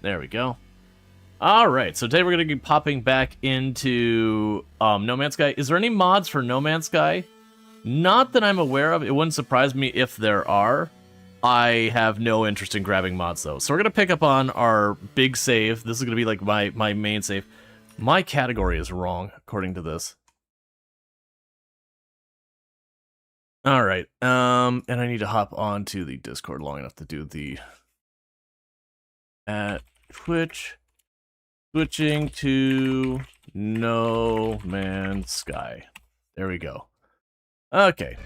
There we go. Alright, so today we're going to be popping back into No Man's Sky. Is there any mods for No Man's Sky? Not that I'm aware of. It wouldn't surprise me if there are. I have no interest in grabbing mods, though. So we're going to pick up on our big save. This is going to be like my main save. My category is wrong, according to this. Alright, and I need to hop onto the Discord long enough to do the... At Twitch... Switching to No Man's Sky. There we go. Okay.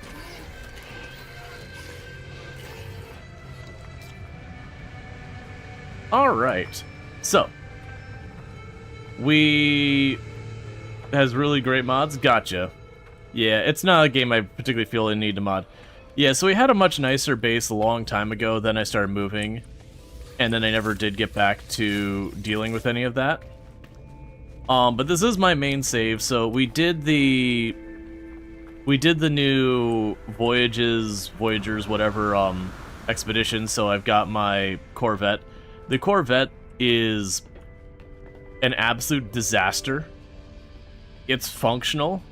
Alright. So. Has really great mods? Gotcha. Yeah, it's not a game I particularly feel I need to mod. Yeah, so we had a much nicer base a long time ago, then I started moving. And then I never did get back to dealing with any of that. But this is my main save, so we did the new Voyagers, whatever, expedition, so I've got my Corvette. The Corvette is an absolute disaster. It's functional.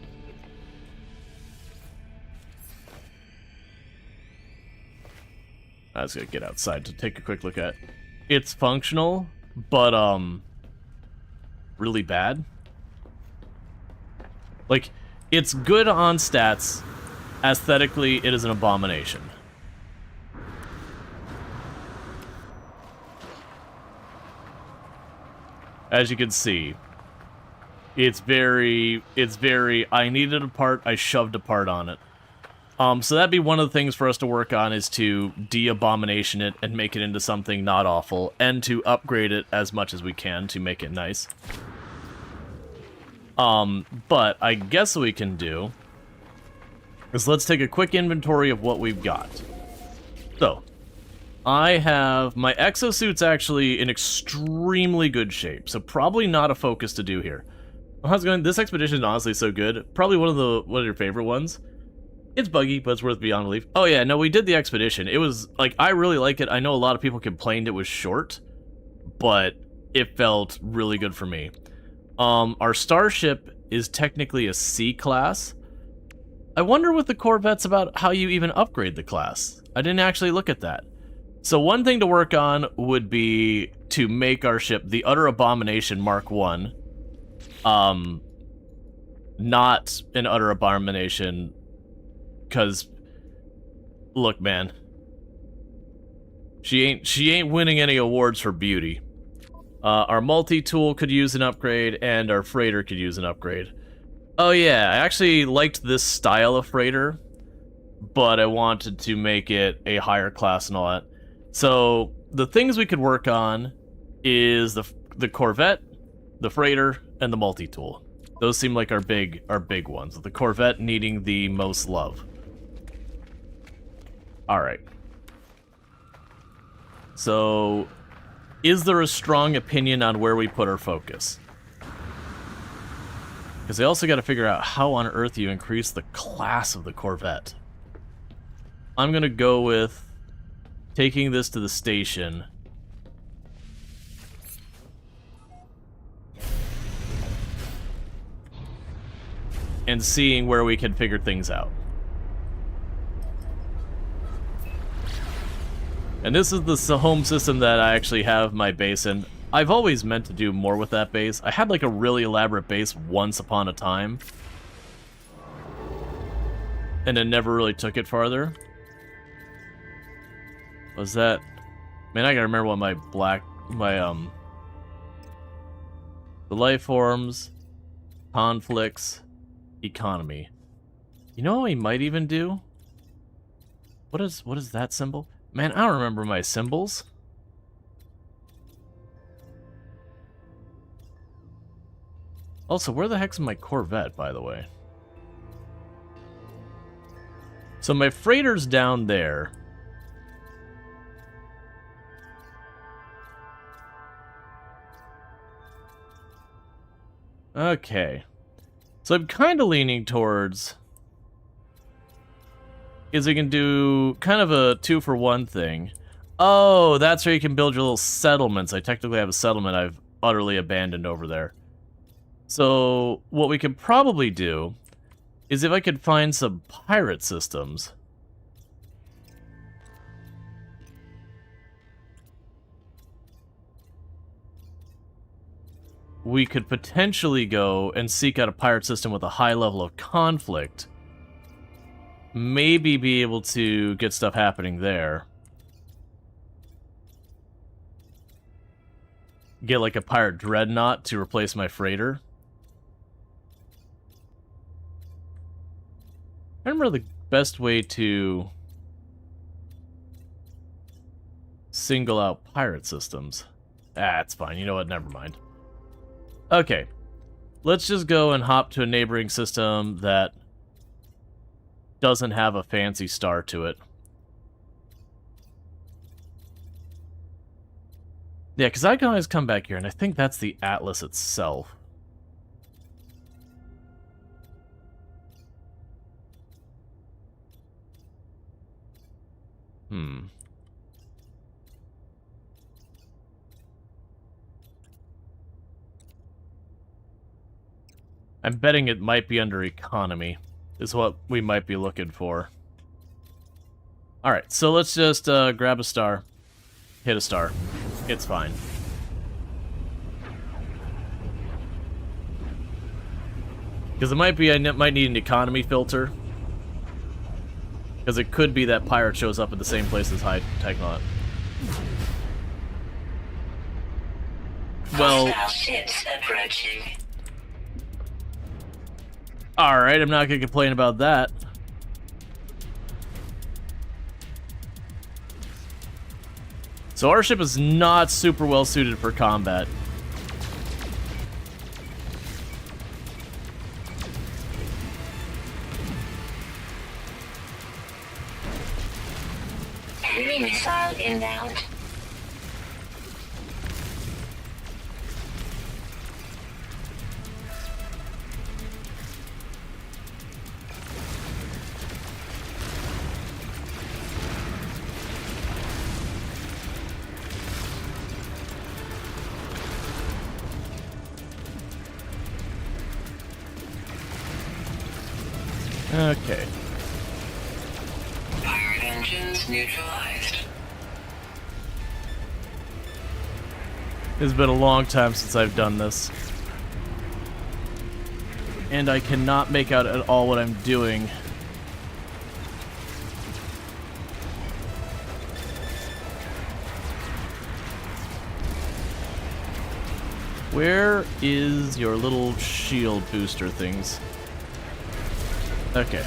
I was gonna get outside to take a quick look at it. It's functional, but, really bad. Like, it's good on stats. Aesthetically, it is an abomination. As you can see, it's very, I needed a part, I shoved a part on it. So that'd be one of the things for us to work on, is to de-abomination it and make it into something not awful, and to upgrade it as much as we can to make it nice. But I guess what we can do is let's take a quick inventory of what we've got. So, I have, my exosuit's actually in extremely good shape, so probably not a focus to do here. How's it going? This expedition is honestly so good. Probably one of your favorite ones. It's buggy, but it's worth beyond belief. Oh yeah, no, we did the expedition. It was, like, I really like it. I know a lot of people complained it was short, but it felt really good for me. Our starship is technically a C class. I wonder with the Corvettes about how you even upgrade the class. I didn't actually look at that. So one thing to work on would be to make our ship the Utter Abomination Mark 1. Not an Utter Abomination... Cause, look, man, she ain't winning any awards for beauty. Our multi-tool could use an upgrade, and our freighter could use an upgrade. Oh yeah, I actually liked this style of freighter, but I wanted to make it a higher class and all that. So the things we could work on is the Corvette, the freighter, and the multi-tool. Those seem like our big ones. The Corvette needing the most love. Alright. So, is there a strong opinion on where we put our focus? Because they also got to figure out how on earth you increase the class of the Corvette. I'm going to go with taking this to the station. And seeing where we can figure things out. And this is the home system that I actually have my base in. I've always meant to do more with that base. I had like a really elaborate base once upon a time. And then never really took it farther. Was that... Man, I gotta remember what the life forms, conflicts, economy. You know what we might even do? What is that symbol? Man, I don't remember my symbols. Also, where the heck's my Corvette, by the way? So my freighter's down there. Okay. So I'm kind of leaning towards... is we can do kind of a 2-for-1 thing. Oh, that's where you can build your little settlements. I technically have a settlement I've utterly abandoned over there. So, what we could probably do is if I could find some pirate systems. We could potentially go and seek out a pirate system with a high level of conflict. Maybe be able to get stuff happening there. Get like a pirate dreadnought to replace my freighter. I remember the best way to single out pirate systems. Ah, it's fine. You know what? Never mind. Okay. Let's just go and hop to a neighboring system that doesn't have a fancy star to it. Yeah, because I can always come back here, and I think that's the Atlas itself. I'm betting it might be under economy, is what we might be looking for. Alright, so let's just grab a star. Hit a star. It's fine. Because it might be, I might need an economy filter. Because it could be that pirate shows up at the same place as high tech not. Well. Alright, I'm not gonna complain about that. So our ship is not super well suited for combat. Enemy missile inbound. Okay. Pirate engines neutralized. It's been a long time since I've done this. And I cannot make out at all what I'm doing. Where is your little shield booster things? Okay.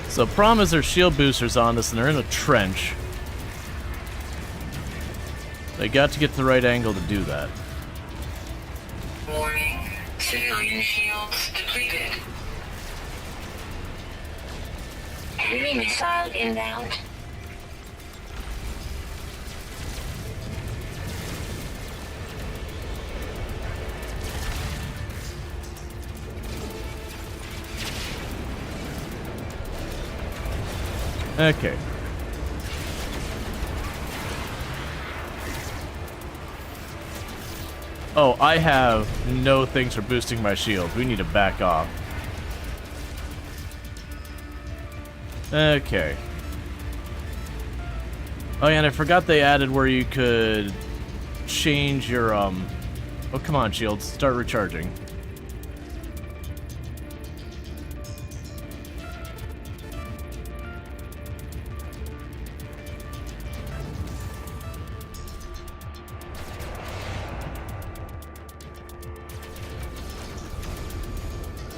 So problem is there's shield boosters on this and they're in a trench. They got to get the right angle to do that. Warning. Civilian shields depleted. Enemy missile inbound. Okay. Oh, I have no things for boosting my shield. We need to back off. Okay. Oh yeah, and I forgot they added where you could change your, Oh, come on, shields. Start recharging.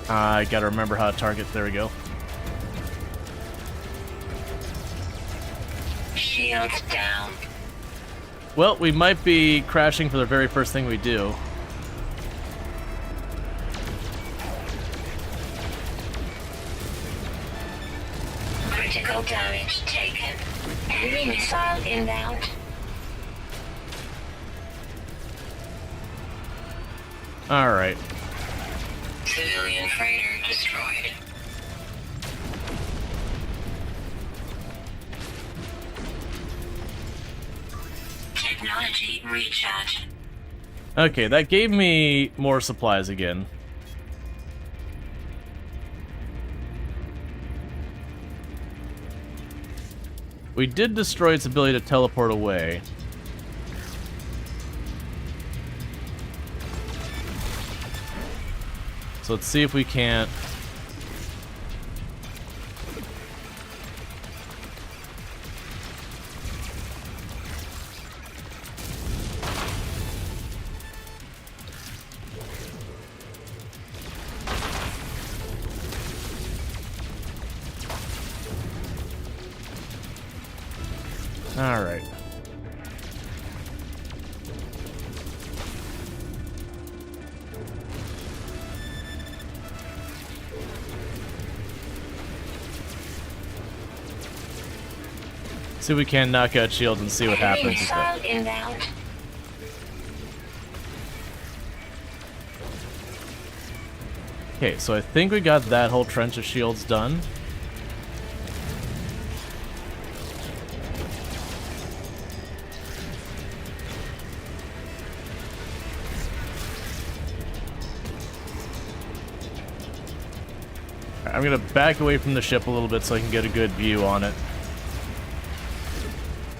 I gotta remember how to target. There we go. Shields down. Well, we might be crashing for the very first thing we do. Critical damage taken. Enemy missile inbound. Alright. Civilian freighter destroyed. Technology recharge. Okay, that gave me more supplies again. We did destroy its ability to teleport away. So let's see if we can't... Alright. See if we can knock out shields and see what happens with that. Missile inbound. Okay, so I think we got that whole trench of shields done. I'm gonna back away from the ship a little bit so I can get a good view on it.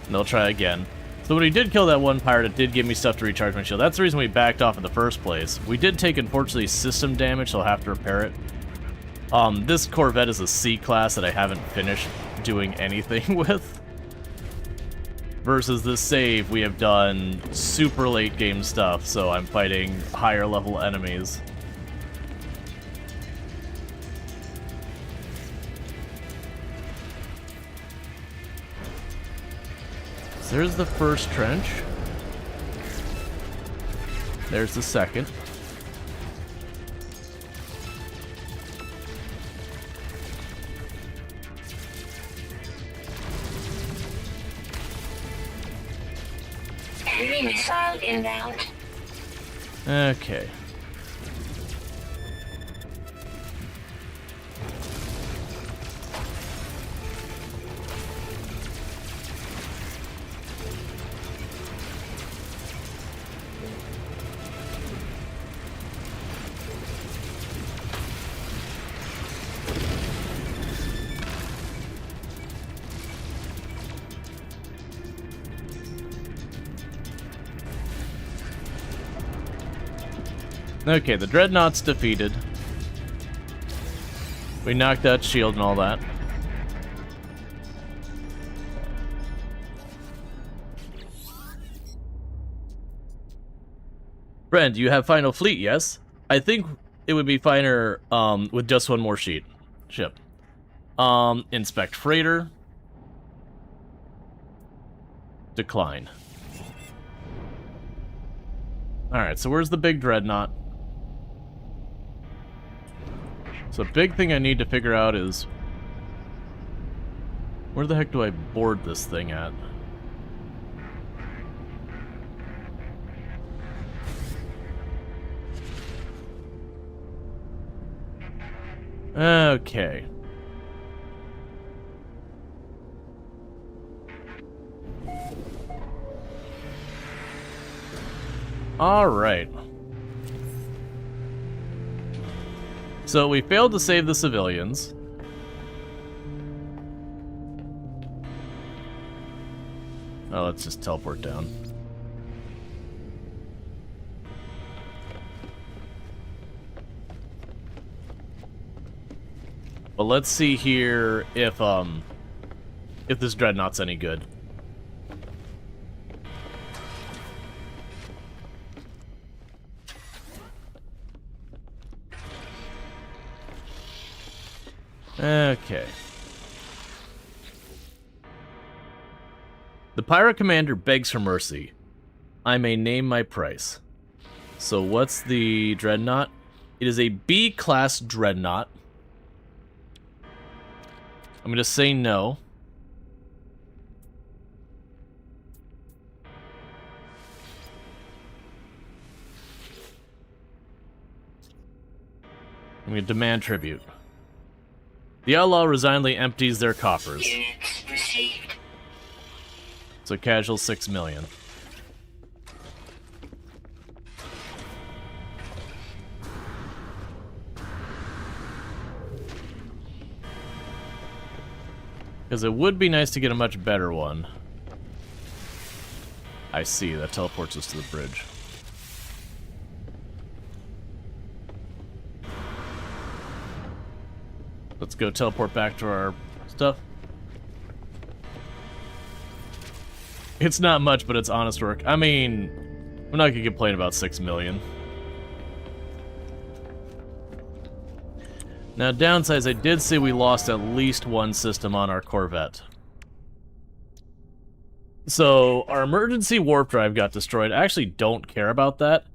And they'll try again. So when we did kill that one pirate, it did give me stuff to recharge my shield. That's the reason we backed off in the first place. We did take, unfortunately, system damage, so I'll have to repair it. This Corvette is a C-class that I haven't finished doing anything with. Versus this save, we have done super late game stuff, so I'm fighting higher level enemies. There's the first trench. There's the second. Enemy missile inbound. Okay. Okay, the Dreadnought's defeated. We knocked out shield and all that. Brent, you have final fleet, yes? I think it would be finer with just one more ship. Inspect freighter. Decline. Alright, so where's the big Dreadnought? So big thing I need to figure out is... where the heck do I board this thing at? Okay. Alright. So we failed to save the civilians. Oh, let's just teleport down. But let's see here if this Dreadnought's any good. Okay. The pirate commander begs for mercy. I may name my price. So what's the Dreadnought? It is a B-class Dreadnought. I'm going to say no. I'm gonna demand tribute. The outlaw resignedly empties their coffers. Units received. So casual 6 million. Because it would be nice to get a much better one. I see, that teleports us to the bridge. Let's go teleport back to our stuff. It's not much, but it's honest work. I mean, I'm not gonna complain about 6 million. Now, downsides, I did see we lost at least one system on our Corvette. So, our emergency warp drive got destroyed. I actually don't care about that.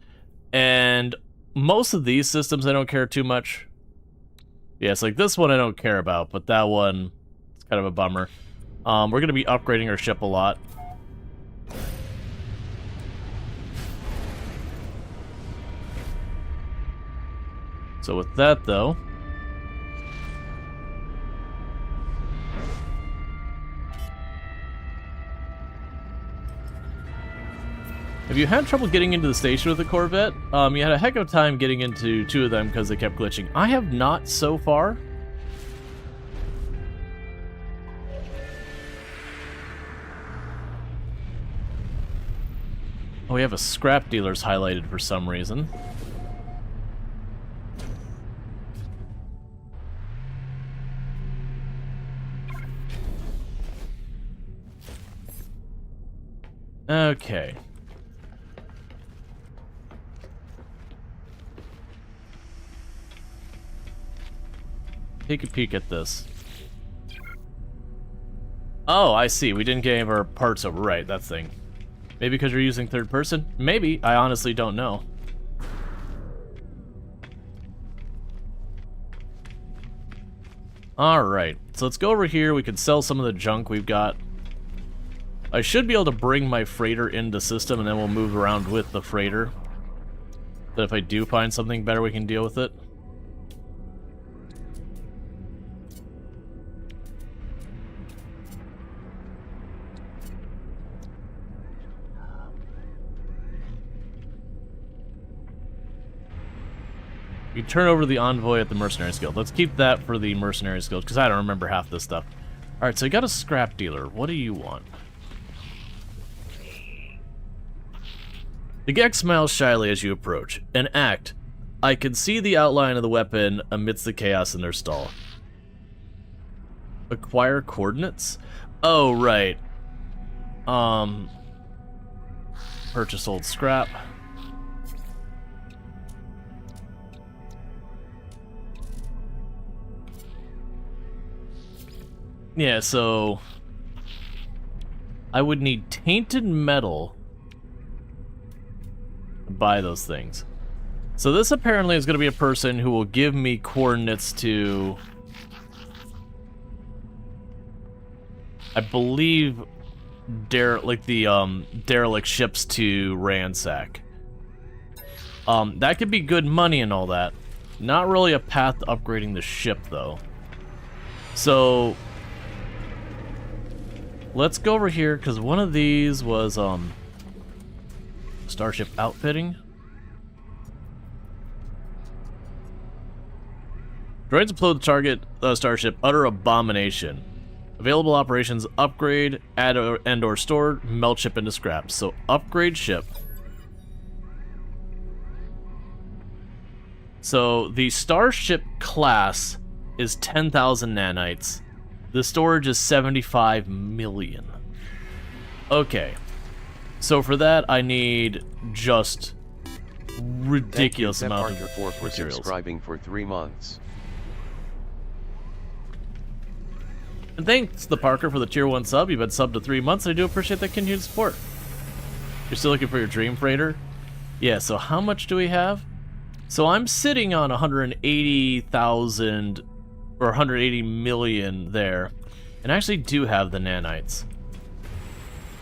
And most of these systems I don't care too much. Yes, like this one I don't care about, but that one, it's kind of a bummer. We're going to be upgrading our ship a lot. So with that, though... Have you had trouble getting into the station with the Corvette? You had a heck of a time getting into 2 of them because they kept glitching. I have not so far. Oh, we have a scrap dealer's highlighted for some reason. Okay. Take a peek at this. Oh, I see. We didn't get any of our parts over. Right, that thing. Maybe because you're using third person? Maybe. I honestly don't know. Alright, so let's go over here. We can sell some of the junk we've got. I should be able to bring my freighter into system, and then we'll move around with the freighter. But if I do find something better, we can deal with it. You turn over the envoy at the Mercenaries Guild. Let's keep that for the Mercenaries Guild, because I don't remember half this stuff. Alright, so you got a scrap dealer. What do you want? The Gex smiles shyly as you approach. An act. I can see the outline of the weapon amidst the chaos in their stall. Acquire coordinates? Oh, right. Purchase old scrap. Yeah, so I would need tainted metal to buy those things. So this apparently is going to be a person who will give me coordinates to, I believe, derelict ships to ransack. That could be good money and all that. Not really a path to upgrading the ship, though. So let's go over here, because one of these was, Starship outfitting. Droids deploy the target starship, utter abomination. Available operations, upgrade, add and/or store, melt ship into scraps. So upgrade ship. So the starship class is 10,000 nanites. The storage is 75 million. Okay. So for that, I need just ridiculous amount of for materials. Subscribing for 3 months. And thanks, the Parker, for the tier 1 sub. You've been subbed to 3 months, and I do appreciate that continued support. You're still looking for your dream freighter? Yeah, so how much do we have? So I'm sitting on 180,000 or 180 million there, and I actually do have the nanites.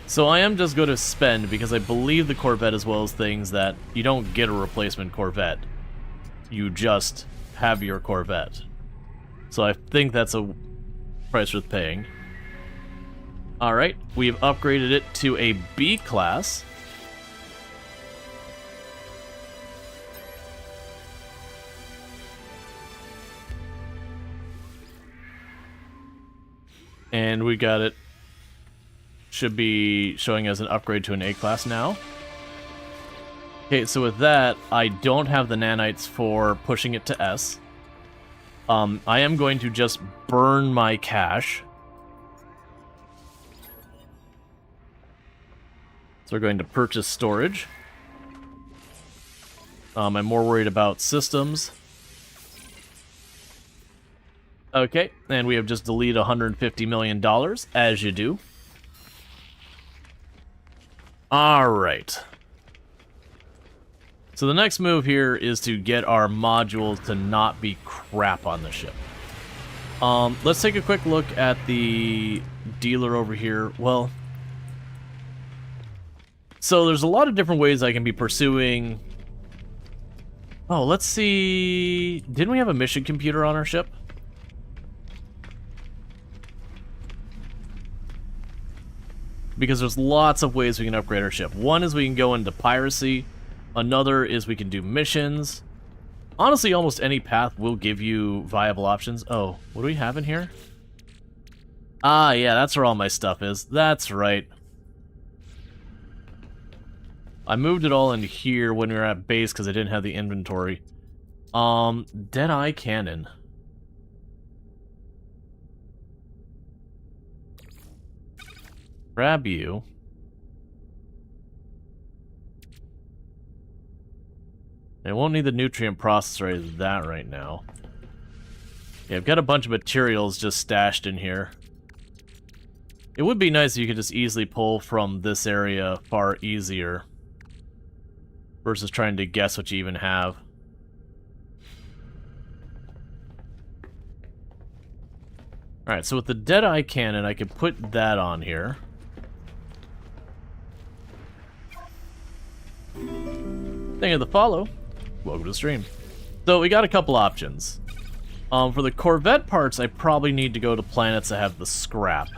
So I am just going to spend, because I believe the Corvette, as well as things, that you don't get a replacement Corvette. You just heavier Corvette. So I think that's a price worth paying. Alright, we've upgraded it to a B class. And we got it. Should be showing as an upgrade to an A class now. Okay, so with that, I don't have the nanites for pushing it to S. I am going to just burn my cash. So we're going to purchase storage. I'm more worried about systems. Okay, and we have just deleted $150 million, as you do. Alright. So the next move here is to get our modules to not be crap on the ship. Let's take a quick look at the dealer over here. Well, so there's a lot of different ways I can be pursuing... Oh, let's see... Didn't we have a mission computer on our ship? Because there's lots of ways we can upgrade our ship. One is we can go into piracy. Another is we can do missions. Honestly, almost any path will give you viable options. Oh, what do we have in here? Ah, yeah, that's where all my stuff is. That's right. I moved it all into here when we were at base because I didn't have the inventory. Deadeye Cannon. Grab you. I won't need the nutrient processor of that right now. Yeah, I've got a bunch of materials just stashed in here. It would be nice if you could just easily pull from this area far easier versus trying to guess what you even have. Alright, so with the Deadeye Cannon, I could put that on here. Thank you for the follow. Welcome to the stream. So we got a couple options. For the Corvette parts, I probably need to go to planets that have the scrap.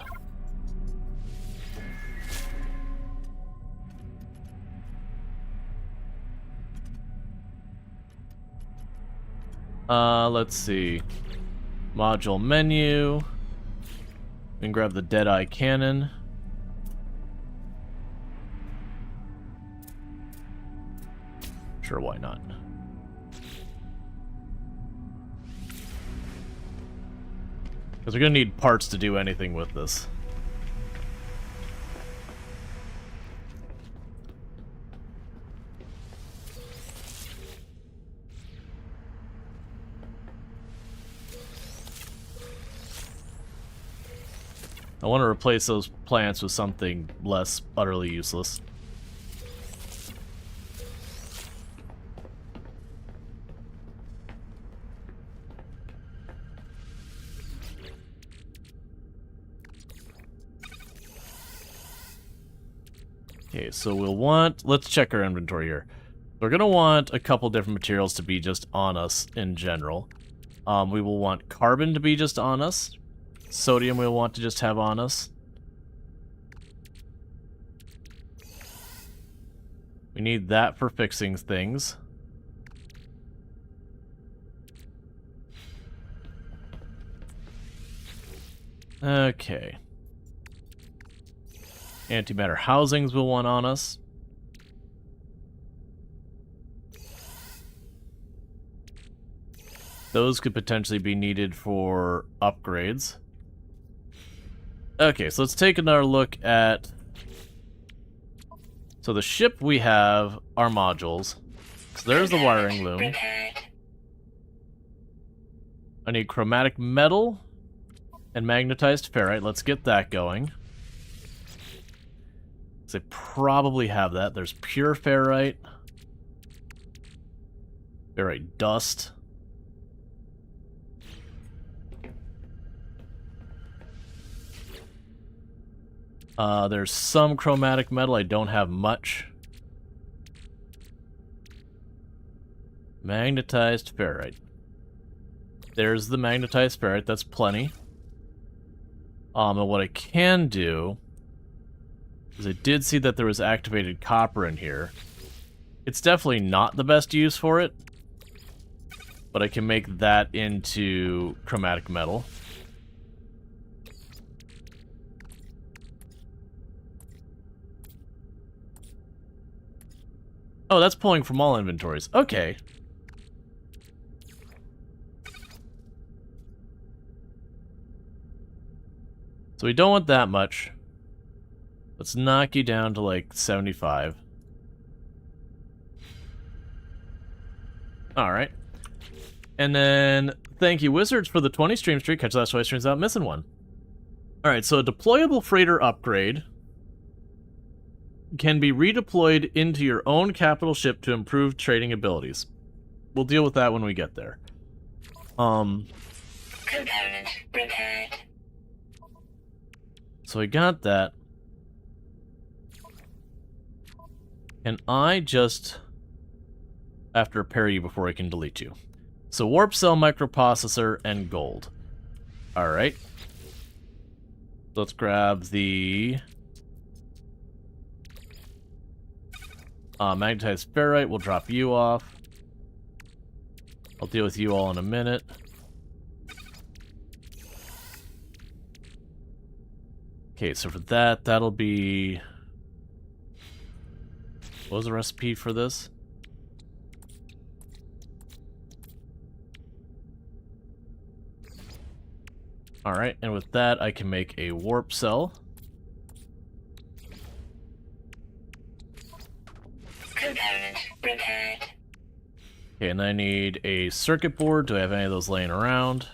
Let's see. Module menu. We can grab the Deadeye Cannon. Sure, why not? Because we're going to need parts to do anything with this. I want to replace those plants with something less utterly useless. Okay, so we'll want... Let's check our inventory here. We're going to want a couple different materials to be just on us in general. We will want carbon to be just on us. Sodium we'll want to just have on us. We need that for fixing things. Okay. Antimatter housings we'll want on us. Those could potentially be needed for upgrades. Okay, so let's take another look at... So the ship we have are modules. So there's the wiring loom. I need chromatic metal and magnetized ferrite. Let's get that going. So I probably have that. There's pure ferrite. Ferrite dust. There's some chromatic metal. I don't have much. Magnetized ferrite. There's the magnetized ferrite. That's plenty. And what I can do is I did see that there was activated copper in here. It's definitely not the best use for it, but I can make that into chromatic metal. Oh, that's pulling from all inventories. Okay. So we don't want that much. Let's knock you down to like 75. Alright. And then, thank you, Wizards, for the 20 stream streak. Catch the last 20 streams out missing one. Alright, so a deployable freighter upgrade can be redeployed into your own capital ship to improve trading abilities. We'll deal with that when we get there. Component repaired. So I got that. And I just have to repair you before I can delete you. So warp cell microprocessor and gold. Alright. Let's grab the magnetized ferrite. We'll drop you off. I'll deal with you all in a minute. Okay, so for that, that'll be... What was the recipe for this? Alright, and with that, I can make a warp cell. Component repaired. Okay, and I need a circuit board. Do I have any of those laying around?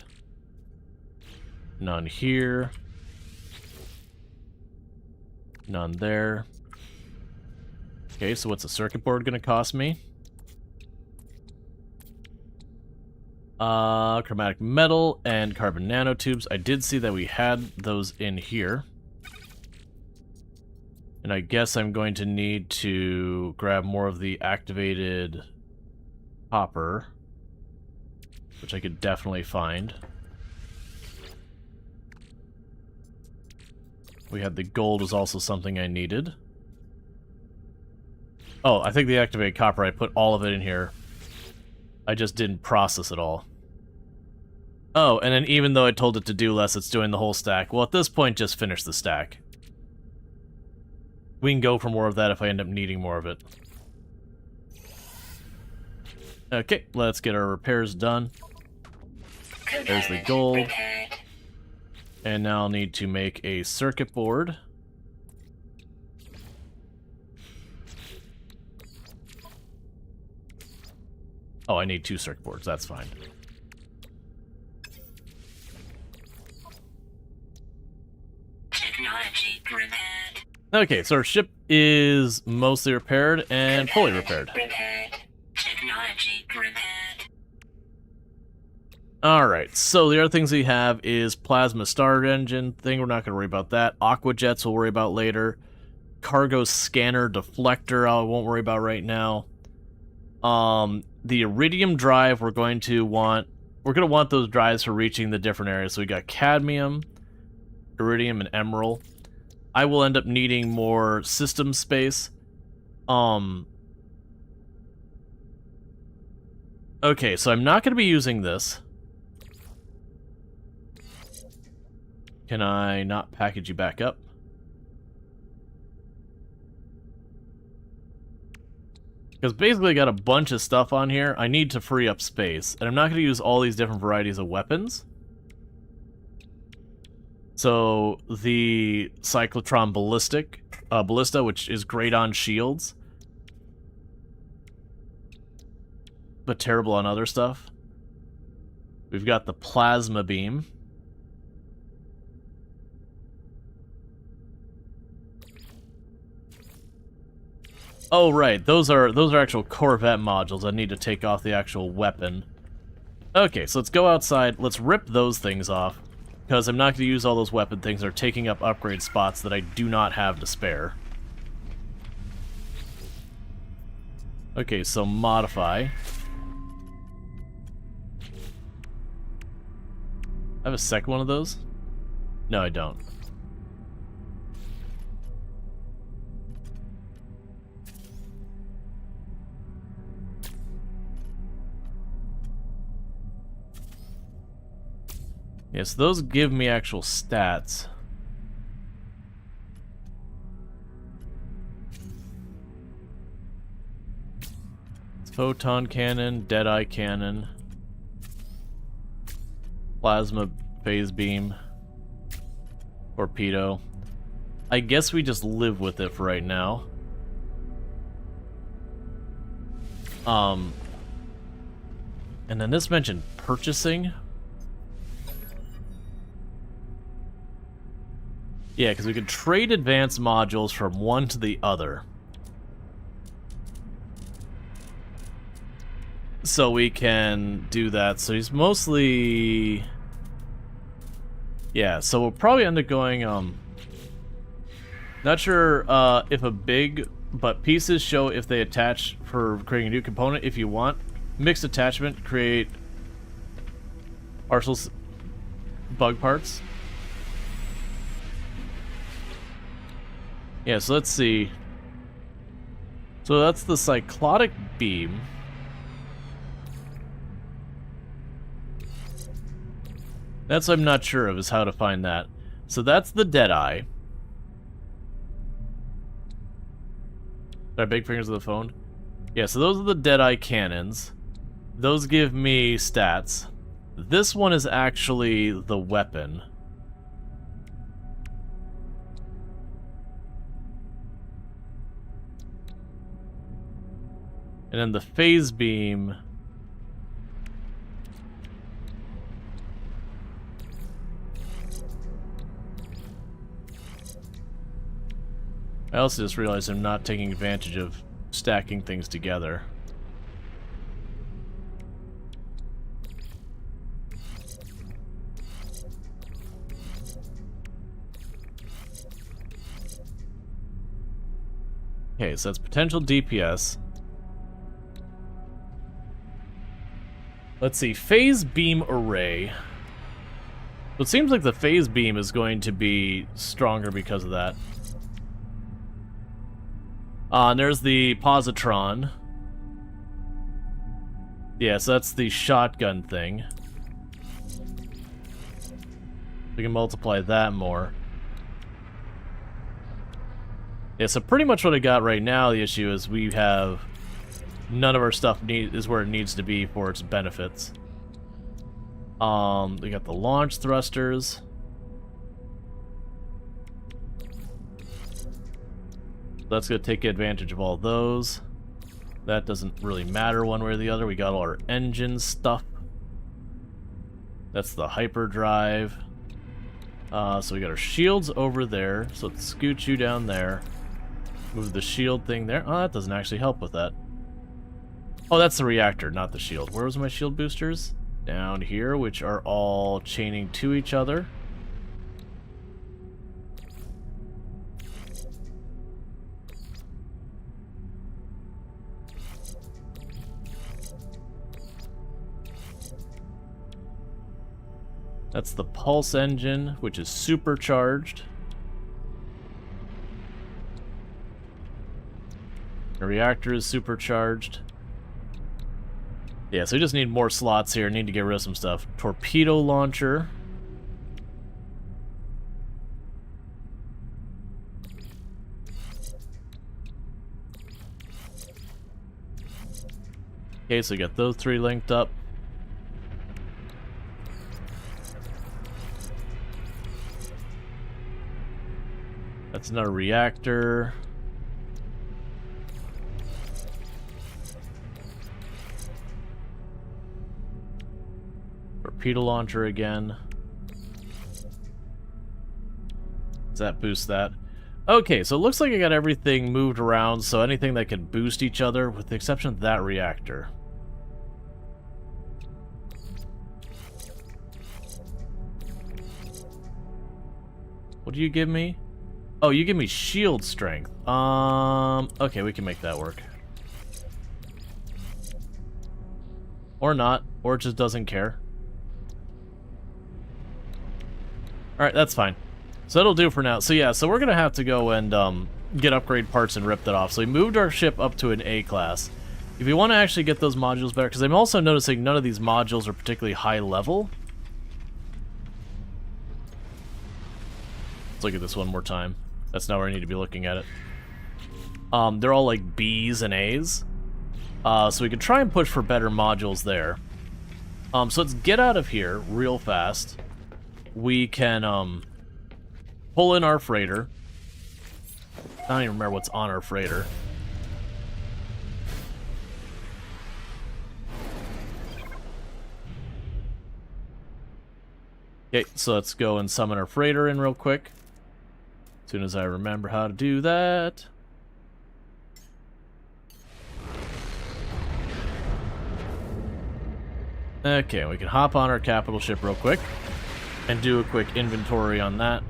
None here. None there. Okay, so what's a circuit board gonna cost me? Chromatic metal and carbon nanotubes. I did see that we had those in here. And I guess I'm going to need to grab more of the activated copper, which I could definitely find. We had the gold was also something I needed. Oh, I think the activated copper, I put all of it in here. I just didn't process it all. Oh, and then even though I told it to do less, it's doing the whole stack. Well, at this point, just finish the stack. We can go for more of that if I end up needing more of it. Okay, let's get our repairs done. There's the gold. Repaired. And now I'll need to make a circuit board. Oh, I need 2 circuit boards, that's fine. Technology repaired. Okay, so our ship is mostly repaired and fully repaired. Repaired. Technology repaired. Alright, so the other things we have is plasma star engine thing, we're not going to worry about that. Aqua jets we'll worry about later. Cargo scanner deflector I won't worry about right now. The iridium drive we're going to want those drives for reaching the different areas. So we got cadmium, iridium, and emerald. I will end up needing more system space. Okay, so I'm not going to be using this. Can I not package you back up? Because basically I got a bunch of stuff on here. I need to free up space. And I'm not going to use all these different varieties of weapons. So, the Cyclotron Ballista, which is great on shields. But terrible on other stuff. We've got the Plasma Beam. Oh, right. Those are actual Corvette modules. I need to take off the actual weapon. Okay, so let's go outside. Let's rip those things off. Because I'm not going to use all those weapon things. They're taking up upgrade spots that I do not have to spare. Okay, so modify. I have a second one of those? No, I don't. Yes, those give me actual stats. Photon cannon, Deadeye cannon, plasma phase beam, torpedo. I guess we just live with it for right now. And then this mentioned purchasing. Yeah, because we could trade advanced modules from one to the other. So we can do that. So he's mostly... Yeah, so we'll probably end up going, not sure if a big, but pieces show if they attach for creating a new component. If you want mixed attachment, create partial bug parts. Yeah, so let's see. So that's the cyclotic beam. That's what I'm not sure of, is how to find that. So that's the Deadeye. Our big fingers of the phone? Yeah, so those are the Deadeye cannons. Those give me stats. This one is actually the weapon. And then the phase beam... I also just realized I'm not taking advantage of stacking things together. Okay, so that's potential DPS. Let's see, phase beam array. So it seems like the phase beam is going to be stronger because of that. And there's the positron. Yeah, so that's the shotgun thing. We can multiply that more. Yeah, so pretty much what I got right now, the issue is we have... None of our stuff is where it needs to be for its benefits. We got the launch thrusters. That's going to take advantage of all those. That doesn't really matter one way or the other. We got all our engine stuff. That's the hyperdrive. So we got our shields over there. So let's scoot you down there. Move the shield thing there. Oh, that doesn't actually help with that. Oh, that's the reactor, not the shield. Where was my shield boosters? Down here, which are all chaining to each other. That's the pulse engine, which is supercharged. The reactor is supercharged. Yeah, so we just need more slots here. Need to get rid of some stuff. Torpedo launcher. Okay, so we got those three linked up. That's another reactor. Torpedo launcher again. Does that boost that? Okay, so it looks like I got everything moved around, so anything that can boost each other, with the exception of that reactor. What do you give me? Oh, you give me shield strength. Okay, we can make that work. Or not, or it just doesn't care. Alright, that's fine. So that'll do for now. So yeah, so we're gonna have to go and get upgrade parts and rip that off. So we moved our ship up to an A class. If we want to actually get those modules better, because I'm also noticing none of these modules are particularly high level. Let's look at this one more time. That's not where I need to be looking at it. They're all like B's and A's. So we can try and push for better modules there. So let's get out of here real fast. We can pull in our freighter. I don't even remember what's on our freighter. Okay, so let's go and summon our freighter in real quick. As soon as I remember how to do that. Okay, we can hop on our capital ship real quick and do a quick inventory on that.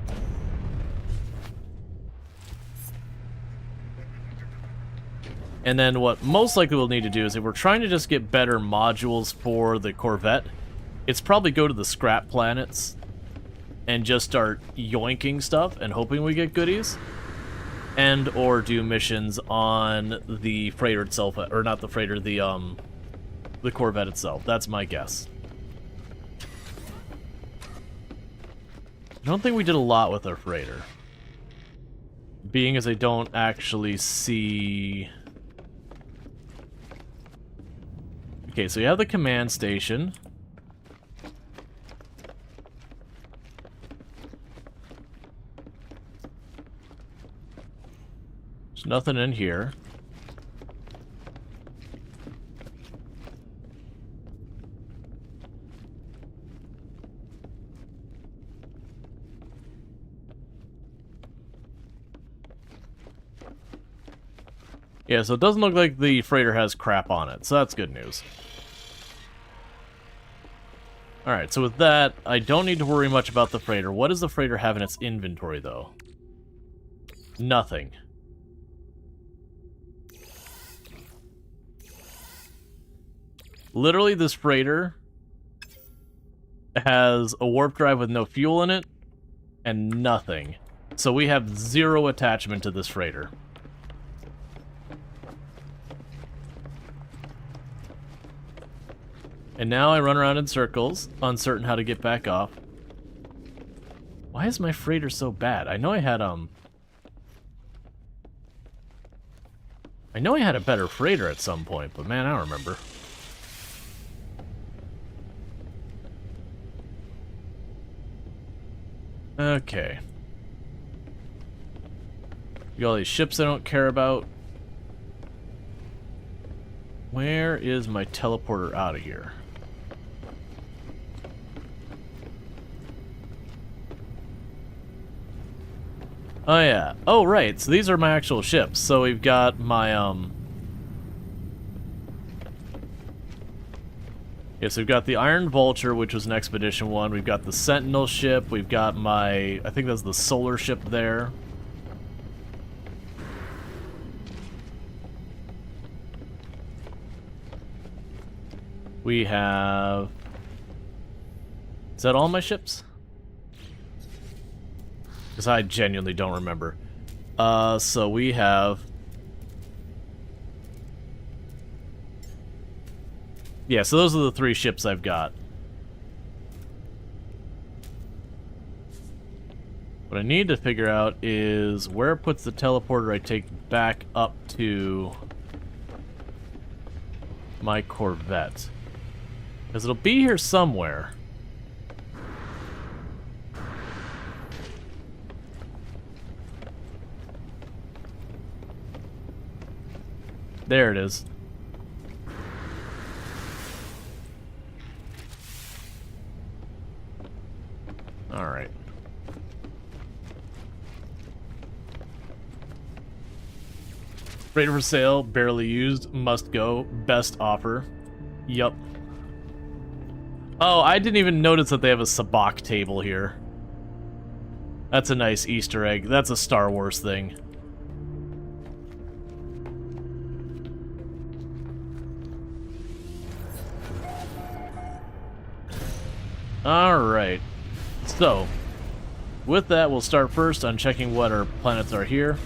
And then what most likely we'll need to do is if we're trying to just get better modules for the Corvette, it's probably go to the scrap planets and just start yoinking stuff and hoping we get goodies. And or do missions on the freighter itself, or not the freighter, the Corvette itself. That's my guess. I don't think we did a lot with our freighter. Being as I don't actually see... Okay, so you have the command station. There's nothing in here. Yeah, so it doesn't look like the freighter has crap on it, so that's good news. Alright, so with that, I don't need to worry much about the freighter. What does the freighter have in its inventory, though? Nothing. Literally, this freighter has a warp drive with no fuel in it, and nothing. So we have zero attachment to this freighter. And now I run around in circles, uncertain how to get back off. Why is my freighter so bad? I know I had a better freighter at some point, but man, I don't remember. Okay. You got all these ships I don't care about. Where is my teleporter out of here? Oh yeah. Oh right, so these are my actual ships. So we've got my yeah, so we've got the Iron Vulture, which was an Expedition 1. We've got the Sentinel ship. We've got my... I think that's the Solar ship there. We have... Is that all my ships? Because I genuinely don't remember. So we have... Yeah, so those are the 3 ships I've got. What I need to figure out is where it puts the teleporter I take back up to my Corvette. Because it'll be here somewhere. There it is. Alright. Freighter for sale, barely used, must go, best offer. Yup. Oh, I didn't even notice that they have a sabacc table here. That's a nice Easter egg. That's a Star Wars thing. Alright. So, With that, we'll start first on checking what our planets are here.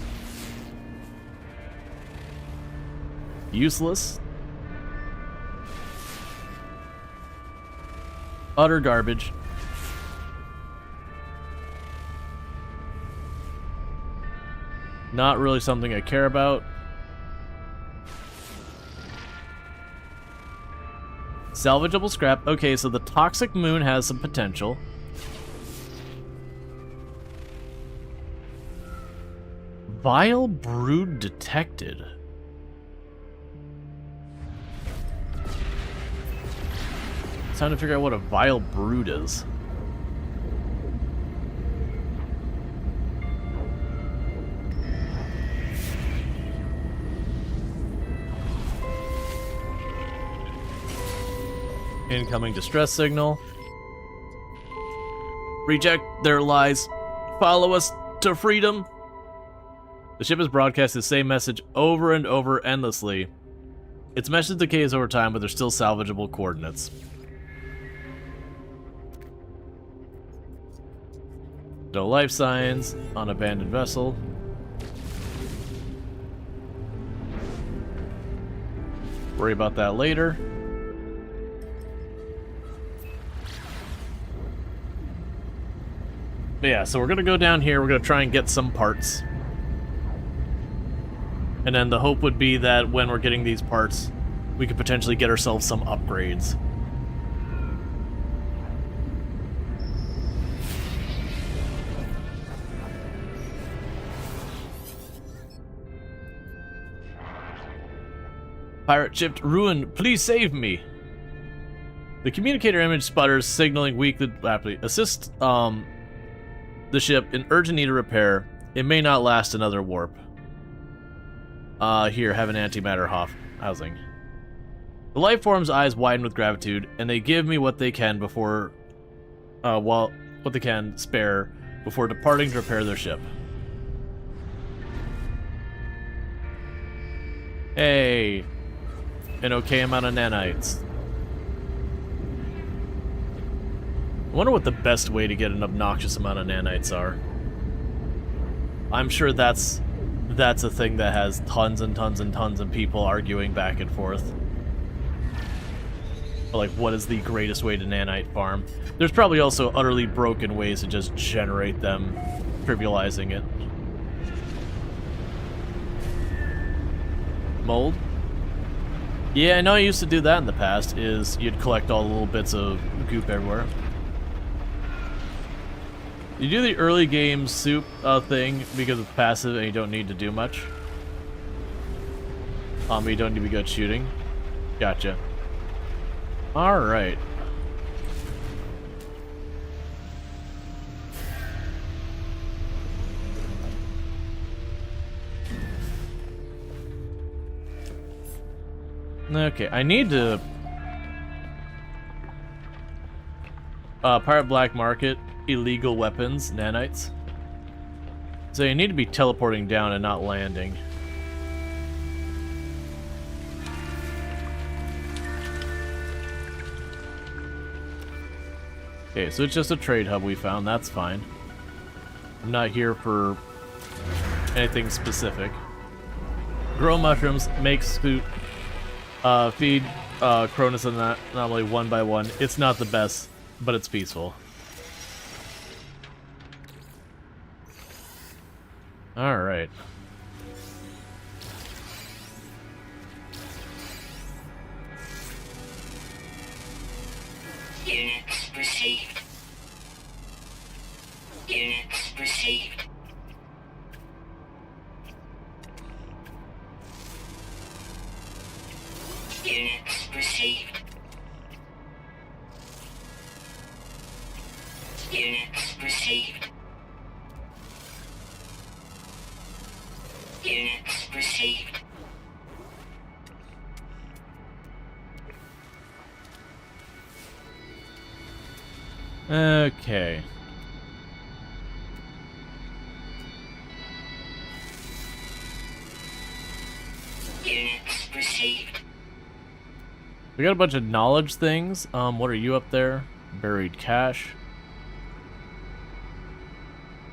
Useless. Utter garbage. Not really something I care about. Salvageable scrap. Okay, so the toxic moon has some potential. Vile brood detected. It's time to figure out what a vile brood is. Incoming distress signal. Reject their lies. Follow us to freedom. The ship has broadcast the same message over and over endlessly. Its message decays over time, but there's still salvageable coordinates. No life signs on abandoned vessel. Worry about that later. But yeah, so we're gonna go down here, we're gonna try and get some parts. And then the hope would be that when we're getting these parts, we could potentially get ourselves some upgrades. Pirate ship Rual, please save me. The communicator image sputters, signaling weakly. Assist the ship in urgent need of repair. It may not last another warp. Here, have an antimatter housing. The life form's eyes widen with gratitude, and they give me what they can before, what they can spare before departing to repair their ship. Hey, an okay amount of nanites. I wonder what the best way to get an obnoxious amount of nanites are. I'm sure that's a thing that has tons and tons and tons of people arguing back and forth. Like, what is the greatest way to nanite farm? There's probably also utterly broken ways to just generate them, trivializing it. Mold? Yeah, I know I used to do that in the past, is you'd collect all the little bits of goop everywhere. You do the early game soup thing because it's passive and you don't need to do much. You don't need to be good shooting. Gotcha. Alright. Okay, I need to... Pirate Black Market. Illegal weapons, nanites. So you need to be teleporting down and not landing. Okay, so it's just a trade hub we found, that's fine. I'm not here for anything specific. Grow mushrooms, make scoot, feed Cronus and that anomaly one by one. It's not the best, but it's peaceful. Alright. Units received. Units received. Units received. Units received. Units received. Okay. Units received. We got a bunch of knowledge things. What are you up there? Buried cache.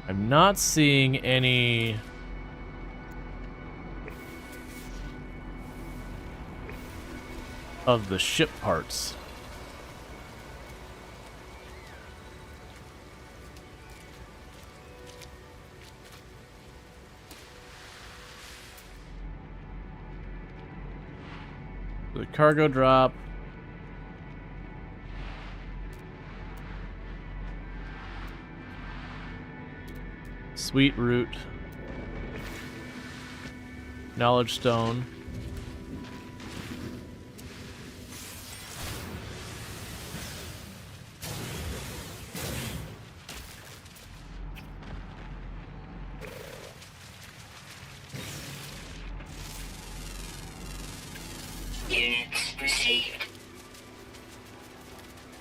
I'm not seeing any... of the ship parts. The cargo drop. Sweet root. Knowledge stone. Units received.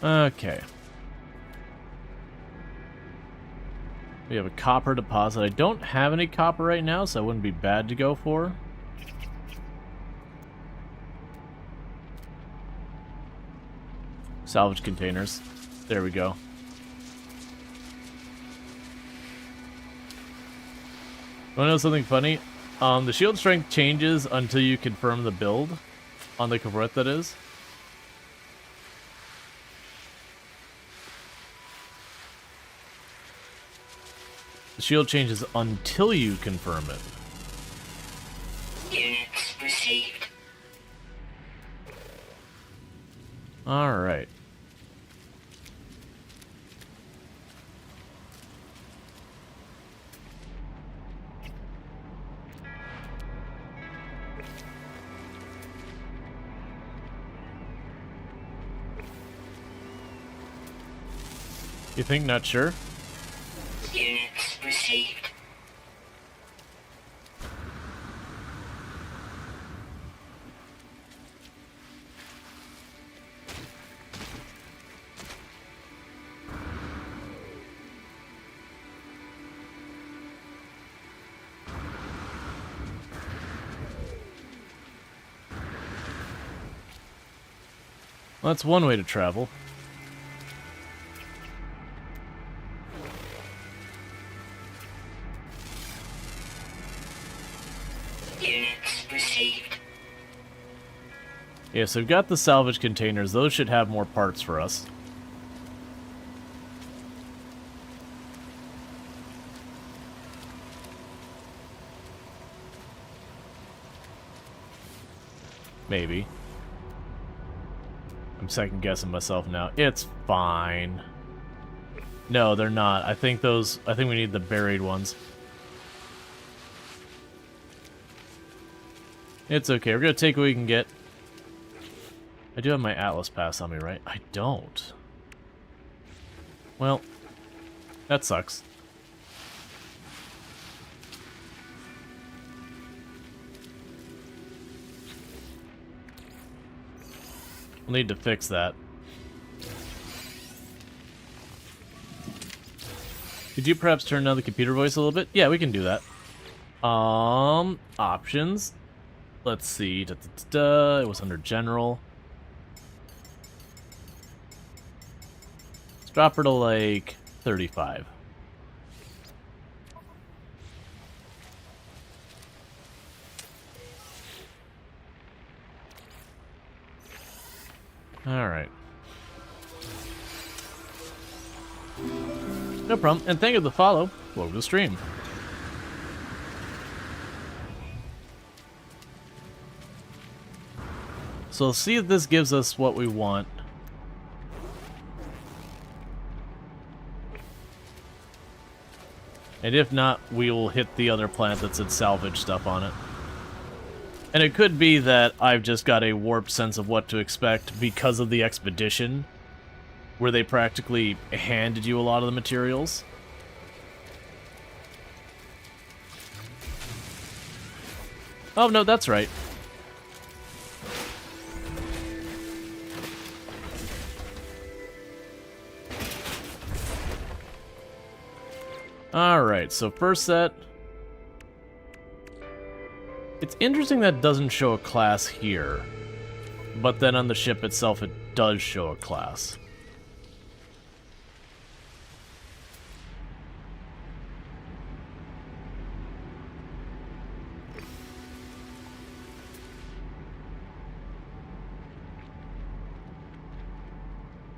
Okay. We have a copper deposit. I don't have any copper right now, so it wouldn't be bad to go for. Salvage containers. There we go. Want to know something funny? The shield strength changes until you confirm the build. On the Kavret, that is. The shield changes until you confirm it. Units received. Alright. You think not sure? Units received. Well, that's one way to travel. Units received. Yeah, so we've got the salvage containers. Those should have more parts for us. Maybe. I'm second guessing myself now. It's fine. No, they're not. I think we need the buried ones. It's okay. We're gonna take what we can get. I do have my Atlas pass on me, right? I don't. Well, that sucks. We'll need to fix that. Could you perhaps turn down the computer voice a little bit? Yeah, we can do that. Options. Let's see. It was under general. Let's drop her to like 35. Alright. No problem. And thank you for the follow. Welcome to the stream. So let's see if this gives us what we want. And if not, we will hit the other planet that said salvage stuff on it. And it could be that I've just got a warped sense of what to expect because of the expedition, where they practically handed you a lot of the materials. Oh, no, that's right. Alright, so first set. It's interesting that it doesn't show a class here, but then on the ship itself it does show a class.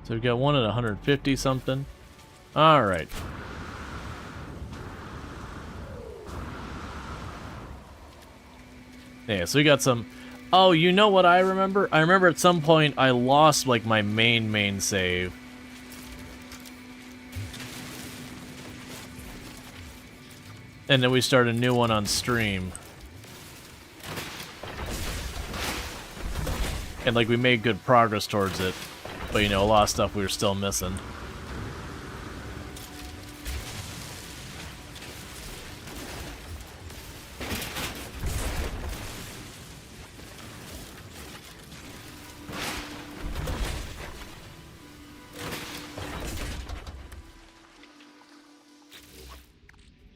So we've got one at 150 something. Alright. Yeah, so we got some... Oh, you know what I remember? I remember at some point I lost, like, my main save. And then we started a new one on stream. And, like, we made good progress towards it. But, you know, a lot of stuff we were still missing.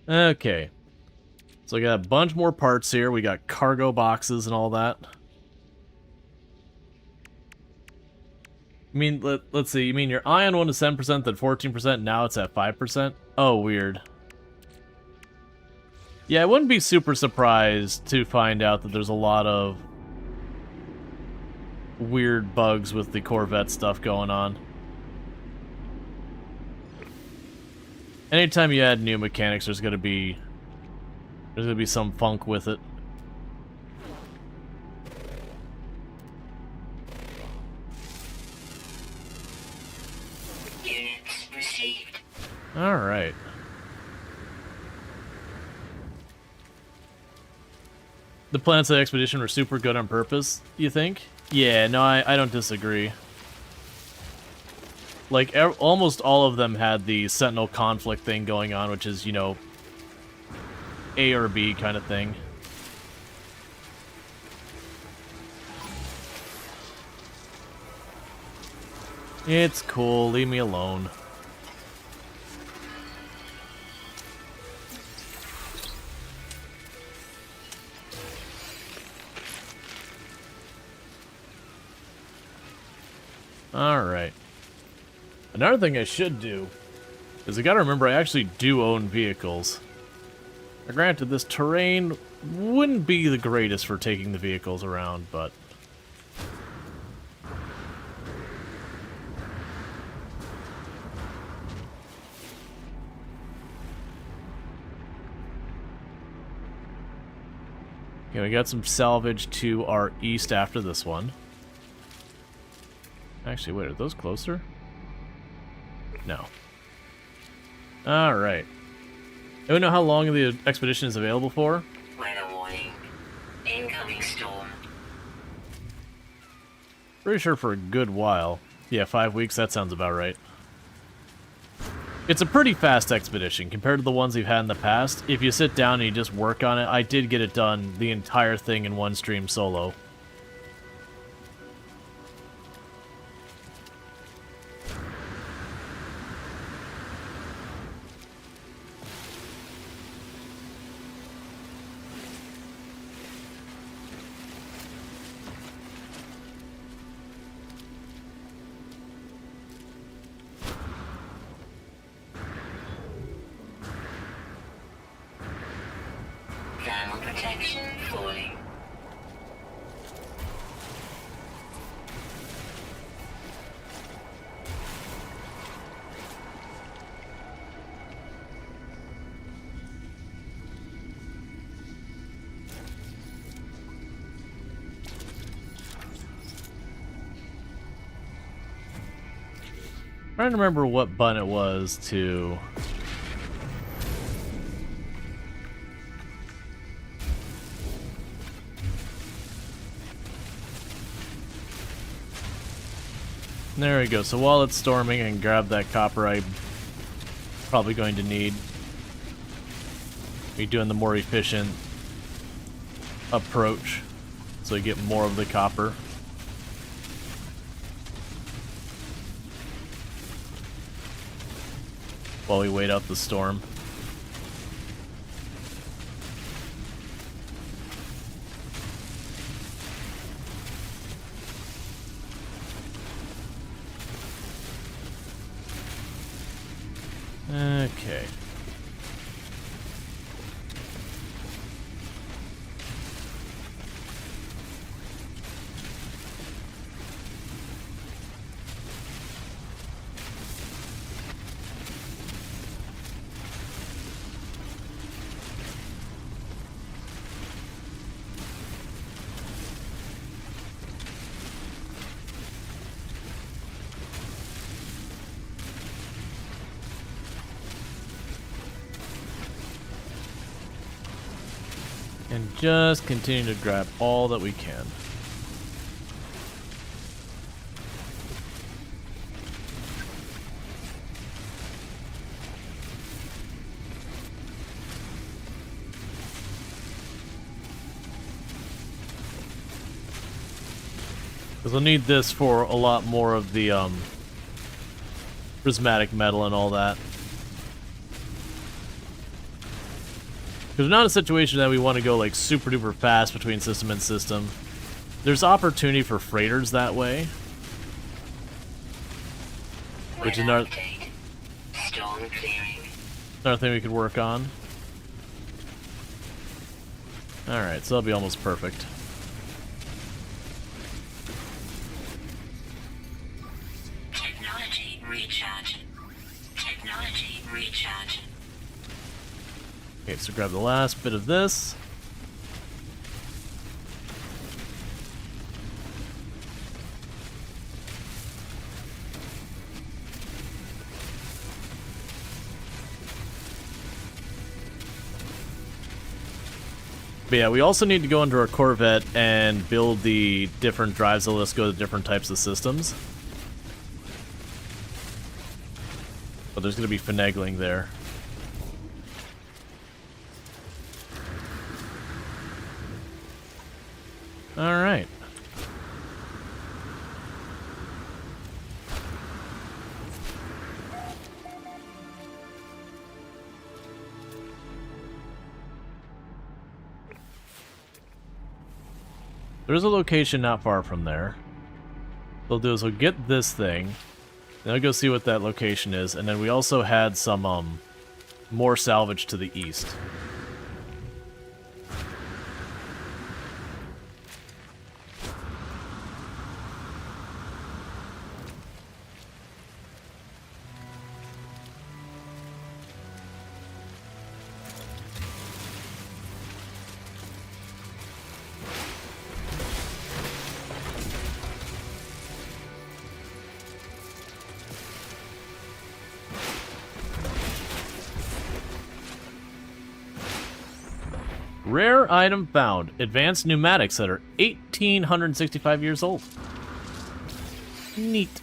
Okay. So we got a bunch more parts here. We got cargo boxes and all that. I mean, let's see. You mean your ion one is 7%, then 14%, now it's at 5%? Oh, weird. Yeah, I wouldn't be super surprised to find out that there's a lot of weird bugs with the Corvette stuff going on. Anytime you add new mechanics, there's gonna be some funk with it. Units received. All right. The plans of the expedition were super good on purpose, you think? Yeah, no, I don't disagree. Like, almost all of them had the Sentinel conflict thing going on, which is, you know, A or B kind of thing. It's cool, leave me alone. Alright. Another thing I should do is I gotta remember I actually do own vehicles. Now, granted, this terrain wouldn't be the greatest for taking the vehicles around, but... Okay, we got some salvage to our east after this one. Actually, wait, are those closer? No. Alright. I don't know how long the expedition is available for. Weather warning. Incoming storm. Pretty sure for a good while. Yeah, 5 weeks, that sounds about right. It's a pretty fast expedition compared to the ones we've had in the past. If you sit down and you just work on it, I did get it done, the entire thing in one stream solo. Thermal protection falling. Trying to remember what button it was to... There we go. So while it's storming, I can grab that copper I'm probably going to need. Be doing the more efficient approach, so you get more of the copper. While we wait out the storm. Okay. And just continue to grab all that we can. Because we'll need this for a lot more of the prismatic metal and all that. Because we're not in a situation that we want to go like super duper fast between system and system. There's opportunity for freighters that way. Which is another thing we could work on. Alright, so that'll be almost perfect. Technology recharge. Technology recharge. Okay, so grab the last bit of this. But yeah, we also need to go into our Corvette and build the different drives that let us go to different types of systems. But there's going to be finagling there. Alright. There's a location not far from there. What they'll do is we'll get this thing, then I'll go see what that location is, and then we also had some more salvage to the east. Rare item found. Advanced pneumatics that are 1,865 years old. Neat.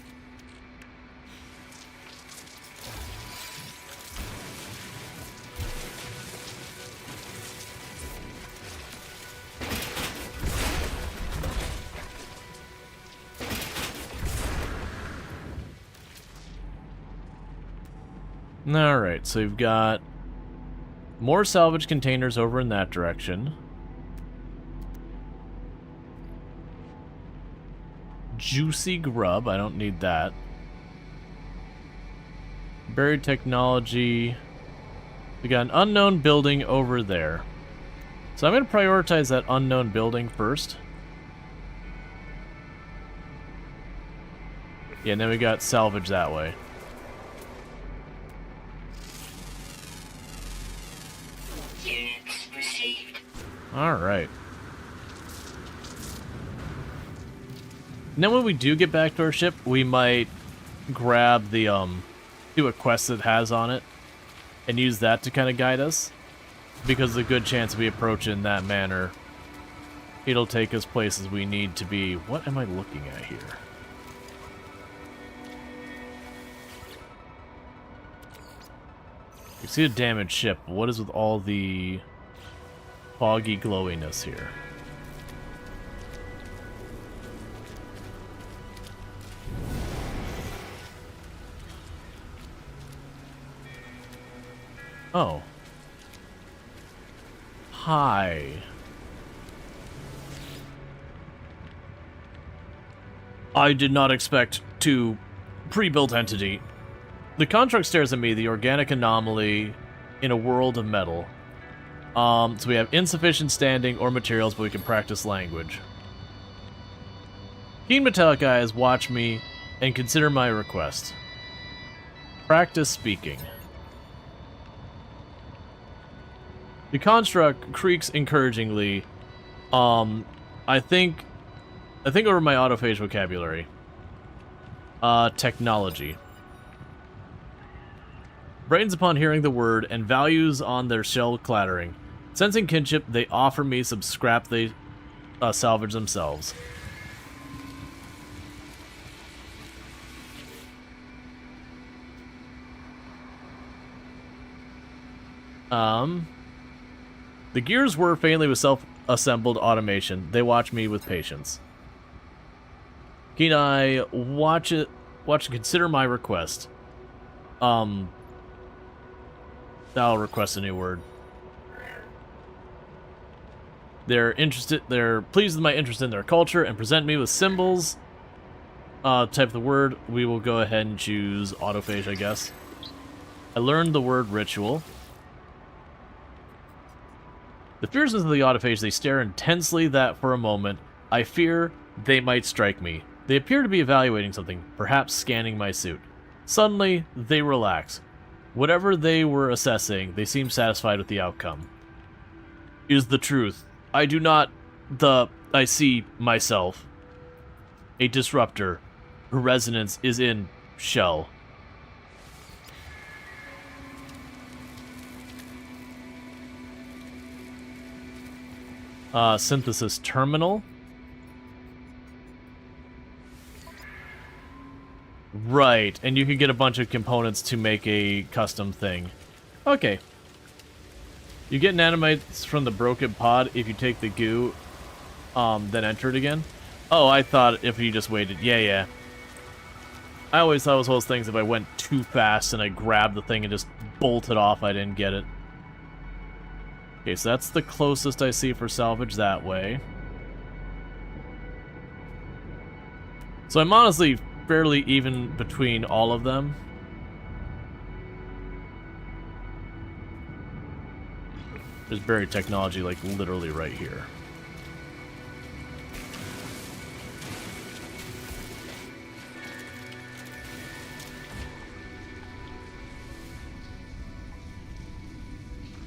Alright, so we've got more salvage containers over in that direction. Juicy grub, I don't need that. Buried technology. We got an unknown building over there. So I'm going to prioritize that unknown building first. Yeah, and then we got salvage that way. Alright. And then when we do get back to our ship, we might grab the, do a quest that has on it, and use that to kind of guide us. Because there's a good chance we approach it in that manner. It'll take us places we need to be. What am I looking at here? You see a damaged ship. What is with all the foggy glowiness here? Oh. Hi. I did not expect to pre-built entity. The construct stares at me, the organic anomaly in a world of metal. So we have insufficient standing or materials, but we can practice language. Keen Metallic Eyes watch me and consider my request. Practice speaking. The construct creaks encouragingly. I think over my autophage vocabulary. Technology. Brightens upon hearing the word and values on their shell clattering. Sensing kinship, they offer me some scrap they salvage themselves. The gears were faintly with self-assembled automation. They watch me with patience. Can I watch and consider my request? I'll request a new word. They're pleased with my interest in their culture and present me with symbols. Type the word. We will go ahead and choose autophage, I guess. I learned the word ritual. The fierceness of the autophage, they stare intensely that for a moment, I fear they might strike me. They appear to be evaluating something, perhaps scanning my suit. Suddenly, they relax. Whatever they were assessing, they seem satisfied with the outcome. Is the truth. I see myself. A disruptor. Her resonance is in shell. Synthesis terminal. Right, and you can get a bunch of components to make a custom thing. Okay. You get nanomites from the broken pod if you take the goo, then enter it again. Oh, I thought if you just waited. Yeah. I always thought it was one of those things if I went too fast and I grabbed the thing and just bolted off, I didn't get it. Okay, so that's the closest I see for salvage that way. So I'm honestly fairly even between all of them. There's buried technology, like, literally right here.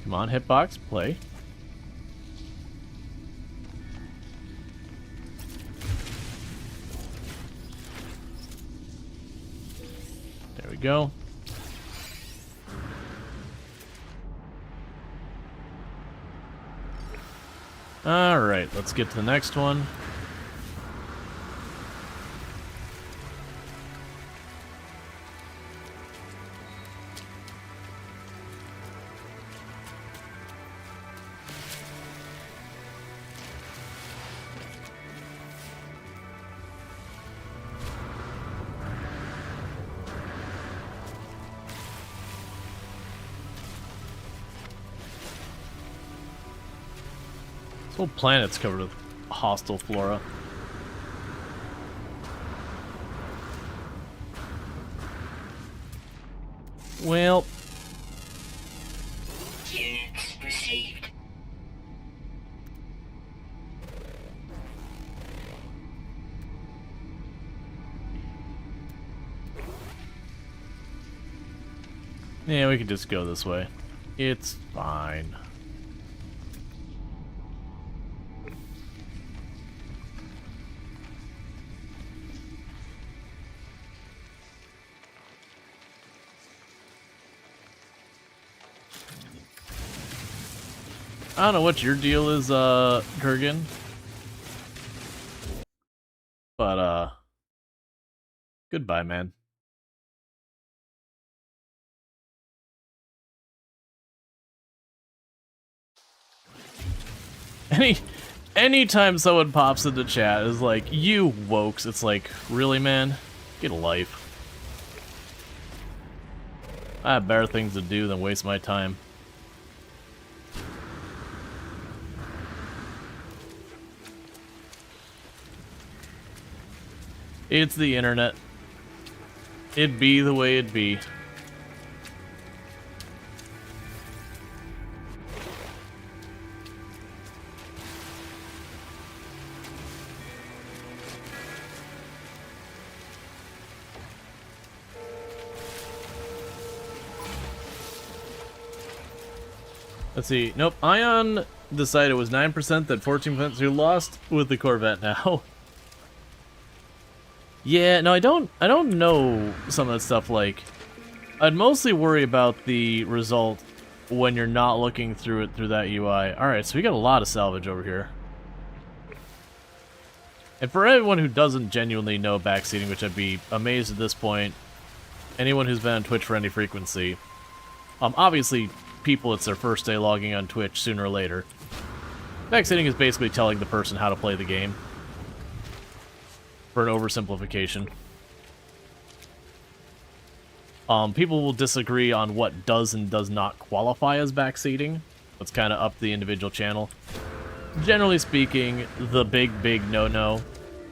Come on, hitbox, play. There we go. Alright, let's get to the next one. This whole planet's covered with hostile flora. Well... Units received. Yeah, we can just go this way. It's fine. I don't know what your deal is, Kurgan. But, goodbye, man. Anytime someone pops into chat is like, you wokes, it's like, really, man? Get a life. I have better things to do than waste my time. It's the internet. It'd be the way it'd be. Let's see. Nope. Ion decided it was 9%, that 14%. So you're lost with the Corvette now. Yeah, no, I don't know some of that stuff. Like, I'd mostly worry about the result when you're not looking through it through that UI. Alright, so we got a lot of salvage over here. And for anyone who doesn't genuinely know backseating, which I'd be amazed at this point, anyone who's been on Twitch for any frequency, obviously people, it's their first day logging on Twitch sooner or later. Backseating is basically telling the person how to play the game. For an oversimplification. People will disagree on what does and does not qualify as backseating. That's kind of up to the individual channel. Generally speaking, the big no-no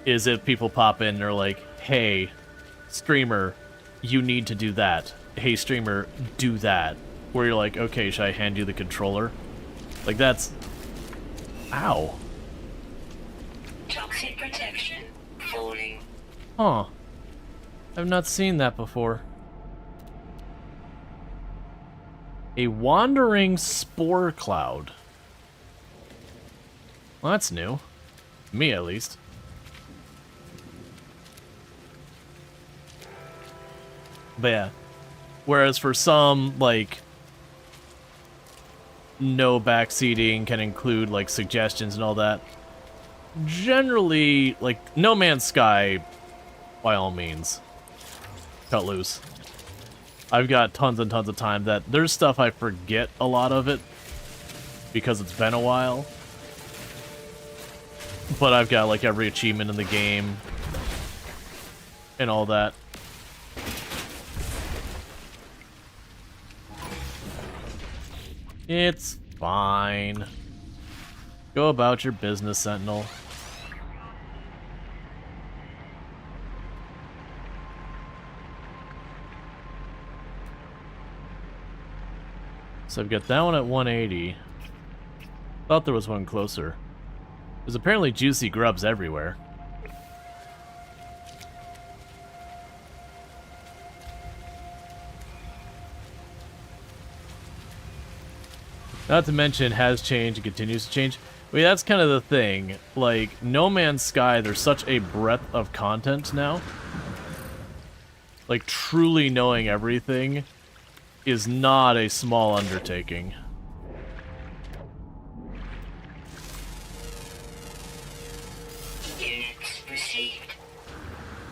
is if people pop in and they're like, hey, streamer, you need to do that. Hey, streamer, do that. Where you're like, okay, should I hand you the controller? Like, that's... Ow. Toxic protection. Falling. Huh. I've not seen that before. A wandering spore cloud. Well, that's new. Me, at least. But yeah. Whereas for some, like, no backseating can include, like, suggestions and all that. Generally, like, No Man's Sky, by all means, cut loose. I've got tons and tons of time that there's stuff I forget a lot of it because it's been a while. But I've got, like, every achievement in the game and all that. It's fine. Go about your business, Sentinel. So I've got that one at 180. Thought there was one closer. There's apparently juicy grubs everywhere. Not to mention, has changed and continues to change. I mean, that's kind of the thing. Like, No Man's Sky, there's such a breadth of content now. Like, truly knowing everything is not a small undertaking. Units received.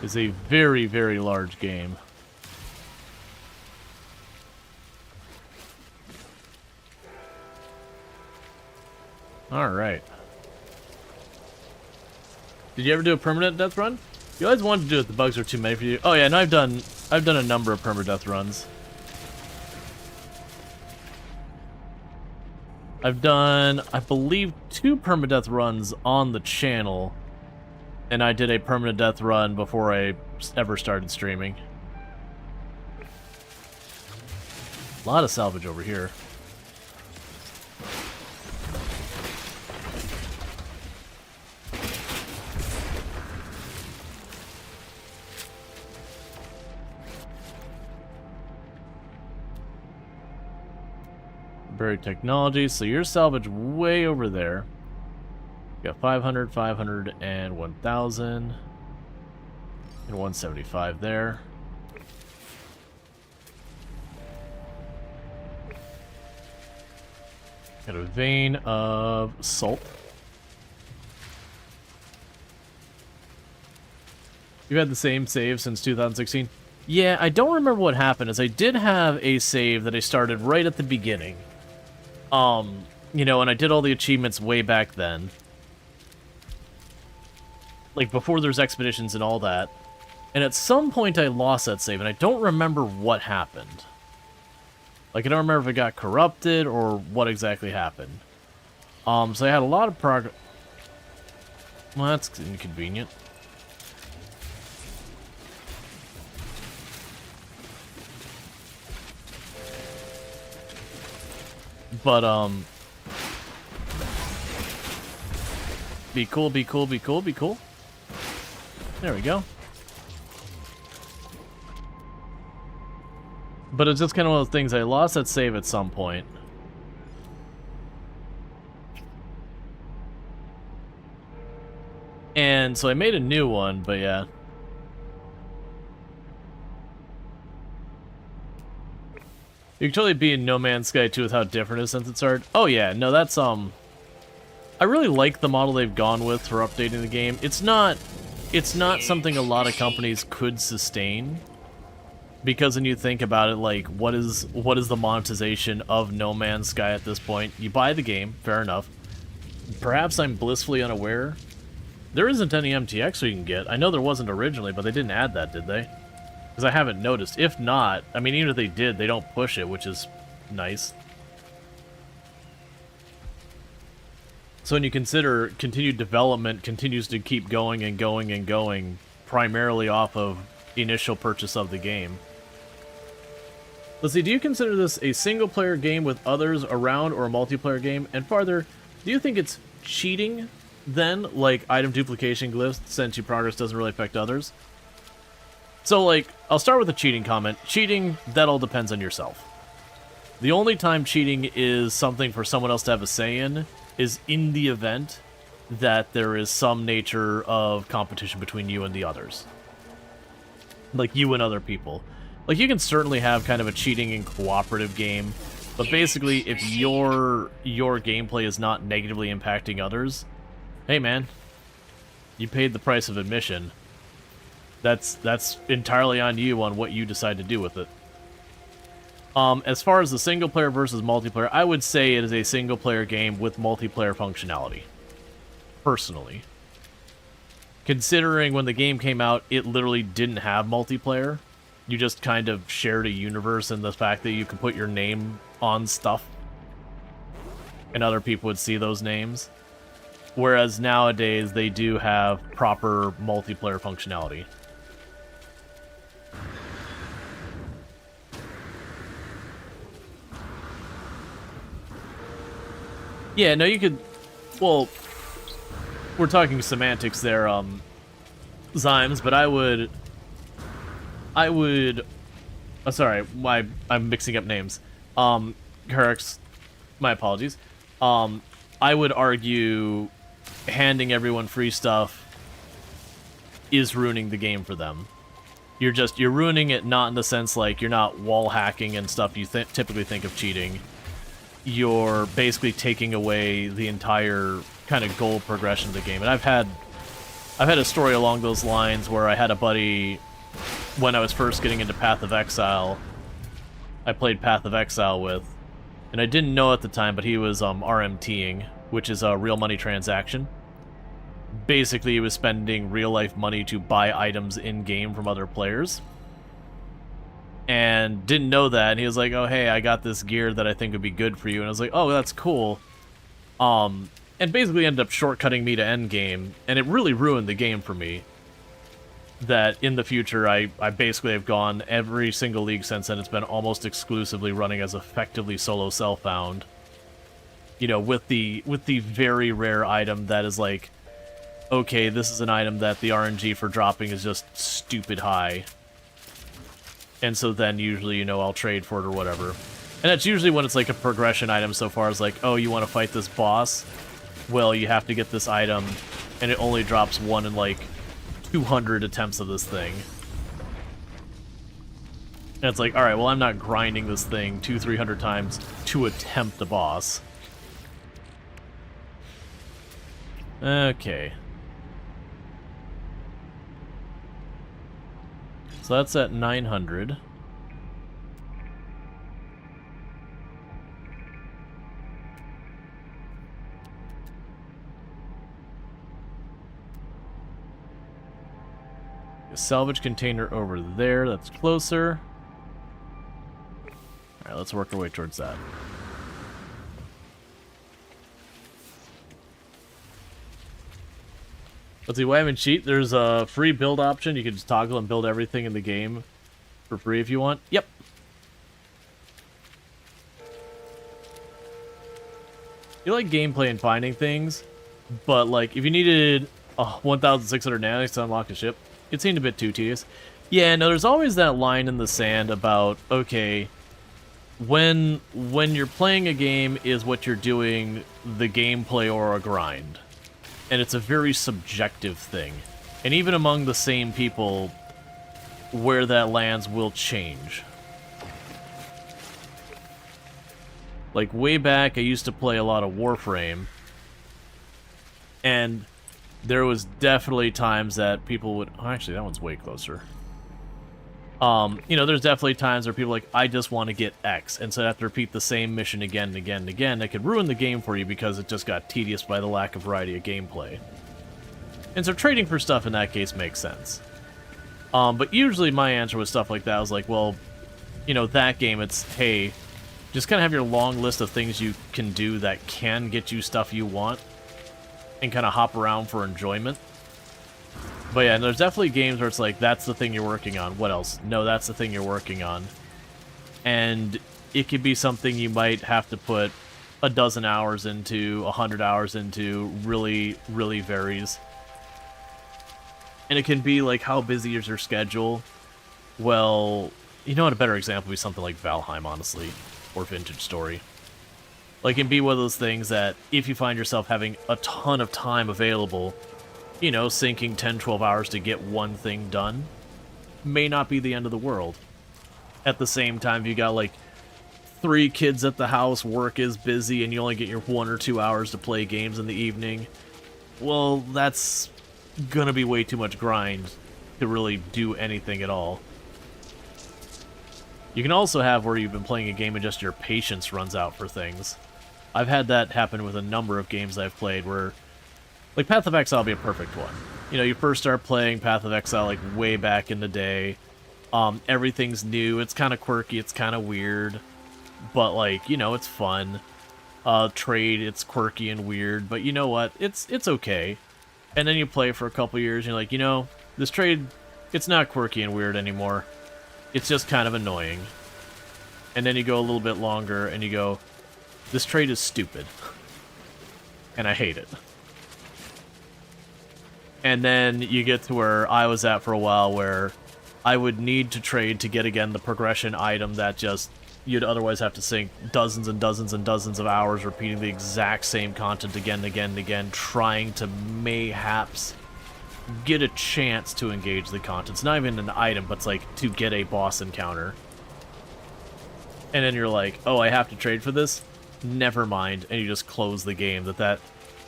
It's a very, very large game. Alright. Did you ever do a permanent death run? You always wanted to do it, the bugs are too many for you. Oh yeah, no, I've done a number of permadeath runs. I've done, I believe, 2 permadeath runs on the channel, and I did a permanent death run before I ever started streaming. A lot of salvage over here. Buried technology, so your salvage way over there. You got 500, 500, and 1,000. And 175 there. Got a vein of salt. You've had the same save since 2016? Yeah, I don't remember what happened, as I did have a save that I started right at the beginning. You know, and I did all the achievements way back then. Like, before there's expeditions and all that. And at some point I lost that save, and I don't remember what happened. Like, I don't remember if it got corrupted or what exactly happened. So I had a lot of progress. Well, that's inconvenient. But, be cool, be cool, be cool, be cool. There we go. But it's just kind of one of those things, I lost that save at some point. And so I made a new one, but yeah. You can totally be in No Man's Sky 2 with how different it is since it started. Oh yeah, no, that's, I really like the model they've gone with for updating the game. It's not something a lot of companies could sustain. Because when you think about it, like, what is the monetization of No Man's Sky at this point? You buy the game, fair enough. Perhaps I'm blissfully unaware. There isn't any MTX we can get. I know there wasn't originally, but they didn't add that, did they? Because I haven't noticed. If not, I mean, even if they did, they don't push it, which is nice. So when you consider continued development continues to keep going and going and going, primarily off of the initial purchase of the game. Let's see, do you consider this a single-player game with others around or a multiplayer game? And farther, do you think it's cheating, then, like item duplication glyphs, since your progress doesn't really affect others? So, like, I'll start with a cheating comment. Cheating, that all depends on yourself. The only time cheating is something for someone else to have a say in is in the event that there is some nature of competition between you and the others. Like, you and other people. Like, you can certainly have kind of a cheating and cooperative game, but basically, if your gameplay is not negatively impacting others, hey man, you paid the price of admission. That's entirely on you on what you decide to do with it. As far as the single player versus multiplayer, I would say it is a single player game with multiplayer functionality. Personally. Considering when the game came out, it literally didn't have multiplayer. You just kind of shared a universe in the fact that you could put your name on stuff. And other people would see those names. Whereas nowadays, they do have proper multiplayer functionality. Yeah, no, you could... Well, we're talking semantics there, Zymes, but I would... Oh, sorry, I'm mixing up names. Herx, my apologies. I would argue handing everyone free stuff is ruining the game for them. You're ruining it not in the sense like you're not wall hacking and stuff you typically think of cheating. You're basically taking away the entire kind of goal progression of the game. And I've had a story along those lines where I had a buddy when I was first getting into Path of Exile. I played Path of Exile with, and I didn't know at the time, but he was RMTing, which is a real money transaction. Basically, he was spending real life money to buy items in game from other players. And didn't know that, and he was like, oh hey, I got this gear that I think would be good for you, and I was like, oh, that's cool. And basically ended up shortcutting me to endgame, and it really ruined the game for me. That in the future, I basically have gone every single league since then, it's been almost exclusively running as effectively solo self-found. You know, with the very rare item that is like, okay, this is an item that the RNG for dropping is just stupid high. And so then usually, you know, I'll trade for it or whatever. And that's usually when it's like a progression item so far as like, oh, you want to fight this boss? Well, you have to get this item, and it only drops one in like 200 attempts of this thing. And it's like, alright, well, I'm not grinding this thing 200-300 times to attempt the boss. Okay. So that's at 900. A salvage container over there, that's closer. Alright, let's work our way towards that. Let's see, why haven't cheat? There's a free build option. You can just toggle and build everything in the game for free if you want. Yep. You like gameplay and finding things, but like if you needed 1,600 nanites to unlock a ship, it seemed a bit too tedious. Yeah, no, there's always that line in the sand about, okay, when you're playing a game, is what you're doing the gameplay or a grind? And it's a very subjective thing. And even among the same people, where that lands will change. Like, way back, I used to play a lot of Warframe, and there was definitely times that people would... Oh, actually, that one's way closer. You know, there's definitely times where people are like, I just want to get X, and so I have to repeat the same mission again and again and again. It could ruin the game for you because it just got tedious by the lack of variety of gameplay. And so trading for stuff in that case makes sense. But usually my answer with stuff like that was like, well, you know, that game, it's, hey, just kind of have your long list of things you can do that can get you stuff you want, and kind of hop around for enjoyment. But yeah, and there's definitely games where it's like, that's the thing you're working on. What else? No, that's the thing you're working on. And it could be something you might have to put a dozen hours into, 100 hours into, really, really varies. And it can be like, how busy is your schedule? Well, you know what, a better example would be something like Valheim, honestly, or Vintage Story. Like, it can be one of those things that, if you find yourself having a ton of time available, you know, sinking 10, 12 hours to get one thing done, may not be the end of the world. At the same time, if you got, like, 3 kids at the house, work is busy, and you only get your 1 or 2 hours to play games in the evening, well, that's gonna be way too much grind to really do anything at all. You can also have where you've been playing a game and just your patience runs out for things. I've had that happen with a number of games I've played where, like, Path of Exile would be a perfect one. You know, you first start playing Path of Exile, like, way back in the day. Everything's new, it's kind of quirky, it's kind of weird, but, like, you know, it's fun. Trade, it's quirky and weird, but you know what? It's okay. And then you play for a couple years, and you're like, you know, this trade, it's not quirky and weird anymore. It's just kind of annoying. And then you go a little bit longer, and you go, this trade is stupid. And I hate it. And then you get to where I was at for a while, where I would need to trade to get, again, the progression item that just, you'd otherwise have to sink dozens and dozens and dozens of hours repeating the exact same content again and again and again, trying to mayhaps get a chance to engage the content. It's not even an item, but it's like to get a boss encounter. And then you're like, oh, I have to trade for this? Never mind. And you just close the game.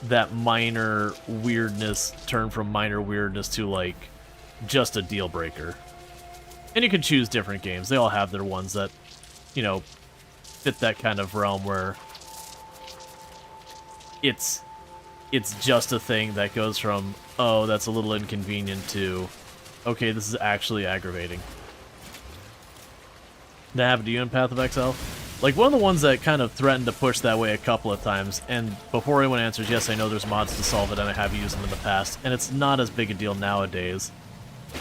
That minor weirdness turned from minor weirdness to, like, just a deal breaker. And you can choose different games. They all have their ones that, you know, fit that kind of realm where it's just a thing that goes from, oh, that's a little inconvenient, to, okay, this is actually aggravating. That happened to you in Path of Exile? Like, one of the ones that kind of threatened to push that way a couple of times, and before anyone answers, yes, I know there's mods to solve it, and I have used them in the past, and it's not as big a deal nowadays,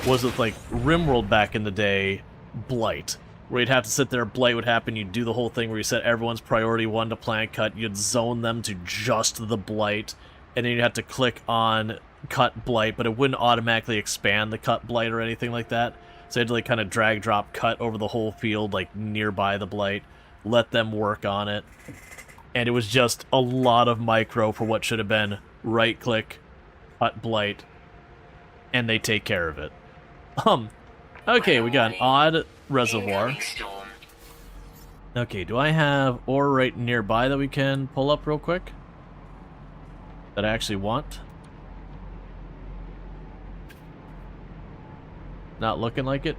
was with, like, RimWorld back in the day, Blight. Where you'd have to sit there, Blight would happen, you'd do the whole thing where you set everyone's priority 1 to plant cut, you'd zone them to just the Blight, and then you'd have to click on cut Blight, but it wouldn't automatically expand the cut Blight or anything like that. So you had to, like, kind of drag drop cut over the whole field, like, nearby the Blight, let them work on it. And it was just a lot of micro for what should have been right click, cut Blight, and they take care of it. Okay, we got an odd reservoir. Okay, do I have ore right nearby that we can pull up real quick? That I actually want? Not looking like it.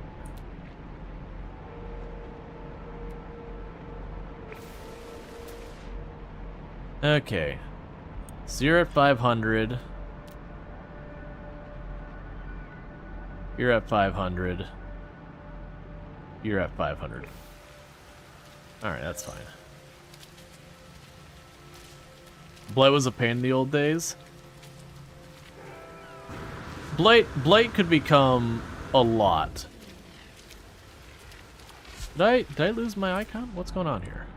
Okay. So you're at 500. You're at 500. You're at 500. Alright, that's fine. Blight was a pain in the old days. Blight could become a lot. Did I lose my icon? What's going on here?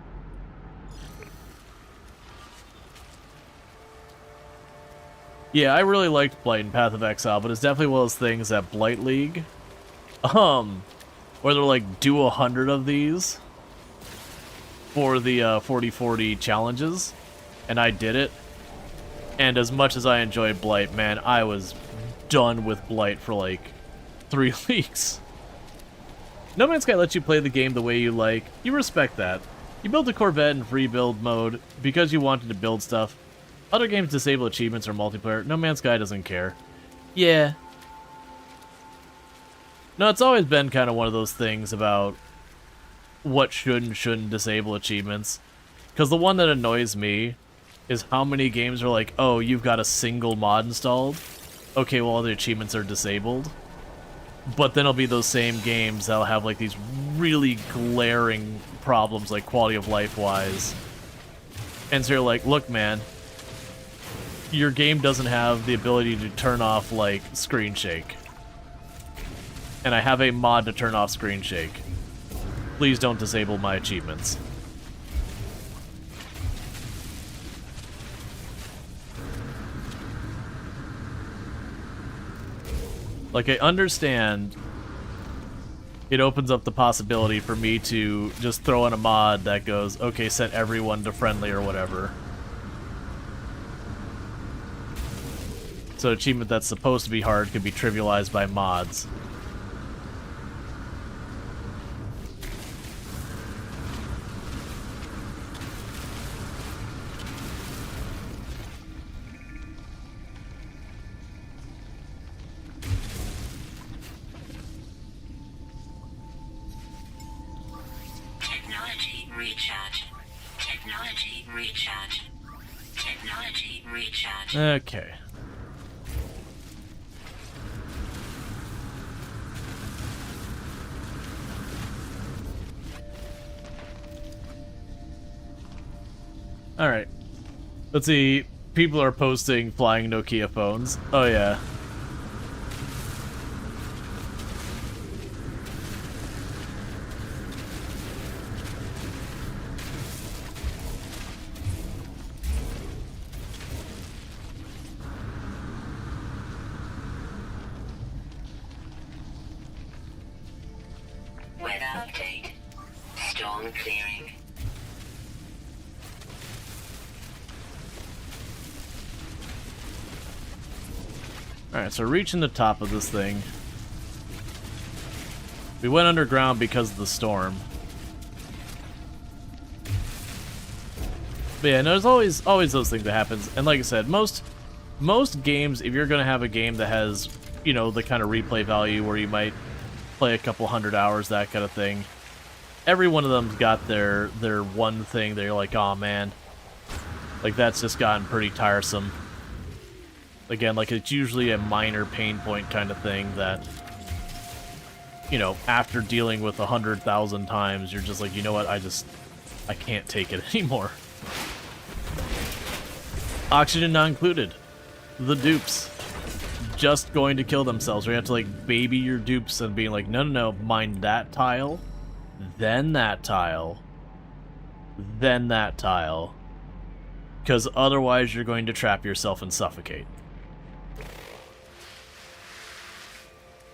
Yeah, I really liked Blight in Path of Exile, but it's definitely one of those things that Blight League, where they're like, do 100 of these for the 40-40 challenges, and I did it. And as much as I enjoyed Blight, man, I was done with Blight for like 3 weeks. No Man's Sky lets you play the game the way you like. You respect that. You built a Corvette in free build mode because you wanted to build stuff. Other games disable achievements or multiplayer. No Man's Sky doesn't care. Yeah. No, it's always been kind of one of those things about what should and shouldn't disable achievements. Because the one that annoys me is how many games are like, oh, you've got a single mod installed. Okay, well, all the achievements are disabled. But then it'll be those same games that'll have like these really glaring problems, like quality of life wise. And so you're like, look, man, your game doesn't have the ability to turn off like screen shake. And I have a mod to turn off screen shake. Please don't disable my achievements. Like, I understand it opens up the possibility for me to just throw in a mod that goes, okay, set everyone to friendly or whatever. So an achievement that's supposed to be hard could be trivialized by mods. Technology recharge. Technology recharge. Technology recharge. Okay. Alright. Let's see. People are posting flying Nokia phones. Oh, yeah. Weather update. Storm clearing. Alright, so reaching the top of this thing. We went underground because of the storm. But yeah, no, there's always those things that happens. And like I said, most games, if you're gonna have a game that has, you know, the kind of replay value where you might play a couple hundred hours, that kind of thing, every one of them's got their one thing that you're like, oh man, like that's just gotten pretty tiresome. Again, like it's usually a minor pain point kind of thing that, you know, after dealing with 100,000 times, you're just like, you know what, I can't take it anymore. Oxygen not included. The dupes. Just going to kill themselves. Or you have to like baby your dupes and being like, no, mine that tile, then that tile, then that tile. Because otherwise you're going to trap yourself and suffocate.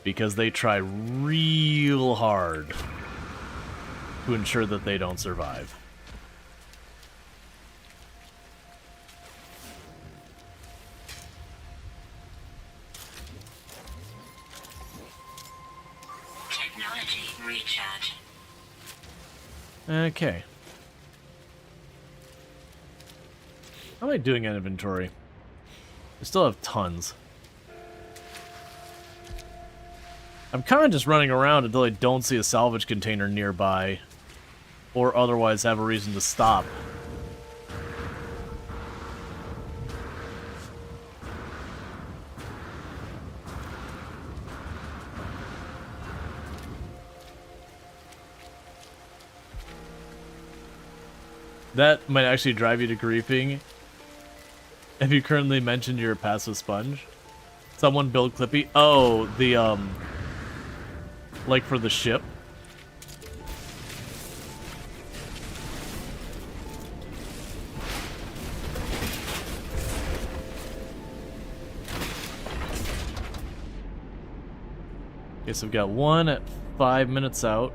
Because they try real hard to ensure that they don't survive. Technology recharge. Okay. How am I doing in inventory? I still have tons. I'm kind of just running around until I don't see a salvage container nearby, or otherwise have a reason to stop. That might actually drive you to griefing. Have you currently mentioned you're a passive sponge? Someone build Clippy? Oh, the, like for the ship? Okay, so we've got one at 5 minutes out.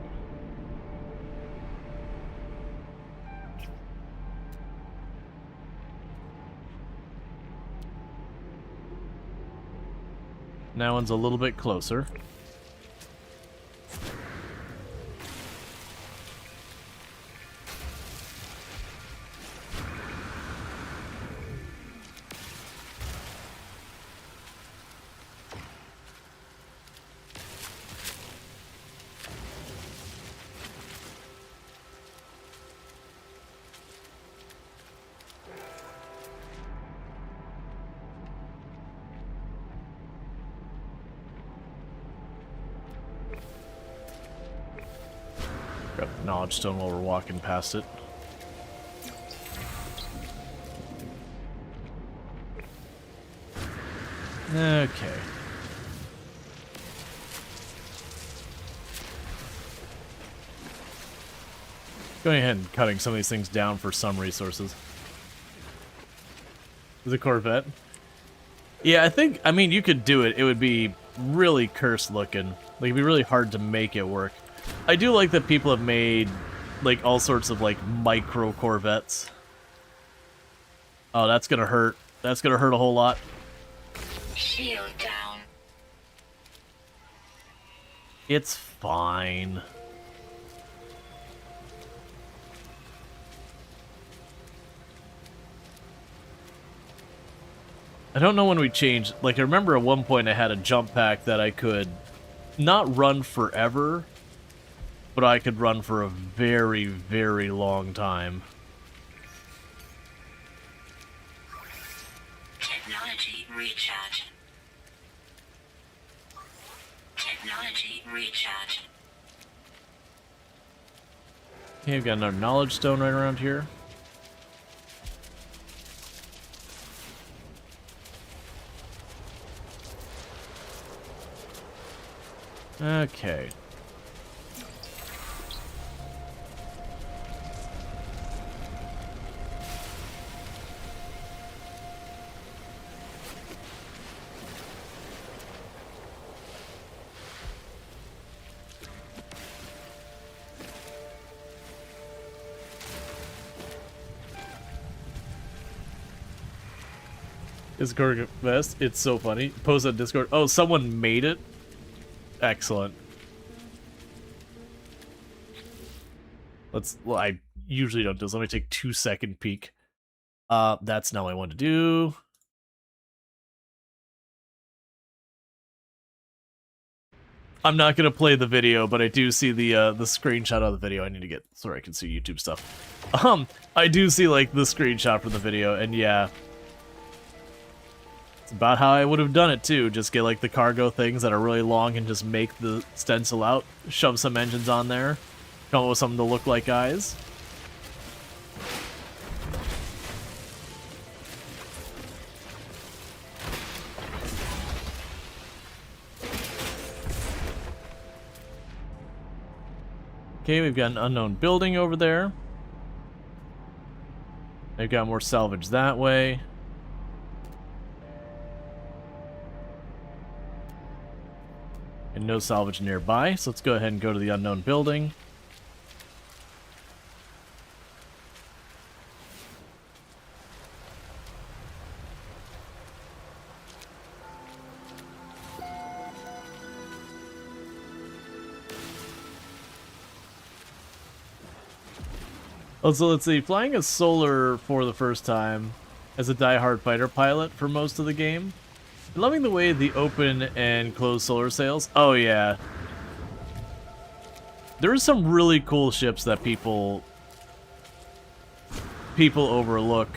Now one's a little bit closer. Grab the knowledge stone while we're walking past it. Okay. Going ahead and cutting some of these things down for some resources. Is it Corvette? Yeah, I mean, you could do it. It would be really cursed looking. Like, it'd be really hard to make it work. I do like that people have made, like, all sorts of, like, micro Corvettes. Oh, that's gonna hurt. That's gonna hurt a whole lot. Shield down. It's fine. I don't know when we changed. Like, I remember at one point I had a jump pack that I could not run forever, but I could run for a very, very long time. Technology recharge. Technology recharge. Okay, we've got another knowledge stone right around here. Okay. Discord vest. It's so funny. Post on Discord. Oh, someone made it? Excellent. Well, I usually don't do this. Let me take 2-second peek. That's not what I want to do. I'm not gonna play the video, but I do see the screenshot of the video. I need to get so I can see YouTube stuff. I do see like the screenshot from the video, and yeah. It's about how I would have done it too. Just get like the cargo things that are really long and just make the stencil out. Shove some engines on there. Come up with something to look like eyes. Okay, we've got an unknown building over there. They've got more salvage that way. And no salvage nearby, so let's go ahead and go to the unknown building. Oh, so let's see, flying a solar for the first time as a die-hard fighter pilot for most of the game. Loving the way the open and closed solar sails. Oh yeah. There are some really cool ships that people overlook.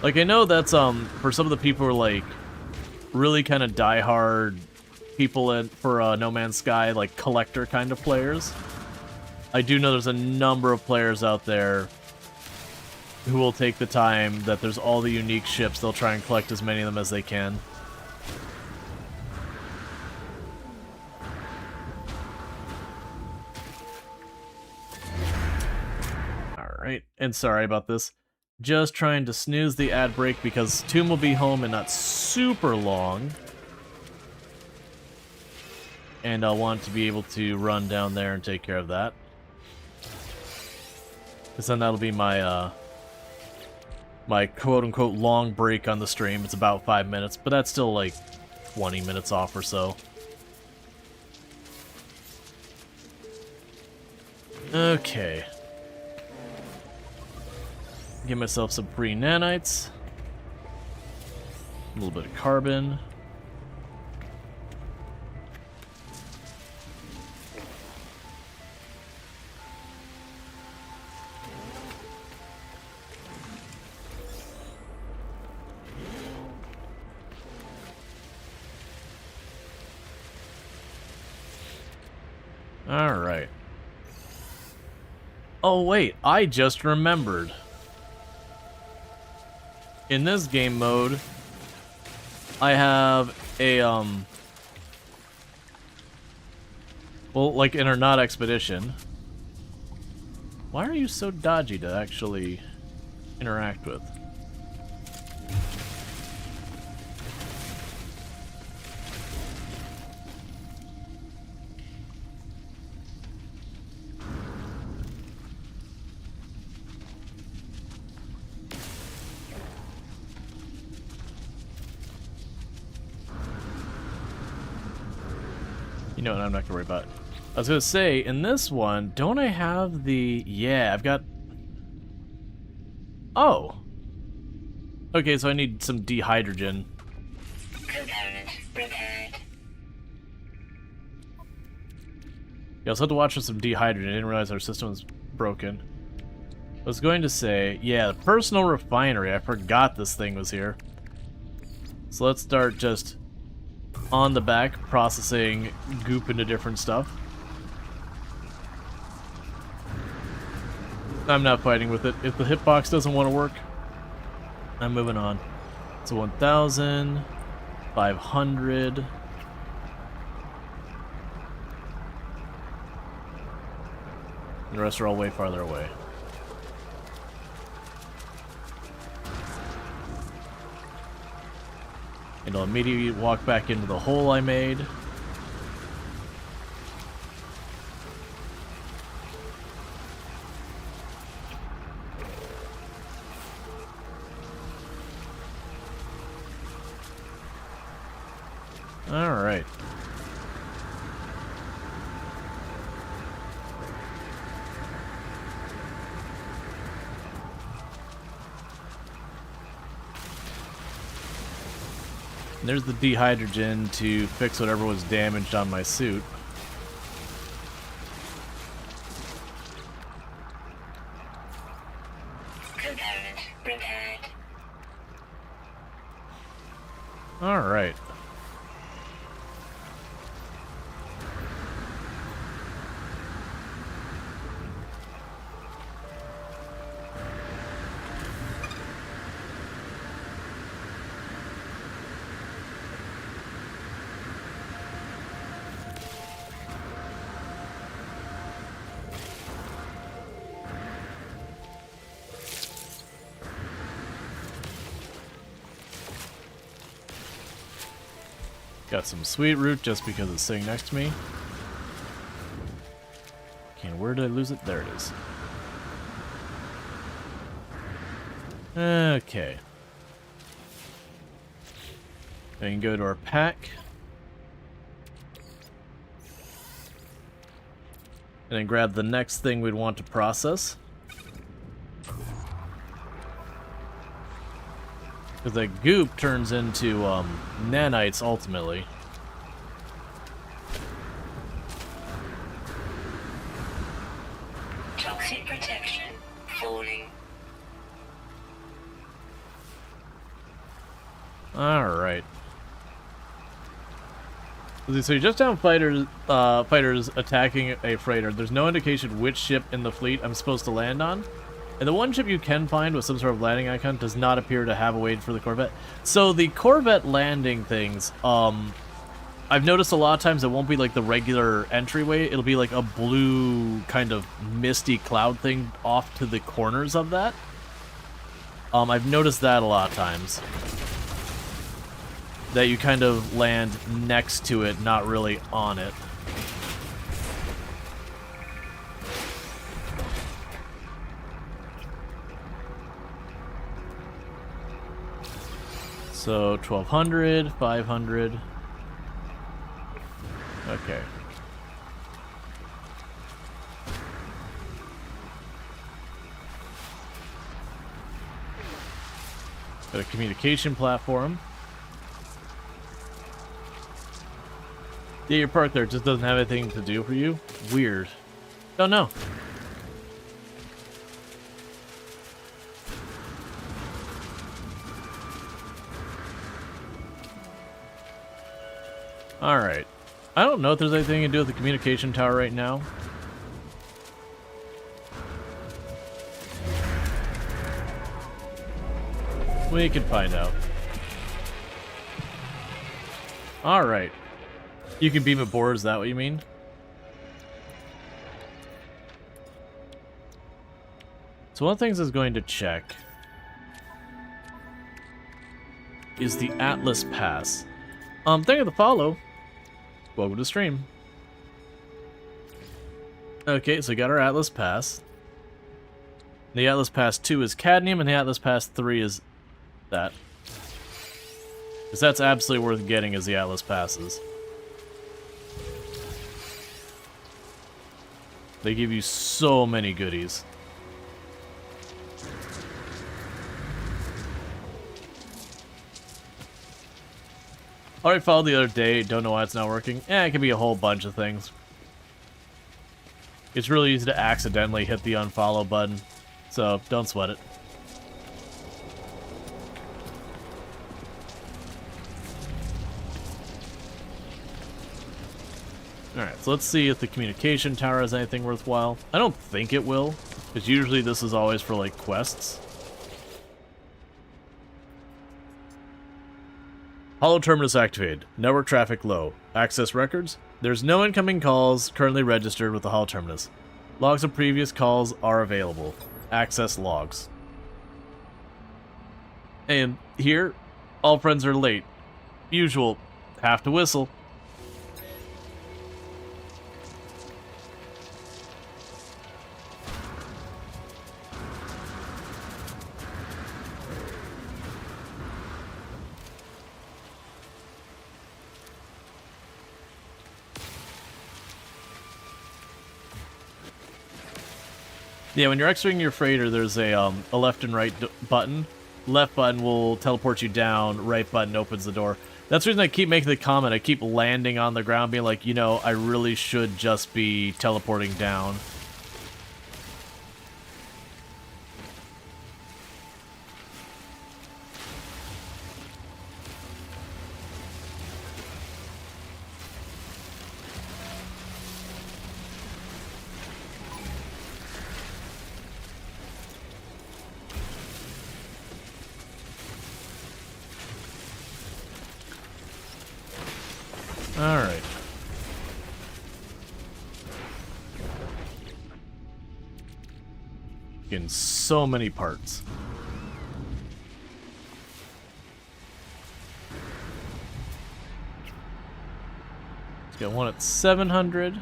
Like, I know that's for some of the people who are like really kind of die-hard people for No Man's Sky, like collector kind of players. I do know there's a number of players out there who will take the time that there's all the unique ships. They'll try and collect as many of them as they can. Alright, and sorry about this. Just trying to snooze the ad break because Tomb will be home in not super long. And I'll want to be able to run down there and take care of that. Because then that'll be my my quote-unquote long break on the stream. It's about 5 minutes, but that's still like 20 minutes off or so. Okay. Get myself some free nanites. A little bit of carbon. Alright. Oh wait, I just remembered. In this game mode, I have a, well, like in our not expedition. Why are you so dodgy to actually interact with? You know what, I'm not gonna worry about it. I was gonna say, in this one, don't I have the... Yeah, I've got... Oh! Okay, so I need some dehydrogen. Component prepared. Yeah, I also had to watch for some dehydrogen. I didn't realize our system was broken. I was going to say, yeah, the personal refinery. I forgot this thing was here. So let's start just on the back, processing goop into different stuff. I'm not fighting with it. If the hitbox doesn't want to work, I'm moving on. So 1,000, 500. The rest are all way farther away. And I'll immediately walk back into the hole I made. Alright. And there's the dehydrogen to fix whatever was damaged on my suit. Component prepared. Alright. Got some sweet root just because it's sitting next to me. Okay, where did I lose it? There it is. Okay. We can go to our pack. And then grab the next thing we'd want to process. Because that goop turns into nanites ultimately. Toxic protection falling. Alright. So you just found fighters attacking a freighter. There's no indication which ship in the fleet I'm supposed to land on. And the one ship you can find with some sort of landing icon does not appear to have a way for the Corvette. So the Corvette landing things, I've noticed a lot of times it won't be like the regular entryway. It'll be like a blue kind of misty cloud thing off to the corners of that. I've noticed that a lot of times. That you kind of land next to it, not really on it. So 1,200, 500. Okay. Got a communication platform. Yeah, your park there just doesn't have anything to do for you? Weird. Don't know. Alright. I don't know if there's anything to do with the communication tower right now. We can find out. Alright. You can beam aboard, is that what you mean? So one of the things is going to check is the Atlas Pass. Thank you for the follow. Welcome to the stream. Okay, so we got our Atlas Pass. The Atlas Pass 2 is cadmium, and the Atlas Pass 3 is that. Because that's absolutely worth getting as the Atlas Passes. They give you so many goodies. Alright, followed the other day, don't know why it's not working. It could be a whole bunch of things. It's really easy to accidentally hit the unfollow button, so don't sweat it. Alright, so let's see if the communication tower has anything worthwhile. I don't think it will, because usually this is always for, like, quests. Hollow terminus activated. Network traffic low. Access records. There's no incoming calls currently registered with the Hollow terminus. Logs of previous calls are available. Access logs. And here, all friends are late. Usual. Have to whistle. Yeah, when you're exiting your freighter, there's a left and right button. Left button will teleport you down, right button opens the door. That's the reason I keep making the comment. I keep landing on the ground being like, you know, I really should just be teleporting down. Alright. In so many parts. Got one at 700.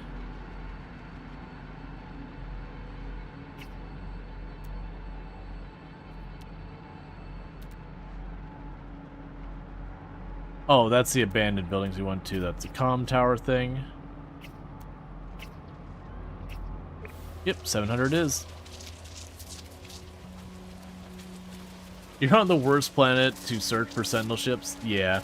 Oh, that's the abandoned buildings we went to. That's a comm tower thing. Yep, 700 is. You're on the worst planet to search for sentinel ships? Yeah.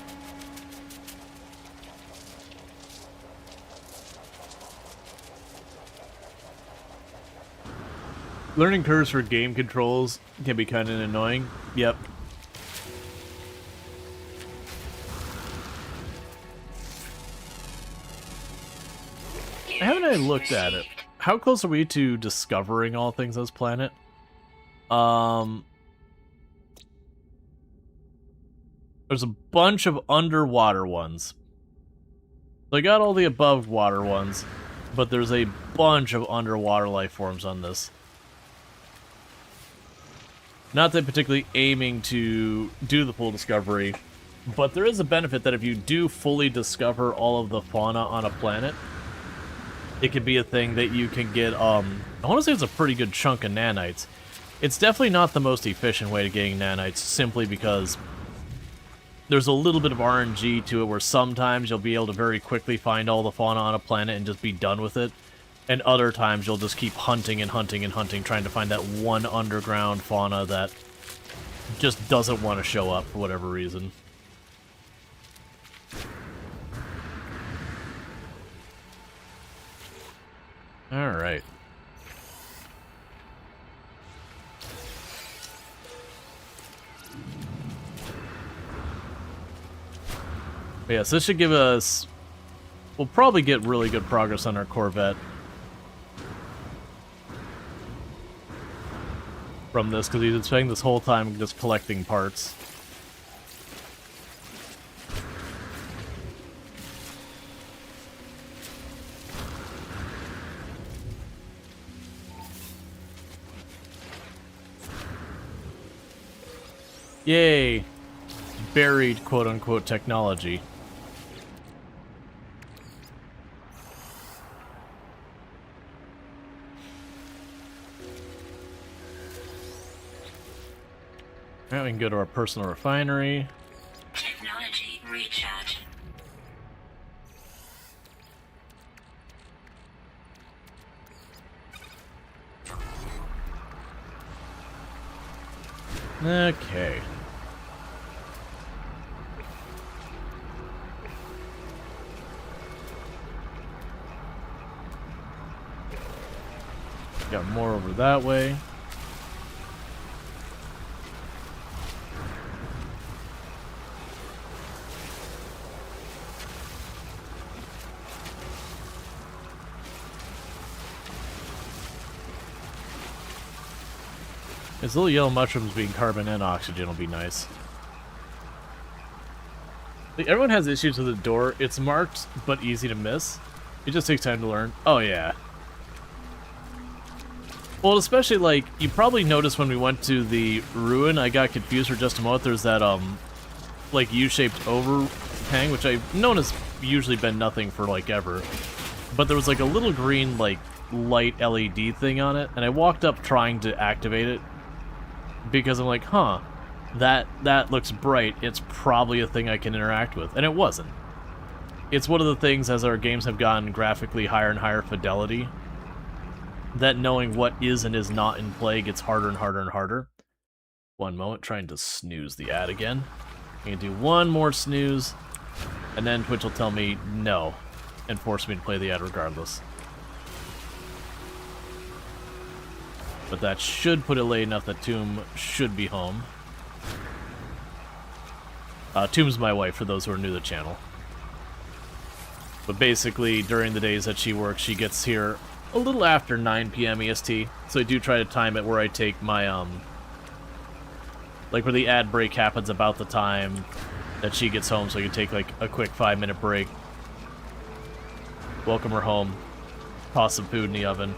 Learning curves for game controls can be kind of annoying. Yep. Haven't I looked at it? How close are we to discovering all things on this planet? There's a bunch of underwater ones. So I got all the above water ones, but there's a bunch of underwater life forms on this. Not that I'm particularly aiming to do the full discovery, but there is a benefit that if you do fully discover all of the fauna on a planet, it could be a thing that you can get, I want to say it's a pretty good chunk of nanites. It's definitely not the most efficient way to getting nanites, simply because there's a little bit of RNG to it, where sometimes you'll be able to very quickly find all the fauna on a planet and just be done with it, and other times you'll just keep hunting and hunting and hunting, trying to find that one underground fauna that just doesn't want to show up for whatever reason. Alright. Yeah, so this should give us we'll probably get really good progress on our Corvette from this, because he's been spending this whole time just collecting parts. Yay! Buried quote-unquote technology. Alright, we can go to our personal refinery. Technology recharge. Okay. Got more over that way. These little yellow mushrooms being carbon and oxygen will be nice. Like, everyone has issues with the door. It's marked, but easy to miss. It just takes time to learn. Oh, yeah. Well, especially, like, you probably noticed when we went to the ruin, I got confused for just a moment. There's that, like, U-shaped overhang, which I've known has usually been nothing for, like, ever. But there was, like, a little green, like, light LED thing on it, and I walked up trying to activate it, because I'm like, huh, that looks bright. It's probably a thing I can interact with. And it wasn't. It's one of the things, as our games have gotten graphically higher and higher fidelity, that knowing what is and is not in play gets harder and harder and harder. One moment, trying to snooze the ad again. I'm gonna do one more snooze, and then Twitch will tell me no, and force me to play the ad regardless. But that should put it late enough that Tomb should be home. Tomb's my wife, for those who are new to the channel. But basically, during the days that she works, she gets here a little after 9 p.m. EST. So I do try to time it where I take my, like where the ad break happens about the time that she gets home, so I can take like a quick 5-minute break. Welcome her home, toss some food in the oven,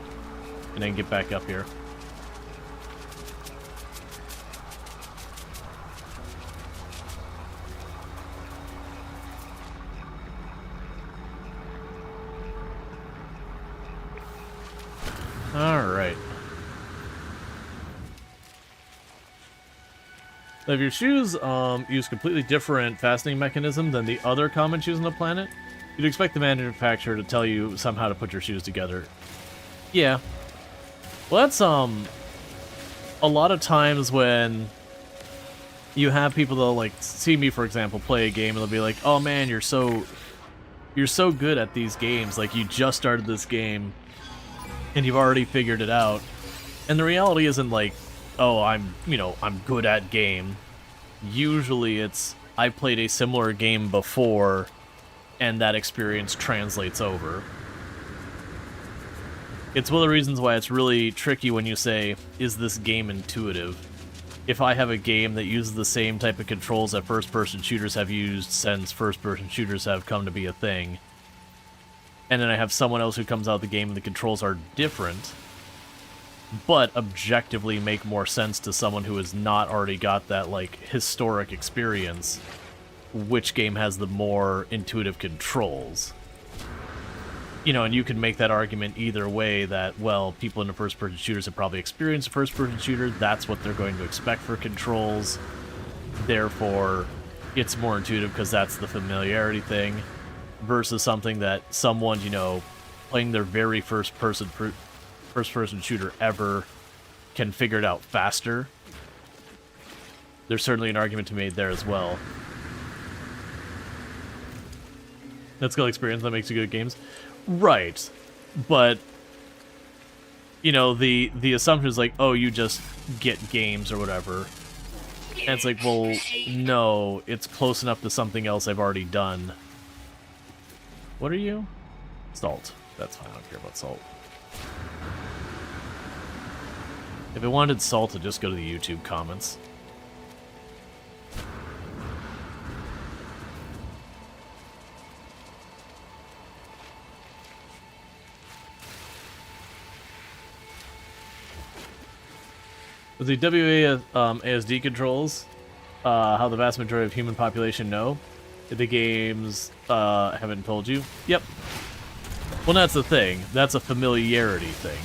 and then get back up here. Alright. Now, if your shoes use completely different fastening mechanism than the other common shoes on the planet, you'd expect the manufacturer to tell you somehow to put your shoes together. Yeah. Well, that's, a lot of times when you have people that'll, like, see me, for example, play a game, and they'll be like, oh man, you're so good at these games, like, you just started this game, and you've already figured it out. And the reality isn't like, oh, I'm good at game. Usually it's, I played a similar game before, and that experience translates over. It's one of the reasons why it's really tricky when you say, is this game intuitive? If I have a game that uses the same type of controls that first-person shooters have used since first-person shooters have come to be a thing, and then I have someone else who comes out of the game and the controls are different, but objectively make more sense to someone who has not already got that, like, historic experience, which game has the more intuitive controls? You know, and you can make that argument either way, that, well, people in the first-person shooters have probably experienced a first-person shooter, that's what they're going to expect for controls, therefore it's more intuitive because that's the familiarity thing, versus something that someone, you know, playing their very first-person shooter ever can figure it out faster. There's certainly an argument to be made there as well. That's skill experience that makes you good at games. Right. But, you know, the assumption is like, oh, you just get games or whatever. And it's like, well, no, it's close enough to something else I've already done. What are you? Salt. That's fine, I don't care about salt. If it wanted salt, I'd just go to the YouTube comments. With the WASD controls, how the vast majority of human population know, the games haven't told you. Yep. Well, that's the thing. That's a familiarity thing.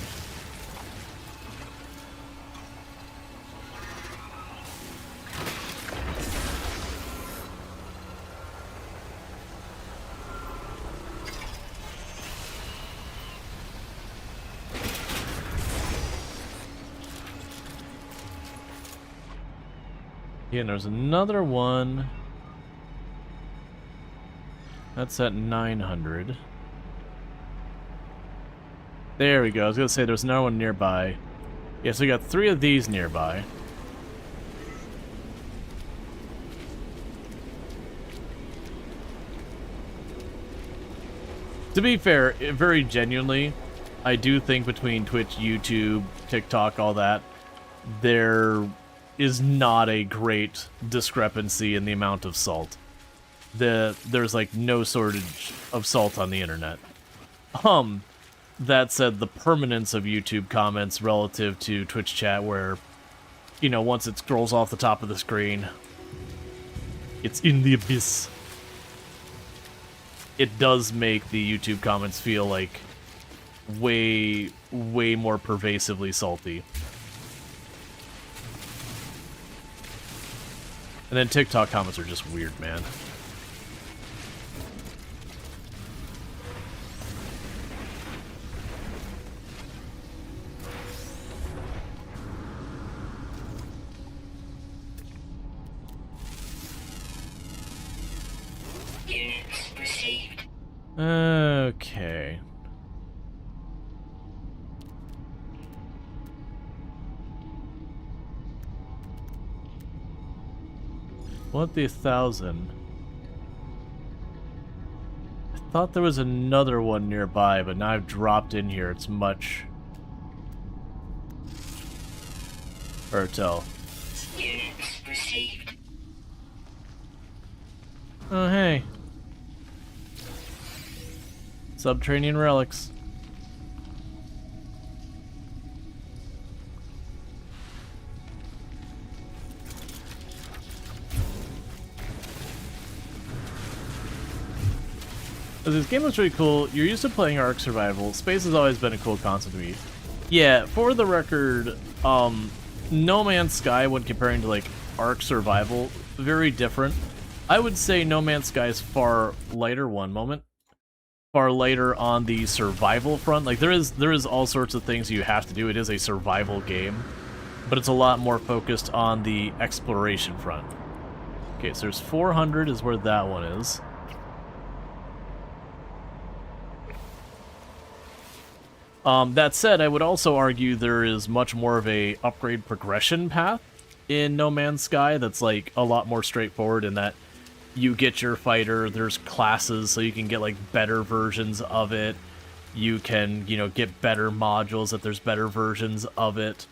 Yeah, and there's another one. That's at 900. There we go. I was gonna say there's another one nearby. Yeah, so we got 3 of these nearby. To be fair, very genuinely, I do think between Twitch, YouTube, TikTok, all that, there is not a great discrepancy in the amount of salt. There's like no shortage of salt on the internet. That said, the permanence of YouTube comments relative to Twitch chat, where, you know, once it scrolls off the top of the screen, it's in the abyss. It does make the YouTube comments feel like way more pervasively salty. And then TikTok comments are just weird, man. Units received. Okay. What the 1,000? I thought there was another one nearby, but now I've dropped in here. It's much... Hotel. Units received. Oh, hey. Subterranean relics. This game looks really cool. You're used to playing Ark Survival. Space has always been a cool concept to me. Yeah, for the record, No Man's Sky, when comparing to, like, Ark Survival, very different. I would say No Man's Sky is far lighter, far lighter on the survival front. Like, there is all sorts of things you have to do. It is a survival game, but it's a lot more focused on the exploration front. Okay, so there's 400 is where that one is. That said, I would also argue there is much more of a upgrade progression path in No Man's Sky that's like a lot more straightforward in that you get your fighter, there's classes so you can get like better versions of it. You can, you know, get better modules if there's better versions of it.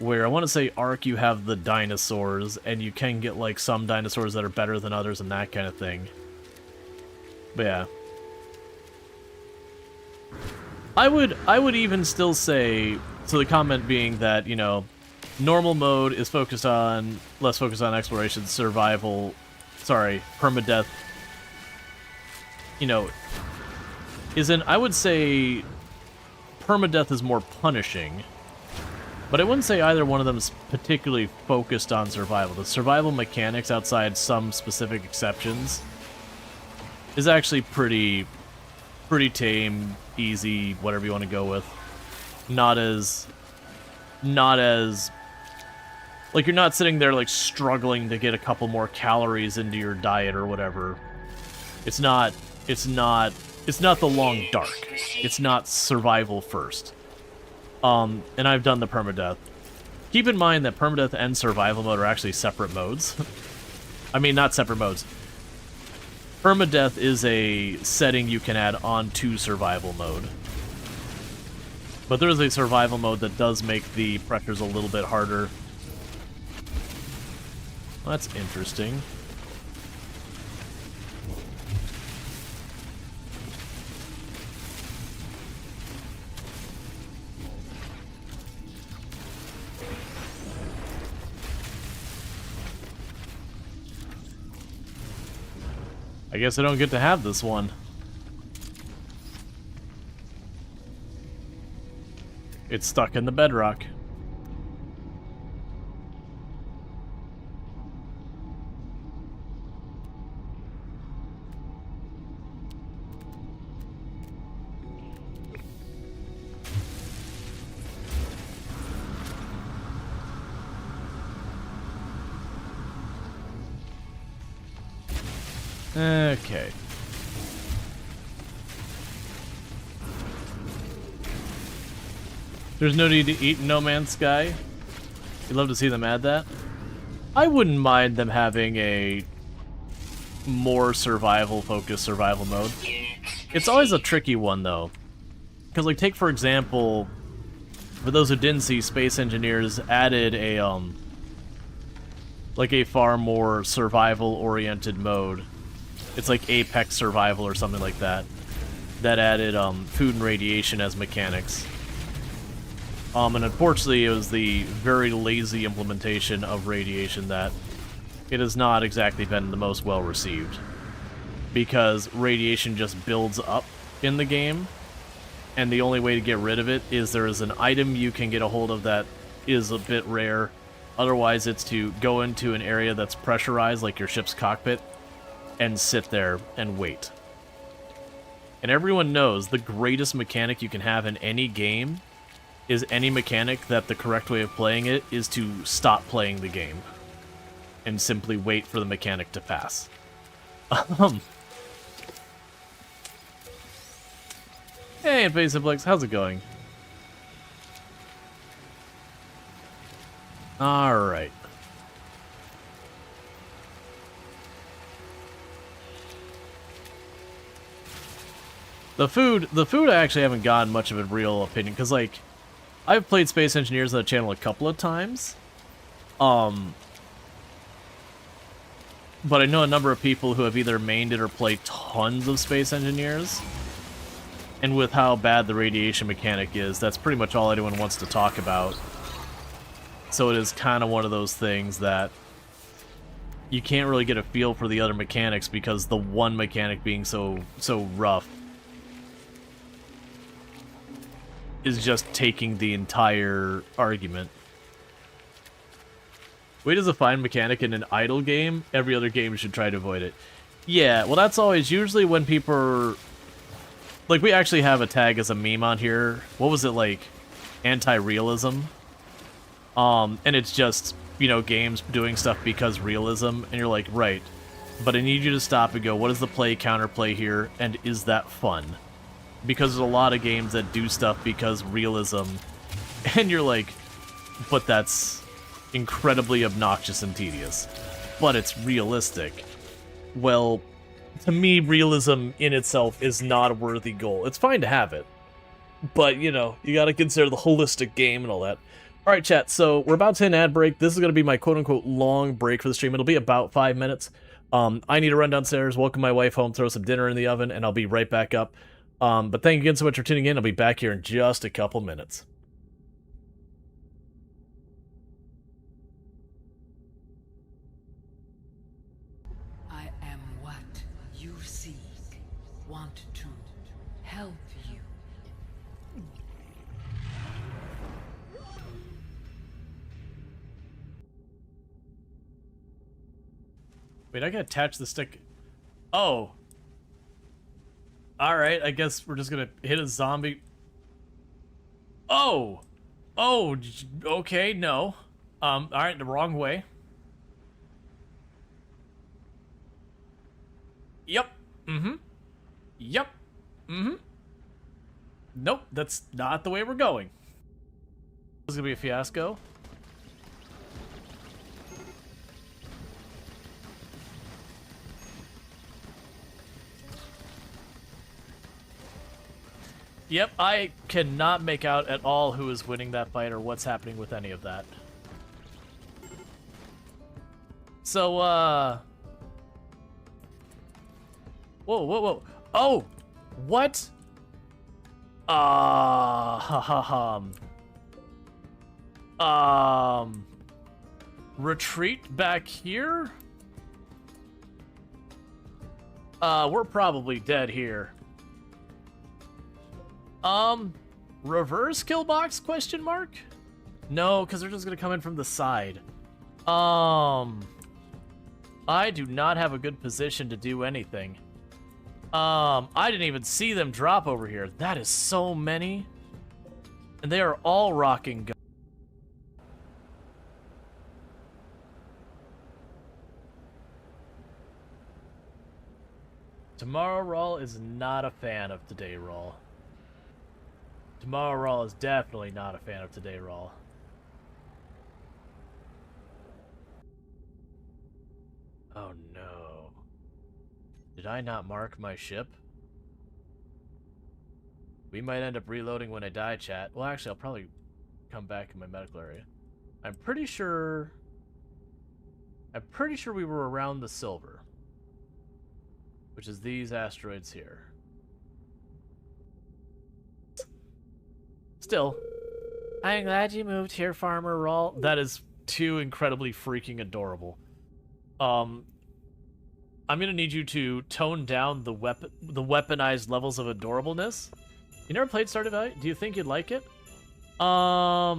Where I want to say Ark, you have the dinosaurs and you can get like some dinosaurs that are better than others and that kind of thing. But yeah. I would even still say, so the comment being that, you know, normal mode is less focused on exploration, survival, permadeath, you know, I would say permadeath is more punishing, but I wouldn't say either one of them is particularly focused on survival. The survival mechanics, outside some specific exceptions, is actually pretty tame, easy, whatever you want to go with. Not as like, you're not sitting there like struggling to get a couple more calories into your diet or whatever. It's not the long dark. It's not survival first. And I've done the permadeath. Keep in mind that permadeath and survival mode are actually separate modes. I mean, not separate modes. permadeath is a setting you can add onto survival mode. But there is a survival mode that does make the pressures a little bit harder. Well, that's interesting. I guess I don't get to have this one. It's stuck in the bedrock. Okay. There's no need to eat No Man's Sky. You'd love to see them add that. I wouldn't mind them having a more survival-focused survival mode. It's always a tricky one, though. Because, like, take, for example, for those who didn't see, Space Engineers added a, like a far more survival-oriented mode. It's like Apex Survival or something like that. That added, food and radiation as mechanics. And unfortunately, it was the very lazy implementation of radiation that it has not exactly been the most well-received. Because radiation just builds up in the game, and the only way to get rid of it is there is an item you can get a hold of that is a bit rare. Otherwise, it's to go into an area that's pressurized, like your ship's cockpit, and sit there and wait. And everyone knows the greatest mechanic you can have in any game is any mechanic that the correct way of playing it is to stop playing the game and simply wait for the mechanic to pass. Hey, Invasivlex, how's it going? Alright. The food I actually haven't gotten much of a real opinion, because, like, I've played Space Engineers on the channel a couple of times. But I know a number of people who have either mained it or played tons of Space Engineers. And with how bad the radiation mechanic is, that's pretty much all anyone wants to talk about. So it is kind of one of those things that you can't really get a feel for the other mechanics because the one mechanic being so rough is just taking the entire argument. Wait is a fine mechanic in an idle game. Every other game should try to avoid it. Yeah, well, that's always usually when people are... Like, we actually have a tag as a meme on here. What was it, like? Anti-realism. And it's just, you know, games doing stuff because realism. And you're like, right. But I need you to stop and go, what is the play counterplay here? And is that fun? Because there's a lot of games that do stuff because realism. And you're like, but that's incredibly obnoxious and tedious. But it's realistic. Well, to me, realism in itself is not a worthy goal. It's fine to have it. But, you know, you gotta consider the holistic game and all that. Alright, chat, so we're about to hit an ad break. This is gonna be my quote-unquote long break for the stream. It'll be about 5 minutes. I need to run downstairs, welcome my wife home, throw some dinner in the oven, and I'll be right back up. But thank you again so much for tuning in. I'll be back here in just a couple minutes. I am what you seek. Want to help you. Wait, I gotta attach the stick. Oh. Alright, I guess we're just gonna hit a zombie. Oh! Oh, okay, no. Alright, the wrong way. Yep. Mm-hmm. Yep. Mm-hmm. Nope, that's not the way we're going. This is gonna be a fiasco. Yep, I cannot make out at all who is winning that fight or what's happening with any of that. So, Whoa, whoa, whoa. Oh! What? Retreat back here? We're probably dead here. Reverse kill box, question mark? No, because they're just gonna come in from the side. I do not have a good position to do anything. I didn't even see them drop over here. That is so many. And they are all rocking guns. Tomorrow Rual is not a fan of today Rual. Tomorrow Rual is definitely not a fan of today Rual. Oh no. Did I not mark my ship? We might end up reloading when I die, chat. Well, actually, I'll probably come back in my medical area. I'm pretty sure we were around the silver, which is these asteroids here. Still, I'm glad you moved here, Farmer Rual. That is too incredibly freaking adorable. I'm gonna need you to tone down the weaponized levels of adorableness. You never played Stardew Valley? Do you think you'd like it? I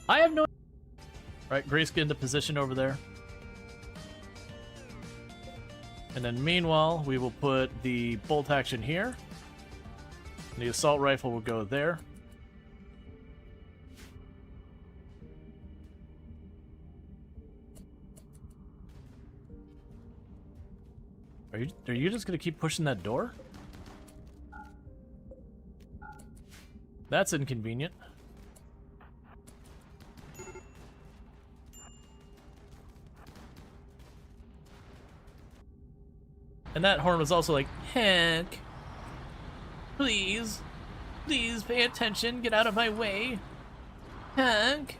have no. Right, Grace, get into position over there. And then meanwhile, we will put the bolt action here. The assault rifle will go there. Are you just gonna keep pushing that door? That's inconvenient. And that horn was also like, Hank, please, please pay attention, get out of my way, Hank.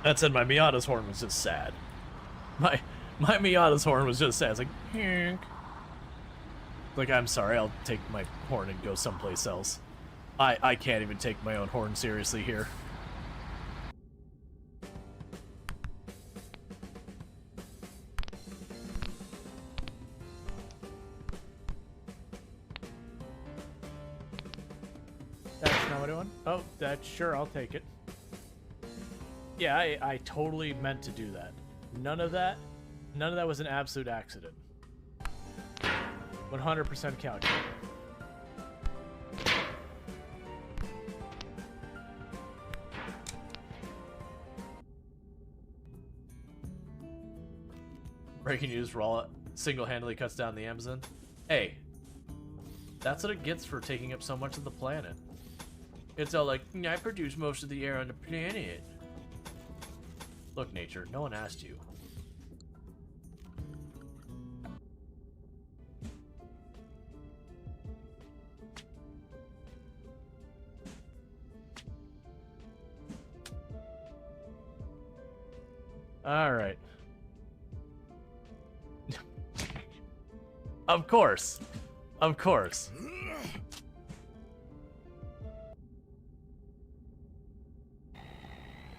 That said, my Miata's horn was just sad. My Miata's horn was just sad. It's like, Hank. Like, I'm sorry, I'll take my horn and go someplace else. I can't even take my own horn seriously here. That's not what I want. Oh, that's sure, I'll take it. Yeah, I totally meant to do that. None of that was an absolute accident. 100% calculated. Breaking news, Rual single-handedly cuts down the Amazon. Hey, that's what it gets for taking up so much of the planet. It's all like, I produce most of the air on the planet. Look, nature, no one asked you. All right. Of course. Of course.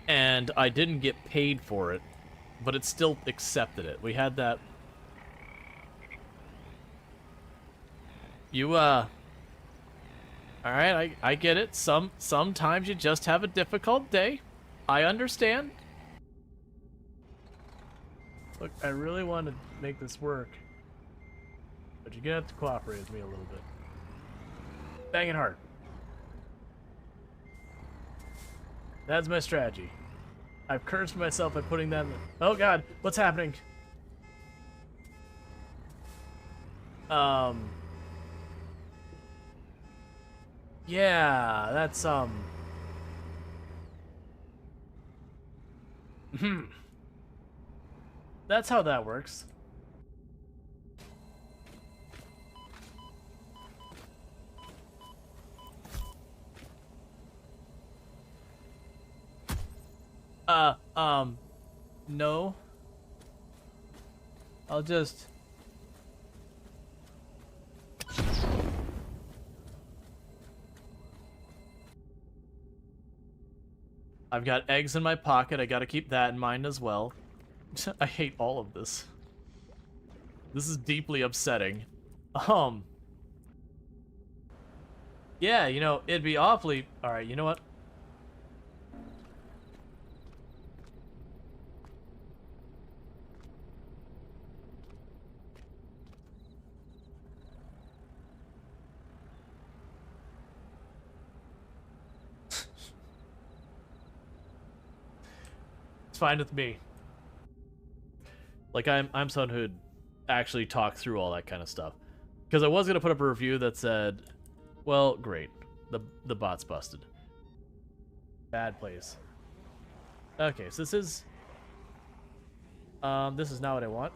And I didn't get paid for it, but it still accepted it. We had that. You, all right, I get it. Sometimes you just have a difficult day. I understand. Look, I really want to make this work, but you're gonna have to cooperate with me a little bit. Bang it hard. That's my strategy. I've cursed myself by putting that in the... Oh god, what's happening? Yeah, that's, That's how that works. No. I'll just... I've got eggs in my pocket. I gotta keep that in mind as well. I hate all of this. This is deeply upsetting. Yeah, you know, it'd be awfully... Alright, you know what? It's fine with me. Like, I'm someone who'd actually talk through all that kind of stuff. Because I was going to put up a review that said, well, great. The bot's busted. Bad place. Okay, so this is not what I want.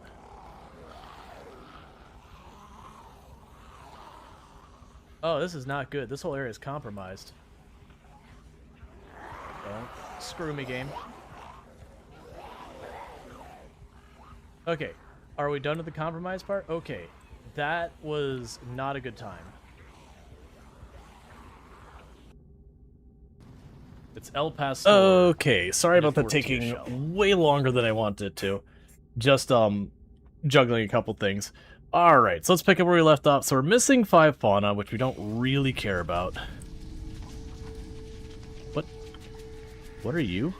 Oh, this is not good. This whole area is compromised. Don't screw me, game. Okay, are we done with the compromise part? Okay, that was not a good time. It's El Pastor. Okay, sorry about that taking way longer than I wanted to. Just, juggling a couple things. Alright, so let's pick up where we left off. So we're missing 5 fauna, which we don't really care about. What are you?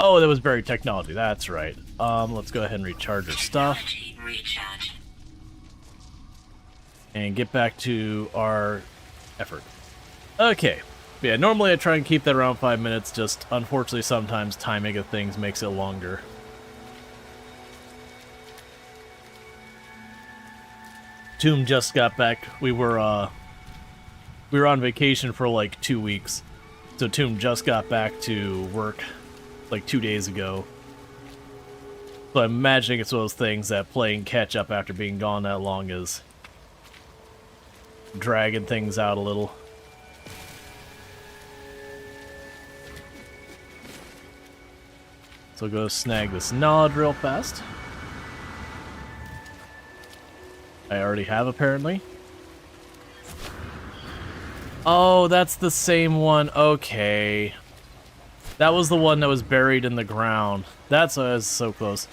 Oh, that was buried technology, that's right. Let's go ahead and recharge our stuff. Recharge. And get back to our effort. Okay. Yeah, normally I try and keep that around 5 minutes, just unfortunately sometimes timing of things makes it longer. Tomb just got back. We were on vacation for like 2 weeks. So Tomb just got back to work like 2 days ago. So I'm imagining it's one of those things that playing catch up after being gone that long is dragging things out a little. So go snag this knowledge real fast. I already have, apparently. Oh, that's the same one. Okay. That was the one that was buried in the ground. That's why I was so close.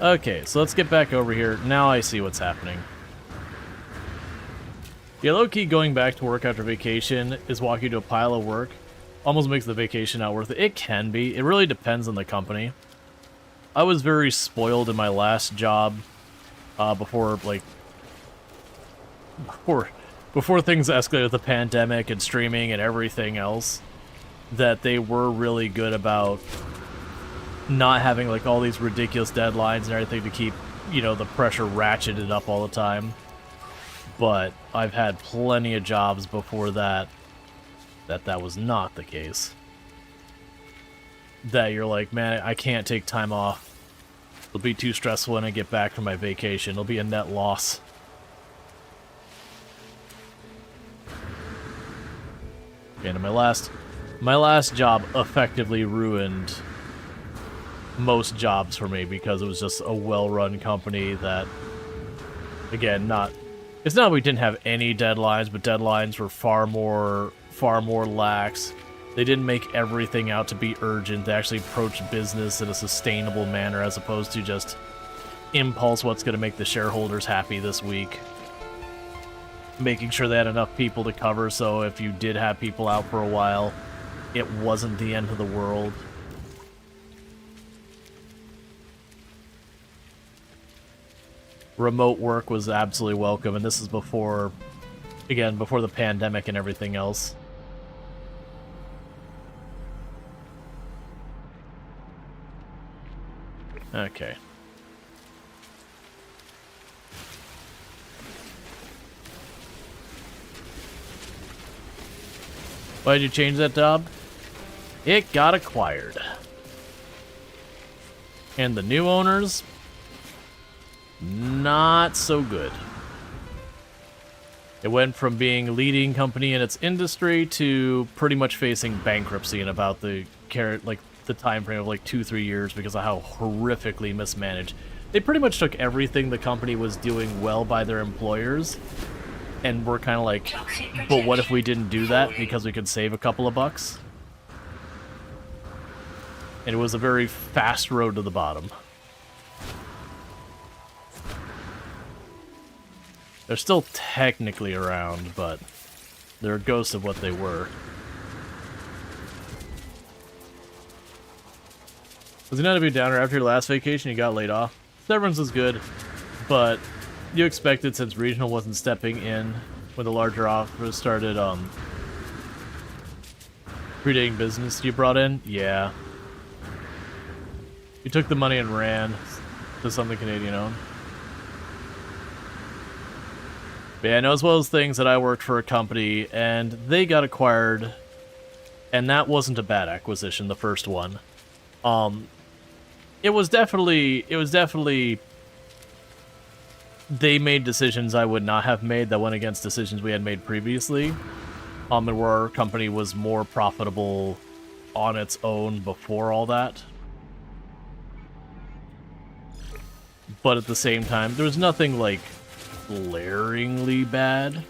Okay, so let's get back over here. Now I see what's happening. Yeah, low-key going back to work after vacation is walking to a pile of work. Almost makes the vacation not worth it. It can be. It really depends on the company. I was very spoiled in my last job before things escalated with the pandemic and streaming and everything else, that they were really good about not having like all these ridiculous deadlines and everything to keep, you know, the pressure ratcheted up all the time. But I've had plenty of jobs before that was not the case. That you're like, man, I can't take time off. It'll be too stressful when I get back from my vacation. It'll be a net loss. And my last job effectively ruined most jobs for me because it was just a well-run company that, again, it's not we didn't have any deadlines, but deadlines were far more lax. They didn't make everything out to be urgent. They actually approached business in a sustainable manner as opposed to just impulse what's going to make the shareholders happy this week. Making sure they had enough people to cover, so if you did have people out for a while, it wasn't the end of the world. Remote work was absolutely welcome, and this is before the pandemic and everything else. Okay. Why did you change that job? It got acquired. And the new owners, not so good. It went from being a leading company in its industry to pretty much facing bankruptcy in about the time frame of like 2-3 years because of how horrifically mismanaged. They pretty much took everything the company was doing well by their employers, and were kind of like, but what if we didn't do that because we could save a couple of bucks? And it was a very fast road to the bottom. They're still technically around, but they're a ghost of what they were. Was it not a big downer after your last vacation? You got laid off. Severance was good, but you expected since regional wasn't stepping in when the larger offers started predating business you brought in. Yeah, you took the money and ran to something Canadian owned. But yeah, I know as well as things that I worked for a company and they got acquired, and that wasn't a bad acquisition, the first one. It was definitely they made decisions I would not have made that went against decisions we had made previously. And where our company was more profitable on its own before all that. But at the same time, there was nothing like glaringly bad.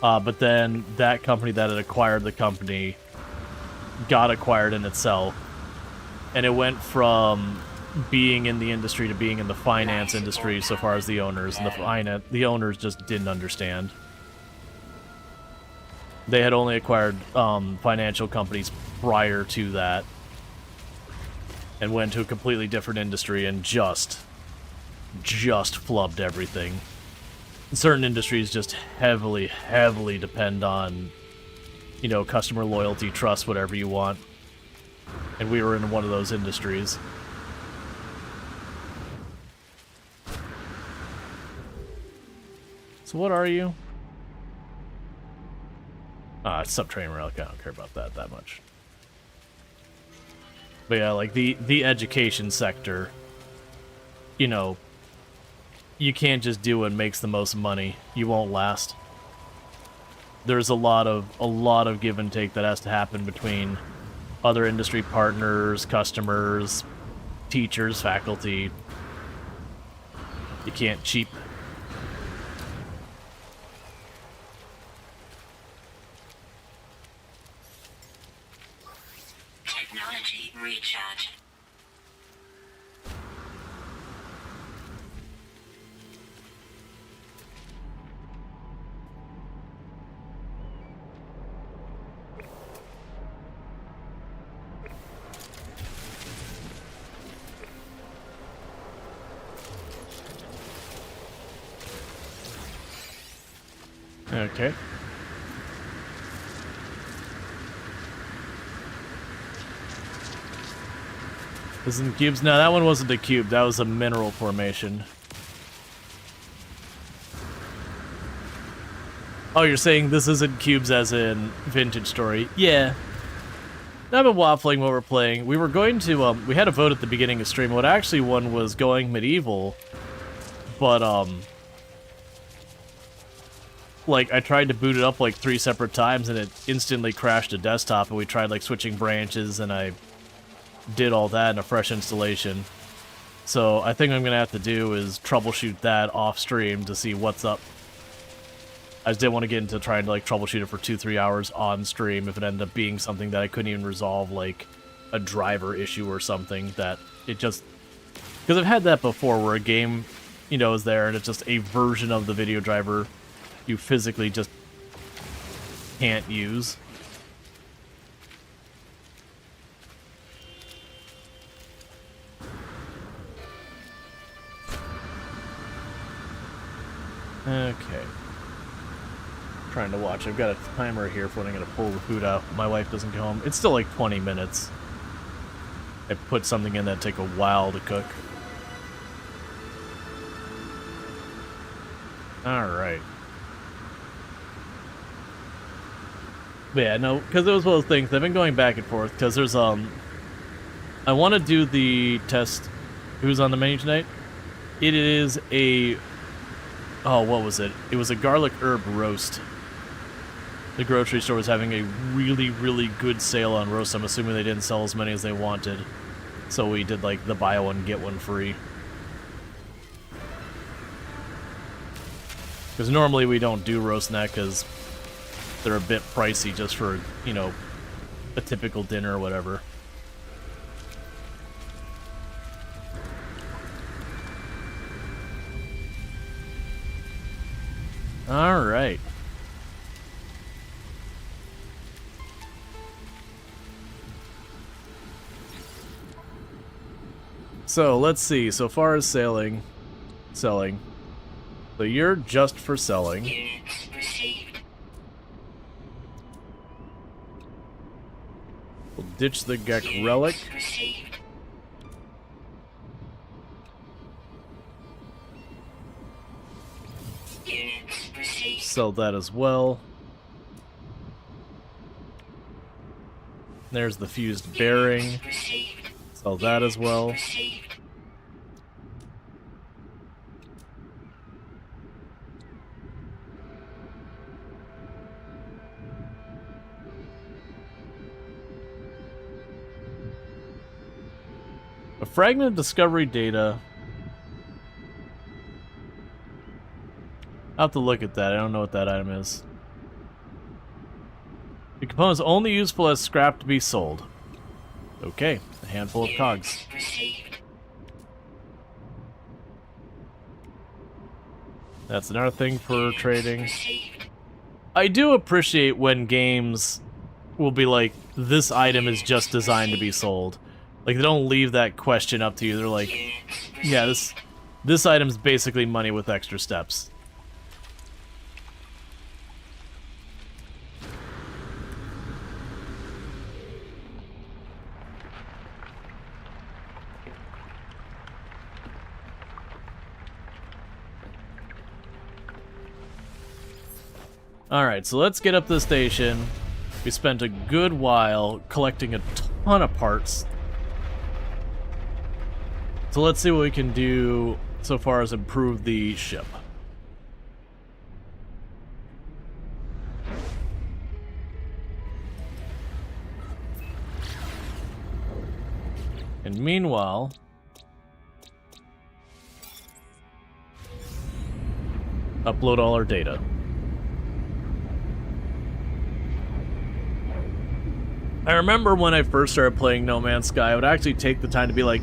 But then that company that had acquired the company got acquired in itself. And it went from being in the industry to being in the finance industry so far as the owners. And the owners just didn't understand. They had only acquired financial companies prior to that. And went to a completely different industry and just flubbed everything. Certain industries just heavily depend on, you know, customer loyalty, trust, whatever you want. And we were in one of those industries. So what are you? It's subterranean relic. I don't care about that much. But yeah, like the education sector, you know, you can't just do what makes the most money. You won't last. There's a lot of give and take that has to happen between other industry partners, customers, teachers, faculty. You can't cheap. Technology recharge. Okay. This isn't cubes? No, that one wasn't a cube. That was a mineral formation. Oh, you're saying this isn't cubes as in Vintage Story? Yeah. I've been waffling what we're playing. We were going to, we had a vote at the beginning of stream. What actually won was Going Medieval. But, like, I tried to boot it up like 3 separate times and it instantly crashed to desktop, and we tried like switching branches and I did all that in a fresh installation. So I think I'm gonna have to do is troubleshoot that off stream to see what's up. I just didn't want to get into trying to like troubleshoot it for 2-3 hours on stream if it ended up being something that I couldn't even resolve, like a driver issue or something that it just... Because I've had that before where a game, you know, is there and it's just a version of the video driver you physically just can't use. Okay. Trying to watch. I've got a timer here for when I'm going to pull the food out. My wife doesn't get home. It's still like 20 minutes. I put something in that take a while to cook. Alright. But yeah, no, because it was one of those things. I've been going back and forth, because there's, I want to do the test. Who's on the menu tonight? It is a... Oh, what was it? It was a garlic herb roast. the grocery store was having a really, really good sale on roast. I'm assuming they didn't sell as many as they wanted. So we did, like, the buy one, get one free. Because normally we don't do roast neck because they're a bit pricey just for, you know, a typical dinner or whatever. Alright. So, let's see. So far as selling. So you're just for selling. Units received. We'll ditch the Gek Units relic. received. Units received. Sell that as well. There's the fused bearing. Units received. Sell that as well. Received. A fragment of discovery data. I'll have to look at that. I don't know what that item is. The component is only useful as scrap to be sold. Okay, a handful of cogs. Units received. That's another thing for Units trading. received. I do appreciate when games will be like, this item is just designed to be sold. Like, they don't leave that question up to you. They're like, Units yeah, received. this item's basically money with extra steps. Alright, so let's get up to the station. We spent a good while collecting a ton of parts. So let's see what we can do so far as improve the ship. And meanwhile, upload all our data. I remember when I first started playing No Man's Sky, I would actually take the time to be like,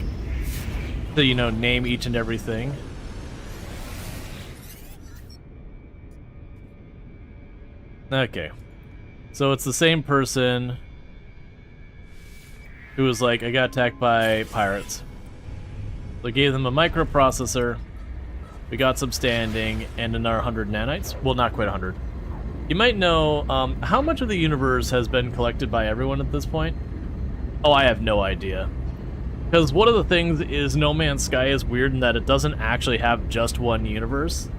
to, you know, name each and everything. Okay. So it's the same person who was like, I got attacked by pirates. So I gave them a microprocessor, we got some standing, and another 100 nanites. Well, not quite 100. You might know, how much of the universe has been collected by everyone at this point? Oh, I have no idea. Because one of the things is No Man's Sky is weird in that it doesn't actually have just one universe.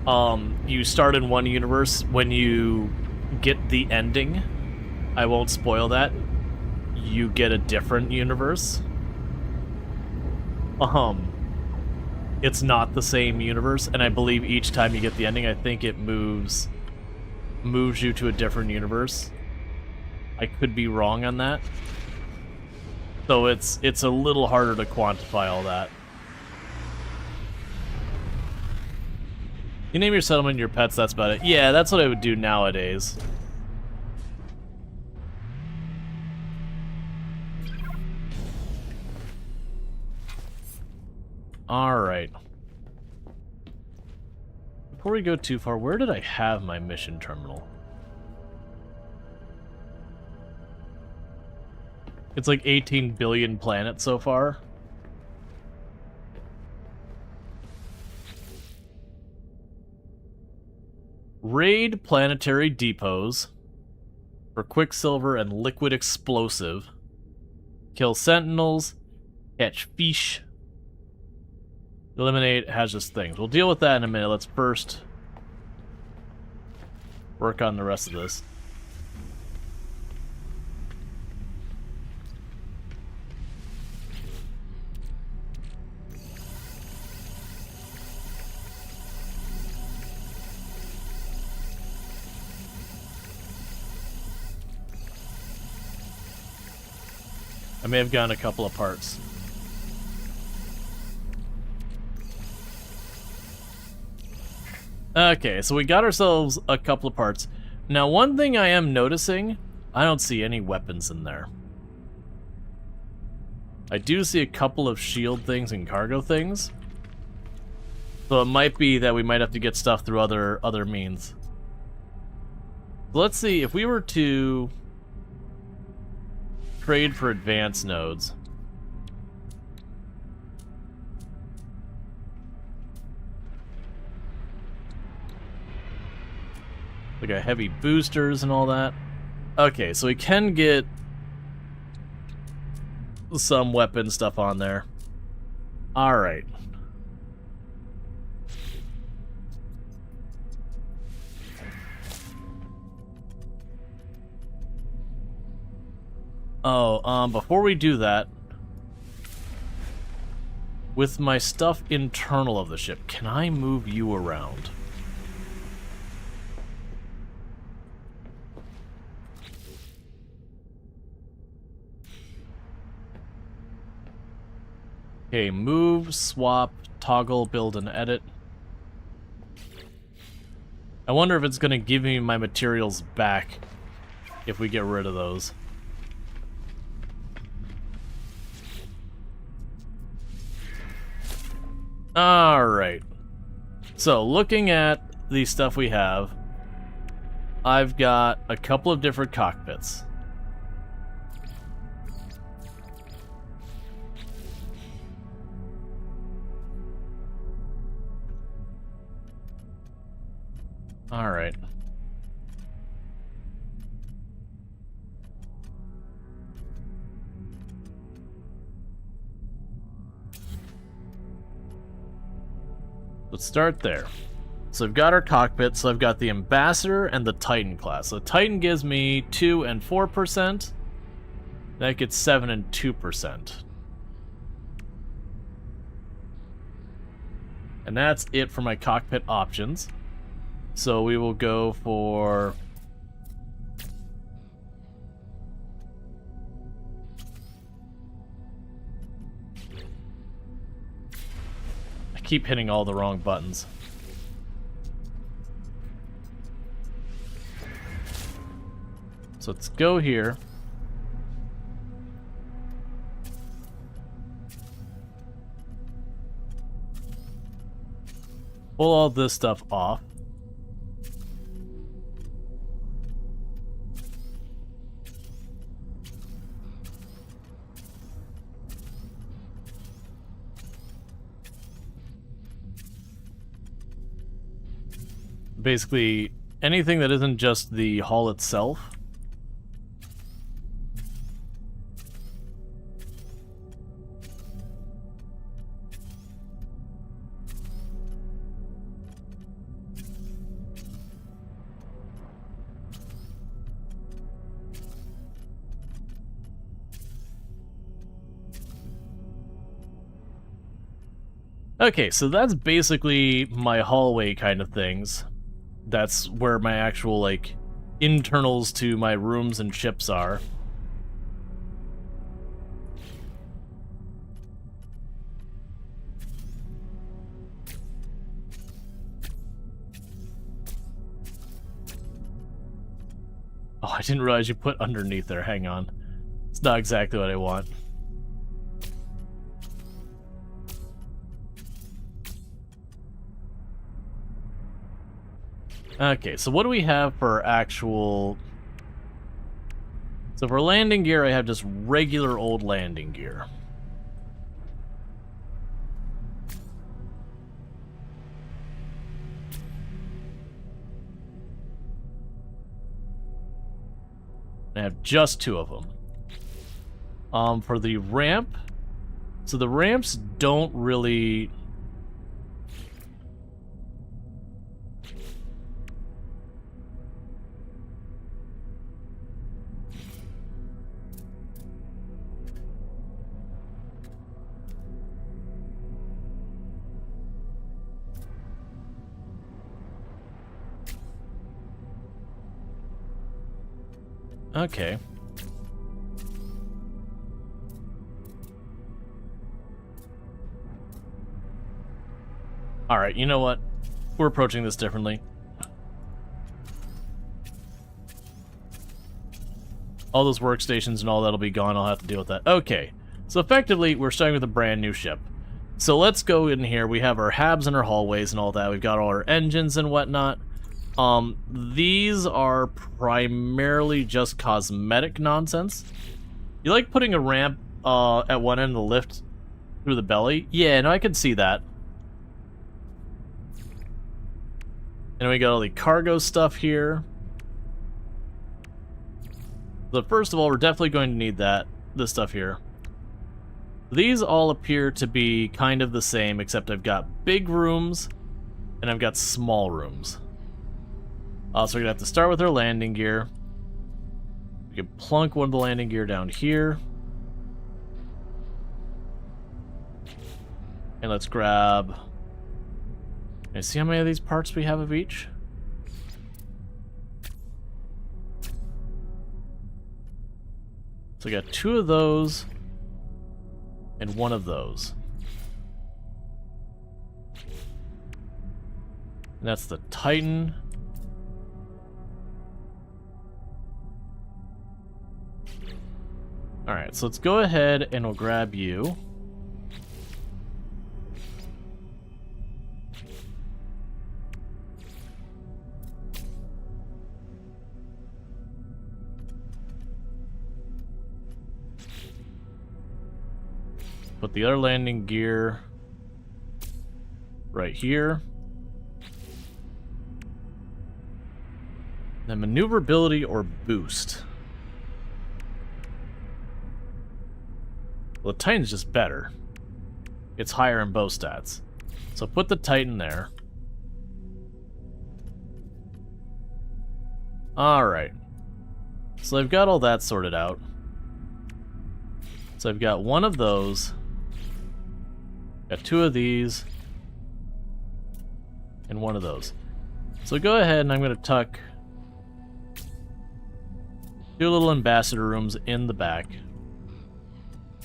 You start in one universe. When you get the ending, I won't spoil that, you get a different universe. It's not the same universe, and I believe each time you get the ending, I think it moves you to a different universe. I could be wrong on that. So it's a little harder to quantify all that. You name your settlement your pets, that's about it. Yeah, that's what I would do nowadays. Alright. Before we go too far, where did I have my mission terminal? It's like 18 billion planets so far. Raid planetary depots for quicksilver and liquid explosive. Kill sentinels. Catch fish. Eliminate hazardous things. We'll deal with that in a minute. Let's first work on the rest of this. I may have gotten a couple of parts. Okay, so we got ourselves a couple of parts. Now, one thing I am noticing, I don't see any weapons in there. I do see a couple of shield things and cargo things. So it might be that we might have to get stuff through other means. Let's see, if we were to trade for advanced nodes. Like a heavy boosters and all that. Okay, so we can get some weapon stuff on there. Alright. Oh, before we do that, with my stuff internal of the ship, can I move you around? Okay, move, swap, toggle, build, and edit. I wonder if it's going to give me my materials back if we get rid of those. Alright. So, looking at the stuff we have, I've got a couple of different cockpits. Alright. Let's start there. So I've got our cockpit, so I've got the Ambassador and the Titan class. So Titan gives me 2 and 4%. That gets 7 and 2%. And that's it for my cockpit options. So we will go for... I keep hitting all the wrong buttons. So let's go here. Pull all this stuff off. Basically, anything that isn't just the hull itself. Okay, so that's basically my hallway kind of things. That's where my actual, like, internals to my rooms and ships are. Oh, I didn't realize you put underneath there. Hang on. It's not exactly what I want. Okay, so what do we have for actual... So for landing gear, I have just regular old landing gear. I have just 2 of them. For the ramp, so the ramps don't really... Okay. Alright, you know what? We're approaching this differently. All those workstations and all that'll be gone. I'll have to deal with that. Okay. So effectively, we're starting with a brand new ship. So let's go in here. We have our habs and our hallways and all that. We've got all our engines and whatnot. These are primarily just cosmetic nonsense. You like putting a ramp at one end of the lift through the belly? Yeah, no, I can see that. And we got all the cargo stuff here. So first of all, we're definitely going to need this stuff here. These all appear to be kind of the same, except I've got big rooms and I've got small rooms. So we're gonna have to start with our landing gear. We can plunk one of the landing gear down here. And let's grab... Can I see how many of these parts we have of each? So we got 2 of those and 1 of those. And that's the Titan. Alright, so let's go ahead and we'll grab you. Put the other landing gear right here. Then maneuverability or boost. Well, the Titan's just better. It's higher in bow stats. So put the Titan there. Alright. So I've got all that sorted out. So I've got 1 of those. Got 2 of these. And 1 of those. So go ahead and I'm going to tuck 2 little ambassador rooms in the back.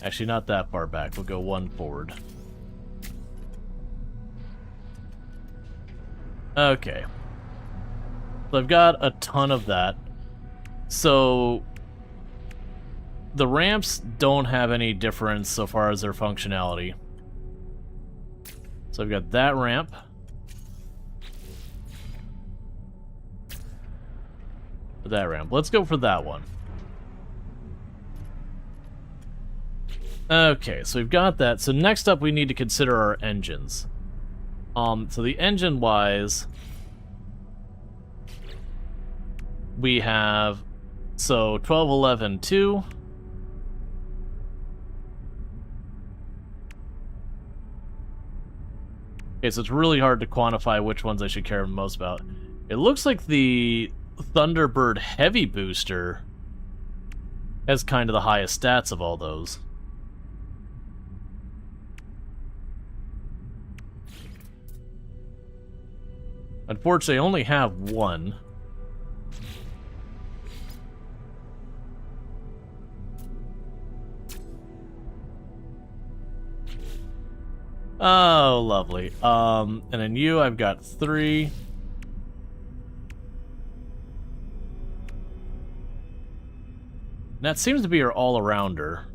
Actually, not that far back. We'll go 1 forward. Okay. So I've got a ton of that. So the ramps don't have any difference so far as their functionality. So I've got that ramp. That ramp. Let's go for that one. Okay, so we've got that. So next up we need to consider our engines. So the engine-wise, we have, so 12, 11, 2. Okay, so it's really hard to quantify which ones I should care most about. It looks like the Thunderbird Heavy Booster has kind of the highest stats of all those. Unfortunately, I only have 1. Oh, lovely. And then you, I've got 3. That seems to be your all-arounder.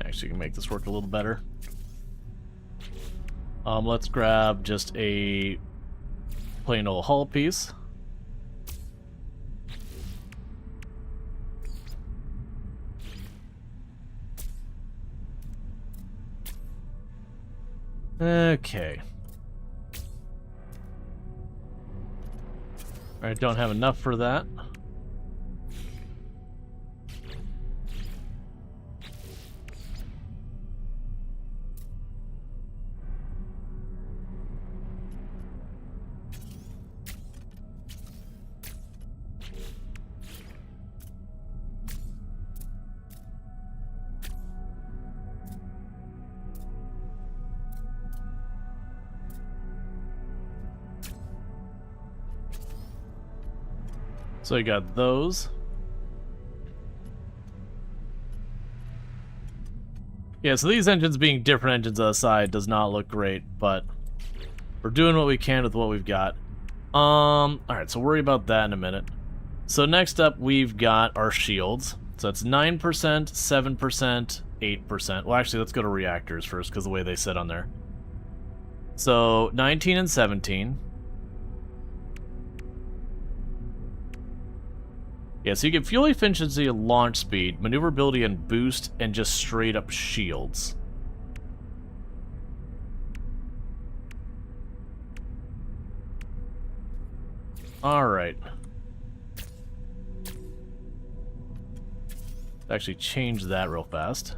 Actually, can make this work a little better. Let's grab just a plain old hull piece. Okay. I don't have enough for that. So I got those. Yeah, so these engines being different engines on the side does not look great, but we're doing what we can with what we've got. Alright, so worry about that in a minute. So next up, we've got our shields. So it's 9%, 7%, 8%. Well, actually, let's go to reactors first, because the way they sit on there. So, 19 and 17. Yeah, so you get fuel efficiency and launch speed, maneuverability and boost, and just straight up shields. Alright. Actually change that real fast.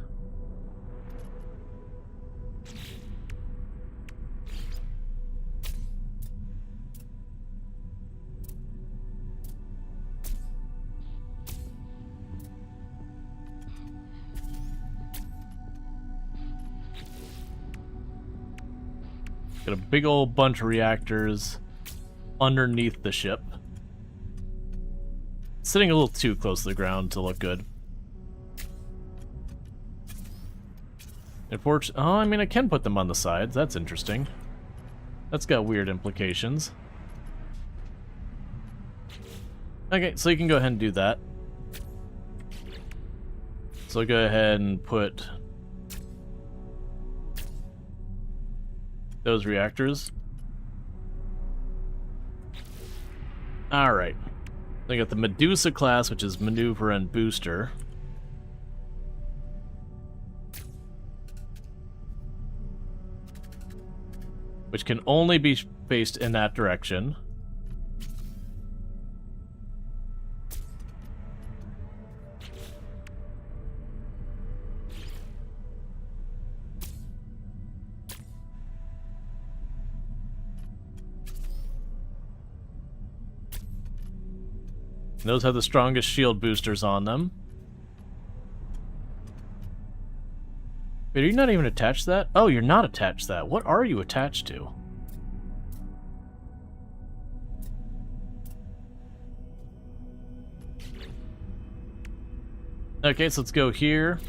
Got a big old bunch of reactors underneath the ship. Sitting a little too close to the ground to look good. Unfortunately, oh, I mean, I can put them on the sides. That's interesting. That's got weird implications. Okay, so you can go ahead and do that. So go ahead and put those reactors. Alright. I got the Medusa class, which is maneuver and booster. Which can only be faced in that direction. Those have the strongest shield boosters on them. Wait, are you not even attached to that? Oh, you're not attached to that. What are you attached to? Okay, so let's go here.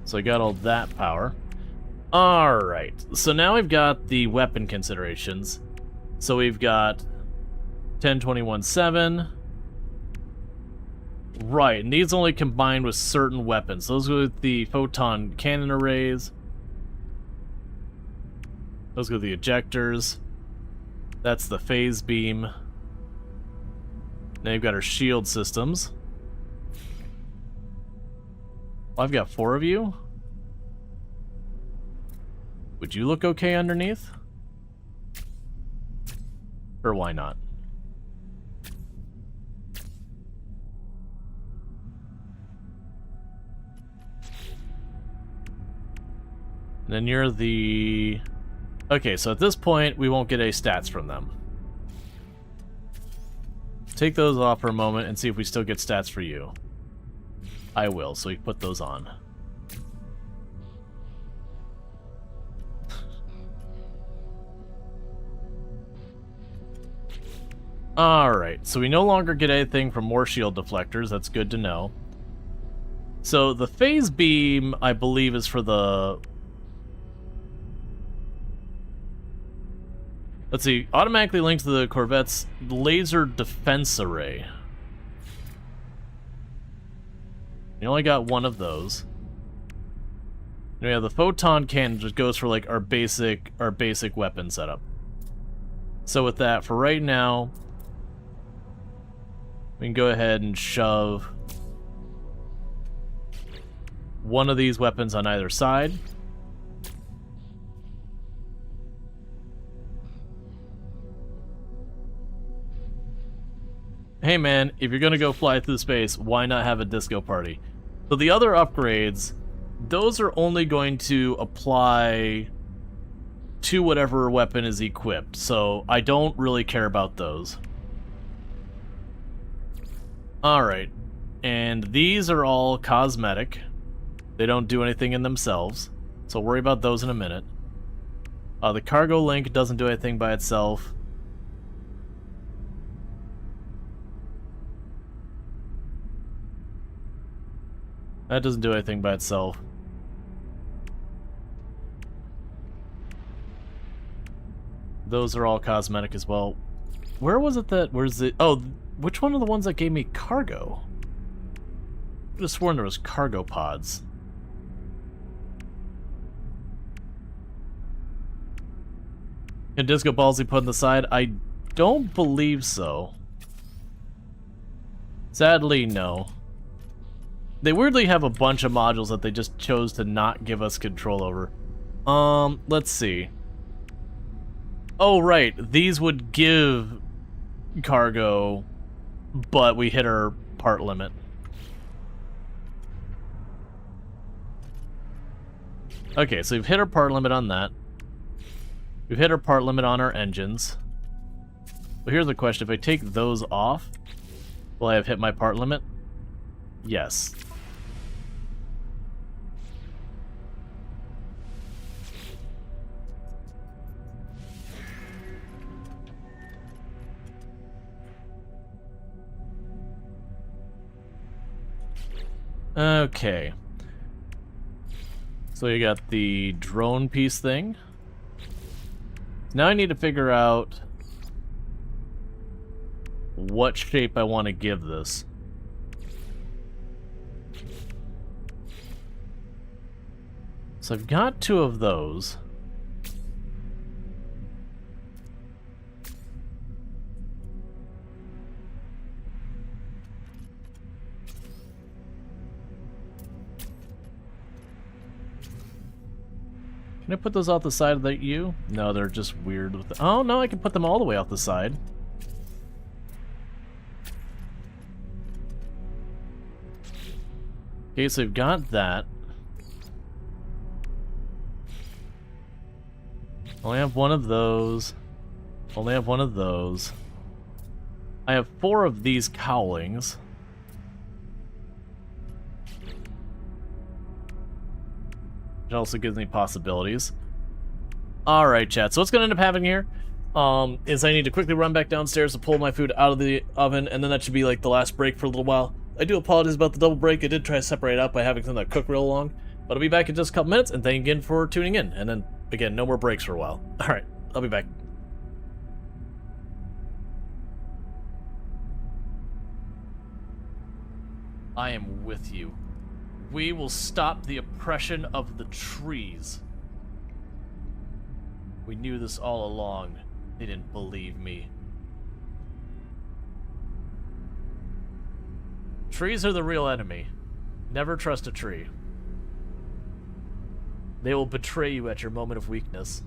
So I got all that power. Alright, so now we've got the weapon considerations. So we've got 10-21-7. Right, and these only combine with certain weapons. Those go with the photon cannon arrays. Those go with the ejectors. That's the phase beam. Now you've got our shield systems. Well, I've got 4 of you. Would you look okay underneath? Or why not? And then you're the... Okay, so at this point, we won't get any stats from them. Take those off for a moment and see if we still get stats for you. I will, so we put those on. Alright, so we no longer get anything from more shield deflectors, that's good to know. So the phase beam, I believe, is for the... Let's see, automatically linked to the Corvette's laser defense array. You only got 1 of those. And we have the photon cannon, which goes for like our basic weapon setup. So with that, for right now, we can go ahead and shove 1 of these weapons on either side. Hey man, if you're gonna go fly through space, why not have a disco party? So the other upgrades, those are only going to apply to whatever weapon is equipped, so I don't really care about those. Alright, and these are all cosmetic. They don't do anything in themselves, so worry about those in a minute. The cargo link doesn't do anything by itself. That doesn't do anything by itself. Those are all cosmetic as well. Where was it that... Where's it... Oh, which one of the ones that gave me cargo? I could have sworn there was cargo pods. Can Disco Balls be put on the side? I don't believe so. Sadly, no. They weirdly have a bunch of modules that they just chose to not give us control over. Let's see. Oh, right. These would give cargo, but we hit our part limit. Okay, so we've hit our part limit on that. We've hit our part limit on our engines. But here's the question. If I take those off, will I have hit my part limit? Yes. Okay. So you got the drone piece thing. Now I need to figure out what shape I want to give this. So I've got 2 of those. Can I put those off the side of the U? No, they're just weird with the... Oh, no, I can put them all the way off the side. Okay, so we've got that. Only have 1 of those. Only have 1 of those. I have 4 of these cowlings. Which also gives me possibilities. Alright, chat. So what's going to end up happening here is I need to quickly run back downstairs to pull my food out of the oven, and then that should be like the last break for a little while. I do apologize about the double break. I did try to separate it out by having something that cook real long. But I'll be back in just a couple minutes, and thank you again for tuning in. And then, again, no more breaks for a while. Alright, I'll be back. I am with you. We will stop the oppression of the trees. We knew this all along. They didn't believe me. Trees are the real enemy. Never trust a tree. They will betray you at your moment of weakness.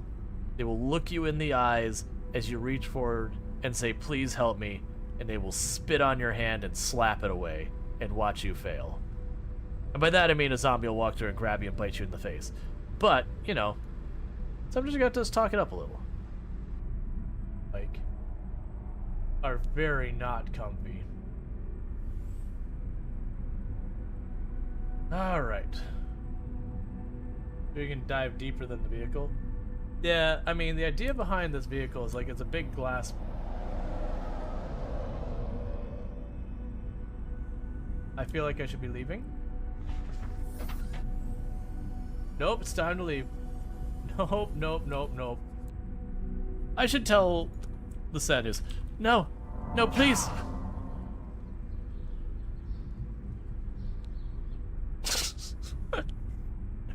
They will look you in the eyes as you reach forward and say, "Please help me," and they will spit on your hand and slap it away and watch you fail. And by that I mean a zombie will walk through and grab you and bite you in the face. But, you know, sometimes you got to just talk it up a little. Like, are very not comfy. Alright. We can dive deeper than the vehicle. Yeah, I mean, the idea behind this vehicle is like it's a big glass. I feel like I should be leaving. Nope, it's time to leave. Nope, nope, nope, nope. I should tell the sad news. No, no, please.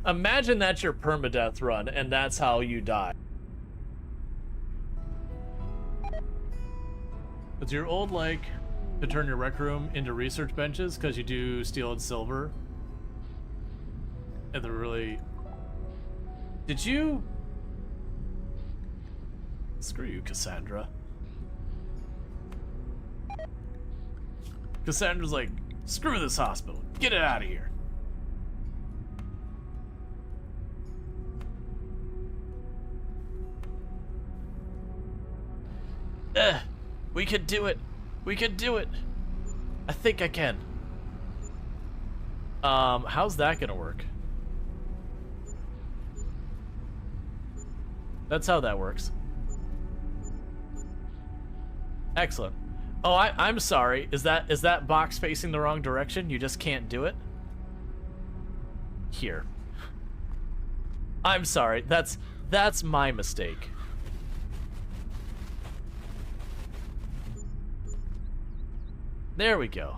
Imagine that's your permadeath run, and that's how you die. It's your old like to turn your rec room into research benches because you do steel and silver. And they're really... Did you... Screw you, Cassandra. Cassandra's like, screw this hospital. Get it out of here. We can do it. We can do it. I think I can. How's that gonna work? That's how that works. Excellent. Oh, I'm sorry. Is that box facing the wrong direction? You just can't do it? Here. I'm sorry. That's my mistake. There we go.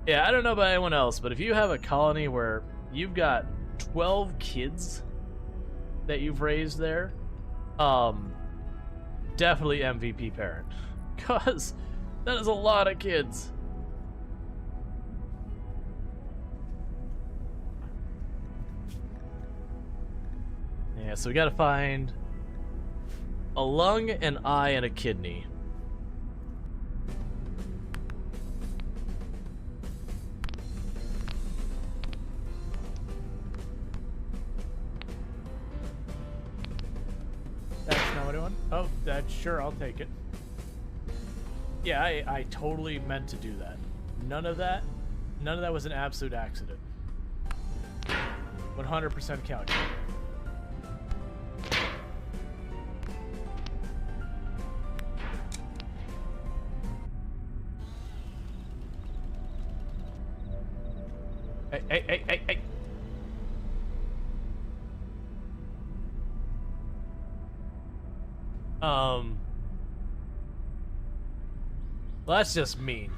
Yeah, I don't know about anyone else, but if you have a colony where you've got 12 kids that you've raised there, definitely MVP parent. Because that is a lot of kids. Yeah, so we gotta find a lung, an eye, and a kidney. That's not what I want. Oh, that's sure, I'll take it. Yeah, I totally meant to do that. None of that was an absolute accident. 100% calculated. Hey. Well, that's just mean.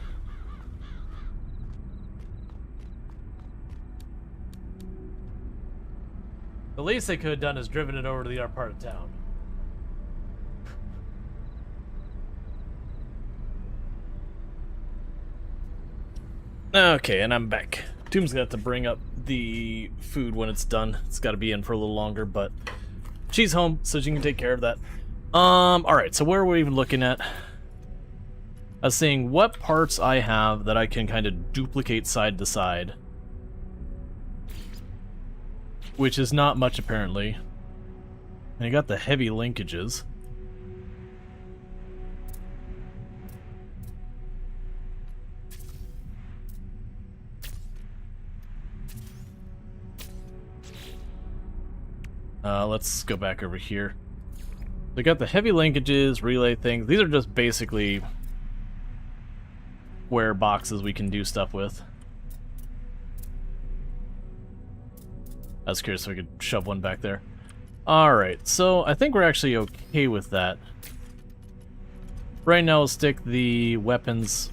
The least they could have done is driven it over to the other part of town. Okay, and I'm back. Tomb's gonna have to bring up the food when it's done. It's gotta be in for a little longer, but she's home, so she can take care of that. Alright, so where are we even looking at? I was seeing what parts I have that I can kind of duplicate side to side. Which is not much, apparently. And you got the heavy linkages. Let's go back over here. We got the heavy linkages, relay things. These are just basically square boxes we can do stuff with. I was curious if we could shove one back there. Alright, so I think we're actually okay with that. Right now we'll stick the weapons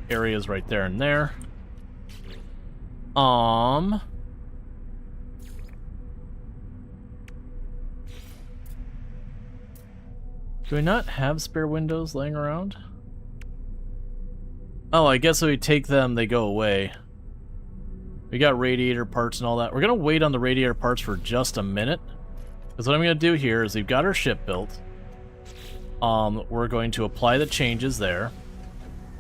areas right there and there. Do I not have spare windows laying around? Oh, I guess if we take them, they go away. We got radiator parts and all that. We're going to wait on the radiator parts for just a minute. Because what I'm going to do here is we've got our ship built. We're going to apply the changes there.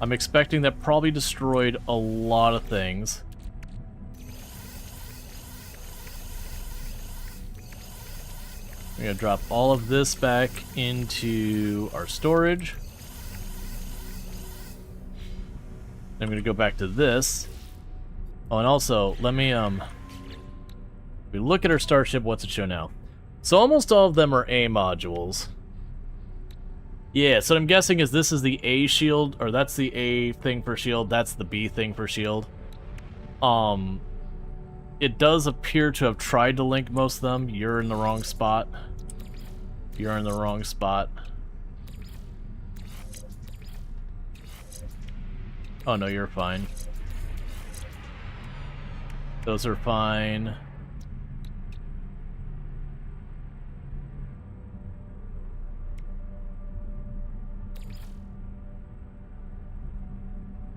I'm expecting that probably destroyed a lot of things. We're going to drop all of this back into our storage. I'm going to go back to this. Oh, and also, let me, if we look at our starship, what's it show now? So almost all of them are A modules. Yeah, so what I'm guessing is this is the A shield, or that's the A thing for shield, that's the B thing for shield. It does appear to have tried to link most of them. You're in the wrong spot. You're in the wrong spot. Oh no, you're fine. Those are fine.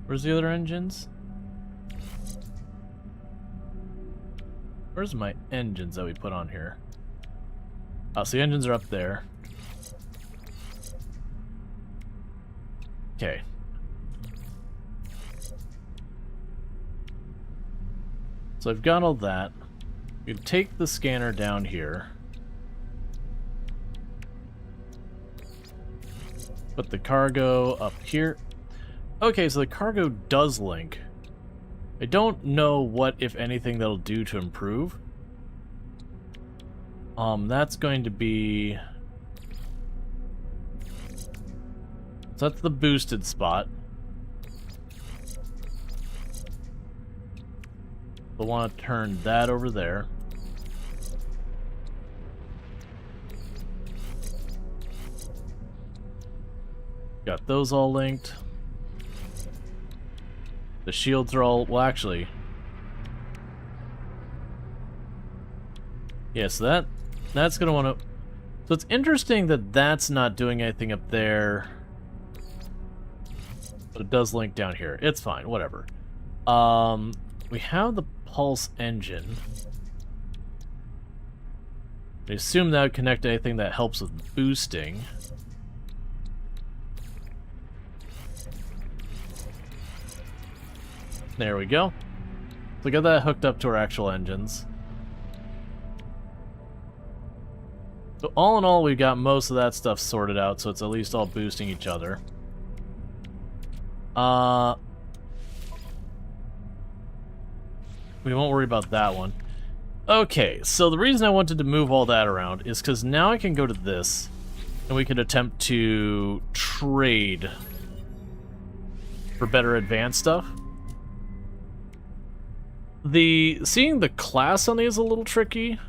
Where's the other engines? Where's my engines that we put on here? Oh, so the engines are up there. Okay. So I've got all that. You take the scanner down here. Put the cargo up here. Okay, so the cargo does link. I don't know what, if anything, that'll do to improve. That's going to be... So that's the boosted spot. We'll want to turn that over there. Got those all linked. The shields are all... Well, actually... Yeah, so that's going to want to... So it's interesting that that's not doing anything up there. But it does link down here. It's fine, whatever. We have the pulse engine. I assume that would connect to anything that helps with boosting. There we go. So got that hooked up to our actual engines. So all in all, we've got most of that stuff sorted out, so it's at least all boosting each other. We won't worry about that one. Okay, so the reason I wanted to move all that around is because now I can go to this, and we can attempt to trade for better advanced stuff. Seeing the class on these is a little tricky.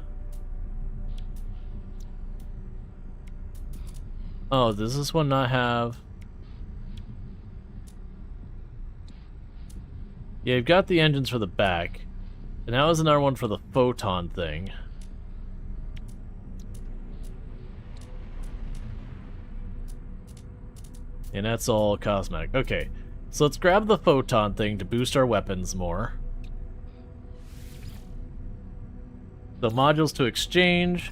Oh, does this one not have... Yeah, you've got the engines for the back. And now there's another one for the photon thing. And that's all cosmetic. Okay, so let's grab the photon thing to boost our weapons more. The modules to exchange.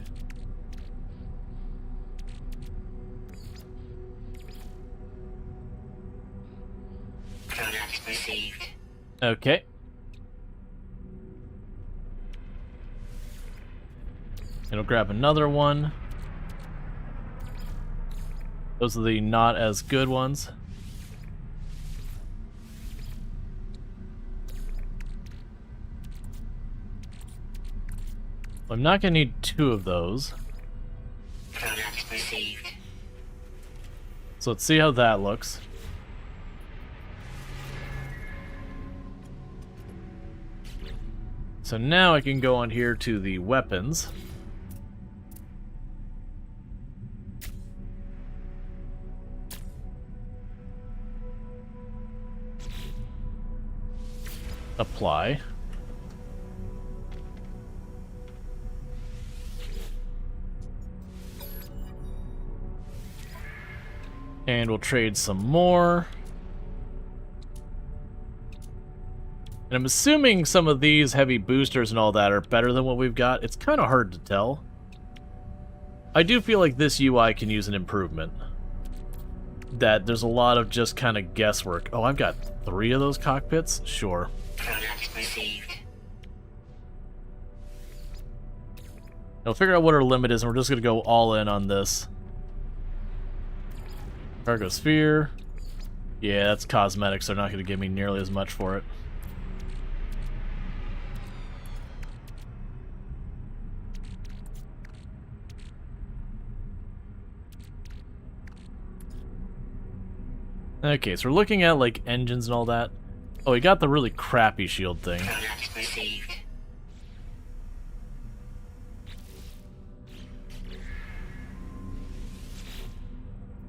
Product received. Okay. It'll grab another one. Those are the not as good ones. I'm not going to need 2 of those. Product received. So let's see how that looks. So now I can go on here to the weapons. Apply. And we'll trade some more. And I'm assuming some of these heavy boosters and all that are better than what we've got. It's kind of hard to tell. I do feel like this UI can use an improvement. That there's a lot of just kind of guesswork. Oh, I've got 3 of those cockpits? Sure. Product received. We'll figure out what our limit is, and we're just going to go all in on this. Cargo sphere. Yeah, that's cosmetics. They're not going to give me nearly as much for it. Okay, so we're looking at, like, engines and all that. Oh, we got the really crappy shield thing. Product received.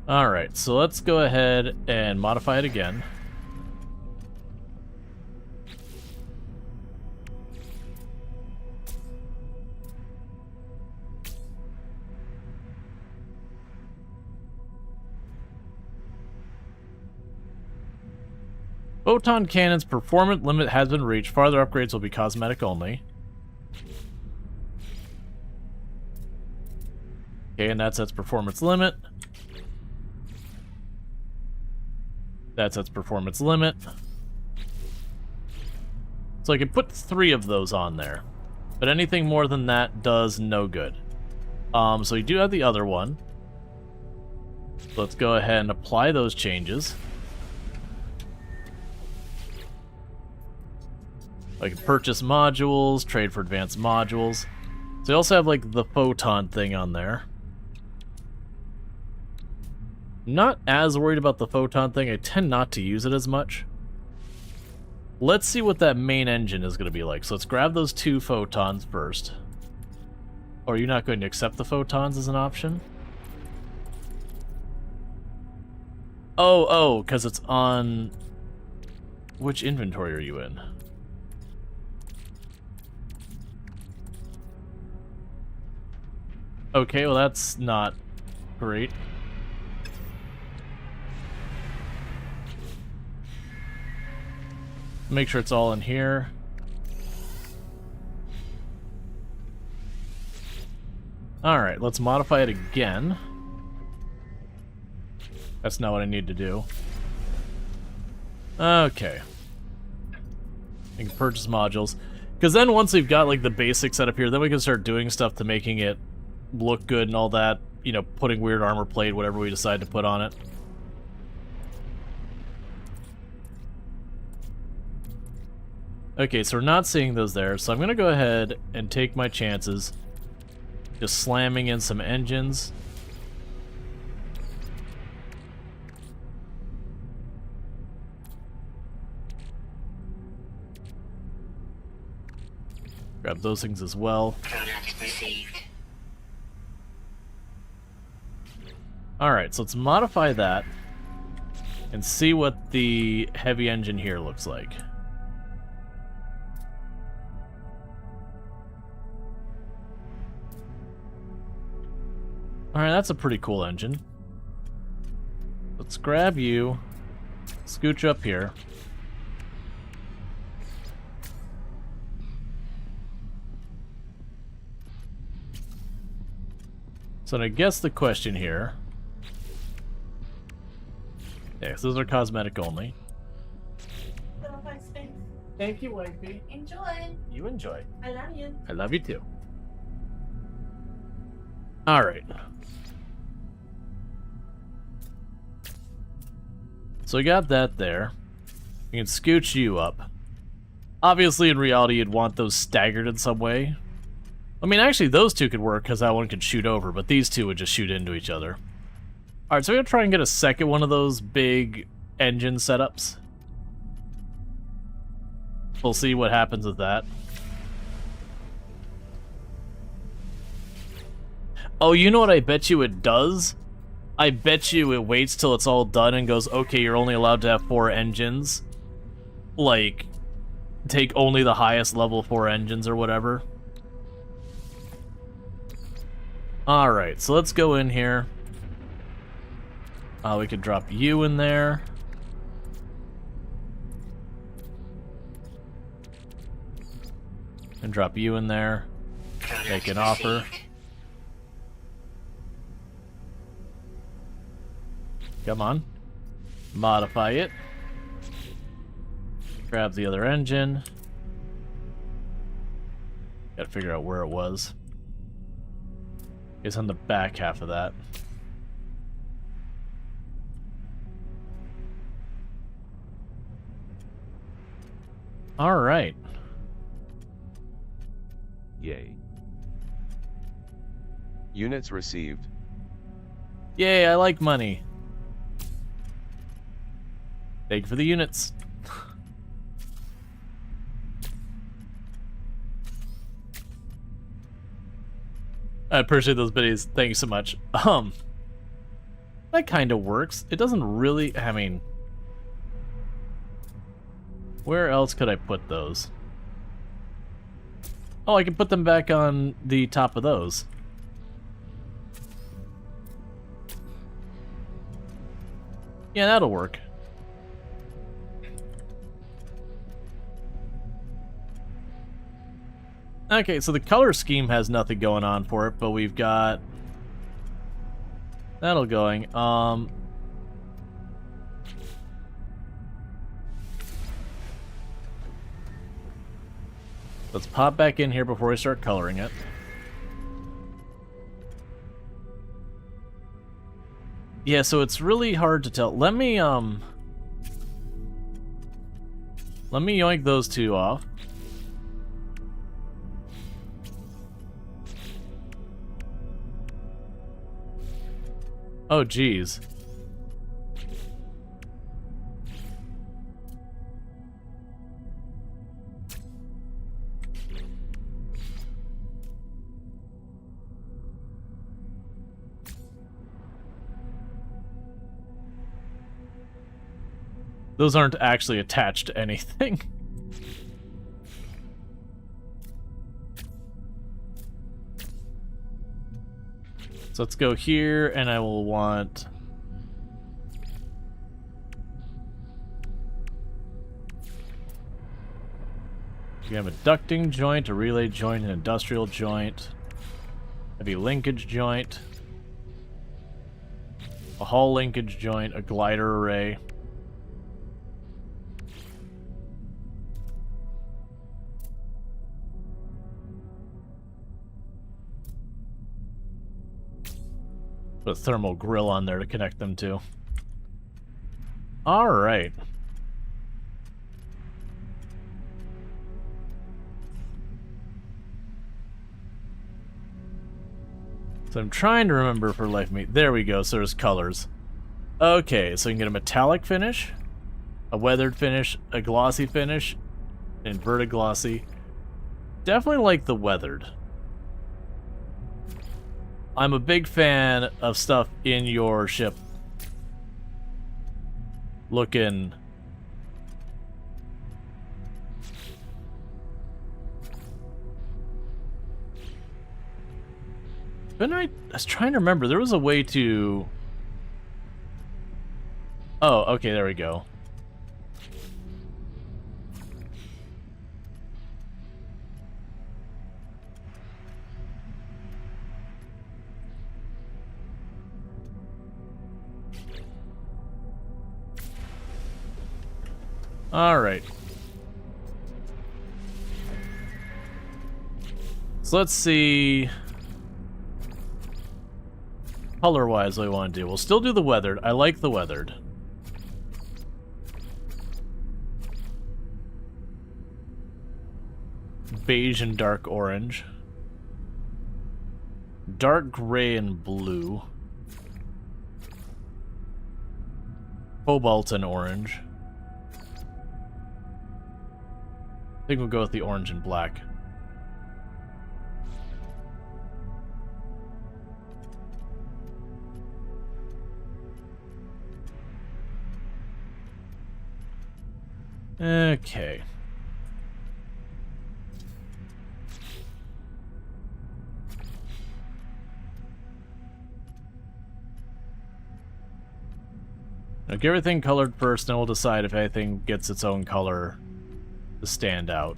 Alright, so let's go ahead and modify it again. Photon cannon's performance limit has been reached. Farther upgrades will be cosmetic only. Okay, and that sets performance limit. That sets performance limit. So I can put 3 of those on there. But anything more than that does no good. So we do have the other one. So let's go ahead and apply those changes. I can purchase modules, trade for advanced modules. So you also have like the photon thing on there. Not as worried about the photon thing. I tend not to use it as much. Let's see what that main engine is going to be like. So let's grab those 2 photons first. Or are you not going to accept the photons as an option? Oh, because it's on... Which inventory are you in? Okay, well that's not great. Make sure it's all in here. Alright, let's modify it again. That's not what I need to do. Okay. I can purchase modules. Because then once we've got like the basic setup here, then we can start doing stuff to making it look good and all that. You know, putting weird armor plate, whatever we decide to put on it. Okay, so we're not seeing those there, so I'm going to go ahead and take my chances. Just slamming in some engines. Grab those things as well. Product received. Alright, so let's modify that and see what the heavy engine here looks like. Alright, that's a pretty cool engine. Let's grab you, scooch up here. So I guess the question here... Yeah, so those are cosmetic only. Thank you, Wifey. Enjoy. You enjoy. I love you. I love you too. Alright. So we got that there. We can scooch you up. Obviously, in reality, you'd want those staggered in some way. I mean, actually, those two could work because that one could shoot over, but these two would just shoot into each other. Alright, so we're going to try and get a second one of those big engine setups. We'll see what happens with that. Oh, you know what I bet you it does? I bet you it waits till it's all done and goes, okay, you're only allowed to have 4 engines. Like, take only the highest level 4 engines or whatever. Alright, so let's go in here. We could drop you in there. And drop you in there. Make an offer. Come on. Modify it. Grab the other engine. Gotta figure out where it was. It's on the back half of that. Alright. Yay. Units received. Yay, I like money. Thank you for the units. I appreciate those biddies. Thank you so much. That kind of works. It doesn't really... I mean... Where else could I put those? Oh, I can put them back on the top of those. Yeah, that'll work. Okay, so the color scheme has nothing going on for it, but we've got that'll going. Let's pop back in here before we start coloring it. Yeah, so it's really hard to tell. Let me yoink those two off. Oh, geez. Those aren't actually attached to anything. So let's go here, and I will want... You have a ducting joint, a relay joint, an industrial joint, heavy linkage joint, a hull linkage joint, a glider array. Put a thermal grill on there to connect them to. All right. So I'm trying to remember for life of me. There we go. So there's colors. Okay, so you can get a metallic finish, a weathered finish, a glossy finish, an inverted glossy. Definitely like the weathered. I'm a big fan of stuff in your ship looking... I was trying to remember. There was a way to... Oh, okay, there we go. All right. So let's see... Color-wise, what we want to do. We'll still do the weathered. I like the weathered. Beige and dark orange. Dark gray and blue. Cobalt and orange. I think we'll go with the orange and black. Okay. Now get everything colored first, then we'll decide if anything gets its own color to stand out.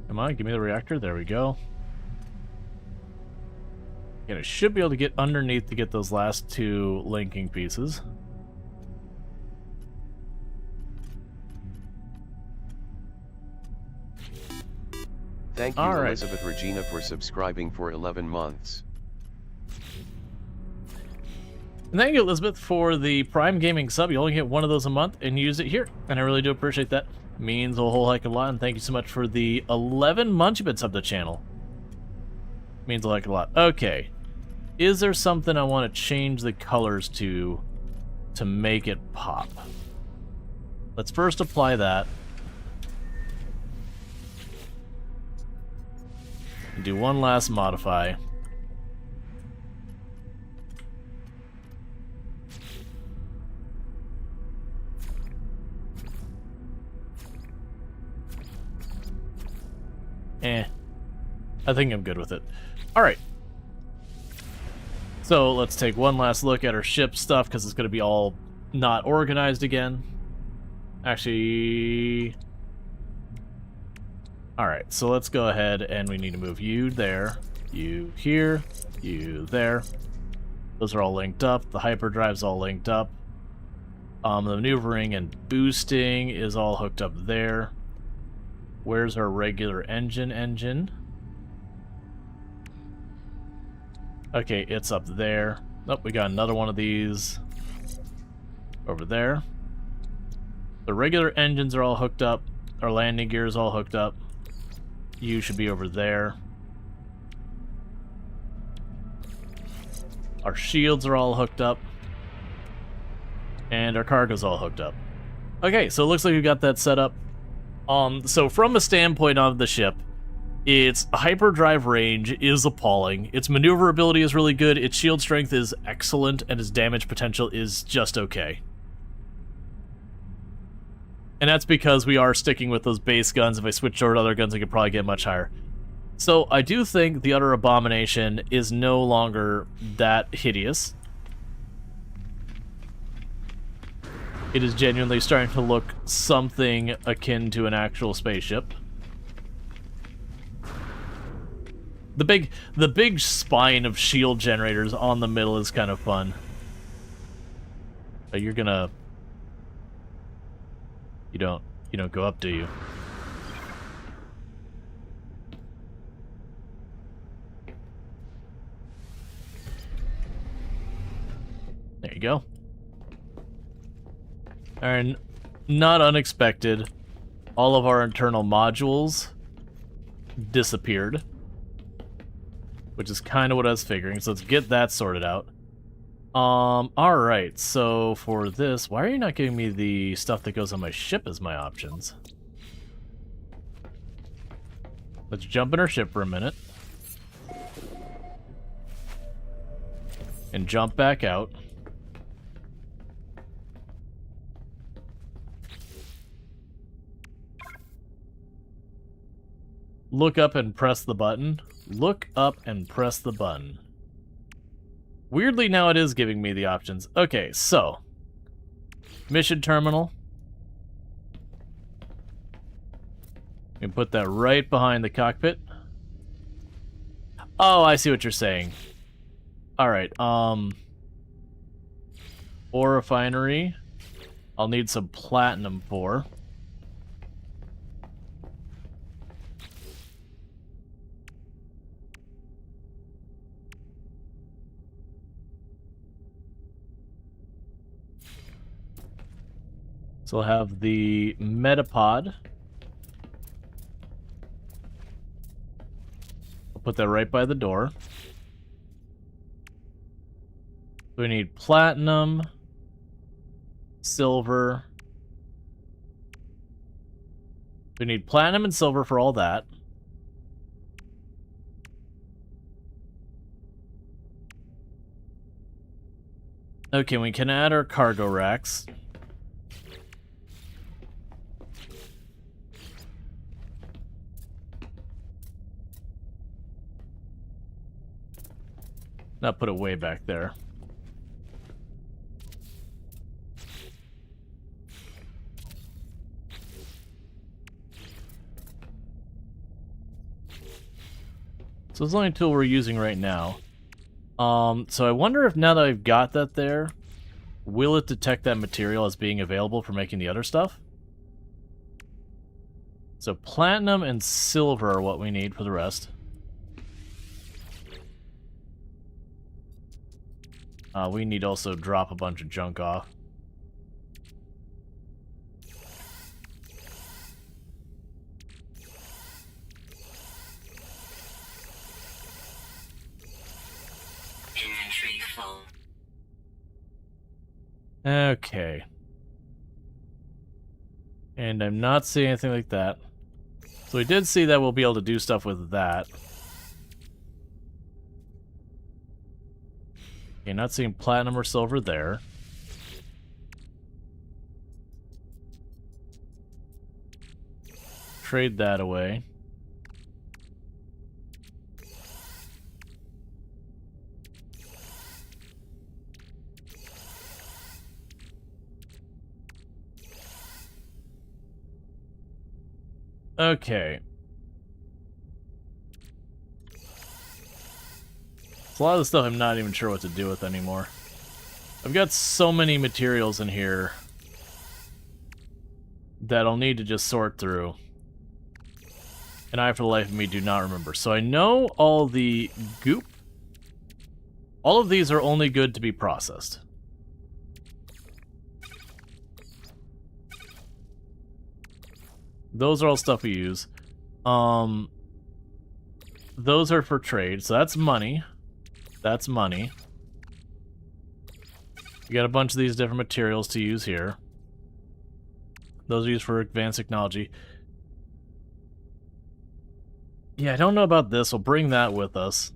Come on, give me the reactor. There we go. And it should be able to get underneath to get those last two linking pieces. Thank you, All right. Elizabeth Regina, for subscribing for 11 months. And thank you, Elizabeth, for the Prime Gaming sub. You only get one of those a month and use it here. And I really do appreciate that. Means a whole heck of a lot. And thank you so much for the 11 months you've been subbed to the channel. Means a heck of a lot. Okay. Is there something I want to change the colors to make it pop? Let's first apply that. And do one last modify. I think I'm good with it. Alright. So let's take one last look at our ship stuff, because it's going to be all not organized again. Actually... Alright, so let's go ahead and we need to move you there, you here, you there. Those are all linked up. The hyperdrive's all linked up. The maneuvering and boosting is all hooked up there. Where's our regular engine? Okay, it's up there. Oh, we got another one of these over there. The regular engines are all hooked up. Our landing gear is all hooked up. You should be over there. Our shields are all hooked up. And our cargo's all hooked up. Okay, so it looks like we got that set up. So from a standpoint of the ship, its hyperdrive range is appalling. Its maneuverability is really good. Its shield strength is excellent, and its damage potential is just okay. And that's because we are sticking with those base guns. If I switch over to other guns, I could probably get much higher. So I do think the Utter Abomination is no longer that hideous. It is genuinely starting to look something akin to an actual spaceship. The big spine of shield generators on the middle is kind of fun. But you're gonna... You don't go up, do you? There you go. And not unexpected, all of our internal modules disappeared. Which is kind of what I was figuring, so let's get that sorted out. Alright, so for this, why are you not giving me the stuff that goes on my ship as my options? Let's jump in our ship for a minute. And jump back out. Look up and press the button. Look up and press the button. Weirdly, now it is giving me the options. Okay, so. Mission terminal. We can put that right behind the cockpit. Oh, I see what you're saying. Alright, ore refinery. I'll need some platinum for. So we'll have the metapod. I'll put that right by the door. We need platinum, silver. We need platinum and silver for all that. Okay, we can add our cargo racks. Now put it way back there. So it's the only tool we're using right now. So I wonder if now that I've got that there, will it detect that material as being available for making the other stuff? So platinum and silver are what we need for the rest. We need to also drop a bunch of junk off. Inventory full. Okay. And I'm not seeing anything like that. So we did see that we'll be able to do stuff with that. Okay, not seeing platinum or silver there. Trade that away. Okay. A lot of the stuff I'm not even sure what to do with anymore. I've got so many materials in here that I'll need to just sort through. And I, for the life of me, do not remember. So I know all the goop. All of these are only good to be processed. Those are all stuff we use. Those are for trade, so that's money. That's money. You got a bunch of these different materials to use here. Those are used for advanced technology. Yeah, I don't know about this. We'll bring that with us.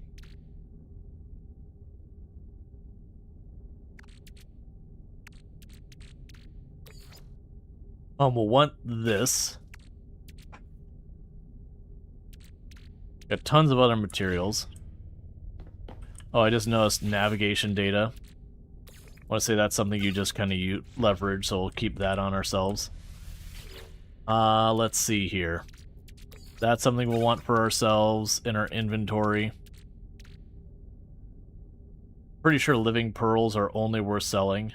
We'll want this. Got tons of other materials. Oh, I just noticed navigation data. I want to say that's something you just kind of leverage, so we'll keep that on ourselves. Let's see here. That's something we'll want for ourselves in our inventory. Pretty sure living pearls are only worth selling.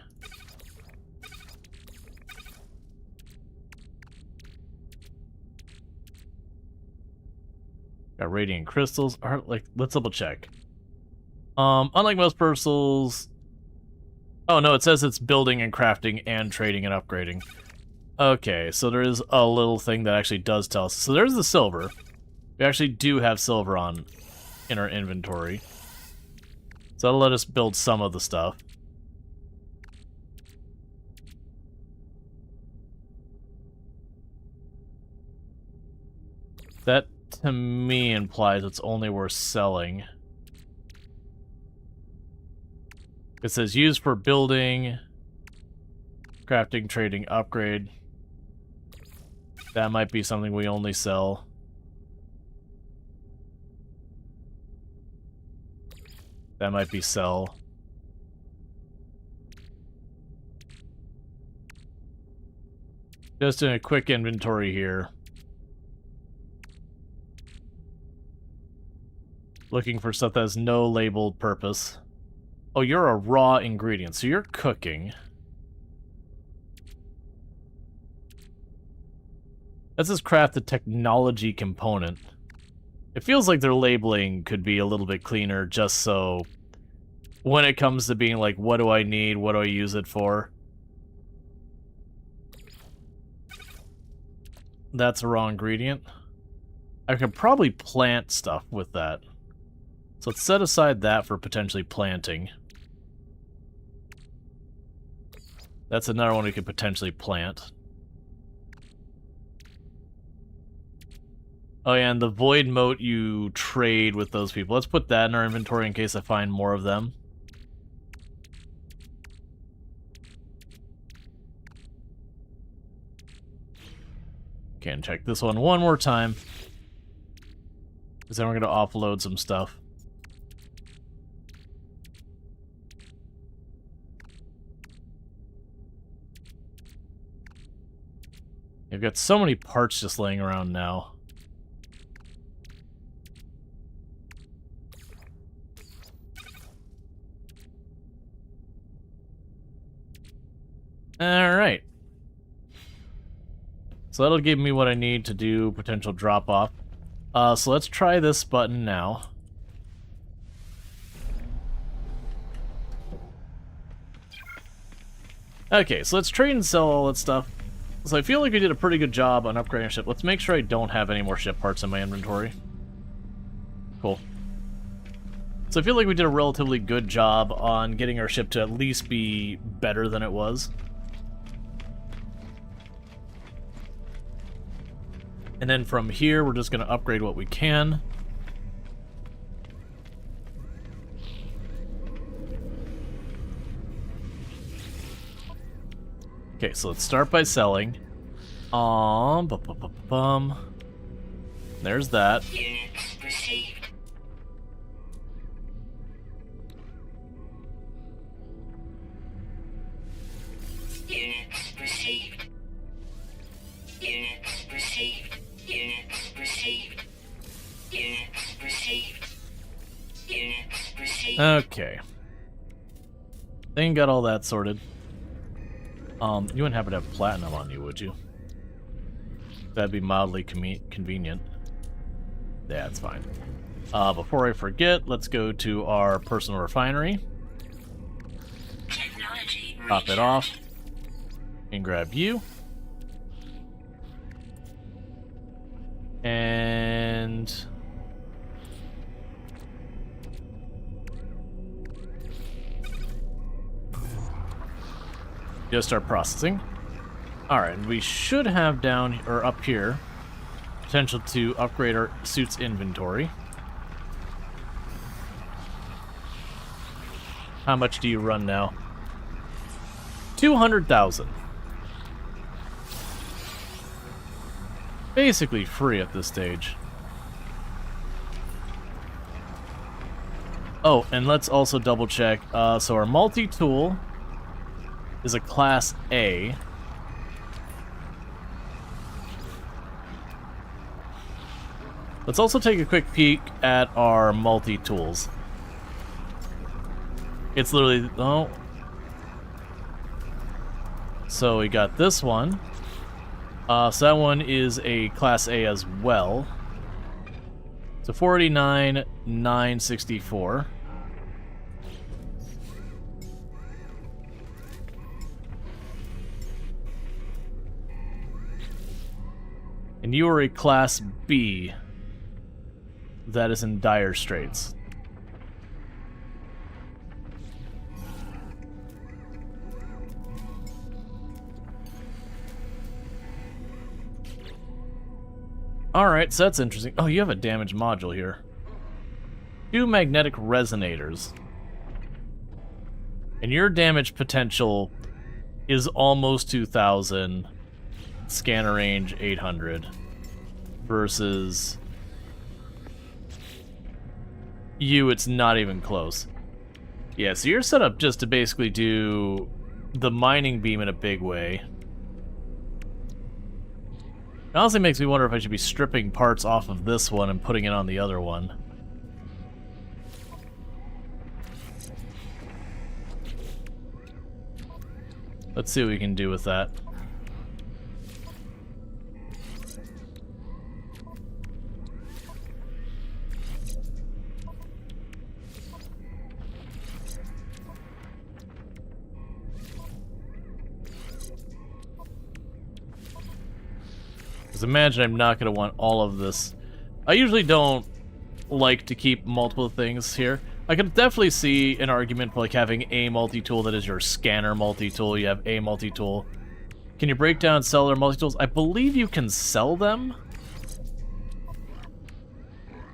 Got radiant crystals. Let's double check. Unlike most pearls. Oh no, it says it's building and crafting and trading and upgrading. Okay, so there is a little thing that actually does tell us. So there's the silver. We actually do have silver in our inventory. So that'll let us build some of the stuff. That, to me, implies it's only worth selling. It says used for building, crafting, trading, upgrade. That might be something we only sell. That might be sell. Just doing a quick inventory here. Looking for stuff that has no labeled purpose. Oh, you're a raw ingredient, so you're cooking. That says craft the technology component. It feels like their labeling could be a little bit cleaner, just so when it comes to being like, what do I need, what do I use it for? That's a raw ingredient. I could probably plant stuff with that. So let's set aside that for potentially planting. That's another one we could potentially plant. Oh yeah, and the void mote you trade with those people. Let's put that in our inventory in case I find more of them. Okay, and check this one more time. Because then we're going to offload some stuff. I've got so many parts just laying around now. Alright. So that'll give me what I need to do potential drop-off. So let's try this button now. Okay, so let's trade and sell all that stuff. So I feel like we did a pretty good job on upgrading our ship. Let's make sure I don't have any more ship parts in my inventory. Cool. So I feel like we did a relatively good job on getting our ship to at least be better than it was. And then from here, we're just going to upgrade what we can. Okay, so let's start by selling. There's that. Units received. Units received. Units received. Units received. Units received. Units received. Okay. Then got all that sorted. You wouldn't happen to have platinum on you, would you? That'd be mildly convenient. Yeah, it's fine. Before I forget, let's go to our personal refinery. Technology Pop it off. And grab you. And... just start processing. Alright, and we should have down, or up here, potential to upgrade our suit's inventory. How much do you run now? 200,000. Basically free at this stage. Oh, and let's also double check. So our multi-tool is a Class A. Let's also take a quick peek at our multi-tools. It's literally... oh. So we got this one. So that one is a Class A as well. So 489,964. And you are a Class B that is in dire straits. Alright, so that's interesting. Oh, you have a damage module here. 2 magnetic resonators. And your damage potential is almost 2,000. Scanner range 800. Versus... you, it's not even close. Yeah, so you're set up just to basically do the mining beam in a big way. It honestly makes me wonder if I should be stripping parts off of this one and putting it on the other one. Let's see what we can do with that. Imagine I'm not going to want all of this. I usually don't like to keep multiple things here. I could definitely see an argument for like having a multi-tool that is your scanner multi-tool. You have a multi-tool. Can you break down and sell their multi-tools? I believe you can sell them.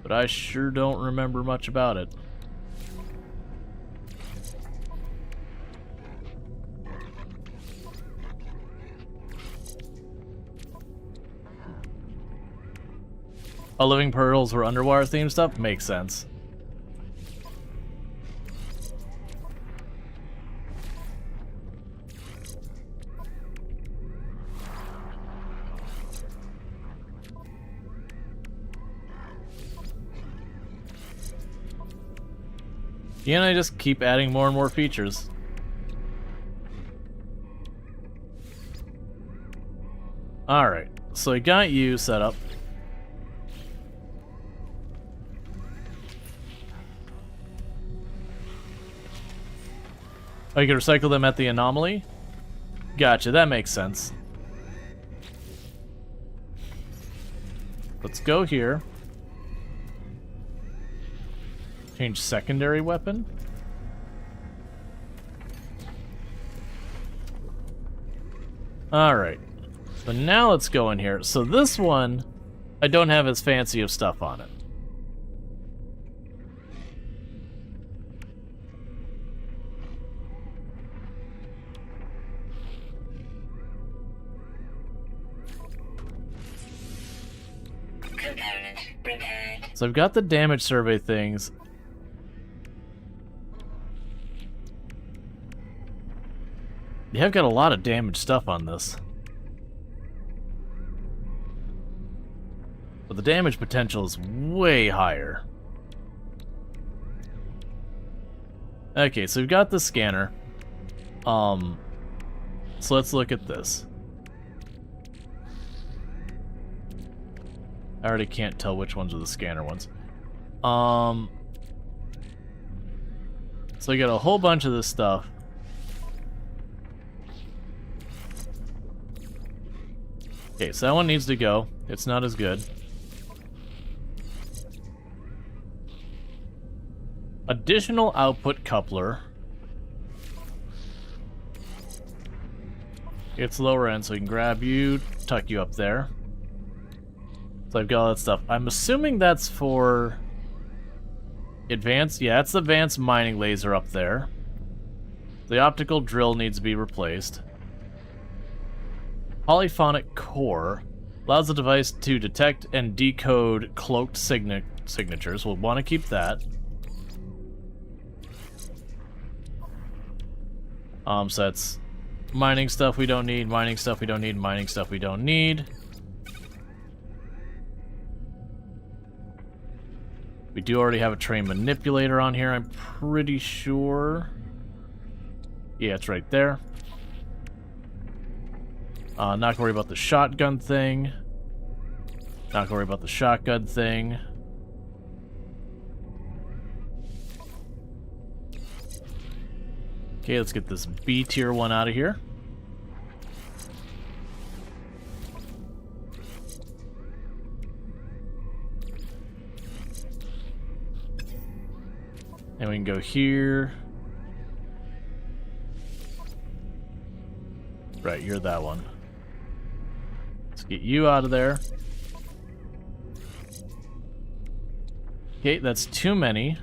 But I sure don't remember much about it. Oh, Living Pearls were Underwater themed stuff? Makes sense. Can't I just keep adding more and more features? Alright, so I got you set up. Oh, you can recycle them at the anomaly? Gotcha, that makes sense. Let's go here. Change secondary weapon. Alright. So now let's go in here. So this one, I don't have as fancy of stuff on it. component prepared. So I've got the damage survey things. You have got a lot of damage stuff on this. But the damage potential is way higher. Okay, so we've got the scanner. So let's look at this. I already can't tell which ones are the scanner ones. So I got a whole bunch of this stuff. Okay, so that one needs to go. It's not as good. Additional output coupler. It's lower end, so we can grab you, tuck you up there. So I've got all that stuff. I'm assuming that's for advanced. Yeah, it's the advanced mining laser up there. The optical drill needs to be replaced. Polyphonic core allows the device to detect and decode cloaked signatures. We'll want to keep that. So that's mining stuff we don't need, mining stuff we don't need, mining stuff we don't need. We do already have a train manipulator on here, I'm pretty sure. Yeah, it's right there. Not gonna worry about the shotgun thing. Not gonna worry about the shotgun thing. Okay, let's get this B tier one out of here. And we can go here. Right, you're that one. Let's get you out of there. Okay, that's too many.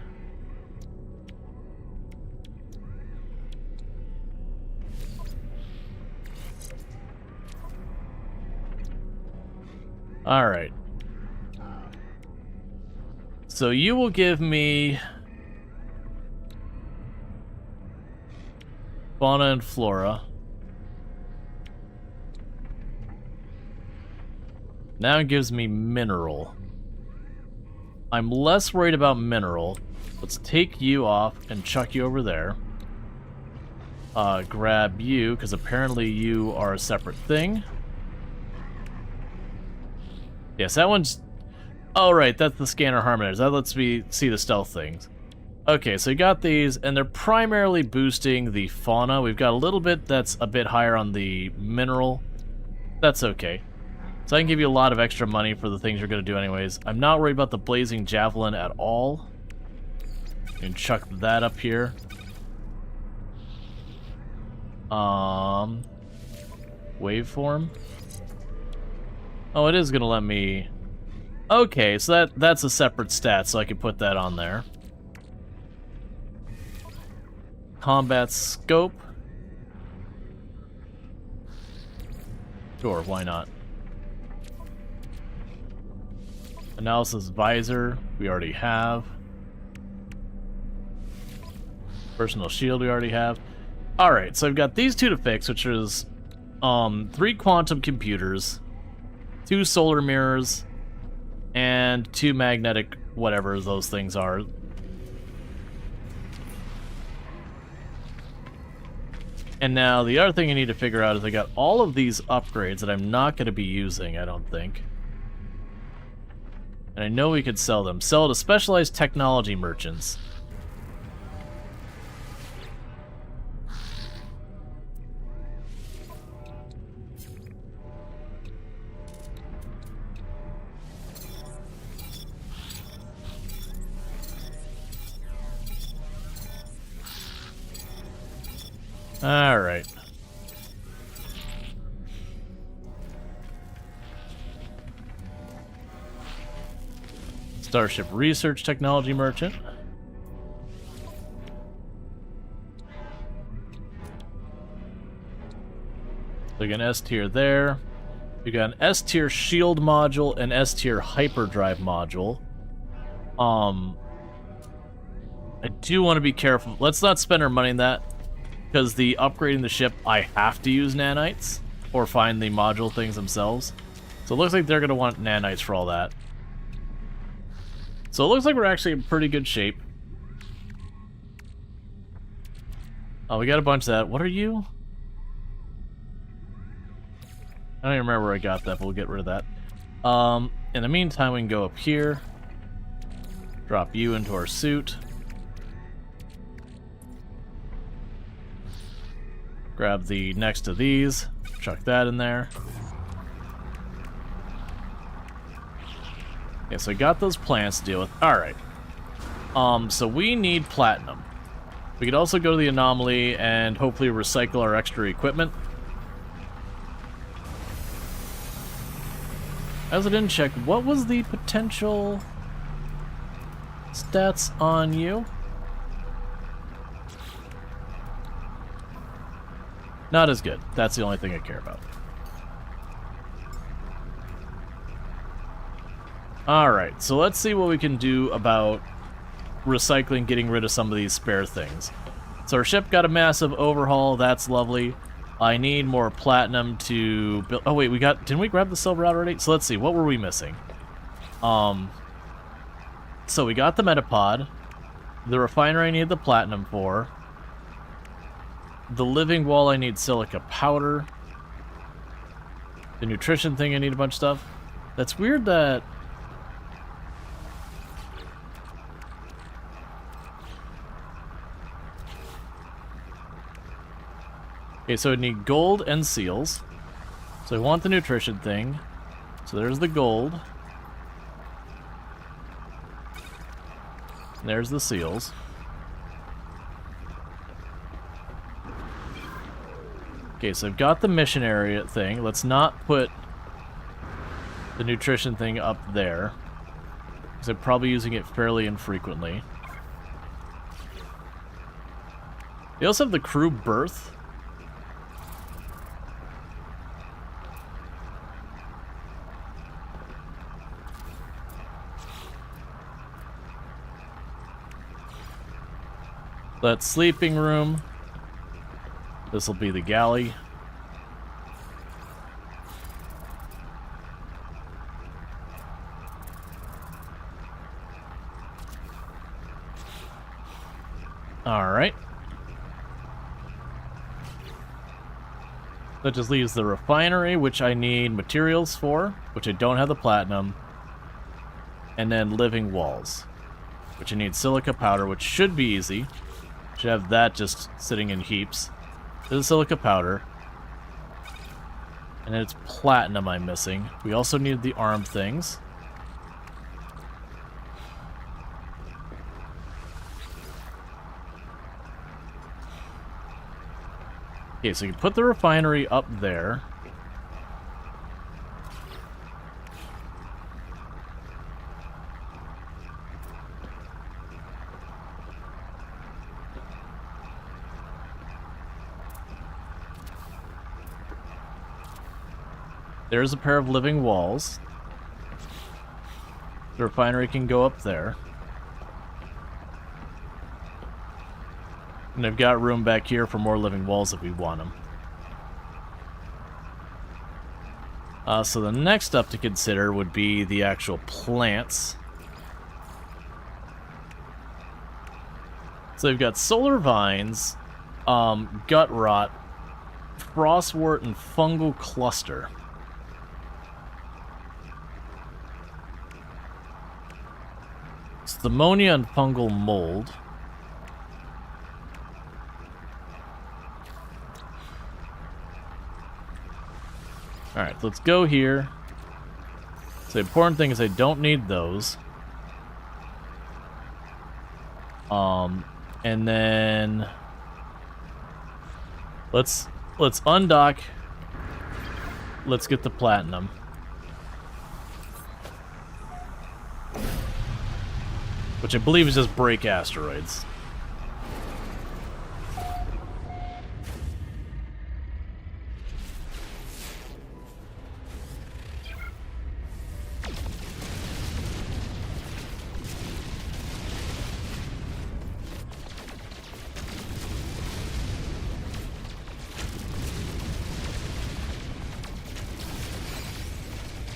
Alright. So you will give me fauna and flora. Now it gives me mineral. I'm less worried about mineral. Let's take you off and chuck you over there. Grab you, because apparently you are a separate thing. Yes, that one's... Oh, right, that's the scanner harmonizers. That lets me see the stealth things. Okay, so you got these, and they're primarily boosting the fauna. We've got a little bit that's a bit higher on the mineral. That's okay. So I can give you a lot of extra money for the things you're going to do anyways. I'm not worried about the blazing javelin at all. You can chuck that up here. Waveform. Oh, it is going to let me... Okay, so that's a separate stat, so I can put that on there. Combat scope. Sure, why not? Analysis visor, we already have. Personal shield, we already have. Alright, so I've got these two to fix, which is 3 quantum computers, 2 solar mirrors, and 2 magnetic whatever those things are. And now the other thing I need to figure out is I got all of these upgrades that I'm not going to be using, I don't think. And I know we could sell them. Sell to specialized technology merchants. All right. Starship Research Technology Merchant. So we got an S tier there. We got an S tier shield module and S tier hyperdrive module. I do want to be careful. Let's not spend our money on that, because the upgrading the ship, I have to use nanites or find the module things themselves. So it looks like they're going to want nanites for all that. So it looks like we're actually in pretty good shape. Oh, we got a bunch of that. What are you? I don't even remember where I got that, but we'll get rid of that. In the meantime, we can go up here. Drop you into our suit. Grab the next of these. Chuck that in there. Okay, so I got those plants to deal with. Alright. So we need platinum. We could also go to the anomaly and hopefully recycle our extra equipment. As I didn't check, what was the potential stats on you? Not as good. That's the only thing I care about. Alright, so let's see what we can do about recycling, getting rid of some of these spare things. So our ship got a massive overhaul. That's lovely. I need more platinum to build. Oh wait, didn't we grab the silver out already? So let's see, what were we missing? So we got the metapod. The refinery I need the platinum for. The living wall I need silica powder. The nutrition thing I need a bunch of stuff. That's weird that... Okay, so I need gold and seals. So I want the nutrition thing. So there's the gold. And there's the seals. Okay, so I've got the mission area thing. Let's not put the nutrition thing up there, because I'm probably using it fairly infrequently. They also have the crew berth. That's sleeping room. This will be the galley. Alright. That just leaves the refinery, which I need materials for, which I don't have the platinum. And then living walls, which I need silica powder, which should be easy. Should have that just sitting in heaps. This is silica powder. And then it's platinum I'm missing. We also need the arm things. Okay, so you can put the refinery up there. There's a pair of living walls. The refinery can go up there. And I've got room back here for more living walls if we want them. So the next up to consider would be the actual plants. So they've got solar vines, gut rot, frostwort, and fungal cluster. It's ammonia and fungal mold. Alright, let's go here. So the important thing is I don't need those. And then let's undock. Let's get the platinum. Which I believe is just break asteroids.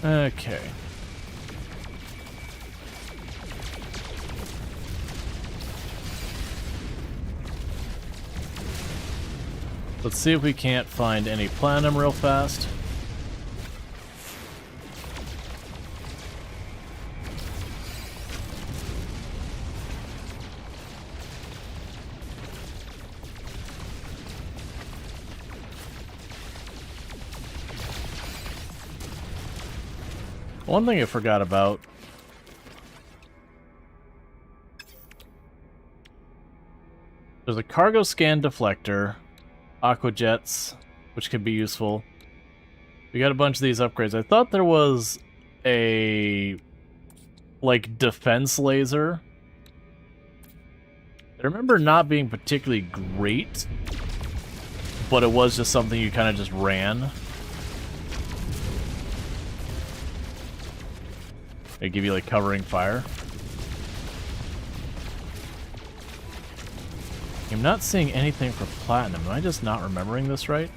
Okay. Let's see if we can't find any platinum real fast. One thing I forgot about. There's a cargo scan deflector, aqua jets, which could be useful. We got a bunch of these upgrades. I thought there was a like defense laser. I remember not being particularly great, but it was just something you kind of just ran. They give you like covering fire. I'm not seeing anything for platinum. Am I just not remembering this right?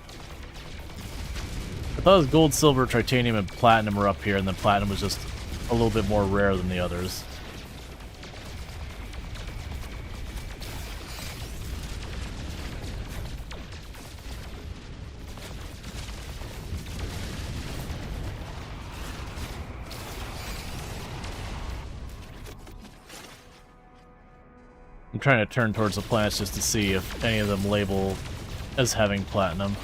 I thought it was gold, silver, titanium, and platinum were up here, and then platinum was just a little bit more rare than the others. I'm trying to turn towards the planets just to see if any of them label as having platinum.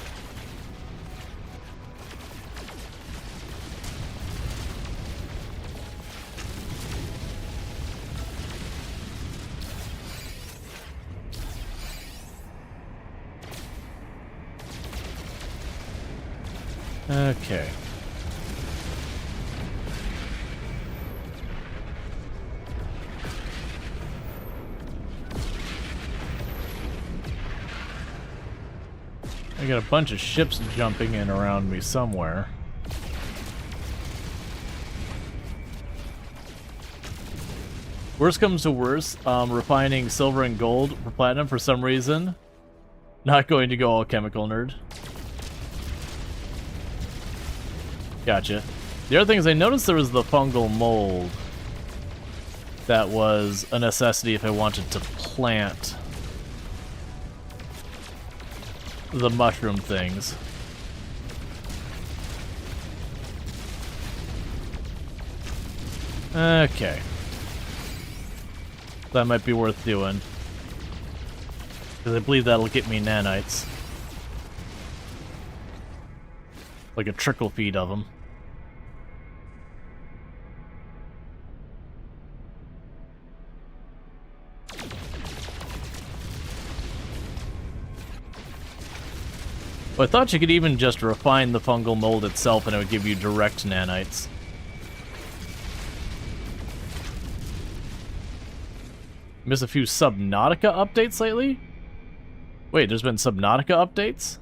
Okay. I got a bunch of ships jumping in around me somewhere. Worst comes to worst, refining silver and gold for platinum for some reason. Not going to go all chemical nerd. Gotcha. The other thing is I noticed there was the fungal mold. That was a necessity if I wanted to plant the mushroom things. Okay. That might be worth doing. Because I believe that'll get me nanites. Like a trickle feed of them. Well, I thought you could even just refine the fungal mold itself and it would give you direct nanites. Missed a few Subnautica updates lately? Wait, there's been Subnautica updates?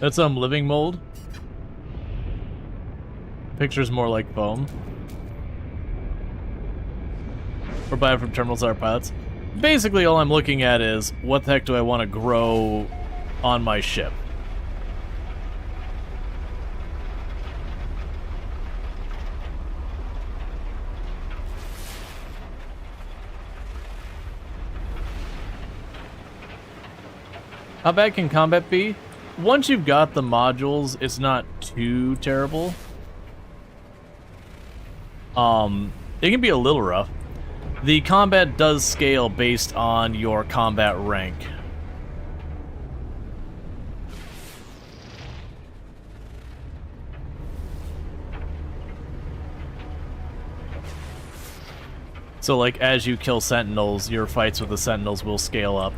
That's living mold. Picture's more like foam. Or buy it from terminals or pilots. Basically, all I'm looking at is what the heck do I want to grow on my ship? How bad can combat be? Once you've got the modules, it's not too terrible. It can be a little rough. The combat does scale based on your combat rank. So, like, as you kill Sentinels, your fights with the Sentinels will scale up.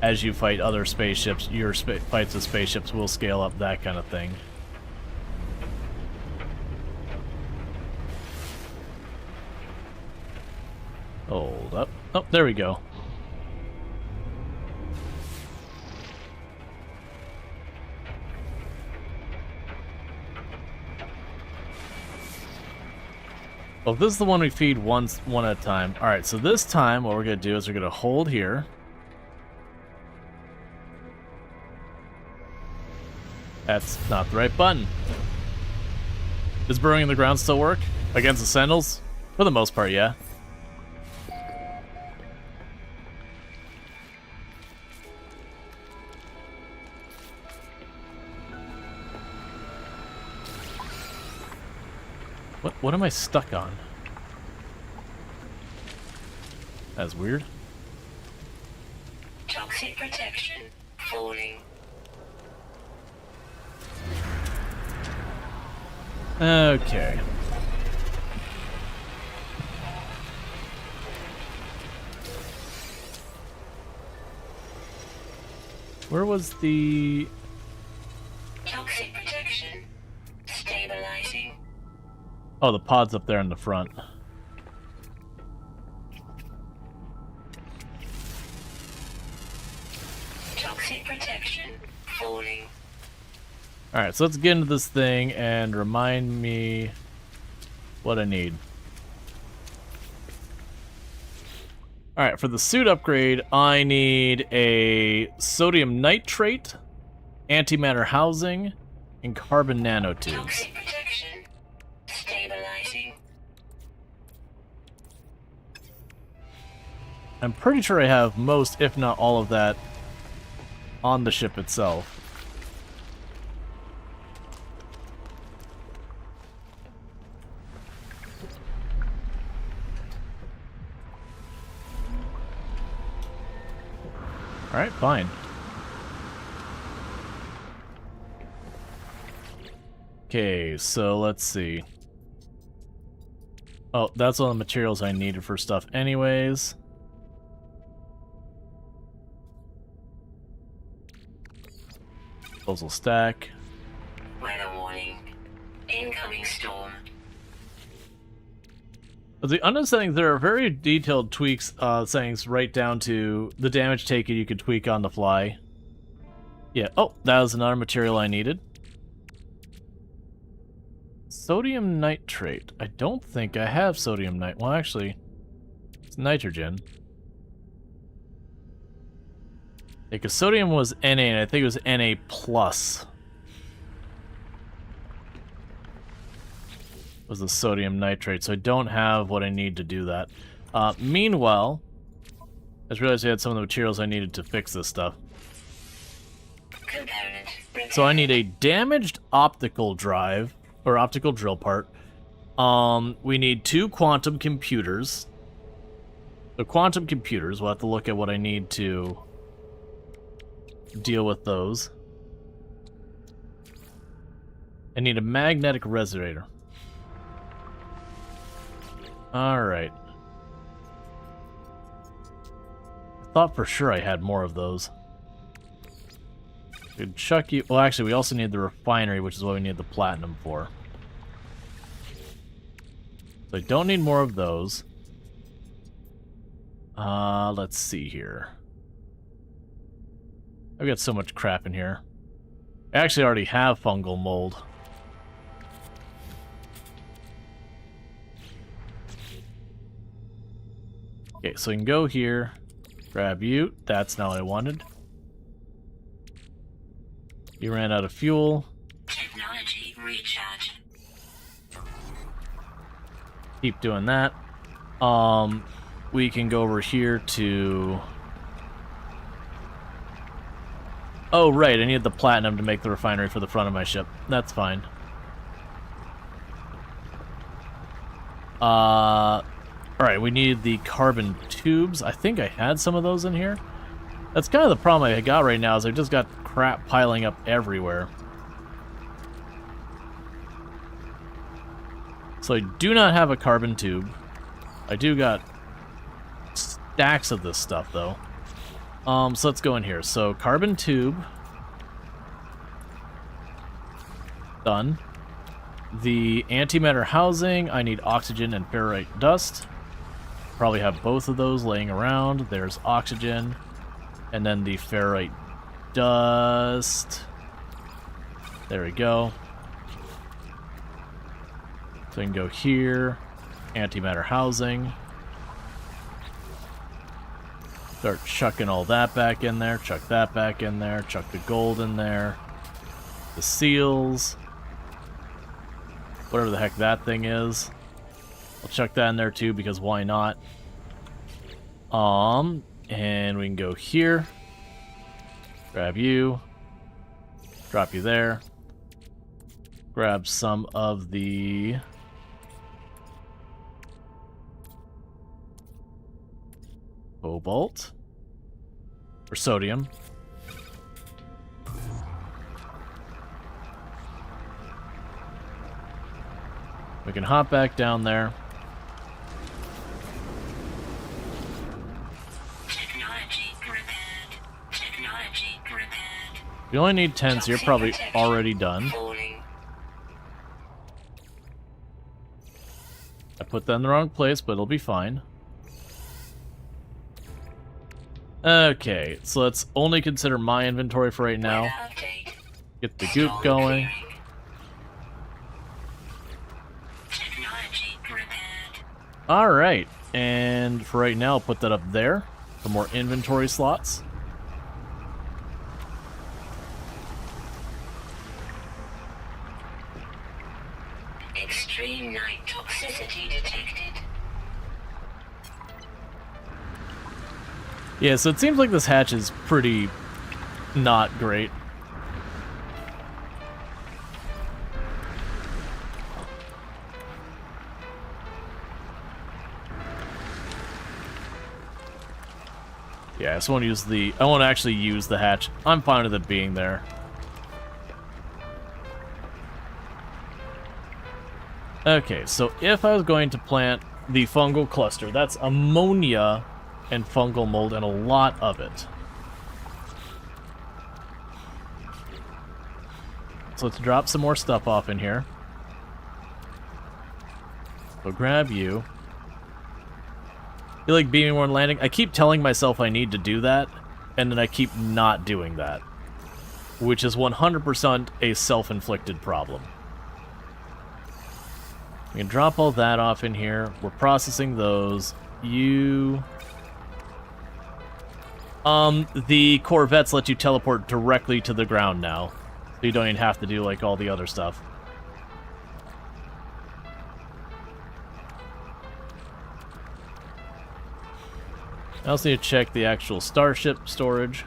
As you fight other spaceships, your fights with spaceships will scale up, that kind of thing. Hold up. Oh, there we go. Well, this is the one we feed one at a time. Alright, so this time what we're going to do is we're going to hold here. That's not the right button. Does burrowing in the ground still work? Against the Sentinels? For the most part, yeah. What am I stuck on? That's weird. Toxic protection falling. Okay. Where was the... Toxic protection stabilizing. Oh, the pod's up there in the front. Toxic protection falling. Alright, so let's get into this thing and remind me what I need. Alright, for the suit upgrade, I need a sodium nitrate, antimatter housing, and carbon nanotubes. Toxic protection stabilizing. I'm pretty sure I have most, if not all of that, on the ship itself. Alright, fine. Okay, so let's see. Oh, that's all the materials I needed for stuff anyways. Puzzle stack. Weather warning. Incoming storm. But the unknown settings, there are very detailed tweaks, settings right down to the damage taken you can tweak on the fly. Yeah, oh, that was another material I needed. Sodium nitrate. I don't think I have sodium nit. Well, actually, it's nitrogen. Yeah, because sodium was Na, and I think it was Na plus. Was the sodium nitrate, so I don't have what I need to do that. Meanwhile, I just realized I had some of the materials I needed to fix this stuff. Component repaired. So I need a damaged optical drive, or optical drill part. We need 2 quantum computers. The quantum computers, we'll have to look at what I need to deal with those. I need a magnetic resonator. Alright. I thought for sure I had more of those. Could chuck you... Well, actually, we also need the refinery, which is what we need the platinum for. So I don't need more of those. Let's see here. I've got so much crap in here. I actually already have fungal mold. Okay, so we can go here, grab you. That's not what I wanted. You ran out of fuel. Technology recharge. Keep doing that. We can go over here to... Oh, right, I needed the platinum to make the refinery for the front of my ship. That's fine. Alright, we need the carbon tubes. I think I had some of those in here. That's kind of the problem I got right now, is I've just got crap piling up everywhere. So I do not have a carbon tube. I do got stacks of this stuff, though. So let's go in here. So, carbon tube. Done. The antimatter housing, I need oxygen and ferrite dust. Probably have both of those laying around. There's oxygen. And then the ferrite dust. There we go. So we can go here. Antimatter housing. Start chucking all that back in there. Chuck that back in there. Chuck the gold in there. The seals. Whatever the heck that thing is. I'll chuck that in there too, because why not? And we can go here. Grab you. Drop you there. Grab some of the... Cobalt. Or sodium. We can hop back down there. Technology repaired. Technology repaired. You only need 10, so you're probably already done. Falling. I put that in the wrong place, but it'll be fine. Okay, so let's only consider my inventory for right now. Weather update. Get the goop going. Technology repaired. Alright, and for right now, I'll put that up there for more inventory slots. Extreme night toxicity detected. Yeah, so it seems like this hatch is pretty not great. Yeah, I just want to use the... I want to actually use the hatch. I'm fine with it being there. Okay, so if I was going to plant the fungal cluster, that's ammonia and fungal mold and a lot of it. So let's drop some more stuff off in here. So grab you. You like beaming more and landing? I keep telling myself I need to do that, and then I keep not doing that. Which is 100% a self-inflicted problem. We can drop all that off in here. We're processing those. You... the Corvettes let you teleport directly to the ground now. So you don't even have to do, like, all the other stuff. I also need to check the actual starship storage.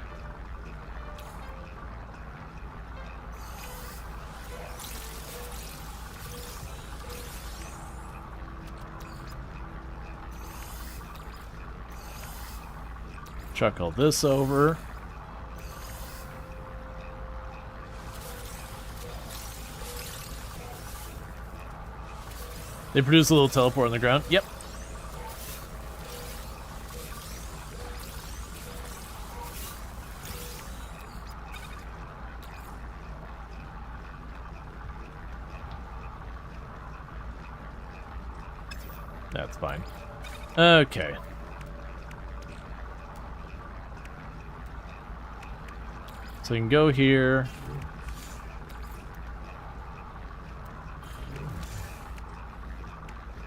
Chuck all this over. They produce a little teleport on the ground. Yep. That's fine. Okay. So you can go here.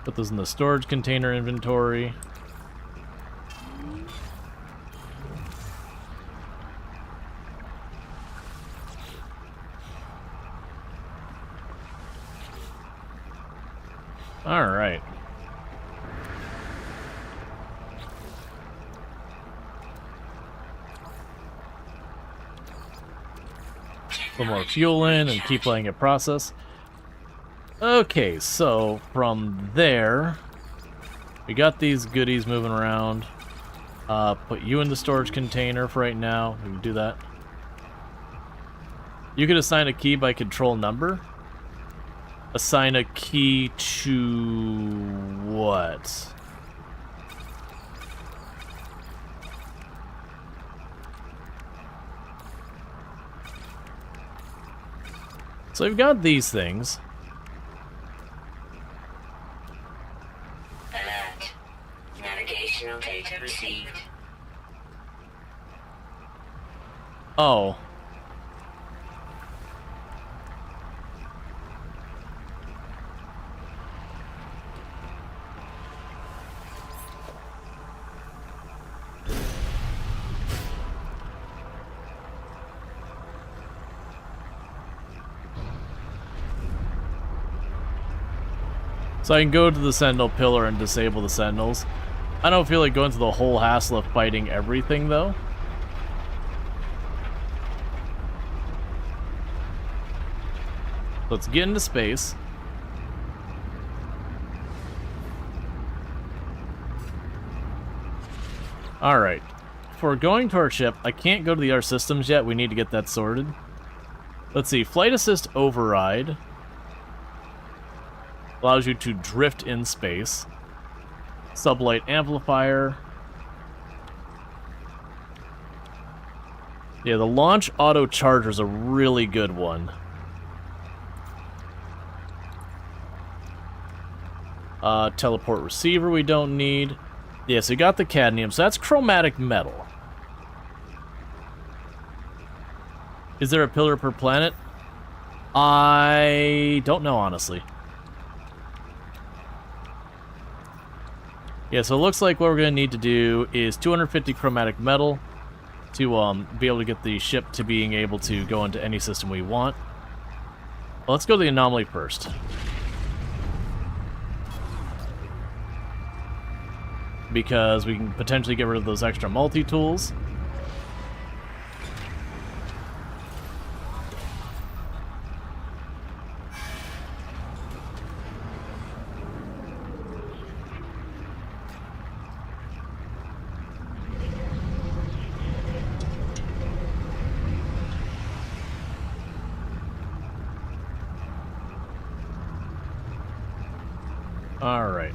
Put those in the storage container inventory. All right. Put more fuel in and keep letting it process. Okay, so from there, we got these goodies moving around. Put you in the storage container for right now. We can do that. You could assign a key by control number. Assign a key to what? So we've got these things. Alert. Navigational data received. Oh. So I can go to the Sentinel pillar and disable the Sentinels. I don't feel like going through the whole hassle of fighting everything, though. Let's get into space. Alright. Before going to our ship, I can't go to the R systems yet. We need to get that sorted. Let's see. Flight Assist Override allows you to drift in space. Sublight Amplifier. Yeah, the Launch Auto Charger is a really good one. Teleport Receiver we don't need. Yeah, so you got the cadmium, so that's chromatic metal. Is there a pillar per planet? I don't know, honestly. Yeah, so it looks like what we're going to need to do is 250 chromatic metal to be able to get the ship to being able to go into any system we want. Well, let's go to the anomaly first. Because we can potentially get rid of those extra multi-tools. All right.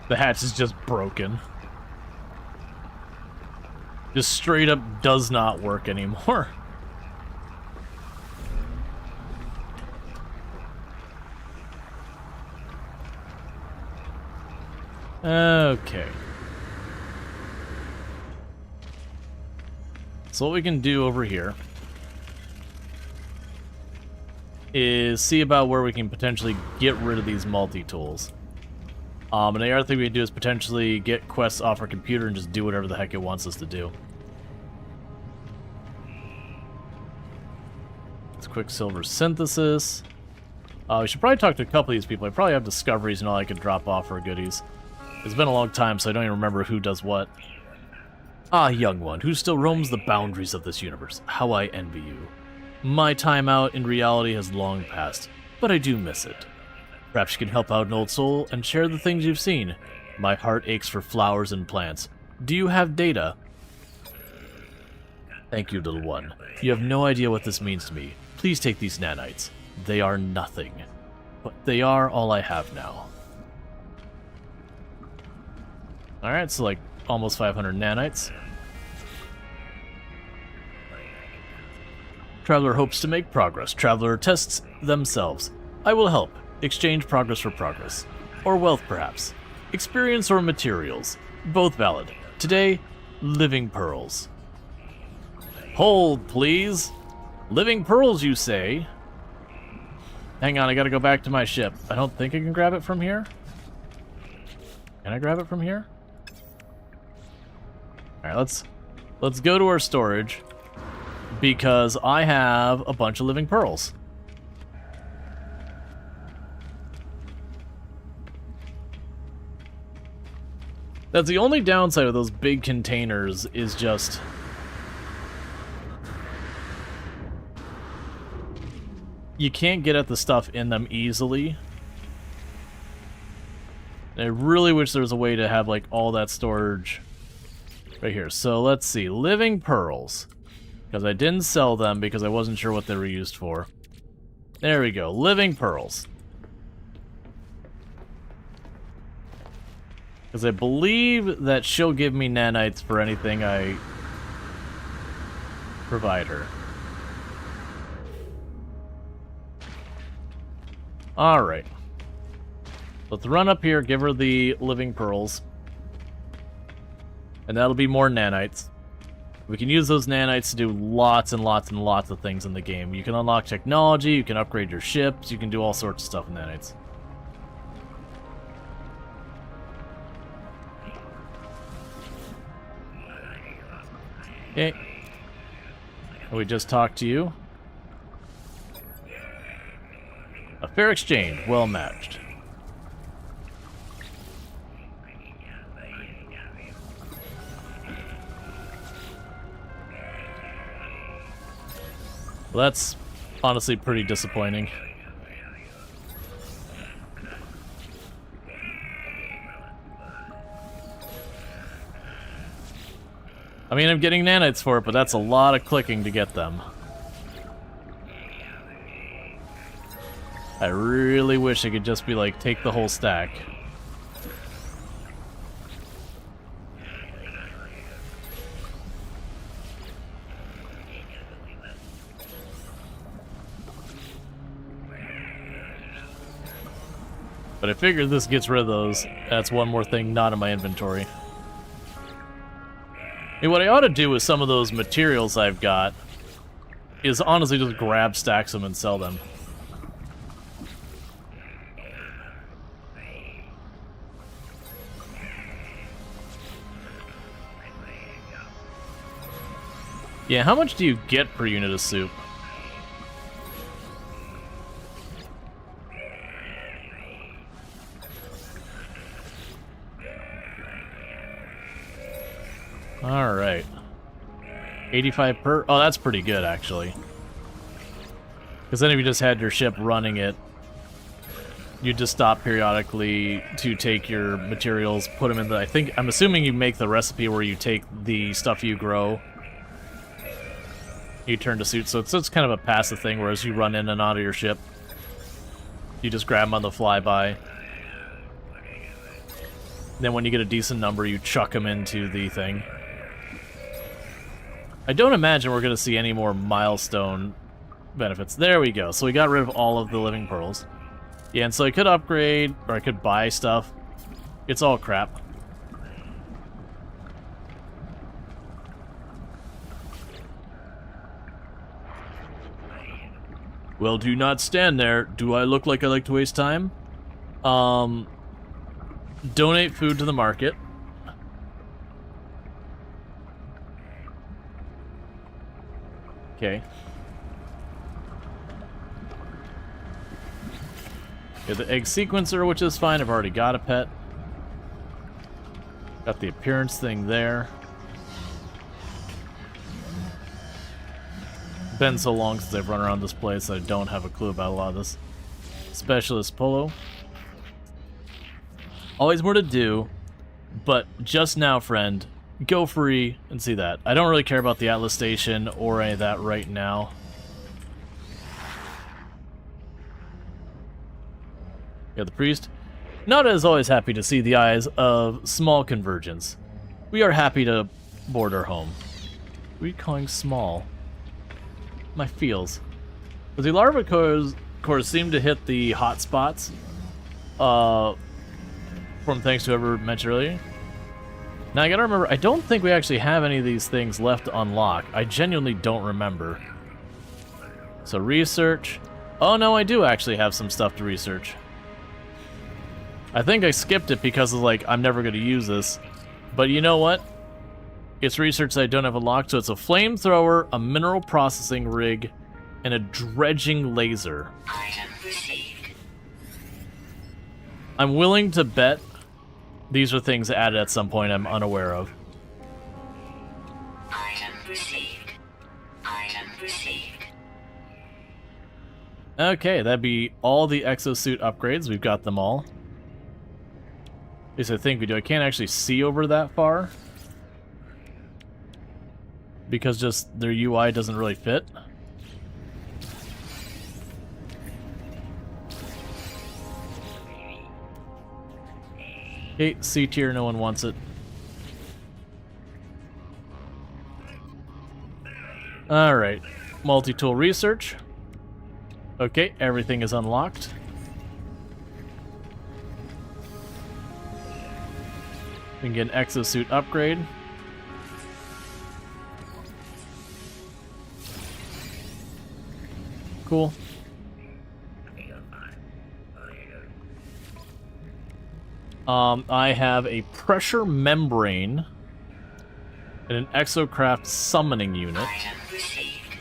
The hatch is just broken. Just straight up does not work anymore. Okay. So what we can do over here is see about where we can potentially get rid of these multi-tools. And the other thing we can do is potentially get quests off our computer and just do whatever the heck it wants us to do. It's Quicksilver Synthesis. We should probably talk to a couple of these people. I probably have discoveries and all I could drop off for goodies. It's been a long time, so I don't even remember who does what. Ah, young one, who still roams the boundaries of this universe. How I envy you. My time out in reality has long passed, but I do miss it. Perhaps you can help out an old soul and share the things you've seen. My heart aches for flowers and plants. Do you have data? Thank you, little one. You have no idea what this means to me. Please take these nanites. They are nothing. But they are all I have now. Alright, so like almost 500 nanites. Traveler hopes to make progress. Traveler tests themselves. I will help. Exchange progress for progress. Or wealth, perhaps. Experience or materials. Both valid. Today, living pearls. Hold, please. Living pearls, you say? Hang on, I gotta go back to my ship. I don't think I can grab it from here. Can I grab it from here? Alright, let's go to our storage. Because I have a bunch of living pearls. That's the only downside of those big containers is just... you can't get at the stuff in them easily. And I really wish there was a way to have like all that storage right here. So let's see, living pearls. Because I didn't sell them because I wasn't sure what they were used for. There we go, living pearls. Because I believe that she'll give me nanites for anything I provide her. Alright. Let's run up here, give her the living pearls. And that'll be more nanites. We can use those nanites to do lots and lots and lots of things in the game. You can unlock technology, you can upgrade your ships, you can do all sorts of stuff with nanites. Okay. We just talked to you. A fair exchange, well matched. That's honestly pretty disappointing. I mean, I'm getting nanites for it, but that's a lot of clicking to get them. I really wish I could just be like, take the whole stack. But I figure this gets rid of those. That's one more thing not in my inventory. Hey, what I ought to do with some of those materials I've got is honestly just grab stacks them and sell them. Yeah, how much do you get per unit of soup? Alright. 85 per... Oh, that's pretty good, actually. Because then if you just had your ship running it, you'd just stop periodically to take your materials, put them in the... I'm assuming you make the recipe where you take the stuff you grow, you turn to suit, so it's kind of a passive thing, whereas you run in and out of your ship. You just grab them on the flyby. Then when you get a decent number, you chuck them into the thing. I don't imagine we're going to see any more milestone benefits. There we go. So we got rid of all of the living pearls. Yeah, and so I could upgrade, or I could buy stuff. It's all crap. Well, do not stand there. Do I look like I like to waste time? Donate food to the market. Okay. Get the egg sequencer, which is fine. I've already got a pet. Got the appearance thing there. Been so long since I've run around this place, I don't have a clue about a lot of this. Specialist polo. Always more to do, but just now, friend, go free and see that. I don't really care about the Atlas Station or any of that right now. Yeah, the priest. Not as always happy to see the eyes of small convergence. We are happy to board our home. What are you calling small? My feels. But the larva cores seem to hit the hot spots. From thanks to whoever mentioned earlier. Now I gotta remember, I don't think we actually have any of these things left to unlock. I genuinely don't remember. So research. Oh no, I do actually have some stuff to research. I think I skipped it because of like, I'm never gonna use this. But you know what? It's research that I don't have unlocked, so it's a flamethrower, a mineral processing rig, and a dredging laser. Item received. I'm willing to bet these are things added at some point I'm unaware of. Item received. Item received. Okay, that'd be all the exosuit upgrades. We've got them all. At least I think we do. I can't actually see over that far, because just their UI doesn't really fit. Okay, C tier, no one wants it. Alright, multi-tool research. Okay, everything is unlocked. We can get an exosuit upgrade. Cool. I have a pressure membrane and an exocraft summoning unit. Item received.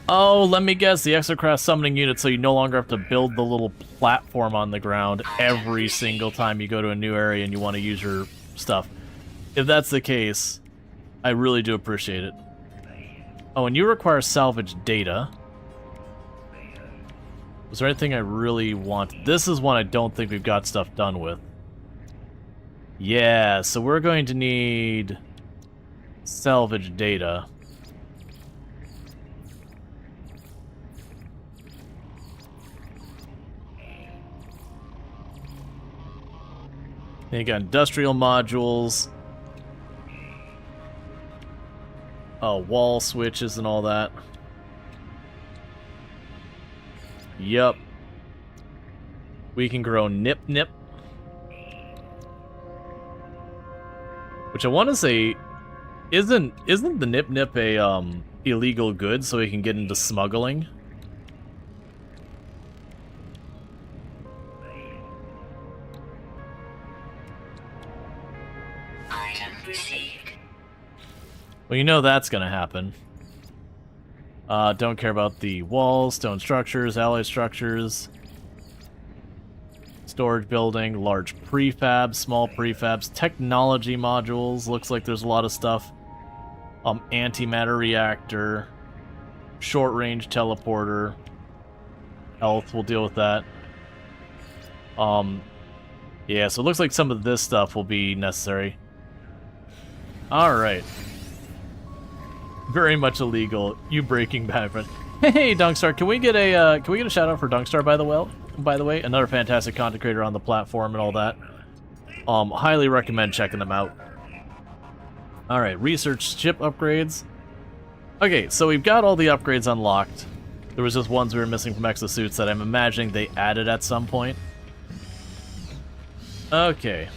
Oh, let me guess, the exocraft summoning unit, so you no longer have to build the little platform on the ground every single time you go to a new area and you want to use your stuff. If that's the case, I really do appreciate it. Oh, and you require salvage data. Was there anything I really want? This is one I don't think we've got stuff done with. Yeah, so we're going to need salvage data. Then you got industrial modules. Oh, wall switches and all that. Yup. We can grow nip. Which I want to say, isn't the nip a illegal good, so we can get into smuggling? Item received. Well, you know that's gonna happen. Don't care about the walls, stone structures, alloy structures, storage building, large prefabs, small prefabs, technology modules. Looks like there's a lot of stuff. Antimatter reactor, short range teleporter. Health, we'll deal with that. Yeah, so it looks like some of this stuff will be necessary. All right. Very much illegal. You Breaking Bad friend. Hey, Dunkstar, can we get a shout out for Dunkstar by the way? Another fantastic content creator on the platform and all that. Highly recommend checking them out. All right, research ship upgrades. Okay, so we've got all the upgrades unlocked. There was just ones we were missing from exosuits that I'm imagining they added at some point. Okay.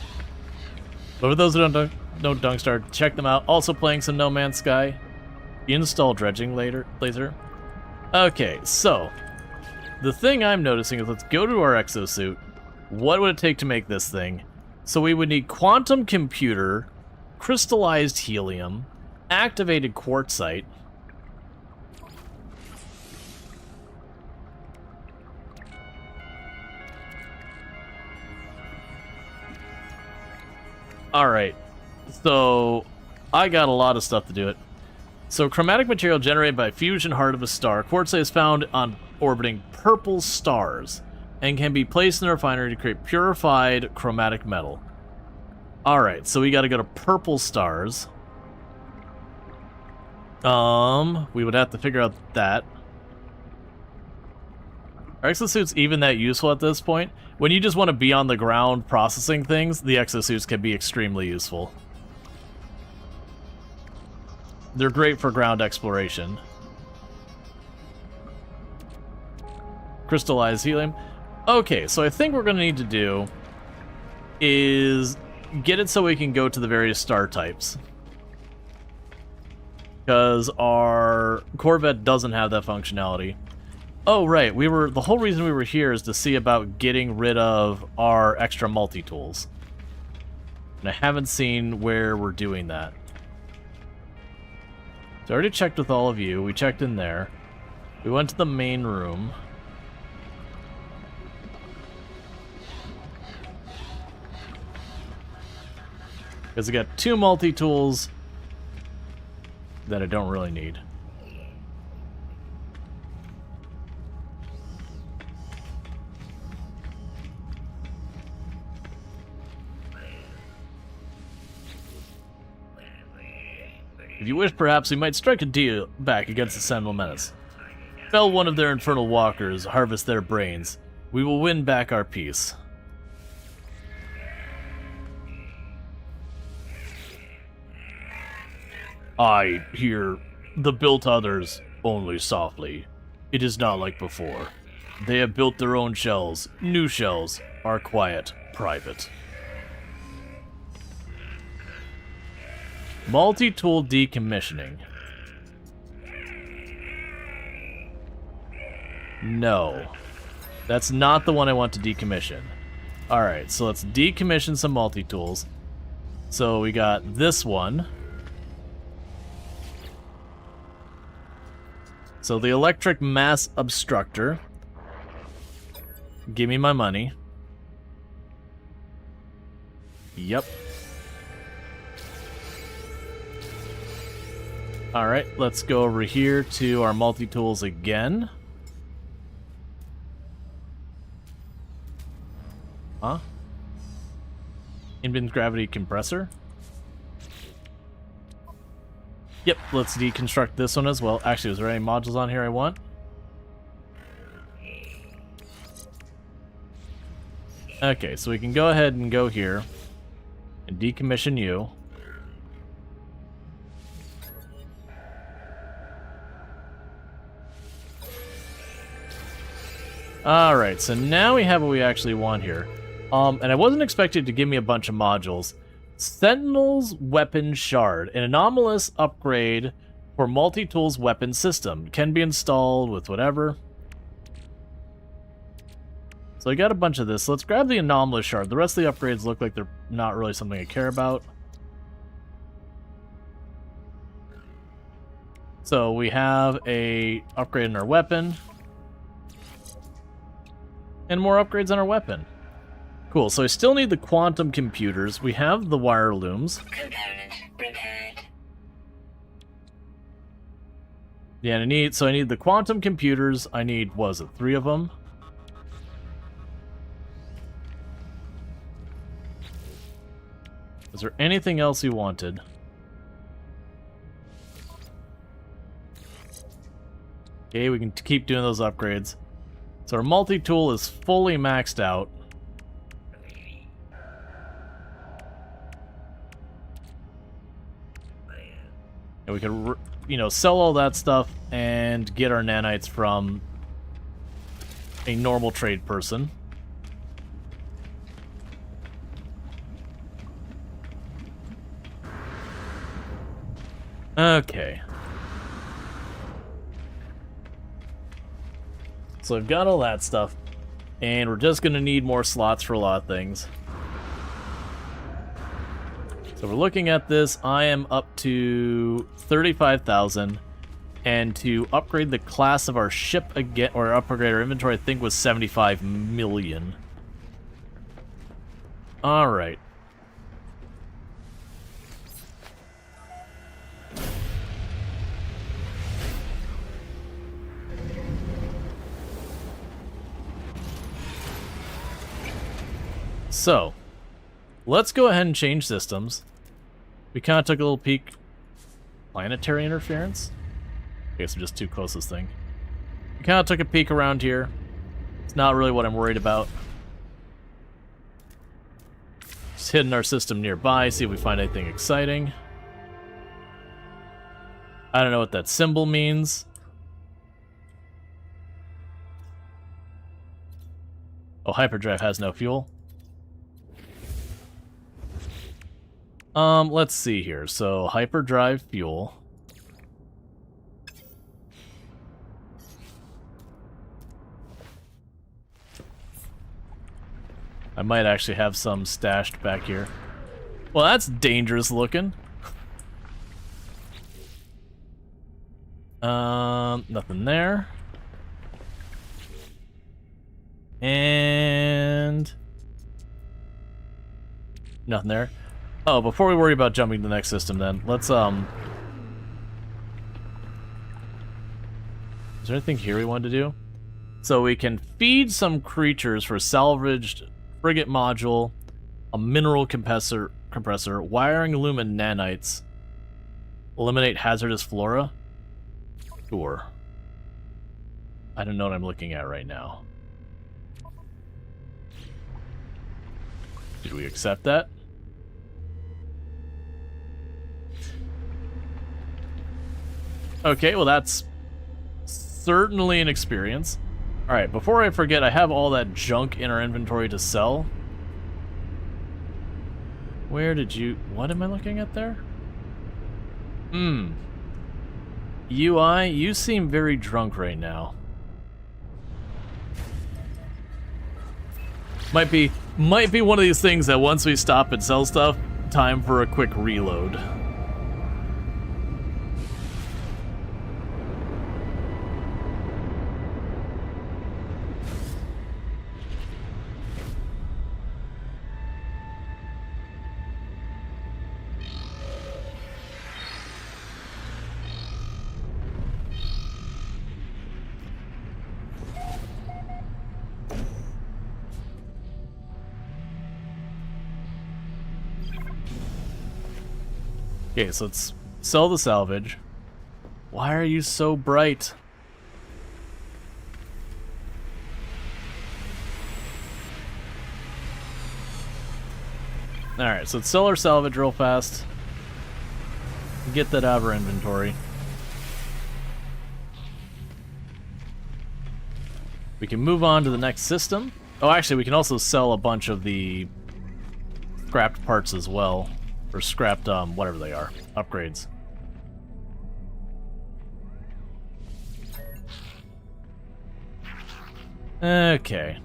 But for those who don't know Dunkstar, check them out. Also playing some No Man's Sky. Install dredging laser. Okay, so the thing I'm noticing is, let's go to our exosuit. What would it take to make this thing? So we would need quantum computer, crystallized helium, activated quartzite, alright, so I got a lot of stuff to do it. So, chromatic material generated by fusion heart of a star. Quartzite is found on orbiting purple stars and can be placed in a refinery to create purified chromatic metal. Alright, so we gotta go to purple stars. We would have to figure out that. Are exosuits even that useful at this point? When you just want to be on the ground processing things, the exosuits can be extremely useful. They're great for ground exploration. Crystallized helium. Okay, so I think what we're going to need to do is get it so we can go to the various star types. Because our Corvette doesn't have that functionality. Oh, right, the whole reason we were here is to see about getting rid of our extra multi-tools. And I haven't seen where we're doing that. So I already checked with all of you. We checked in there. We went to the main room. Because I got 2 multi-tools that I don't really need. If you wish, perhaps we might strike a deal back against the Sentinel Menace. Fell one of their infernal walkers, harvest their brains. We will win back our peace. I hear the built others only softly. It is not like before. They have built their own shells. New shells are quiet, private. Multi-tool decommissioning. No. That's not the one I want to decommission. Alright, so let's decommission some multi-tools. So we got this one. So the electric mass obstructor. Give me my money. Yep. Alright, let's go over here to our multi-tools again. Huh? Inbin gravity compressor? Yep, let's deconstruct this one as well. Actually, is there any modules on here I want? Okay, so we can go ahead and go here and decommission you. Alright, so now we have what we actually want here. And I wasn't expected to give me a bunch of modules. Sentinel's Weapon Shard, an anomalous upgrade for multi-tools weapon system. Can be installed with whatever. So I got a bunch of this. Let's grab the anomalous shard. The rest of the upgrades look like they're not really something I care about. So we have a upgrade in our weapon. And more upgrades on our weapon. Cool, so I still need the quantum computers. We have the wire looms. Component repaired. Yeah, and I need the quantum computers. I need, what is it, 3 of them? Is there anything else you wanted? Okay, we can keep doing those upgrades. So our multi-tool is fully maxed out. And we can, you know, sell all that stuff and get our nanites from a normal trade person. Okay. So I've got all that stuff, and we're just going to need more slots for a lot of things. So we're looking at this. I am up to 35,000, and to upgrade the class of our ship again, or upgrade our inventory, I think was 75 million. All right. So, let's go ahead and change systems. We kind of took a little peek. Planetary interference? I guess I'm just too close this thing. We kind of took a peek around here. It's not really what I'm worried about. Just hitting our system nearby, see if we find anything exciting. I don't know what that symbol means. Oh, hyperdrive has no fuel. Let's see here. So, hyperdrive fuel. I might actually have some stashed back here. Well, that's dangerous looking. Nothing there. And nothing there. Oh, before we worry about jumping to the next system then, let's, is there anything here we want to do? So we can feed some creatures for salvaged frigate module, a mineral compressor, wiring loom and nanites, eliminate hazardous flora? Sure. I don't know what I'm looking at right now. Did we accept that? Okay, well that's certainly an experience. Alright, before I forget, I have all that junk in our inventory to sell. Where did you... what am I looking at there? UI, you seem very drunk right now. Might be one of these things that once we stop and sell stuff, time for a quick reload. Okay, so let's sell the salvage. Why are you so bright? Alright, so let's sell our salvage real fast. Get that out of our inventory. We can move on to the next system. Oh, actually, we can also sell a bunch of the scrapped parts as well. Or scrapped, whatever they are. Upgrades. Okay.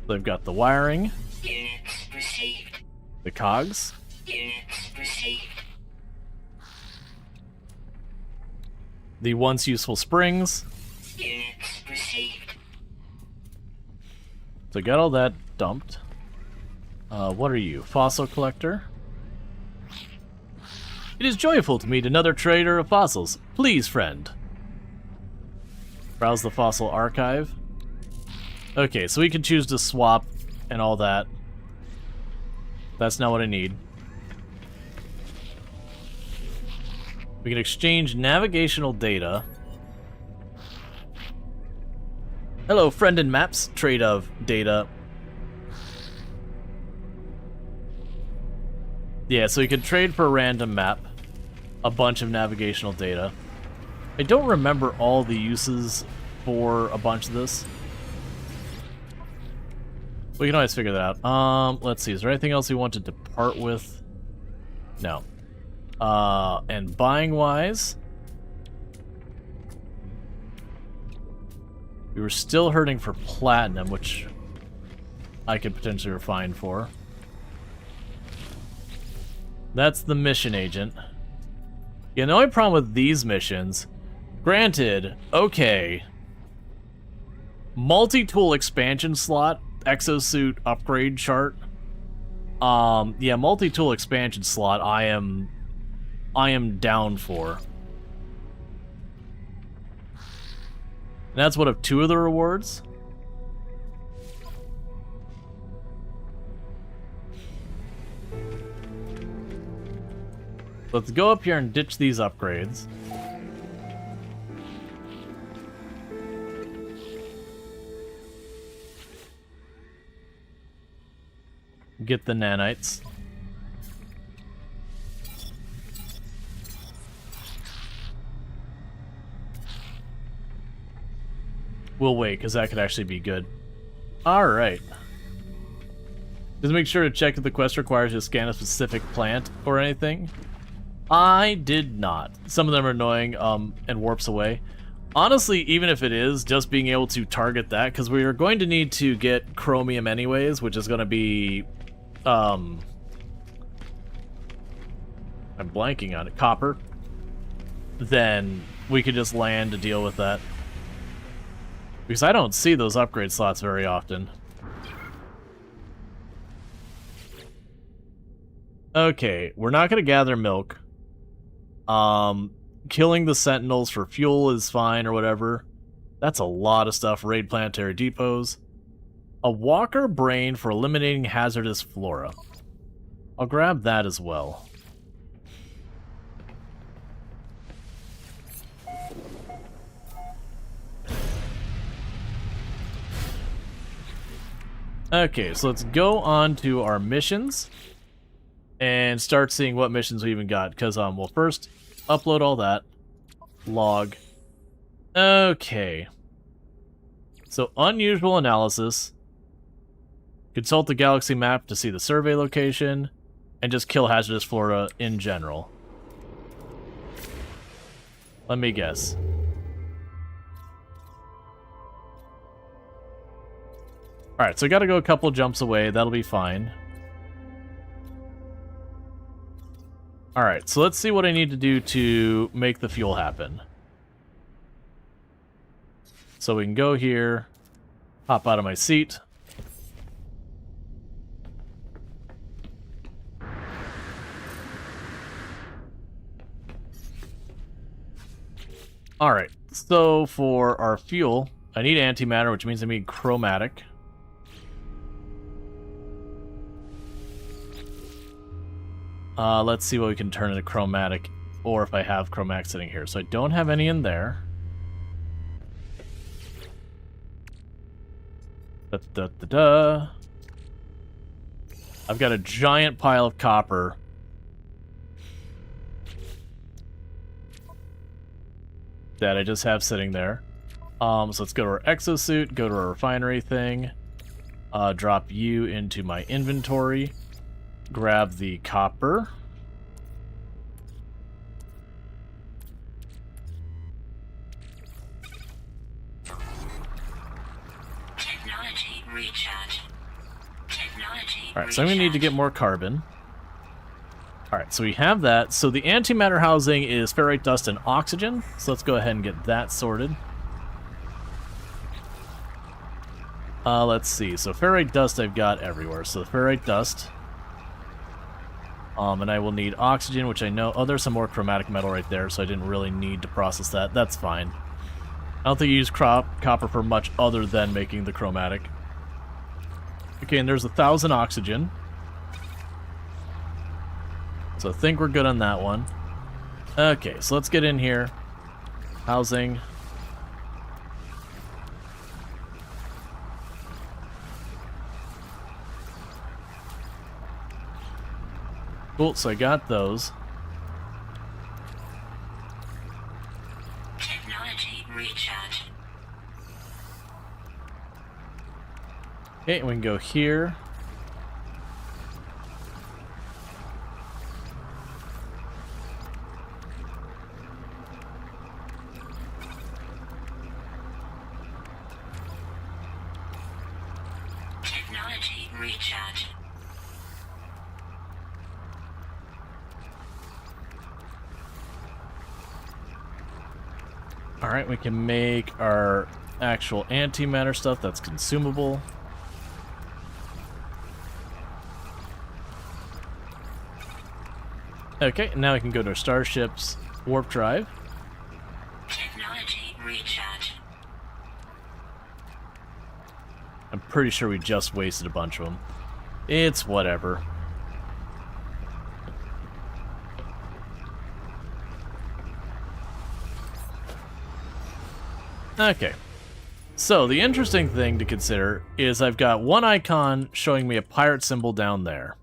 They've got the wiring, Units received. the cogs, Units received. the once useful springs. Units received. So got all that dumped. What are you? Fossil collector? It is joyful to meet another trader of fossils. Please, friend. Browse the fossil archive. Okay, so we can choose to swap and all that. That's not what I need. We can exchange navigational data. Hello, friend in maps. Trade of data. Yeah, so you can trade for a random map. A bunch of navigational data. I don't remember all the uses for a bunch of this. We can always figure that out. Let's see. Is there anything else we wanted to part with? No. And buying-wise, we were still hurting for platinum, which I could potentially refine for. That's the mission agent. Yeah, the only problem with these missions, granted, okay, multi-tool expansion slot, exosuit upgrade chart. Yeah, multi-tool expansion slot I am down for. And that's one of 2 of the rewards. Let's go up here and ditch these upgrades. Get the nanites. We'll wait, because that could actually be good. Alright. Just make sure to check if the quest requires you to scan a specific plant or anything. I did not. Some of them are annoying, and warps away. Honestly, even if it is, just being able to target that, because we are going to need to get chromium anyways, which is going to be, I'm blanking on it, copper. Then we could just land to deal with that. Because I don't see those upgrade slots very often. Okay, we're not going to gather milk. Killing the sentinels for fuel is fine or whatever. That's a lot of stuff. Raid planetary depots. A walker brain for eliminating hazardous flora. I'll grab that as well. Okay, so let's go on to our missions and start seeing what missions we even got. Because, we'll first upload all that. Log. Okay. So, unusual analysis. Consult the galaxy map to see the survey location. And just kill hazardous flora in general. Let me guess. Alright, so I gotta go a couple jumps away. That'll be fine. Alright, so let's see what I need to do to make the fuel happen. So we can go here, hop out of my seat. Alright, so for our fuel, I need antimatter, which means I need chromatic. Let's see what we can turn into chromatic, or if I have chromatic sitting here. So I don't have any in there. Da-da-da-da. I've got a giant pile of copper. That I just have sitting there. So let's go to our exosuit, go to our refinery thing, drop you into my inventory, grab the copper. Technology recharge. Technology Alright, so I'm going to need to get more carbon. Alright, so we have that. So the antimatter housing is ferrite dust and oxygen. So let's go ahead and get that sorted. Let's see. So ferrite dust I've got everywhere. So ferrite dust. And I will need oxygen, which I know... Oh, there's some more chromatic metal right there, so I didn't really need to process that. That's fine. I don't think you use copper for much other than making the chromatic. Okay, and there's 1,000 oxygen. So I think we're good on that one. Okay, so let's get in here. Housing. Cool, so I got those. Technology recharge. Okay, we can go here. Technology recharge. Alright, we can make our actual antimatter stuff that's consumable. Okay, now we can go to our starship's warp drive. Technology recharge. I'm pretty sure we just wasted a bunch of them. It's whatever. Okay. So, the interesting thing to consider is I've got one icon showing me a pirate symbol down there.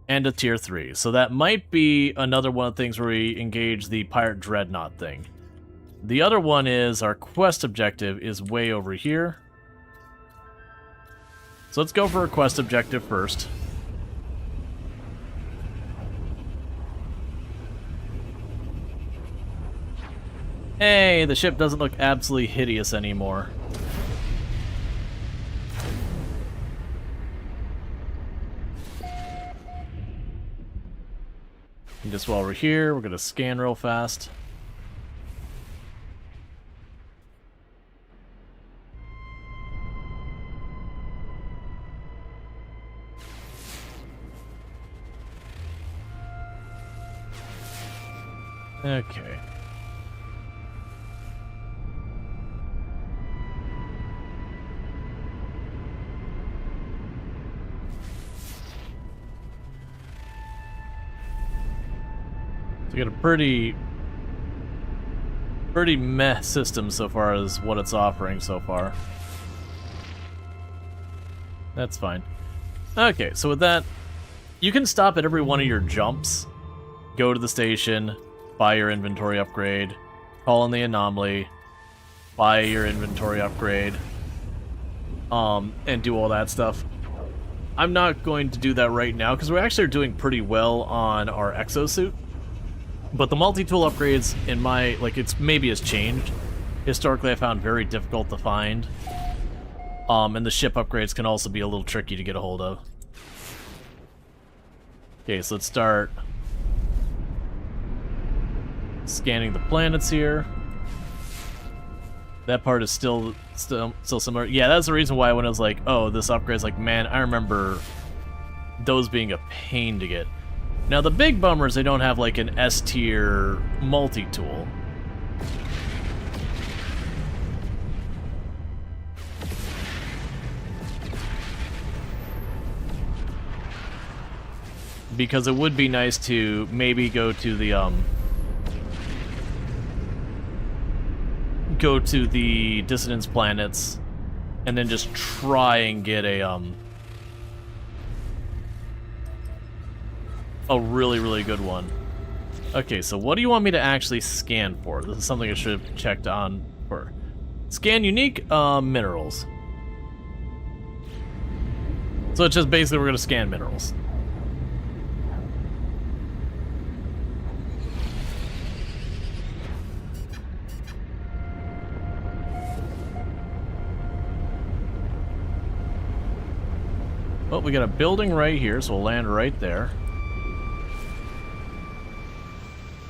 And a tier 3. So that might be another one of the things where we engage the pirate dreadnought thing. The other one is our quest objective is way over here. So let's go for a quest objective first. Hey, the ship doesn't look absolutely hideous anymore. And just while we're here, we're gonna scan real fast. Okay. We got a pretty meh system so far as what it's offering so far. That's fine. Okay, so with that, you can stop at every one of your jumps, go to the station, buy your inventory upgrade, call in the anomaly, buy your inventory upgrade, and do all that stuff. I'm not going to do that right now because we're actually doing pretty well on our exosuit. But the multi-tool upgrades in my, it's maybe has changed. Historically, I found very difficult to find. And the ship upgrades can also be a little tricky to get a hold of. Okay, so let's start scanning the planets here. That part is still similar. Yeah, that's the reason why when I was like, oh, this upgrade's like, man, I remember those being a pain to get. Now, the big bummer is they don't have, like, an S-tier multi-tool. because it would be nice to maybe go to the dissonance planets and then just try and get a really good one. Okay, so what do you want me to actually scan for? This is something I should have checked on for. Scan unique minerals. So it's just basically we're going to scan minerals. Well, we got a building right here, so we'll land right there.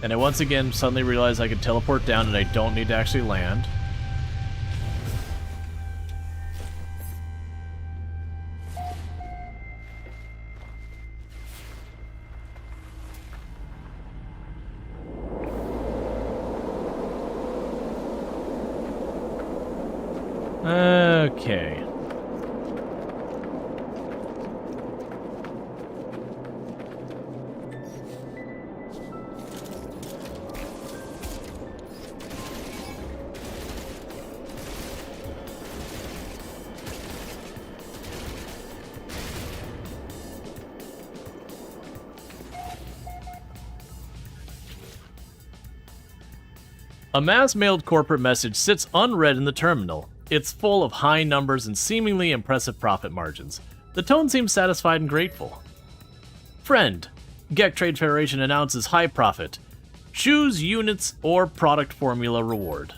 And I once again suddenly realized I could teleport down and I don't need to actually land. Okay. A mass-mailed corporate message sits unread in the terminal. It's full of high numbers and seemingly impressive profit margins. The tone seems satisfied and grateful. Friend, Gek Trade Federation announces high profit. Choose units or product formula reward.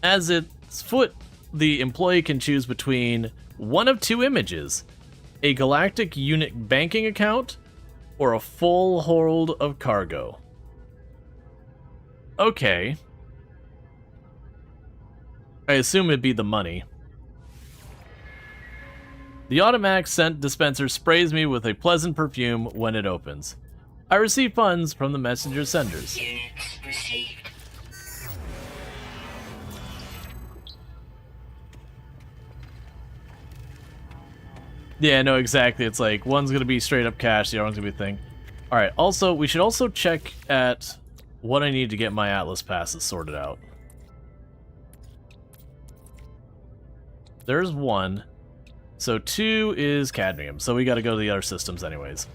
As its foot, the employee can choose between one of two images, a galactic unit banking account, or a full hold of cargo. Okay. I assume it'd be the money. The automatic scent dispenser sprays me with a pleasant perfume when it opens. I receive funds from the messenger senders. Units received. Yeah, no, exactly. It's like one's gonna be straight up cash, the other one's gonna be a thing. Alright, also, we should also check at what I need to get my Atlas passes sorted out. There's one. So 2 is cadmium, so we gotta go to the other systems anyways.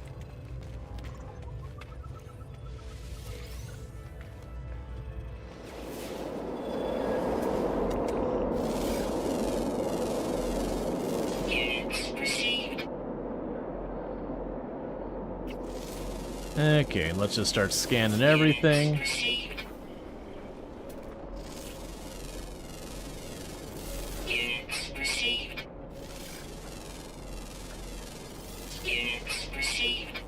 Units received. Okay, let's just start scanning everything. Units received. Units received. Units received.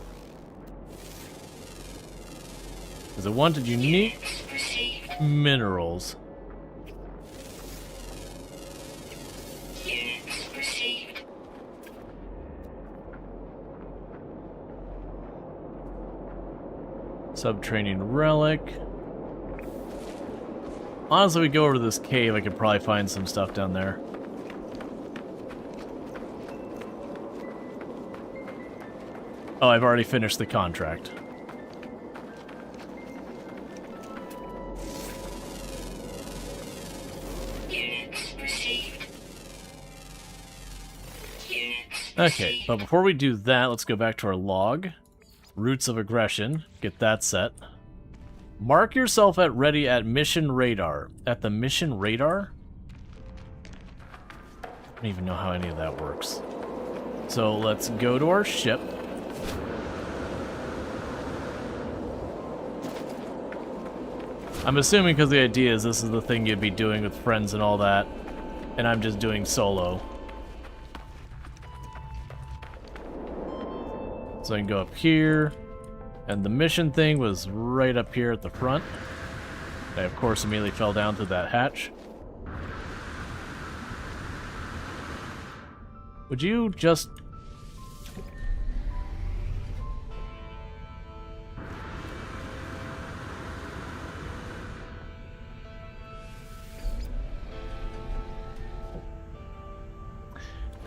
Because it wanted unique Units received. minerals. Units received. Subterranean relic. Honestly, we go over to this cave, I could probably find some stuff down there. Oh, I've already finished the contract. Units received. Units Okay, received. but before we do that, let's go back to our log. Roots of aggression. Get that set. Mark yourself at ready at mission radar. At the mission radar? I don't even know how any of that works. So let's go to our ship. I'm assuming because the idea is this is the thing you'd be doing with friends and all that, and I'm just doing solo. So I can go up here, and the mission thing was right up here at the front. I, of course, immediately fell down through that hatch. Would you just...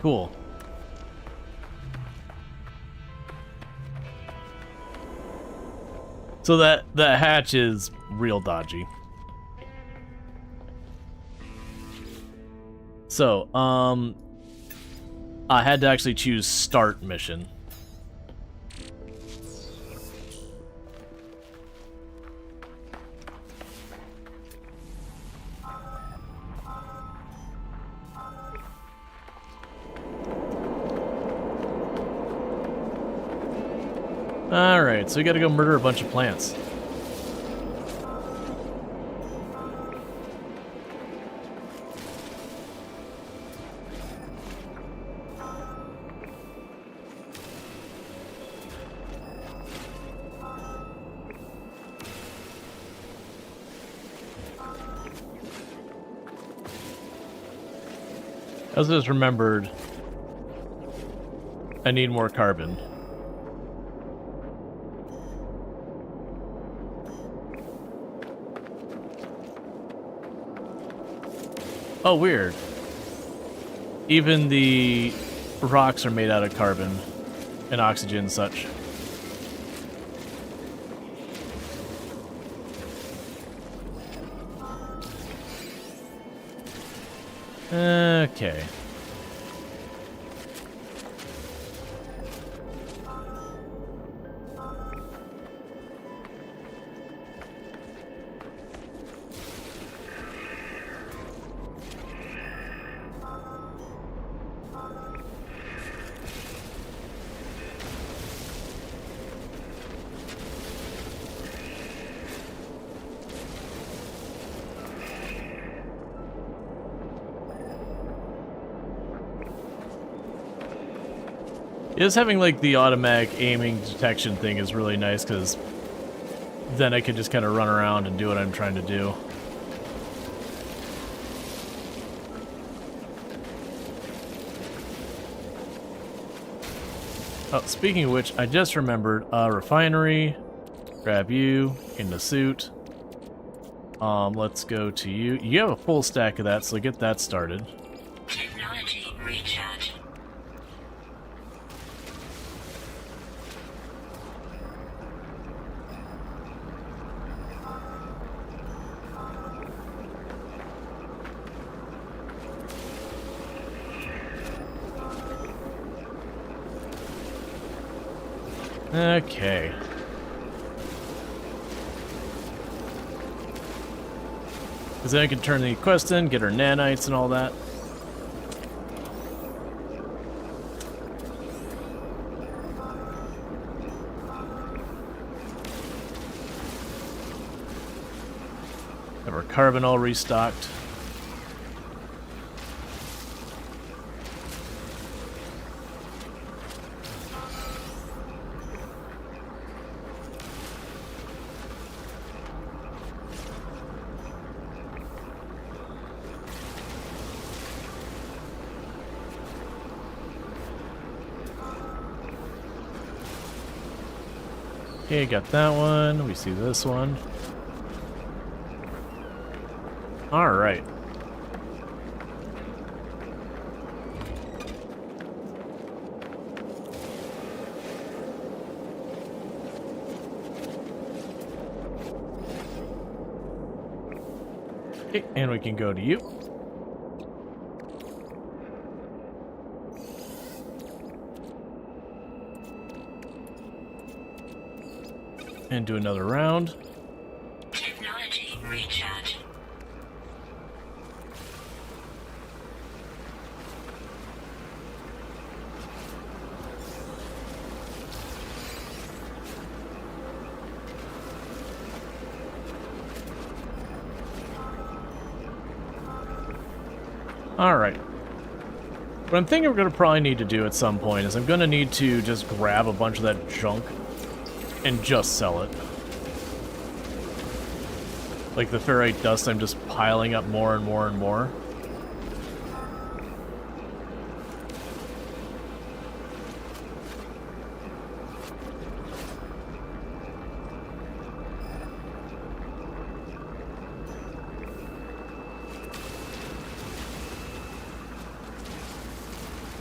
Cool. So that hatch is real dodgy. So, I had to actually choose start mission. Alright, so we gotta go murder a bunch of plants. I just remembered I need more carbon. Oh, weird. Even the rocks are made out of carbon and oxygen and such. Okay. Just having like the automatic aiming detection thing is really nice because then I can just kind of run around and do what I'm trying to do. Oh, speaking of which, I just remembered refinery. Grab you in the suit. Let's go to you. You have a full stack of that, so get that started. Technology recharge. Okay. Because then I can turn the quest in, get her nanites and all that. Have our carbon all restocked. Okay, got that one. We see this one. All right. Okay, and we can go to you. And do another round. Technology recharge. Alright. What I'm thinking we're going to probably need to do at some point is I'm going to need to just grab a bunch of that junk and just sell it. Like the ferrite dust, I'm just piling up more and more and more.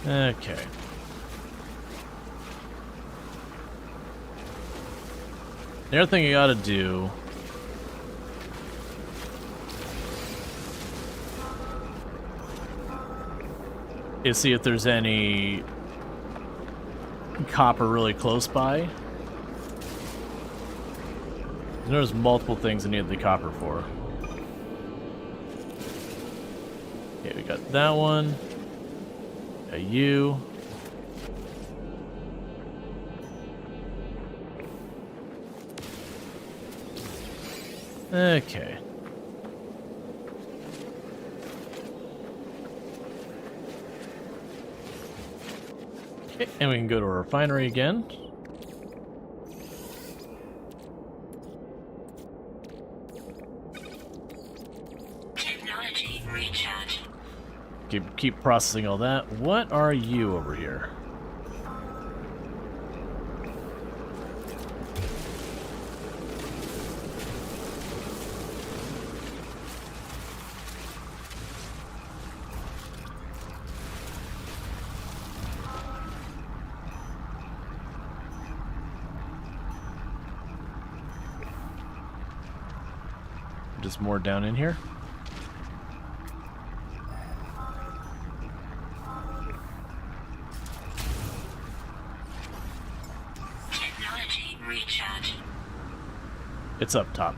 Okay. The other thing you gotta do is see if there's any copper really close by. There's multiple things I need the copper for. Okay, we got that one. Got you. Okay. Okay, and we can go to a refinery again. Technology recharge. Keep processing all that. What are you over here? Just more down in here. Technology recharge. It's up top.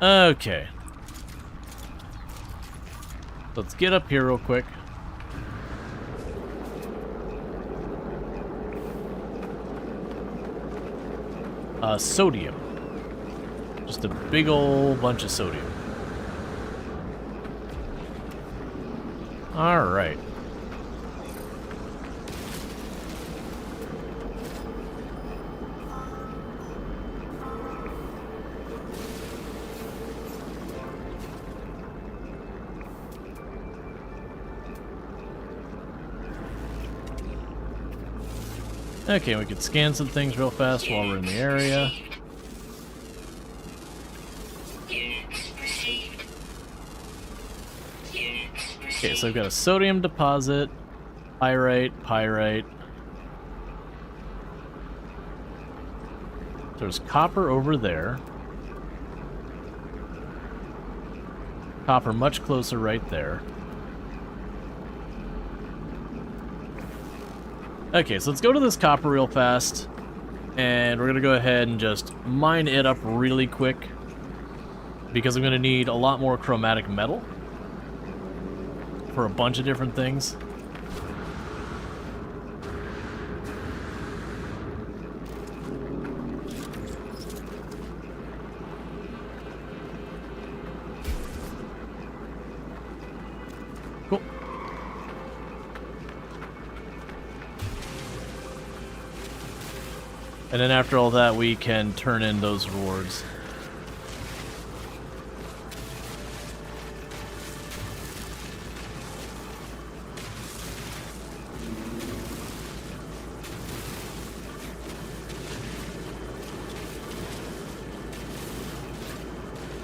Okay. Let's get up here real quick. Sodium. Just a big old bunch of sodium. Alright. Okay, we could scan some things real fast while we're in the area. Units received. Units received. Okay, so I've got a sodium deposit, pyrite. There's copper over there. Copper much closer right there. Okay, so let's go to this copper real fast, and we're gonna go ahead and just mine it up really quick, because I'm gonna need a lot more chromatic metal for a bunch of different things. Cool. And then after all that, we can turn in those rewards.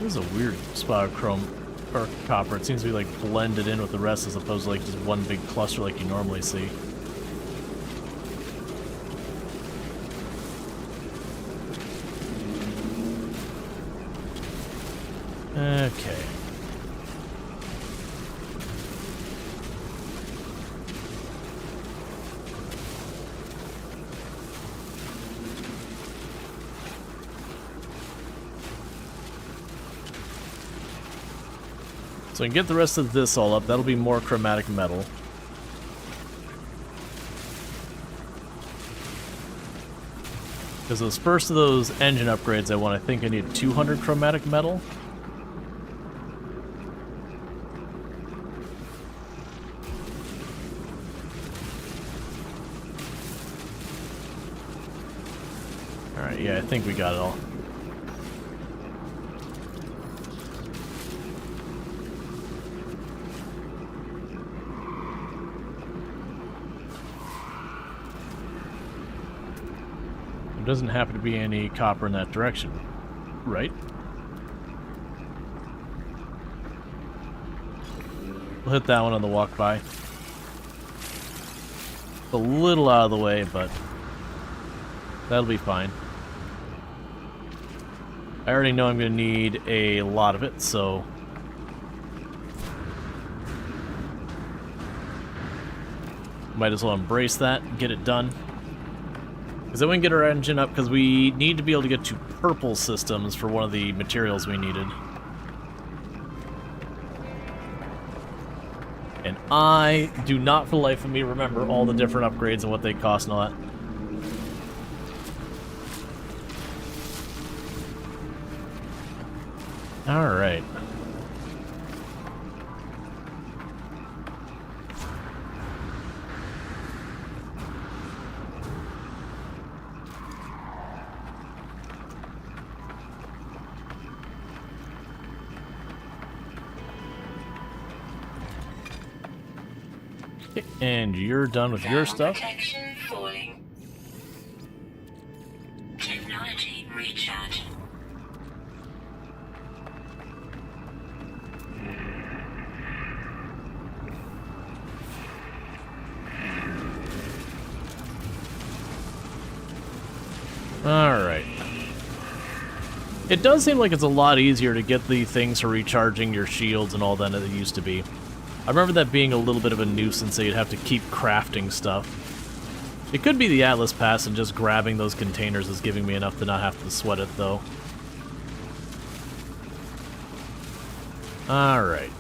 This is a weird spot of chrome or copper. It seems to be like blended in with the rest as opposed to like just one big cluster like you normally see. Okay. So I can get the rest of this all up. That'll be more chromatic metal. Because those first of those engine upgrades I want, I think I need 200 chromatic metal. Alright, yeah, I think we got it all. There doesn't happen to be any copper in that direction, right? We'll hit that one on the walk by. It's a little out of the way, but that'll be fine. I already know I'm going to need a lot of it, so... might as well embrace that and get it done. Because then we can get our engine up, because we need to be able to get to purple systems for one of the materials we needed. And I do not for the life of me remember all the different upgrades and what they cost and all that. Alright. And you're done with your stuff. Protection falling. Technology recharge. Alright. It does seem like it's a lot easier to get the things for recharging your shields and all that than it used to be. I remember that being a little bit of a nuisance, that you'd have to keep crafting stuff. It could be the Atlas Pass, and just grabbing those containers is giving me enough to not have to sweat it, though. Alright.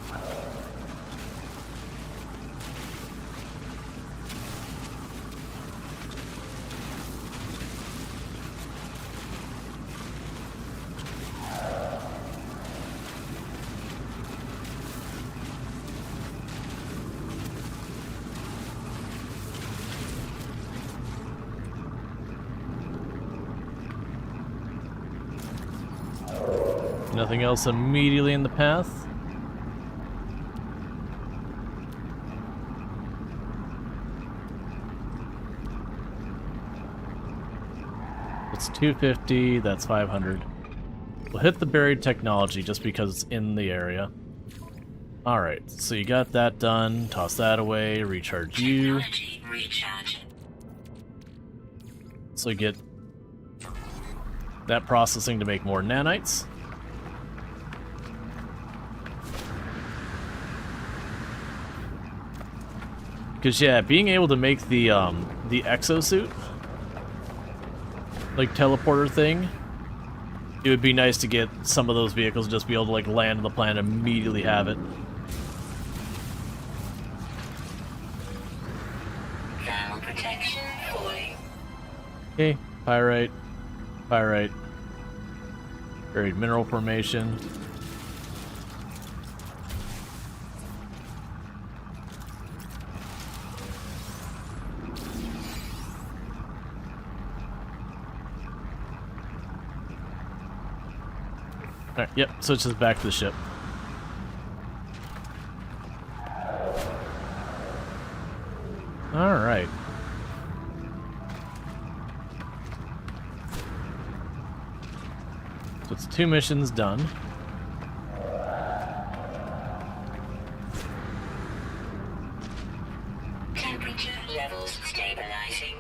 Nothing else immediately in the path. It's 250, that's 500. We'll hit the buried technology just because it's in the area. Alright, so you got that done. Toss that away, recharge you. Technology recharge. So you get that processing to make more nanites. Because, yeah, being able to make the exosuit, like, teleporter thing, it would be nice to get some of those vehicles just be able to, like, land on the planet and immediately have it. Thermal protection falling. Okay, pyrite, pyrite, buried mineral formation. Alright, yep, switches back to the ship. Alright. So it's 2 missions done. Temperature levels stabilizing.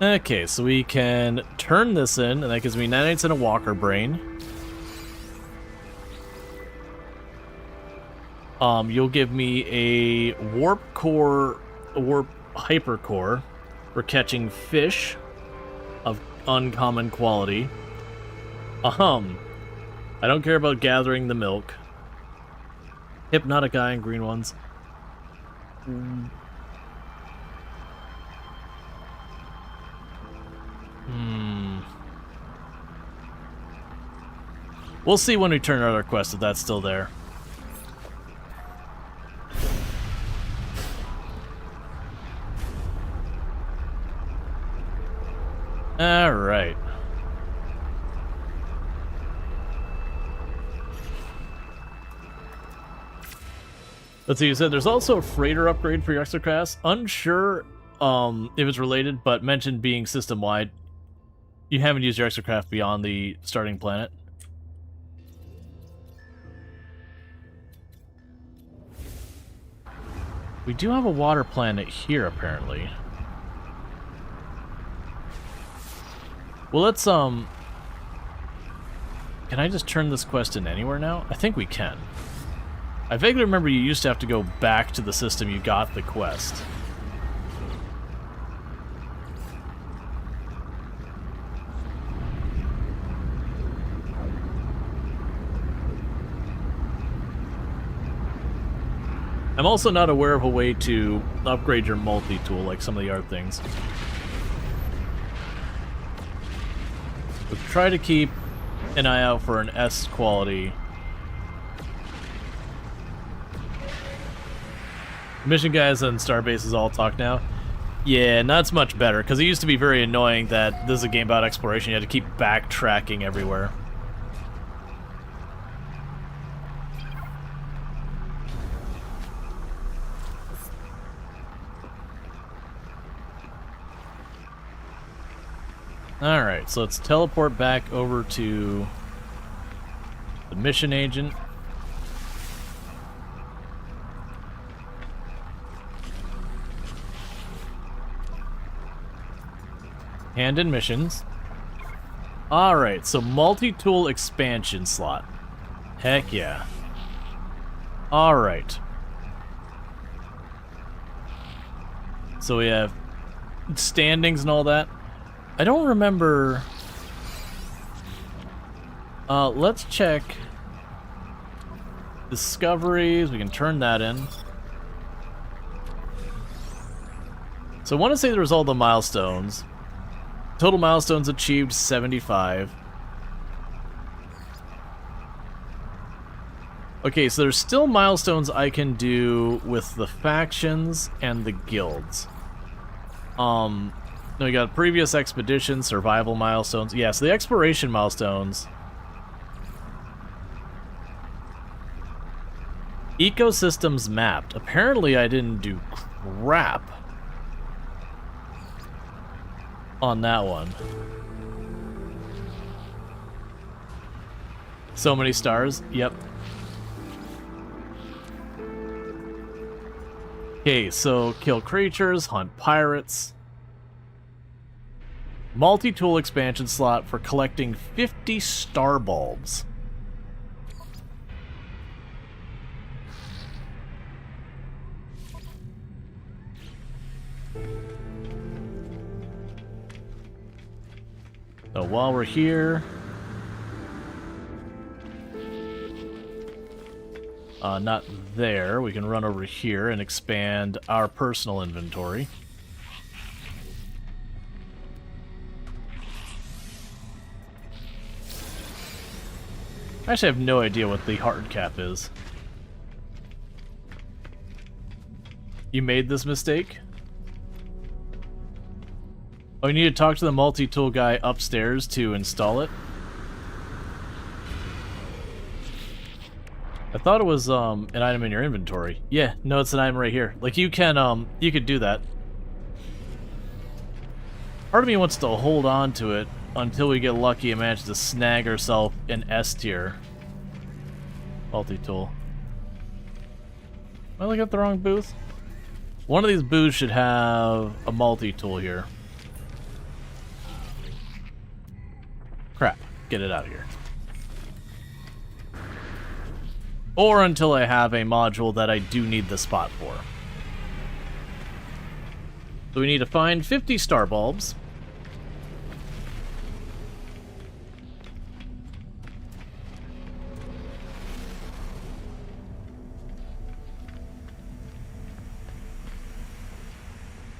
Okay, so we can turn this in, and that gives me nanites and a walker brain. You'll give me a warp core, a warp hyper core for catching fish of uncommon quality. I don't care about gathering the milk. Hypnotic eye and green ones. We'll see when we turn out our quest if that's still there. Alright. Let's see, you said there's also a freighter upgrade for your exocraft. Unsure if it's related, but mentioned being system-wide. You haven't used your exocraft beyond the starting planet. We do have a water planet here, apparently. Well, let's, Can I just turn this quest in anywhere now? I think we can. I vaguely remember you used to have to go back to the system you got the quest. I'm also not aware of a way to upgrade your multi-tool like some of the other things. But try to keep an eye out for an S quality. Mission guys and Starbases all talk now. Yeah, that's much better, because it used to be very annoying that this is a game about exploration. You had to keep backtracking everywhere. Alright, so let's teleport back over to the mission agent. Hand in missions. Alright, so multi-tool expansion slot. Heck yeah. Alright. So we have standings and all that. I don't remember... let's check... discoveries, we can turn that in. So I want to say there was all the milestones. Total milestones achieved 75. Okay, so there's still milestones I can do with the factions and the guilds. No, we got previous expedition, survival milestones. Yeah, so the exploration milestones. Ecosystems mapped. Apparently I didn't do crap on that one. So many stars. Yep. Okay, so kill creatures, hunt pirates. Multi-tool expansion slot for collecting 50 star bulbs. So while we're here... not there. We can run over here and expand our personal inventory. I actually have no idea what the hard cap is. You made this mistake? Oh, you need to talk to the multi-tool guy upstairs to install it? I thought it was an item in your inventory. Yeah, no, it's an item right here. Like you could do that. Part of me wants to hold on to it until we get lucky and manage to snag ourselves an S tier multi-tool. Am I looking at the wrong booth? One of these booths should have a multi-tool here. Crap, get it out of here. Or until I have a module that I do need the spot for. So we need to find 50 star bulbs.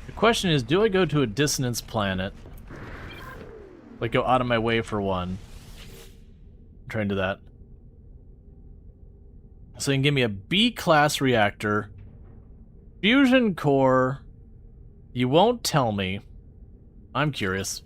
The question is, do I go to a dissonance planet? Like go out of my way for one. I'm trying to do that. So you can give me a B-class reactor, fusion core. You won't tell me. I'm curious.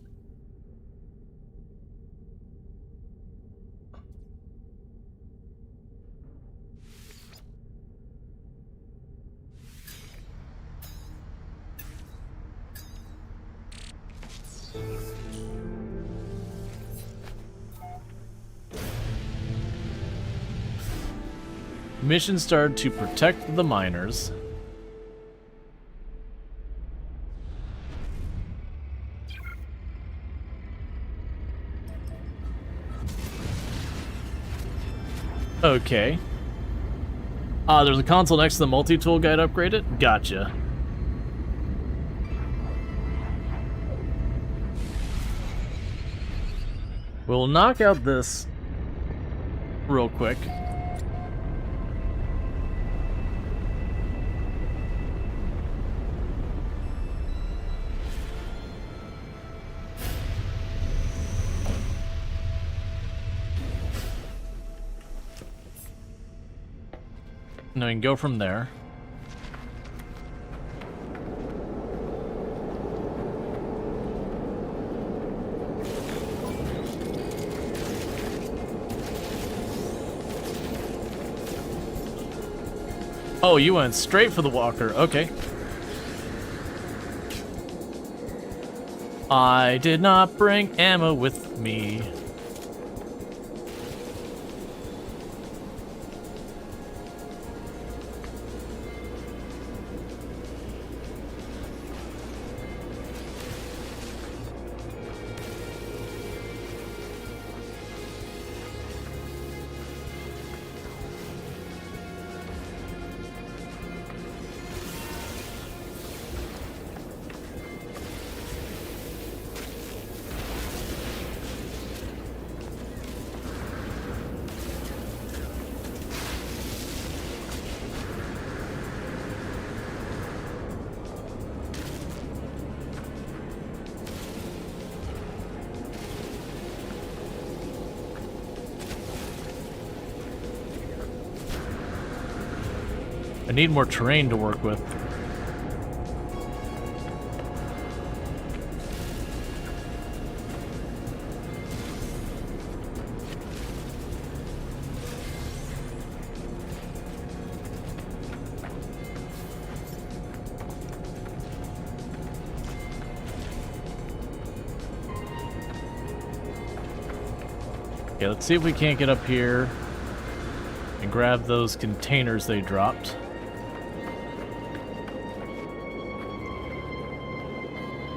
Mission started to protect the miners. Okay. There's a console next to the multi-tool guide upgraded? Gotcha. We'll knock out this real quick. And then we can go from there. Oh, you went straight for the walker. Okay. I did not bring ammo with me. I need more terrain to work with. Okay, let's see if we can't get up here and grab those containers they dropped.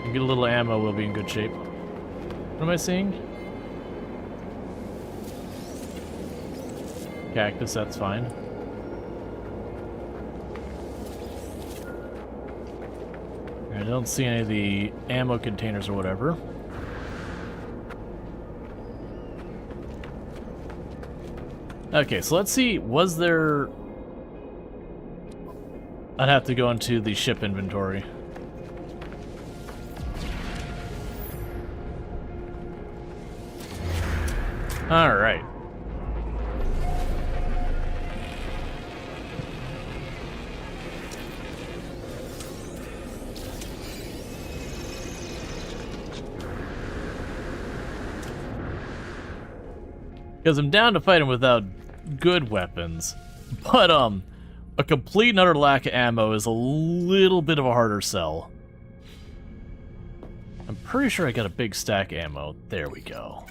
And get a little ammo, we'll be in good shape. What am I seeing? Cactus, that's fine. I don't see any of the ammo containers or whatever. Okay, so let's see, was there... I'd have to go into the ship inventory. Alright. Because I'm down to fight him without good weapons. But, a complete and utter lack of ammo is a little bit of a harder sell. I'm pretty sure I got a big stack of ammo. There we go.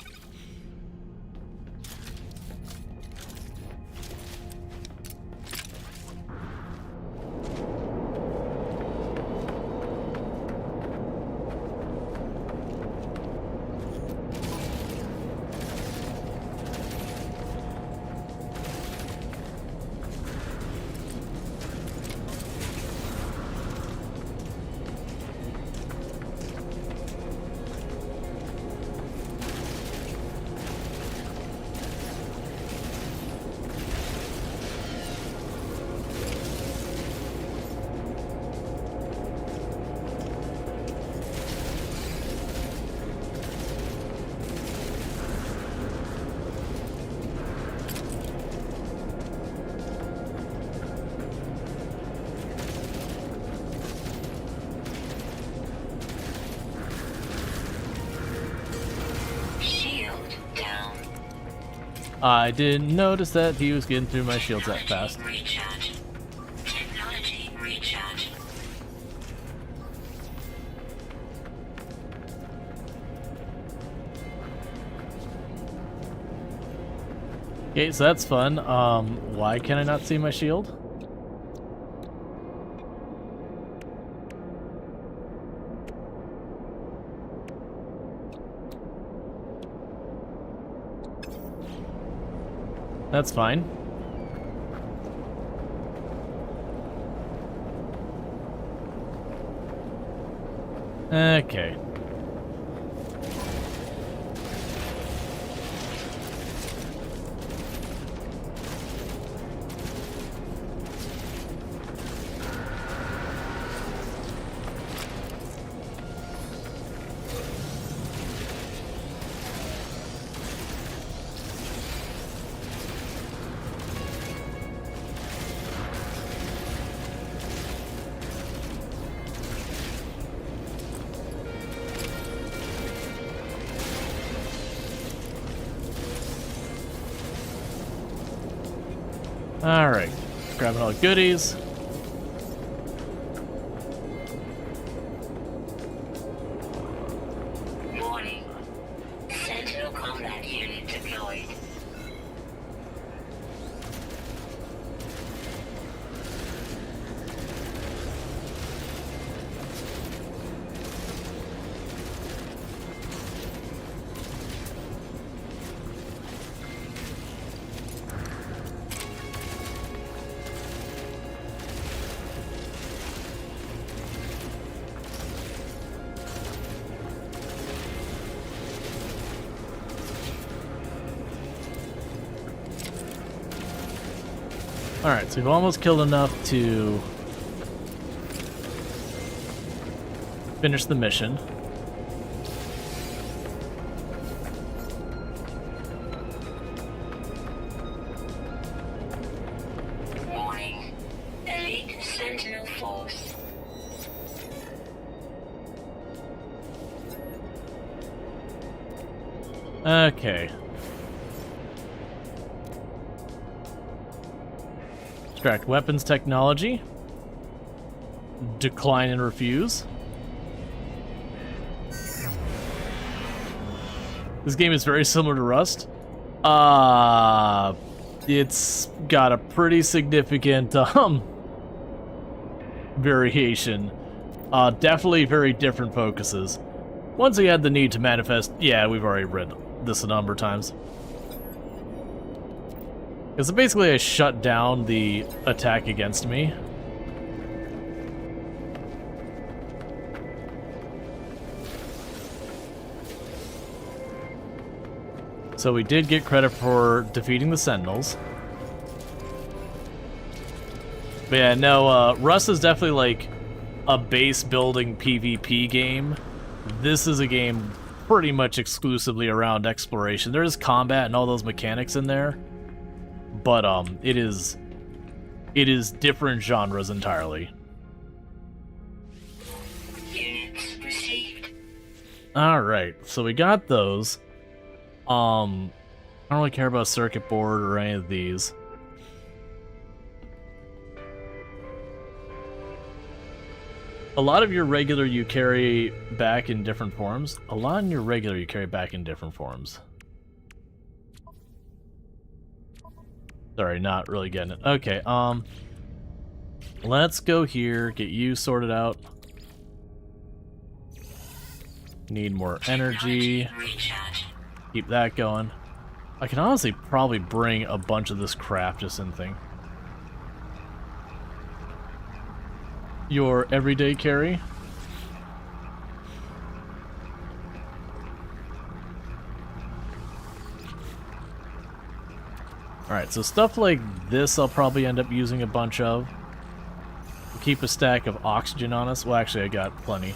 I didn't notice that he was getting through my shields that fast. Recharge. Technology recharge. Okay, so that's fun. Why can I not see my shield? That's fine. Okay. Alright, grabbing all the goodies. Warning. Sentinel combat unit deployed. Alright, so we've almost killed enough to finish the mission. Warning. Elite Sentinel force. Okay. Extract weapons technology. Decline and refuse. This game is very similar to Rust. It's got a pretty significant variation. Definitely very different focuses. Once we had the need to manifest, yeah, we've already read this a number of times. Because basically I shut down the attack against me. So we did get credit for defeating the Sentinels. But yeah, no, Rust is definitely like a base building PvP game. This is a game pretty much exclusively around exploration. There's combat and all those mechanics in there. But it is different genres entirely. Units received. Alright, so we got those. I don't really care about circuit board or any of these. A lot of your regular you carry back in different forms. A lot in your regular you carry back in different forms. Sorry, not really getting it. Okay, let's go here, get you sorted out. Need more energy. Recharge. Keep that going. I can honestly probably bring a bunch of this crap just in thing. Your everyday carry. Alright, so stuff like this I'll probably end up using a bunch of. Keep a stack of oxygen on us. Well, actually, I got plenty.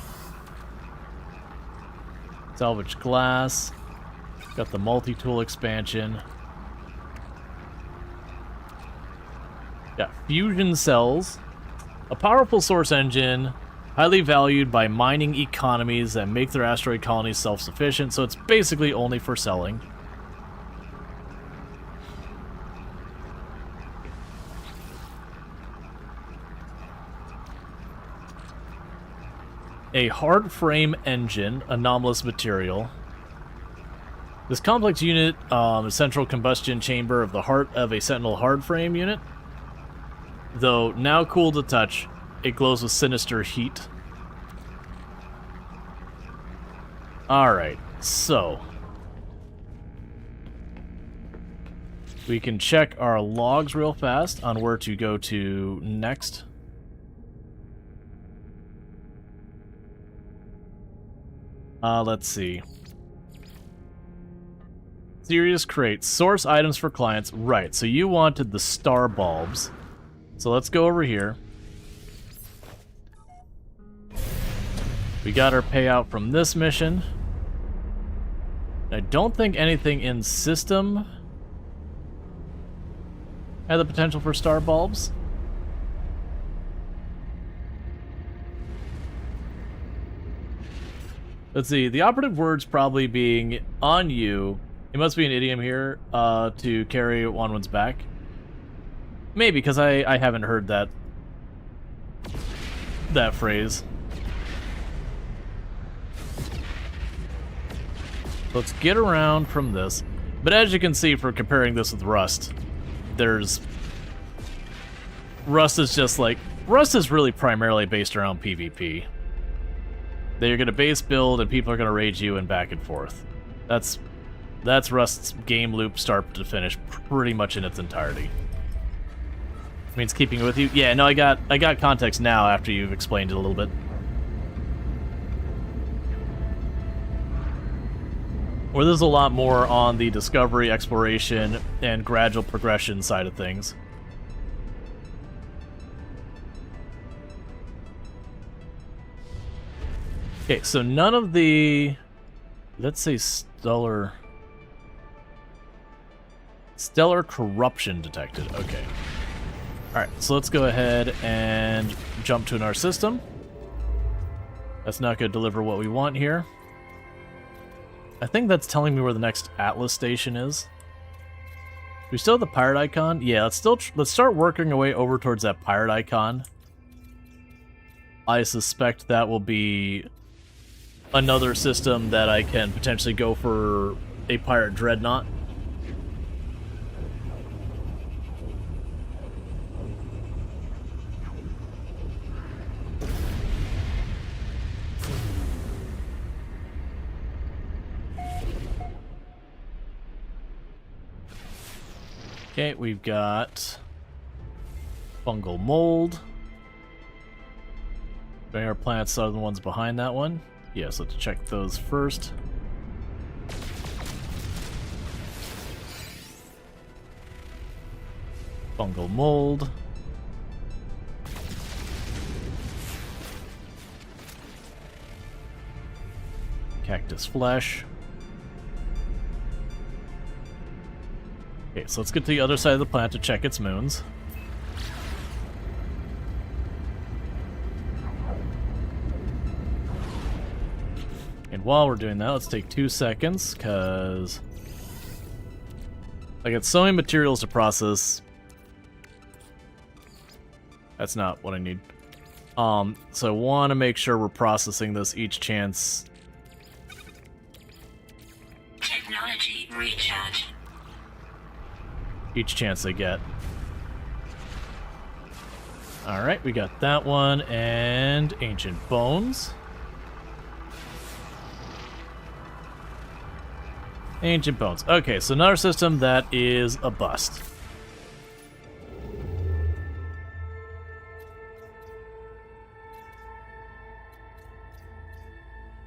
Salvage glass. Got the multi-tool expansion. Got fusion cells. A powerful source engine. Highly valued by mining economies that make their asteroid colonies self-sufficient. So it's basically only for selling. A hard frame engine, anomalous material. This complex unit, a central combustion chamber of the heart of a Sentinel hard frame unit. Though now cool to touch, it glows with sinister heat. Alright, so we can check our logs real fast on where to go to next. Let's see. Serious crate. Source items for clients. Right, so you wanted the star bulbs. So let's go over here. We got our payout from this mission. I don't think anything in system had the potential for star bulbs. Let's see, the operative words probably being on you. It must be an idiom here to carry on one's back. Maybe, because I haven't heard that phrase. Let's get around from this. But as you can see from comparing this with Rust, Rust is really primarily based around PvP. They're going to base build and people are going to rage you and back and forth. That's Rust's game loop start to finish pretty much in its entirety. Means keeping it with you? Yeah, no, I got context now after you've explained it a little bit. Where there's a lot more on the discovery, exploration, and gradual progression side of things. Okay, so none of the... Let's say stellar corruption detected. Okay. Alright, so let's go ahead and jump to our system. That's not going to deliver what we want here. I think that's telling me where the next Atlas station is. We still have the pirate icon? Yeah, let's start working our way over towards that pirate icon. I suspect that will be another system that I can potentially go for a pirate dreadnought. Okay, we've got fungal mold. Any our plants other than the ones behind that one? Yes, let's check those first. Fungal mold. Cactus flesh. Okay, so let's get to the other side of the planet to check its moons. And while we're doing that, let's take 2 seconds, because I got so many materials to process. That's not what I need. So I want to make sure we're processing this each chance. Technology recharge. Each chance they get. Alright, we got that one, and Ancient Bones. Ancient Bones. Okay, so another system that is a bust.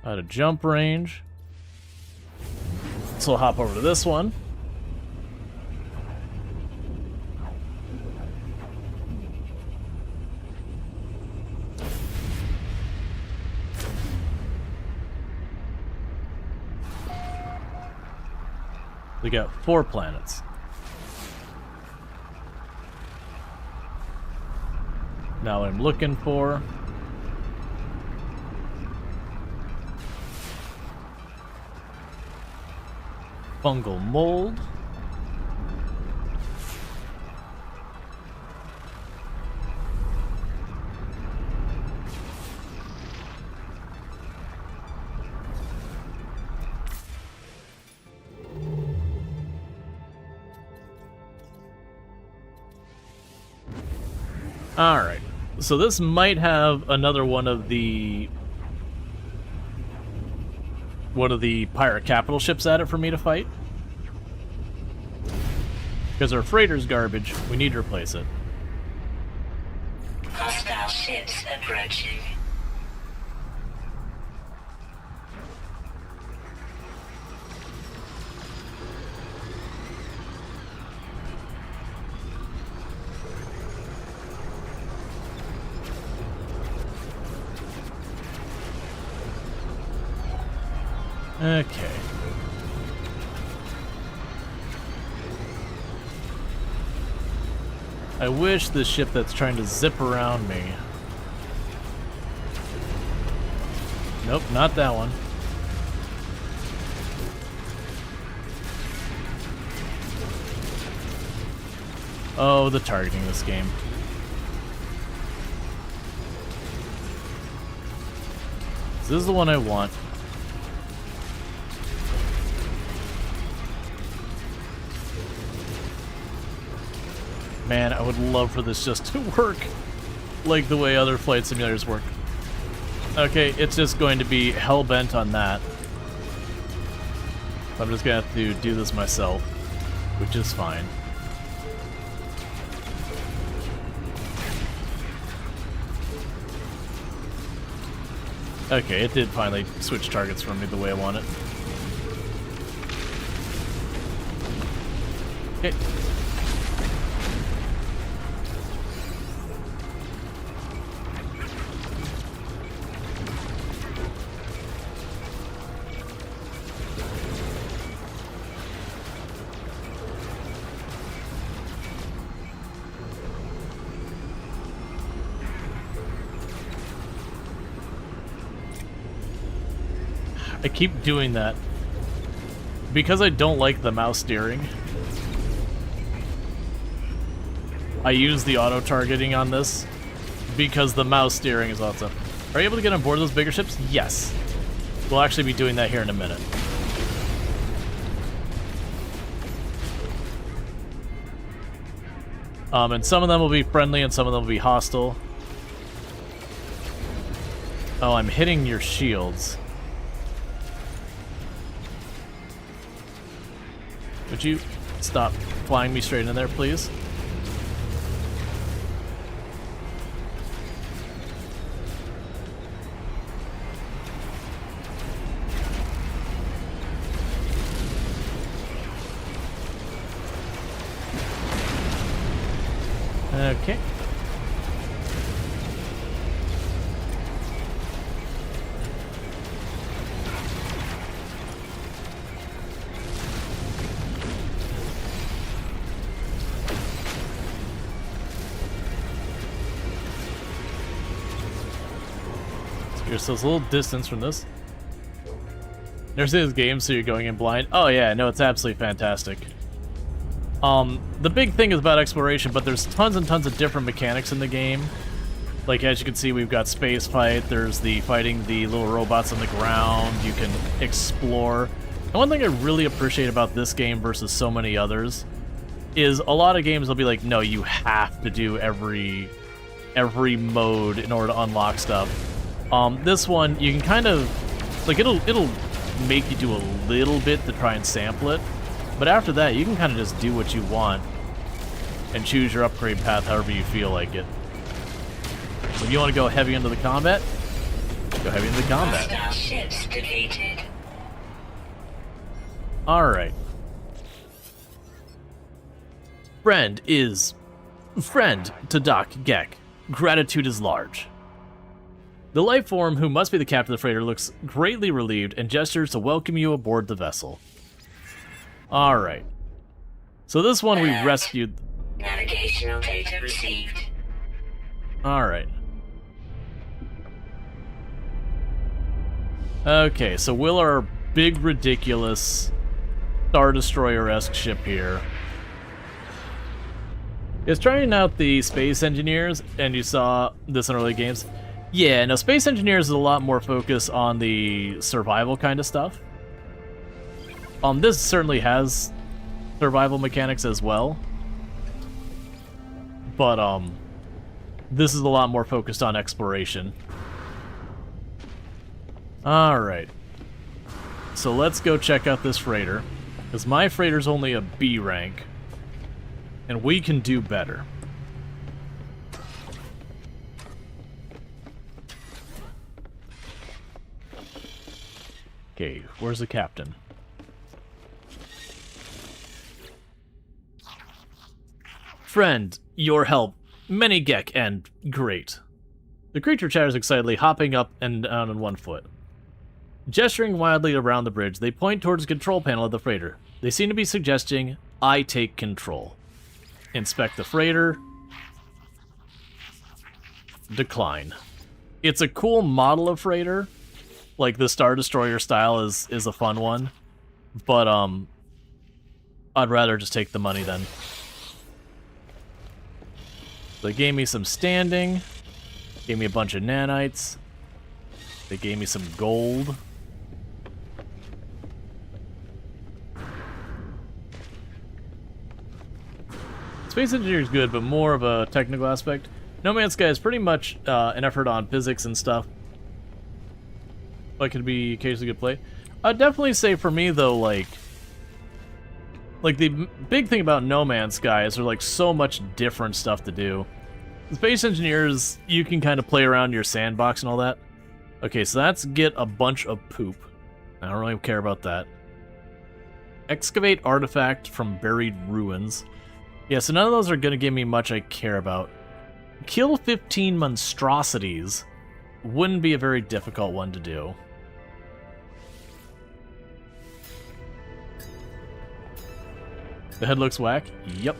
Out of jump range. So we'll hop over to this one. We got 4 planets. Now what I'm looking for... fungal mold. Alright, so this might have another one of the pirate capital ships at it for me to fight. Because our freighter's garbage, we need to replace it. Hostile ships approaching. Okay. I wish the ship that's trying to zip around me. Nope, not that one. Oh, the targeting this game. This is the one I want. Man, I would love for this just to work like the way other flight simulators work. Okay, it's just going to be hell-bent on that. I'm just gonna have to do this myself, which is fine. Okay, it did finally switch targets for me the way I want it. Okay. I keep doing that because I don't like the mouse steering. I use the auto targeting on this because the mouse steering is awesome. Are you able to get on board those bigger ships? Yes. We'll actually be doing that here in a minute. And some of them will be friendly and some of them will be hostile. Oh, I'm hitting your shields. Would you stop flying me straight in there, please? Okay. There's a little distance from this. Never seen this game, so you're going in blind. Oh yeah, no, it's absolutely fantastic. The big thing is about exploration, but there's tons and tons of different mechanics in the game. Like, as you can see, we've got space fight, there's the fighting the little robots on the ground, you can explore. And one thing I really appreciate about this game versus so many others is a lot of games will be like, no, you have to do every mode in order to unlock stuff. This one, you can kind of, like, it'll make you do a little bit to try and sample it, but after that, you can kind of just do what you want and choose your upgrade path however you feel like it. So if you want to go heavy into the combat, go heavy into the combat. Hostile ships defeated. Alright. Friend to Doc Gek. Gratitude is large. The life form, who must be the captain of the freighter, looks greatly relieved and gestures to welcome you aboard the vessel. Alright. So this one we rescued. Navigational data received. Alright. Okay, so will our big, ridiculous Star Destroyer-esque ship here is trying out the Space Engineers, and you saw this in early games. Yeah, no, Space Engineers is a lot more focused on the survival kind of stuff. This certainly has survival mechanics as well. But, this is a lot more focused on exploration. Alright. So let's go check out this freighter. Because my freighter's only a B rank. And we can do better. Okay, where's the captain? Friend, your help. Many Gek and great. The creature chatters excitedly, hopping up and down on one foot. Gesturing wildly around the bridge, they point towards the control panel of the freighter. They seem to be suggesting, I take control. Inspect the freighter. Decline. It's a cool model of freighter. Like, the Star Destroyer style is a fun one. But, I'd rather just take the money then. They gave me some standing. Gave me a bunch of nanites. They gave me some gold. Space Engineer is good, but more of a technical aspect. No Man's Sky is pretty much an effort on physics and stuff. But it could be occasionally good play. I'd definitely say for me, though, like the big thing about No Man's Sky is there's like so much different stuff to do. Space Engineers, you can kind of play around your sandbox and all that. Okay, so that's get a bunch of poop. I don't really care about that. Excavate artifact from buried ruins. Yeah, so none of those are going to give me much I care about. Kill 15 monstrosities wouldn't be a very difficult one to do. The head looks whack? Yep.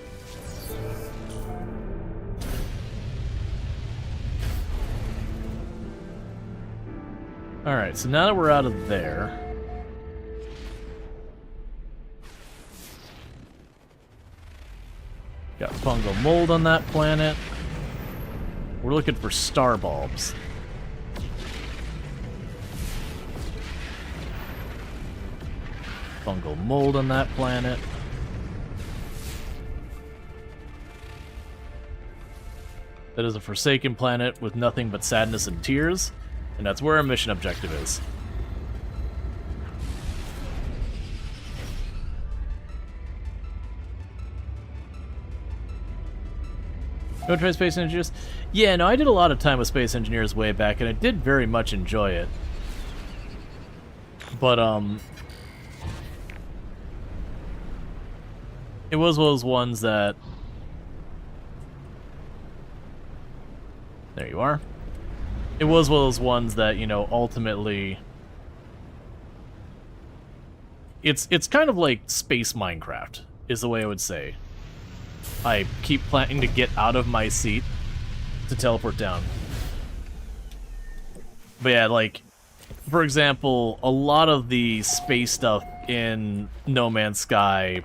Alright, so now that we're out of there... Got fungal mold on that planet. We're looking for star bulbs. Fungal mold on that planet. That is a forsaken planet with nothing but sadness and tears, and that's where our mission objective is. Go try Space Engineers? Yeah, no, I did a lot of time with Space Engineers way back, and I did very much enjoy it. But, it was one of those ones that... There you are. It was one of those ones that, you know, ultimately... It's kind of like Space Minecraft, is the way I would say. I keep planning to get out of my seat to teleport down. But yeah, like, for example, a lot of the space stuff in No Man's Sky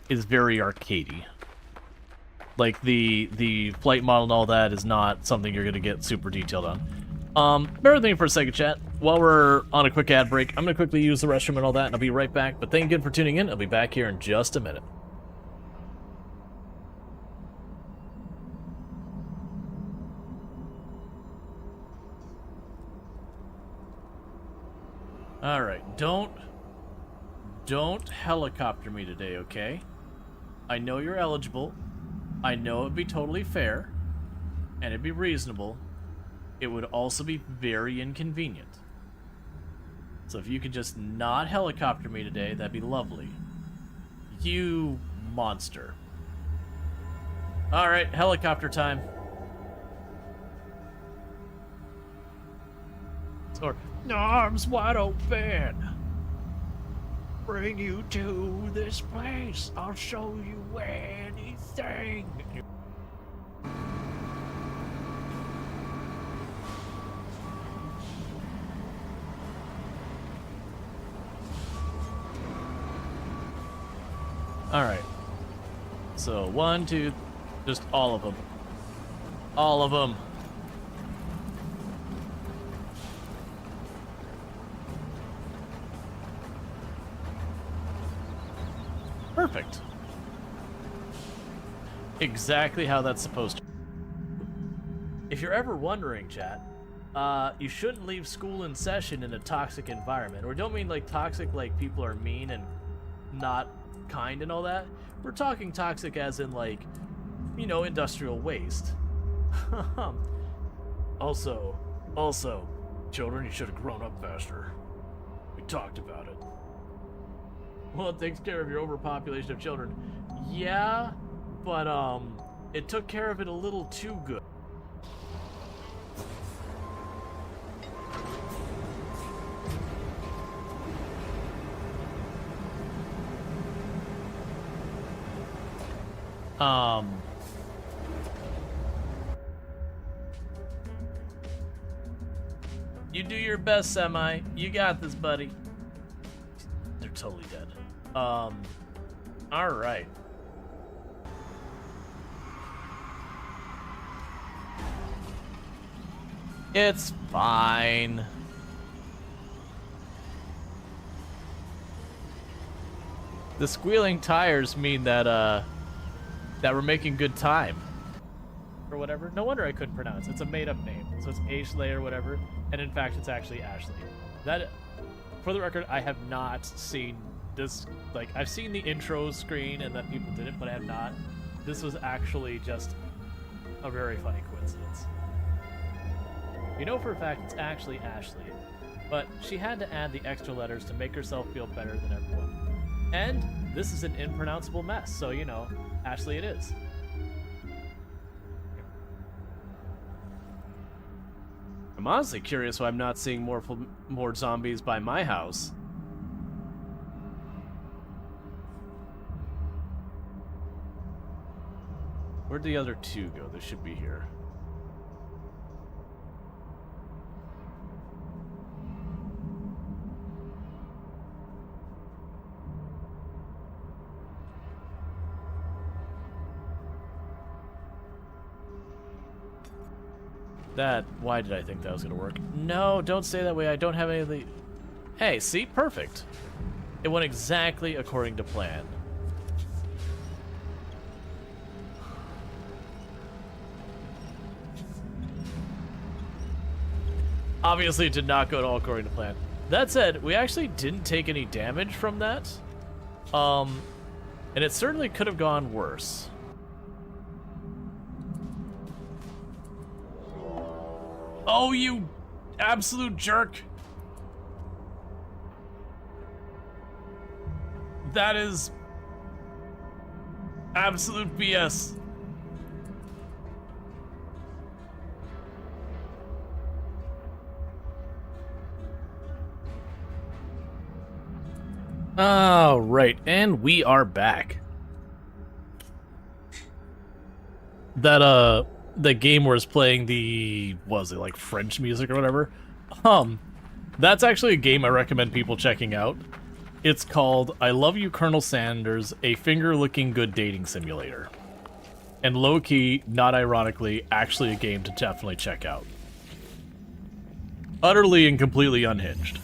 is very arcadey. Like, the flight model and all that is not something you're going to get super detailed on. Bear with me for a second, chat. While we're on a quick ad break, I'm going to quickly use the restroom and all that, and I'll be right back. But thank you again for tuning in. I'll be back here in just a minute. Alright, don't helicopter me today, okay? I know you're eligible. I know it'd be totally fair. And it'd be reasonable. It would also be very inconvenient. So if you could just not helicopter me today, that'd be lovely. You monster. Alright, helicopter time. Or arms wide open. Bring you to this place. I'll show you anything. All right. So 1, 2, just all of them. All of them. Perfect. Exactly how that's supposed to. If you're ever wondering, chat, you shouldn't leave school in session in a toxic environment. Or don't mean like toxic like people are mean and not kind and all that. We're talking toxic as in like, you know, industrial waste. Also, children, you should have grown up faster. We talked about it. Well, it takes care of your overpopulation of children. Yeah, but, it took care of it a little too good. You do your best, Semi. You got this, buddy. They're totally dead. All right. It's fine. The squealing tires mean that that we're making good time. Or whatever. No wonder I couldn't pronounce. It's a made-up name. So it's Ashley or whatever. And in fact, it's actually Ashley. That, for the record, I have not seen this. Like, I've seen the intro screen and that people did it, but I have not. This was actually just a very funny coincidence. You know for a fact it's actually Ashley, but she had to add the extra letters to make herself feel better than everyone. And this is an impronounceable mess, so you know, Ashley it is. I'm honestly curious why I'm not seeing more zombies by my house. Where'd the other two go? They should be here. Why did I think that was gonna work? No, don't say that way. I don't have any of the... Hey, see? Perfect. It went exactly according to plan. Obviously, it did not go at all according to plan. That said, we actually didn't take any damage from that. And it certainly could have gone worse. Oh, you absolute jerk. That is absolute BS. All right, and we are back. The game where it's playing the, what was it, like French music or whatever? That's actually a game I recommend people checking out. It's called I Love You, Colonel Sanders, a finger-licking good dating simulator. And low-key, not ironically, actually a game to definitely check out. Utterly and completely unhinged.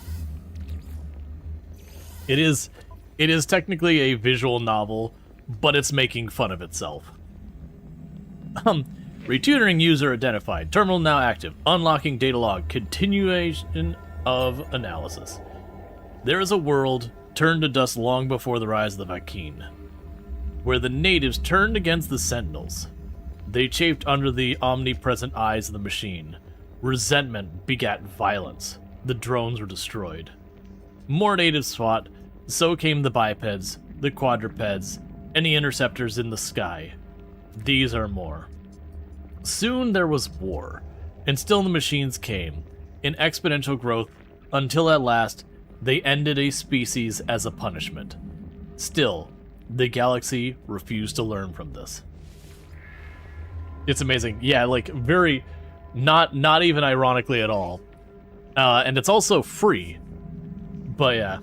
It is technically a visual novel, but it's making fun of itself. Retutoring user identified. Terminal now active. Unlocking data log. Continuation of analysis. There is a world turned to dust long before the rise of the Vakeen, where the natives turned against the Sentinels. They chafed under the omnipresent eyes of the machine. Resentment begat violence. The drones were destroyed. More natives fought. So came the bipeds, the quadrupeds, and the interceptors in the sky. These are more. Soon there was war, and still the machines came, in exponential growth, until at last they ended a species as a punishment. Still, the galaxy refused to learn from this. It's amazing. Yeah, like, very, not even ironically at all. And it's also free. But yeah,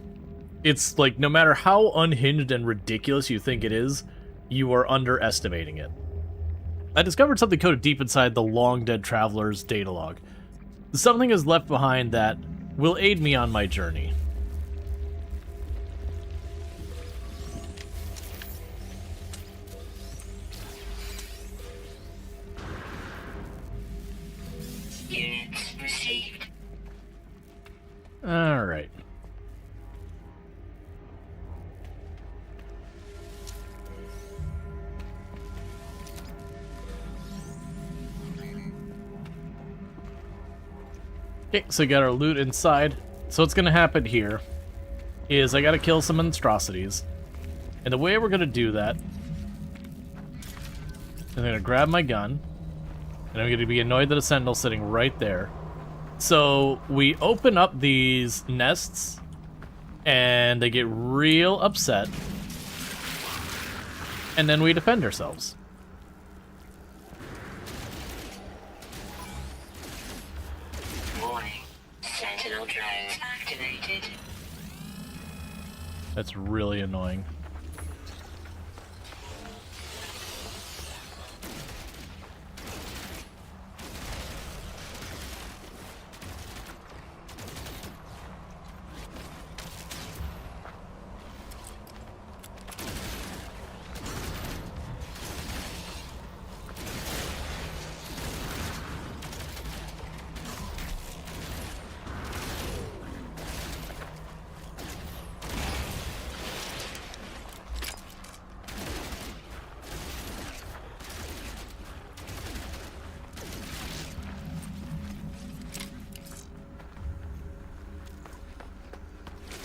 it's like, no matter how unhinged and ridiculous you think it is, you are underestimating it. I discovered something coded deep inside the long-dead traveler's data log. Something is left behind that will aid me on my journey. Units received. Alright. Okay, so we got our loot inside. So what's gonna happen here is I gotta kill some monstrosities. And the way we're gonna do that, I'm gonna grab my gun, and I'm gonna be annoyed that a sentinel's sitting right there. So we open up these nests, and they get real upset. And then we defend ourselves. Sentinel drones activated. That's really annoying.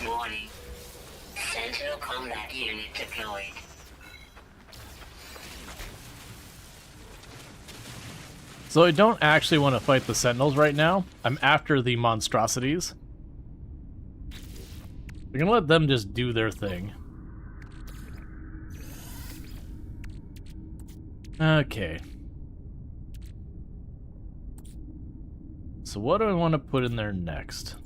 Warning. Sentinel combat unit deployed. So I don't actually want to fight the Sentinels right now. I'm after the monstrosities. We're gonna let them just do their thing. Okay. So what do I want to put in there next?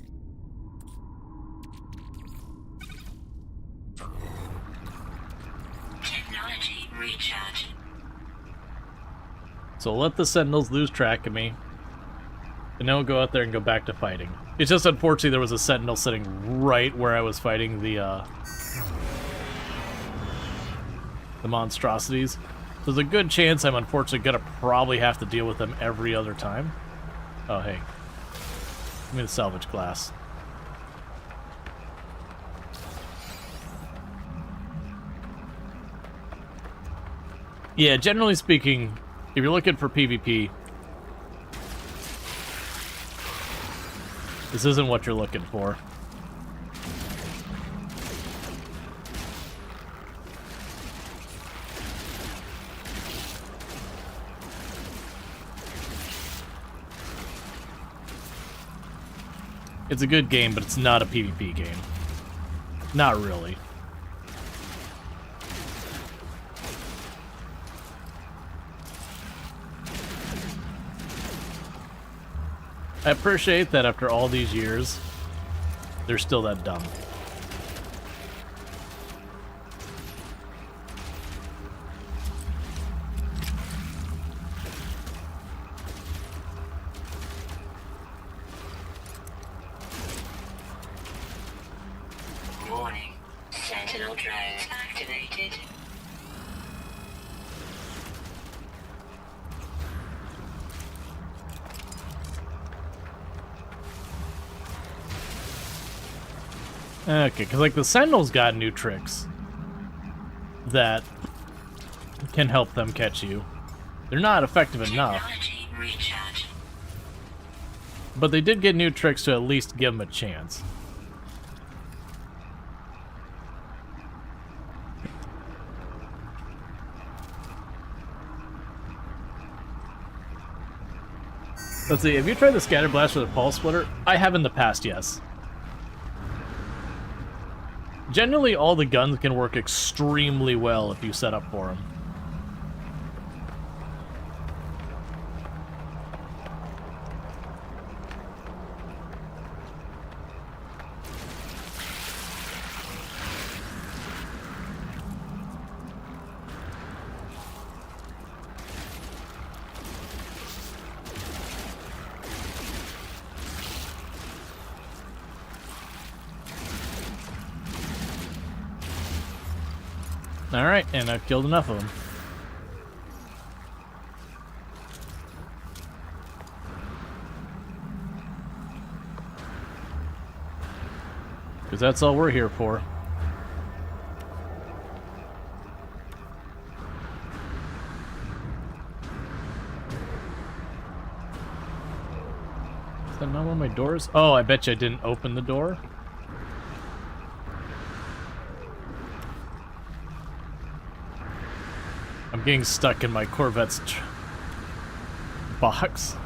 Technology recharge. So let the Sentinels lose track of me. And then we'll go out there and go back to fighting. It's just unfortunately there was a Sentinel sitting right where I was fighting the monstrosities. There's a good chance I'm unfortunately gonna probably have to deal with them every other time. Oh hey. Give me the salvage glass. Yeah, generally speaking, if you're looking for PvP, this isn't what you're looking for. It's a good game, but it's not a PvP game. Not really. I appreciate that after all these years, they're still that dumb. Warning. Sentinel drones activated. Okay, because like the Sentinels got new tricks that can help them catch you. They're not effective enough, Technology recharge. but they did get new tricks to at least give them a chance. Let's see, have you tried the Scatter Blast with a Pulse Splitter? I have in the past, yes. Generally, all the guns can work extremely well if you set up for them. Alright, and I've killed enough of them. Because that's all we're here for. Is that not one of my doors? Oh, I bet you I didn't open the door. I'm getting stuck in my Corvette's box.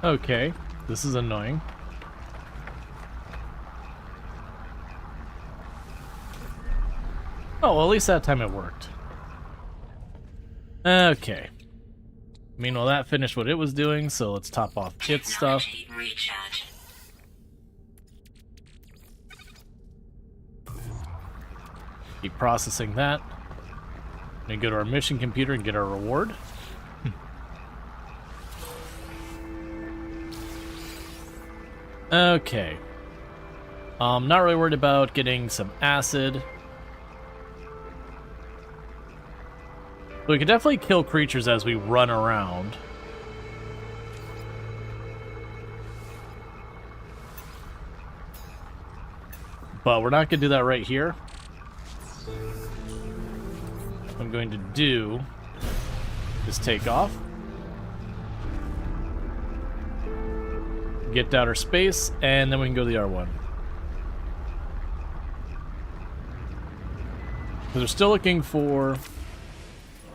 Okay, this is annoying. Oh, well, at least that time it worked. Okay. Meanwhile, that finished what it was doing, so let's top off its stuff. Technology recharge. Keep processing that. And go to our mission computer and get our reward. Okay. Not really worried about getting some acid. We can definitely kill creatures as we run around. But we're not going to do that right here. What I'm going to do is take off. Get to outer space, and then we can go to the R1. Because we're still looking for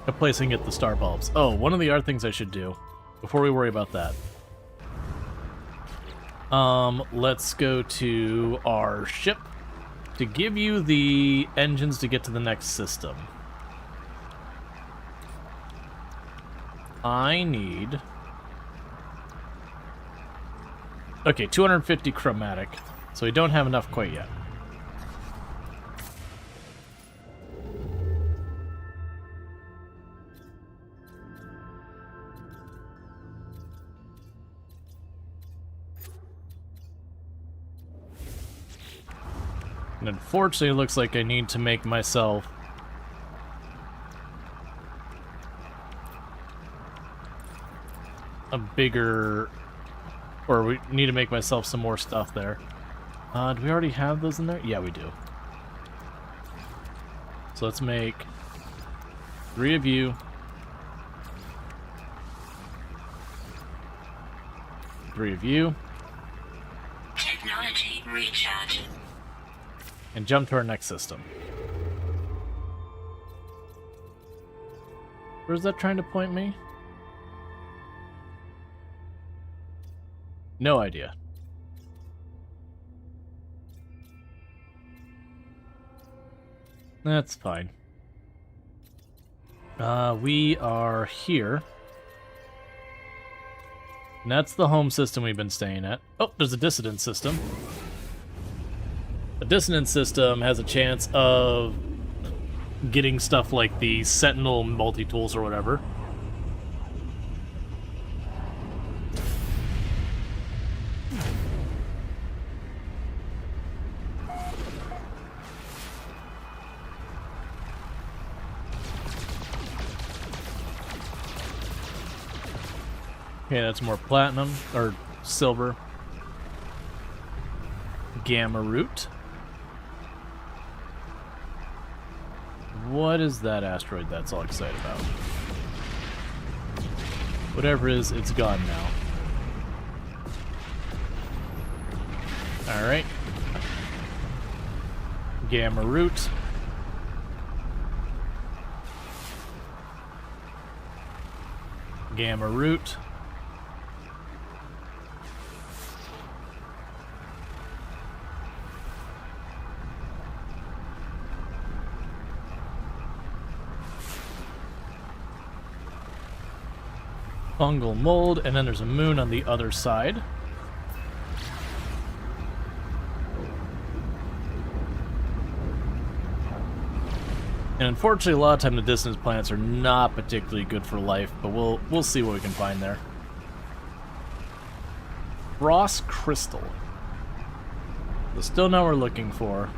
a place I can get the star bulbs. Oh, one of the other things I should do before we worry about that. Let's go to our ship to give you the engines to get to the next system. I need... Okay, 250 chromatic. So we don't have enough quite yet. And unfortunately, it looks like I need to make myself a bigger... Or we need to make myself some more stuff there. Do we already have those in there? Yeah, we do. So let's make 3 of you. 3 of you. Technology recharge. And jump to our next system. Where's that trying to point me? No idea. That's fine. We are here. And that's the home system we've been staying at. Oh, there's a dissonance system. A dissonance system has a chance of getting stuff like the Sentinel multi-tools or whatever. Okay, that's more platinum, or silver. Gamma root. What is that asteroid that's all excited about? Whatever it is, it's gone now. Alright. Gamma root. Gamma root. Fungal mold, and then there's a moon on the other side. And unfortunately, a lot of time the distance planets are not particularly good for life, but we'll see what we can find there. Frost crystal. So still not what we're looking for.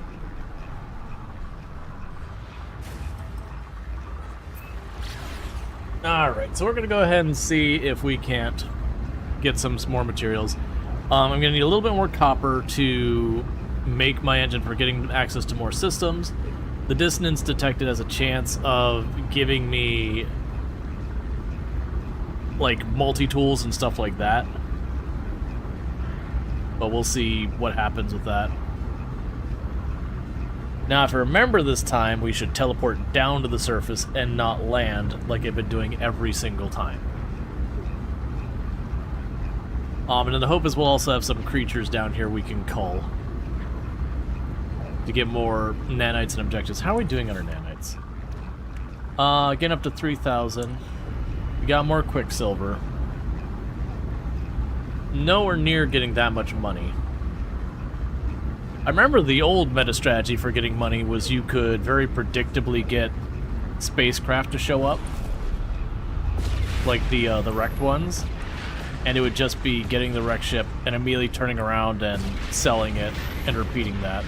Alright, so we're going to go ahead and see if we can't get some more materials. I'm going to need a little bit more copper to make my engine for getting access to more systems. The dissonance detected has a chance of giving me like multi-tools and stuff like that. But we'll see what happens with that. Now, if I remember this time, we should teleport down to the surface and not land like I've been doing every single time. And then the hope is we'll also have some creatures down here we can cull to get more nanites and objectives. How are we doing on our nanites? Getting up to 3,000. We got more quicksilver. Nowhere near getting that much money. I remember the old meta strategy for getting money was you could very predictably get spacecraft to show up, like the wrecked ones, and it would just be getting the wrecked ship and immediately turning around and selling it and repeating that.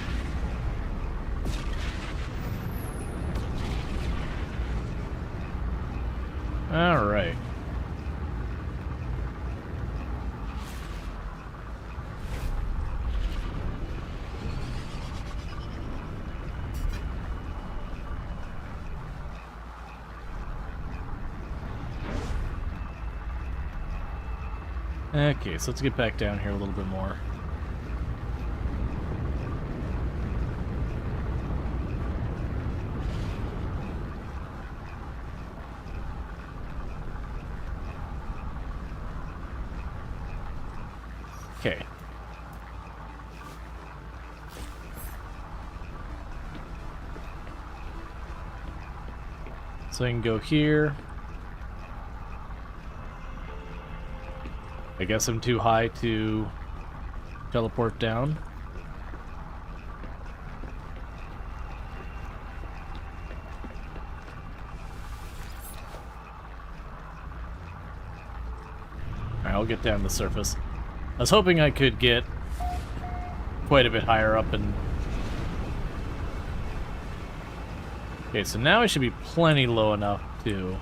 All right. Okay, so let's get back down here a little bit more. Okay. So I can go here. I guess I'm too high to teleport down. Alright, I'll get down to the surface. I was hoping I could get quite a bit higher up and... Okay, so now I should be plenty low enough to...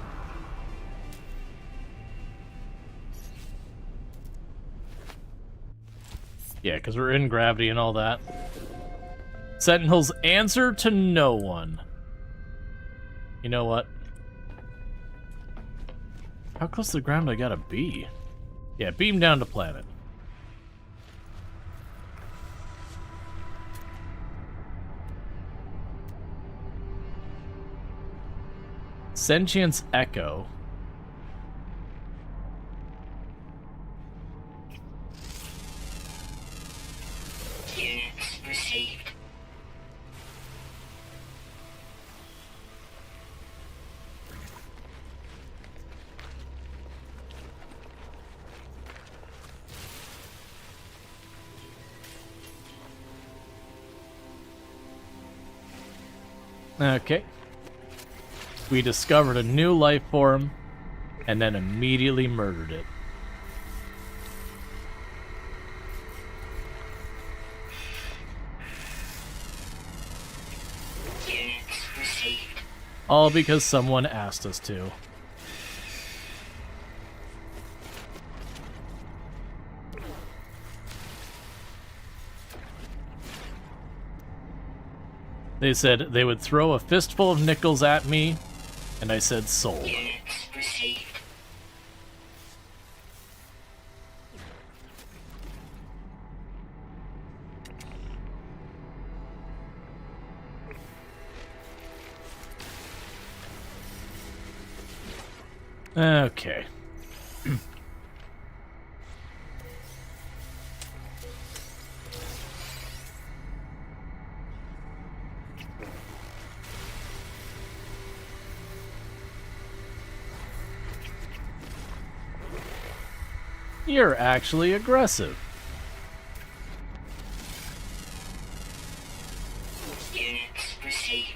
Yeah, because we're in gravity and all that. Sentinels answer to no one. You know what? How close to the ground I gotta be? Yeah, beam down to planet. Sentience Echo. Units received. Okay. We discovered a new life form and then immediately murdered it. Units received. All because someone asked us to. They said they would throw a fistful of nickels at me, and I said sold. Units received. Okay. You're actually aggressive. Units received.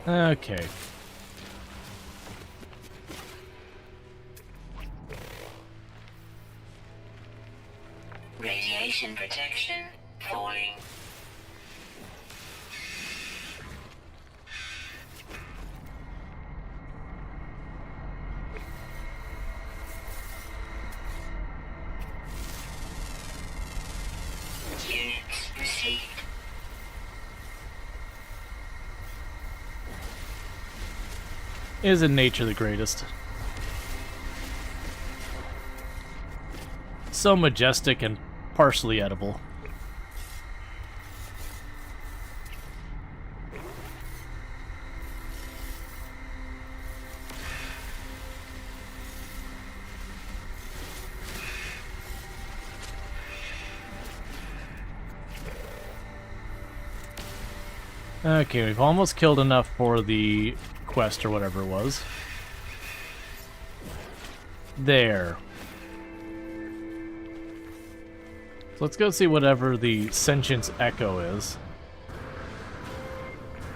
Okay. Radiation protection falling. Units received. Isn't nature the greatest? so majestic and partially edible. Okay, we've almost killed enough for the quest or whatever it was. There. So let's go see whatever the sentience echo is.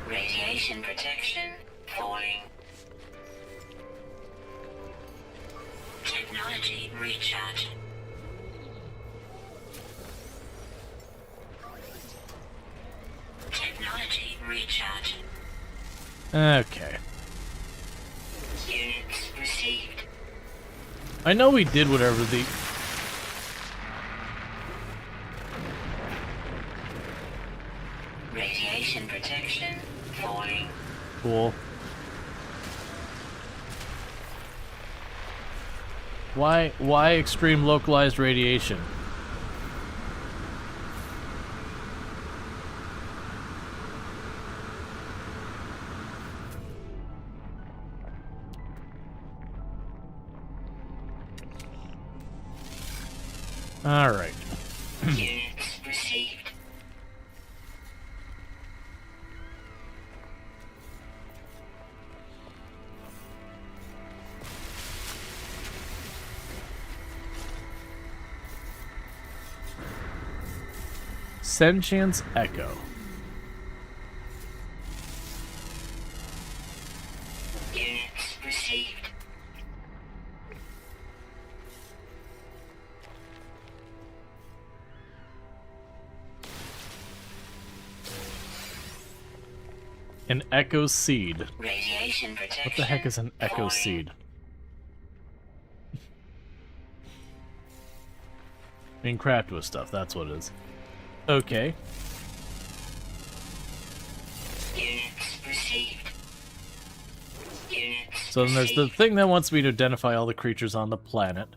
Radiation protection falling. Technology recharge. Technology recharge. Okay. Units received. I know we did whatever the... Radiation protection falling. Cool. Why extreme localized radiation? All right. Units received. Sentience echo. Units received. An echo seed. Radiation protection. What the heck is an echo falling. seed? I mean, craft with stuff, that's what it is. Okay. Units received. Units So then there's the received. thing that wants me to identify all the creatures on the planet.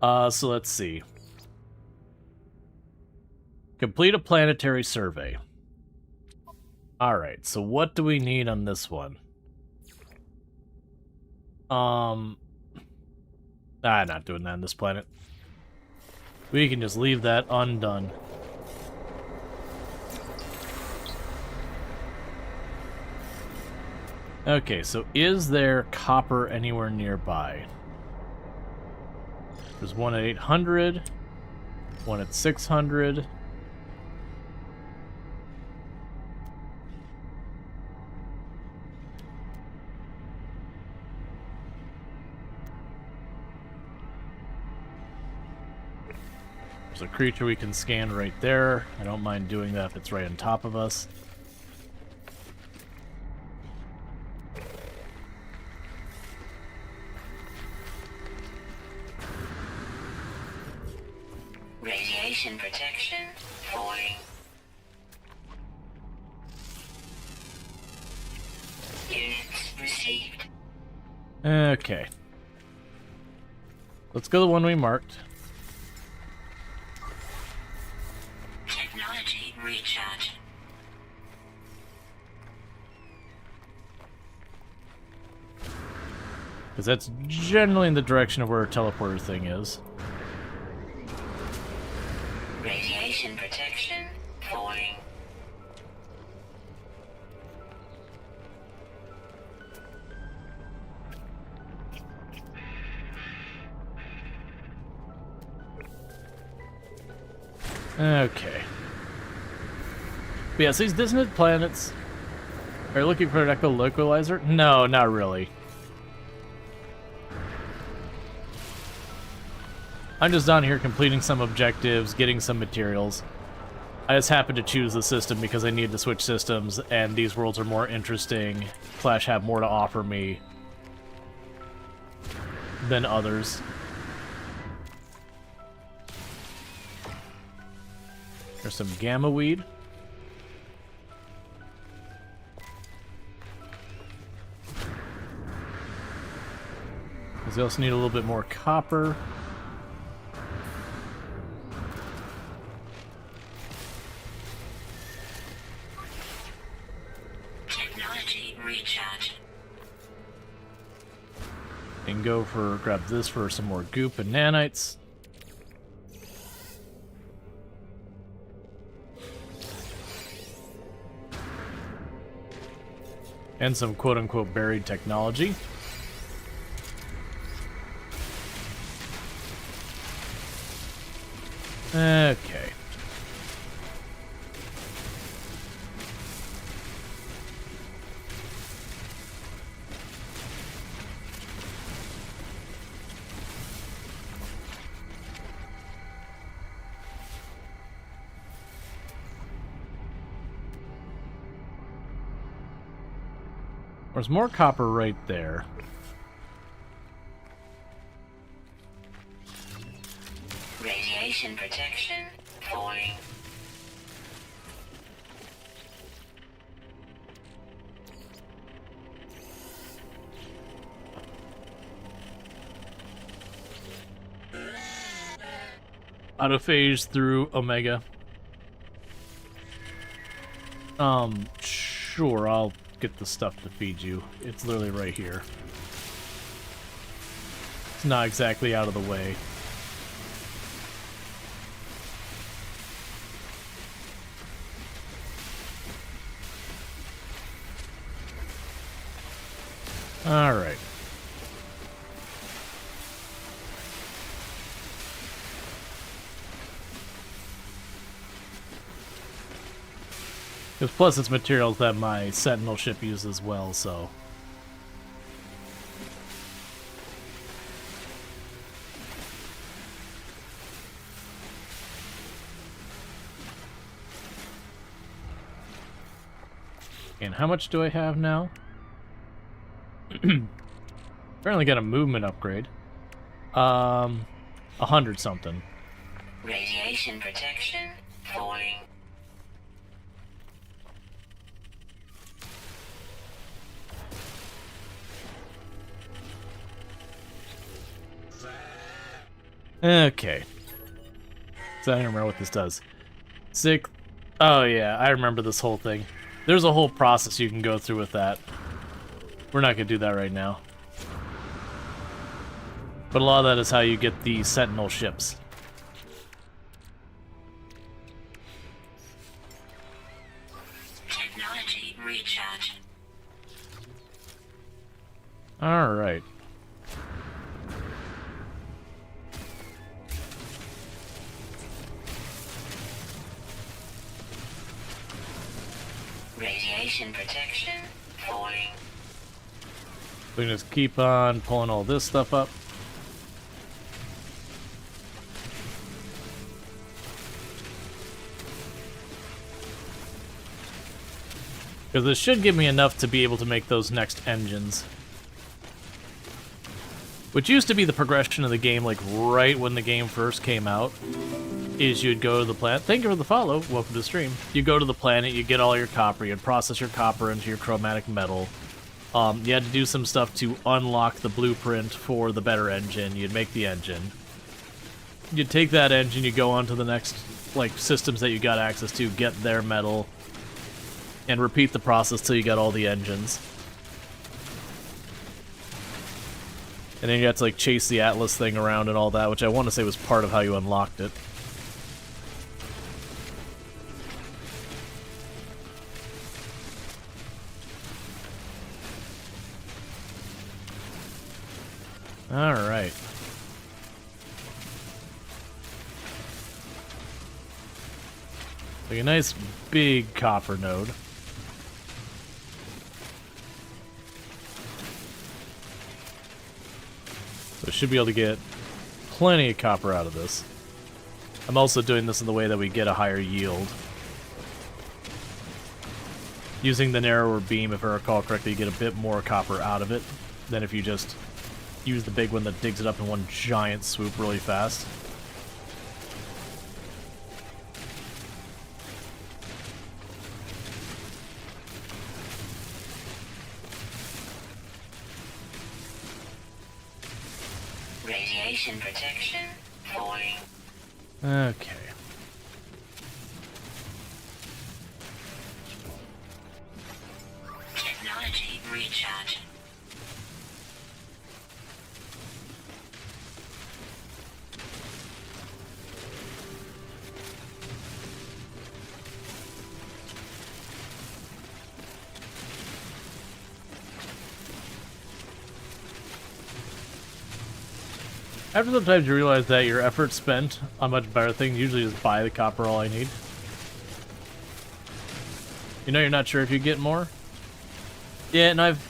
So let's see. Complete a planetary survey. Alright, so what do we need on this one? Not doing that on this planet. We can just leave that undone. Okay, so is there copper anywhere nearby? There's one at 800, one at 600. There's a creature we can scan right there. I don't mind doing that if it's right on top of us. Radiation protection falling. Units received. Okay. Let's go to the one we marked. Technology recharge. Because that's generally in the direction of where our teleporter thing is. Radiation protection falling. Okay. But yes, these dissonant planets. Are you looking for an echolocalizer? No, not really. I'm just down here completing some objectives, getting some materials. I just happened to choose the system because I needed to switch systems, and these worlds are more interesting, / have more to offer me than others. There's some gamma weed. Because we also need a little bit more copper. recharge. And grab this for some more goop and nanites. And some quote-unquote buried technology. Okay. There's more copper right there. Radiation protection falling. Autophage through Omega. Sure, I'll get the stuff to feed you. It's literally right here. It's not exactly out of the way. Alright. Because plus it's materials that my Sentinel ship uses as well, so... And how much do I have now? Apparently got a movement upgrade. 100 something. Radiation protection falling. Okay. So I don't remember what this does. Sick. Oh yeah, I remember this whole thing. There's a whole process you can go through with that. We're not gonna do that right now. But a lot of that is how you get the Sentinel ships. Technology recharge. Alright. Radiation protection falling. We can just keep on pulling all this stuff up. Because this should give me enough to be able to make those next engines. Which used to be the progression of the game, like right when the game first came out, is you'd go to the planet. Thank you for the follow. Welcome to the stream. You go to the planet, you get all your copper, you'd process your copper into your chromatic metal. You had to do some stuff to unlock the blueprint for the better engine. You'd make the engine. You'd take that engine, you go on to the next like systems that you got access to, get their metal, and repeat the process till you got all the engines. And then you had to like chase the Atlas thing around and all that, which I want to say was part of how you unlocked it. Alright. Like a nice big copper node. So should be able to get plenty of copper out of this. I'm also doing this in the way that we get a higher yield. Using the narrower beam, if I recall correctly, you get a bit more copper out of it than if you just use the big one that digs it up in one giant swoop really fast. Radiation protection falling. Okay. Technology After sometimes you realize that your effort spent on much better things, usually just buy the copper all I need. You know, you're not sure if you get more. Yeah, and I've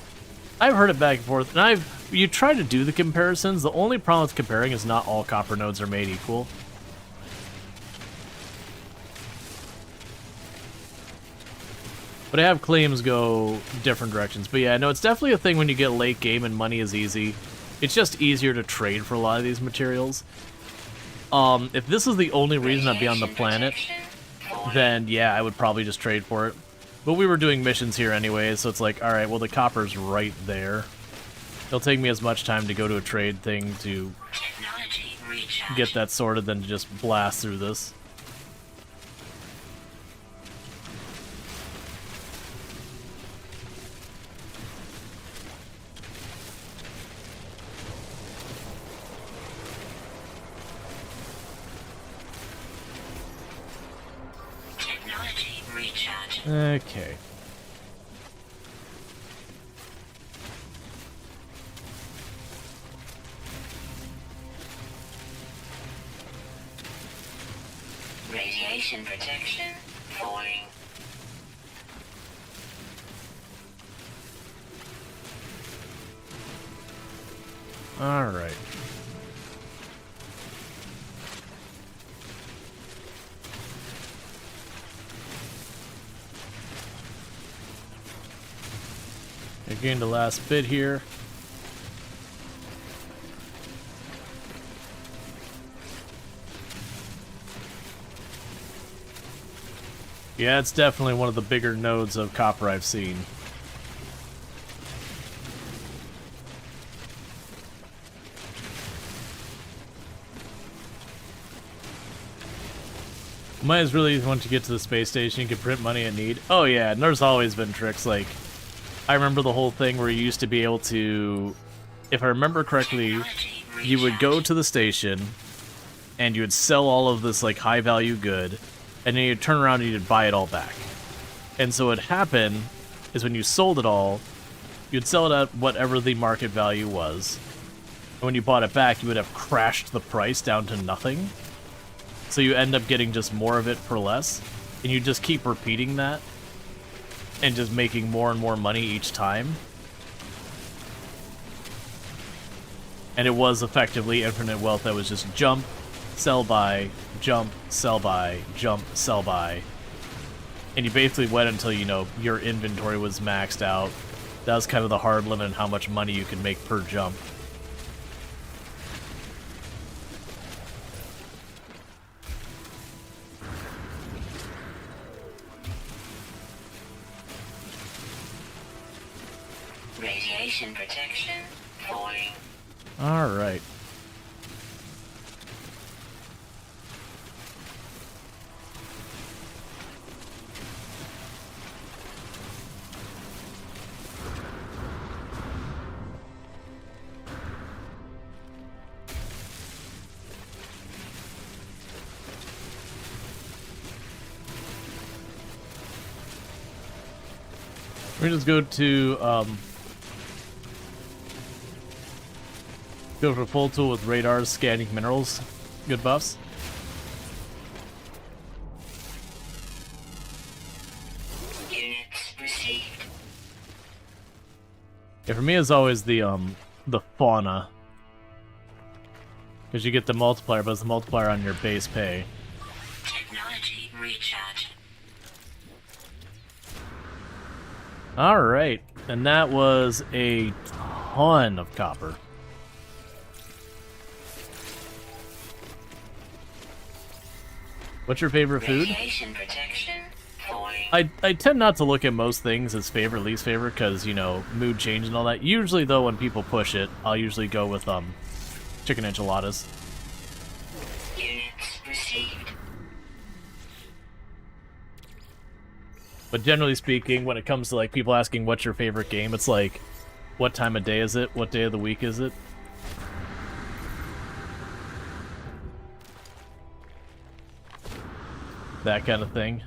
heard it back and forth, and you try to do the comparisons. The only problem with comparing is not all copper nodes are made equal. But I have claims go different directions. But yeah, no, it's definitely a thing when you get late game and money is easy. It's just easier to trade for a lot of these materials. If this is the only reason I'd be on the planet, then yeah, I would probably just trade for it. But we were doing missions here anyway, so it's like, alright, well the copper's right there. It'll take me as much time to go to a trade thing to get that sorted than to just blast through this. Okay. Radiation protection falling. All right. Again, the last bit here. Yeah, it's definitely one of the bigger nodes of copper I've seen. Might as really want to get to the space station. You can print money at need. Oh yeah, and there's always been tricks like... I remember the whole thing where you used to be able to, if I remember correctly, you would go to the station and you would sell all of this like high value good, and then you'd turn around and you'd buy it all back. And so what would happen is when you sold it all, you'd sell it at whatever the market value was. And when you bought it back, you would have crashed the price down to nothing. So you end up getting just more of it for less, and you just keep repeating that. And just making more and more money each time. And it was effectively infinite wealth that was just jump, sell buy, jump, sell buy, jump, sell buy. And you basically went until, you know, your inventory was maxed out. That was kind of the hard limit on how much money you could make per jump. Radiation protection falling. All right. We just go to go for full tool with radars scanning minerals. Good buffs. Units received. Yeah, for me it's always the fauna. Because you get the multiplier, but it's the multiplier on your base pay. Technology recharge. Alright, and that was a ton of copper. What's your favorite food? Radiation protection falling. I tend not to look at most things as favorite, least favorite, because, you know, mood change and all that. Usually, though, when people push it, I'll usually go with, chicken enchiladas. Units received. But generally speaking, when it comes to, like, people asking what's your favorite game, it's like, what time of day is it? What day of the week is it? That kind of thing.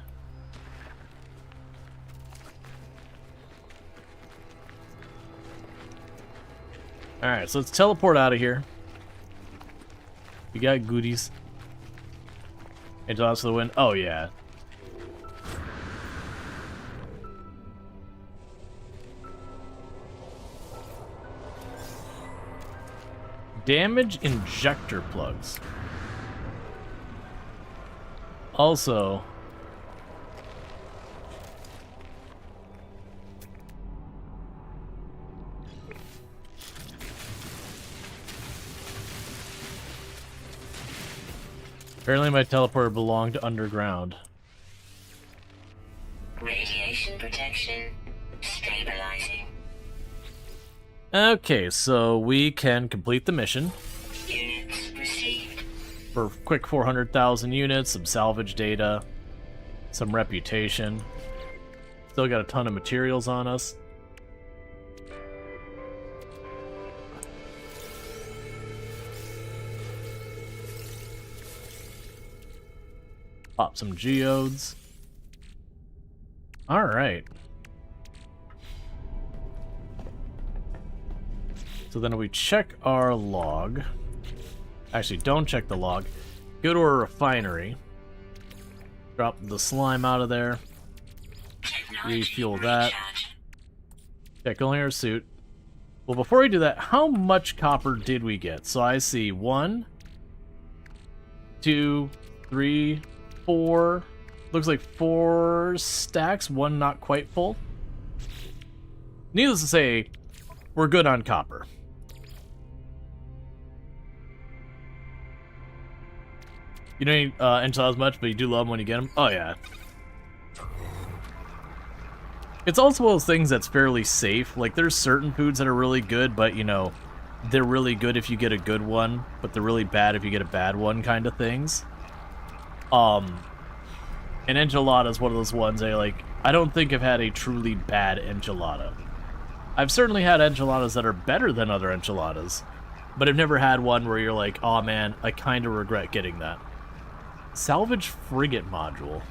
Alright, so let's teleport out of here. We got goodies. Enchiladas for the win. Oh, yeah. Damage injector plugs. Also, apparently my teleporter belonged underground. Radiation protection stabilizing. Okay, so we can complete the mission Units received. for quick 400,000 units, some salvage data, some reputation. Still got a ton of materials on us. Pop some geodes. Alright. So then we check our log. Actually, don't check the log. Go to a refinery. Drop the slime out of there. Technology Refuel that. recharge. Check only our suit. Well, before we do that, how much copper did we get? So I see 1, 2, 3, 4. Looks like 4 stacks, 1 not quite full. Needless to say, we're good on copper. You don't eat enchiladas much, but you do love them when you get them? Oh, yeah. It's also one of those things that's fairly safe. Like, there's certain foods that are really good, but, you know, they're really good if you get a good one, but they're really bad if you get a bad one kind of things. And enchilada is one of those ones I don't think I've had a truly bad enchilada. I've certainly had enchiladas that are better than other enchiladas, but I've never had one where you're like, oh man, I kind of regret getting that. Salvage frigate module.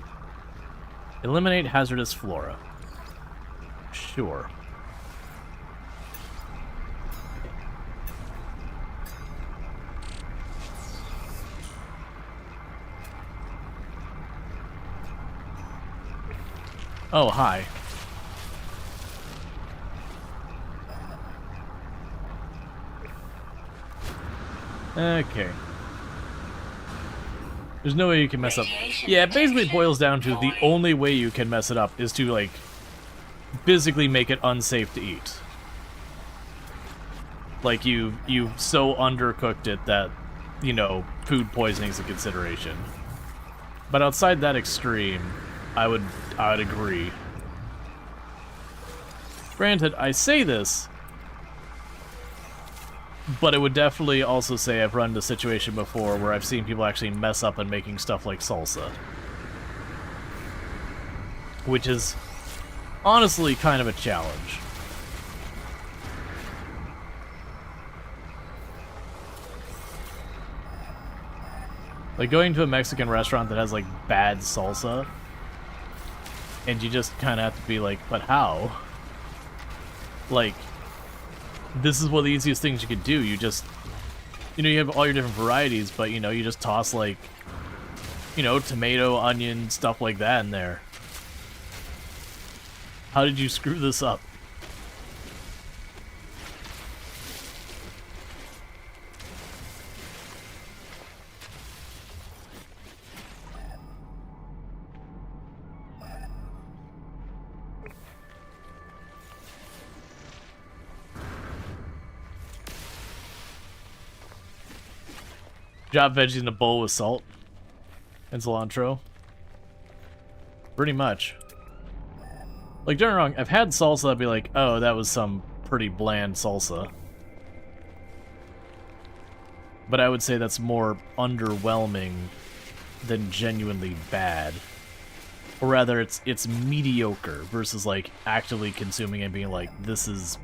Eliminate hazardous flora. Sure. Oh, hi. Okay. There's no way you can mess up. Yeah, it basically boils down to the only way you can mess it up is to, like, physically make it unsafe to eat. Like, you so undercooked it that, you know, food poisoning is a consideration. But outside that extreme, I would agree. Granted, I say this, but it would definitely also say I've run into a situation before where I've seen people actually mess up in making stuff like salsa. Which is honestly kind of a challenge. Like going to a Mexican restaurant that has like bad salsa, and you just kind of have to be like, but how? Like, this is one of the easiest things you could do. You just, you know, you have all your different varieties, but, you know, you just toss, like, you know, tomato, onion, stuff like that in there. How did you screw this up? Drop veggies in a bowl with salt and cilantro. Pretty much. Like, don't get me wrong, I've had salsa that'd be like, oh, that was some pretty bland salsa. But I would say that's more underwhelming than genuinely bad. Or rather, it's mediocre versus, like, actively consuming and being like, this is...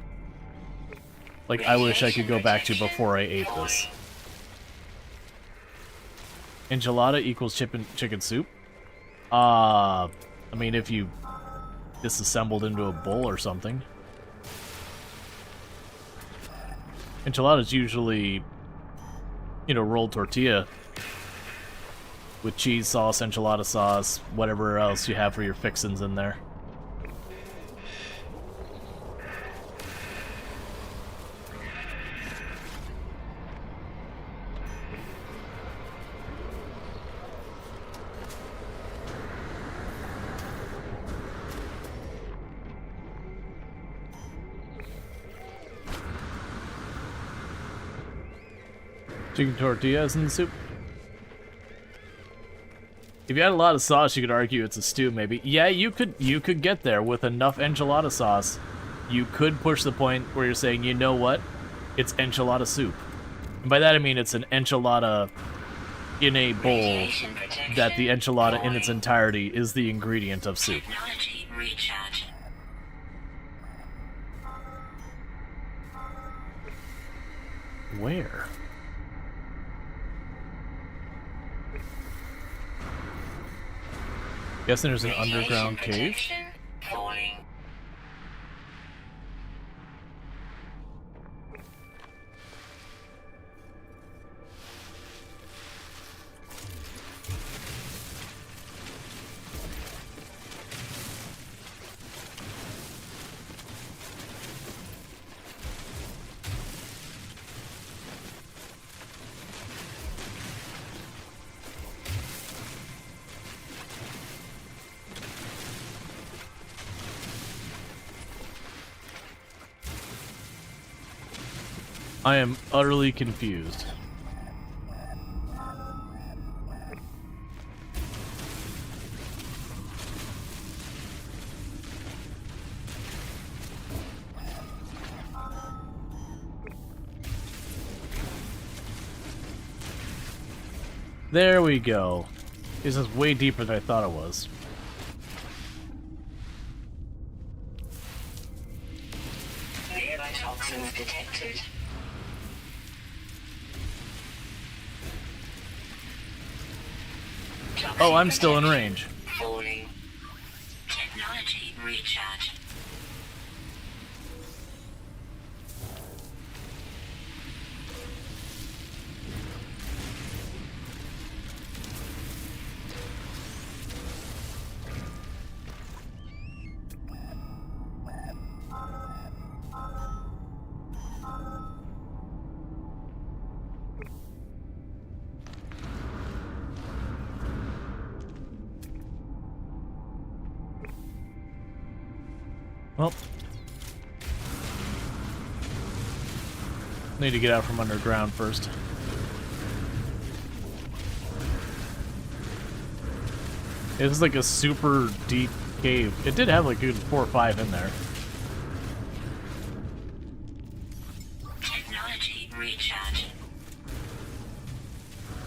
like, I wish I could go back to before I ate this. Enchilada equals chicken soup? I mean, if you disassembled into a bowl or something. Enchilada's usually you know, rolled tortilla with cheese sauce, enchilada sauce, whatever else you have for your fixins in there. Chicken tortillas in the soup. If you had a lot of sauce, you could argue it's a stew, maybe. Yeah, you could get there with enough enchilada sauce. You could push the point where you're saying, you know what? It's enchilada soup. And by that I mean it's an enchilada in a bowl that the enchilada in its entirety is the ingredient of soup. Technology recharge. Where? Guessing there's an underground cave. Protection falling. I am utterly confused. There we go. This is way deeper than I thought it was. Nearby toxins detected. Oh, I'm still in range. Falling. Technology recharge. Well, need to get out from underground first. It was like a super deep cave. It did have like a good 4 or 5 in there. Technology recharge.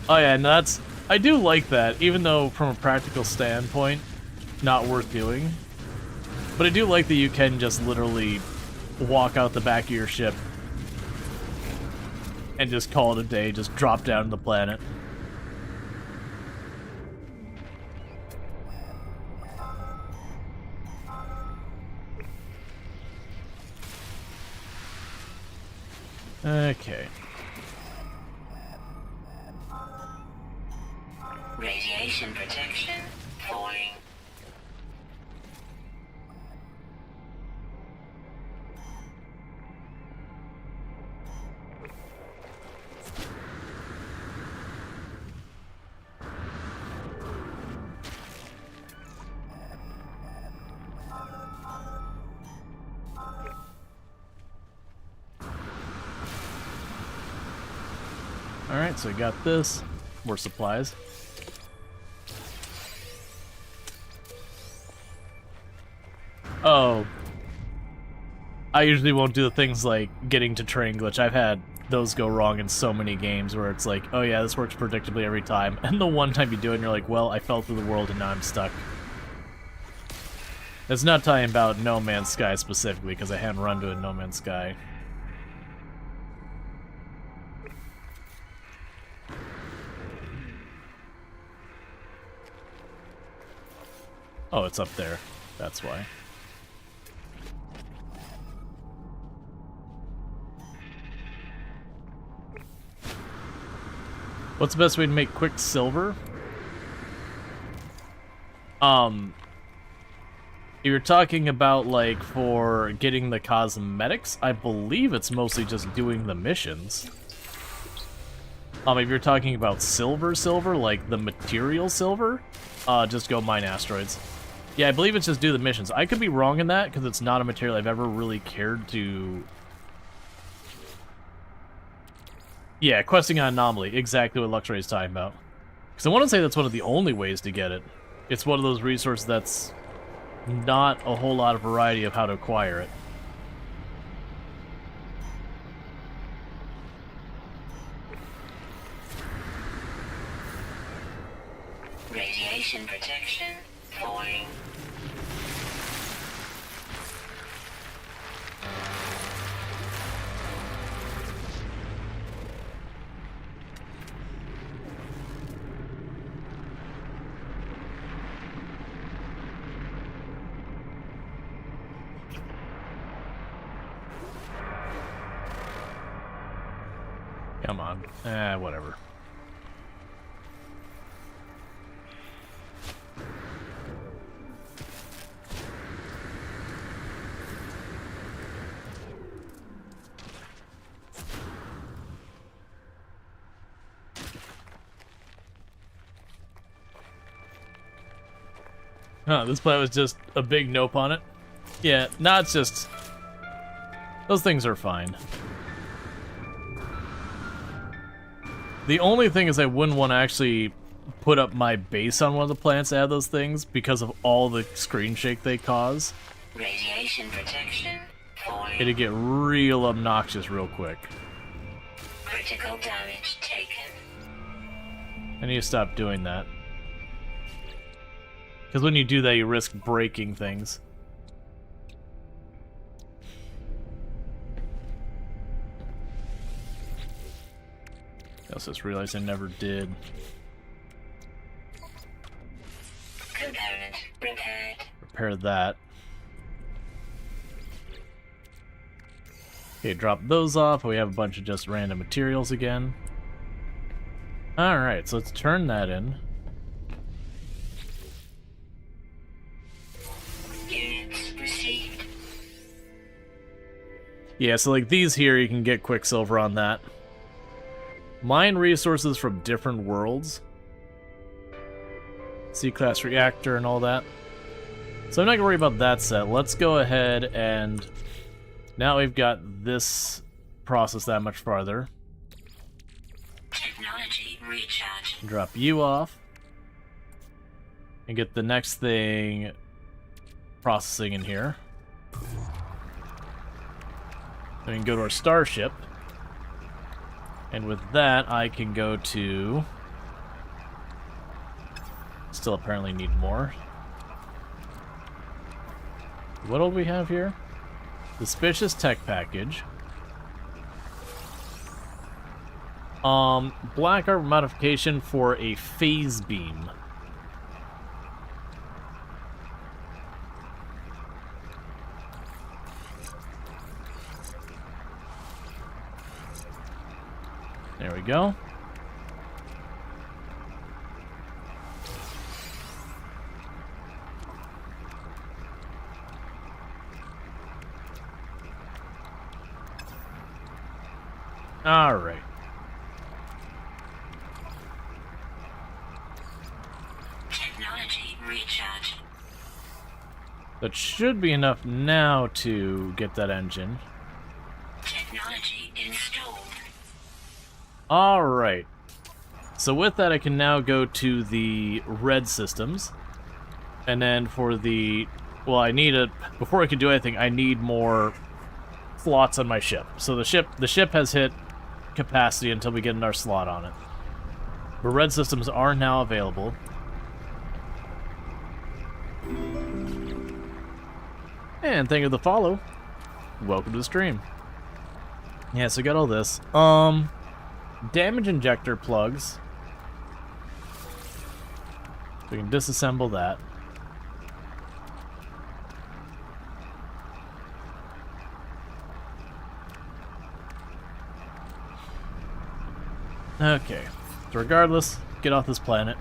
Oh yeah, and that's... I do like that, even though from a practical standpoint, not worth doing. But I do like that you can just literally walk out the back of your ship and just call it a day, just drop down to the planet. Okay. Radiation protection falling. Alright, so we got this. More supplies. Oh. I usually won't do the things like getting to train glitch. I've had those go wrong in so many games where it's like, oh yeah, this works predictably every time. And the one time you do it and you're like, well, I fell through the world and now I'm stuck. It's not talking about No Man's Sky specifically, because I hadn't run to a No Man's Sky. Oh, it's up there. That's why. What's the best way to make Quicksilver? If you're talking about, like, for getting the cosmetics, I believe it's mostly just doing the missions. If you're talking about silver, like the material silver, just go mine asteroids. Yeah, I believe it's just do the missions. I could be wrong in that, because it's not a material I've ever really cared to... Yeah, questing an anomaly. Exactly what Luxray is talking about. Because I want to say that's one of the only ways to get it. It's one of those resources that's not a whole lot of variety of how to acquire it. Radiation protection falling. Come on. Whatever. Huh, this planet was just a big nope on it. Yeah, no, it's just... Those things are fine. The only thing is I wouldn't want to actually put up my base on one of the planets to add those things because of all the screen shake they cause. Radiation protection falling. It'd get real obnoxious real quick. Critical damage taken. I need to stop doing that. Because when you do that, you risk breaking things. I also just realized I never did. Component repaired. Repair that. Okay, drop those off. We have a bunch of just random materials again. Alright, so let's turn that in. Units received. Yeah, so like these here, you can get Quicksilver on that. Mine resources from different worlds. C-class reactor and all that. So I'm not gonna worry about that set. Let's go ahead and... Now we've got this process that much farther. Technology recharge. Drop you off. And get the next thing processing in here. Then we can go to our starship. And with that, I can go to... Still apparently need more. What do we have here? Suspicious tech package. Black art modification for a phase beam. There we go. All right. Technology recharge. That should be enough now to get that engine. Technology installed. All right. So with that, I can now go to the red systems. And then for the... Well, I need a... Before I can do anything, I need more slots on my ship. So the ship has hit capacity until we get another slot on it. The red systems are now available. And thank you for the follow. Welcome to the stream. Yeah, so we got all this. Damage injector plugs. We can disassemble that. Okay. So regardless, get off this planet.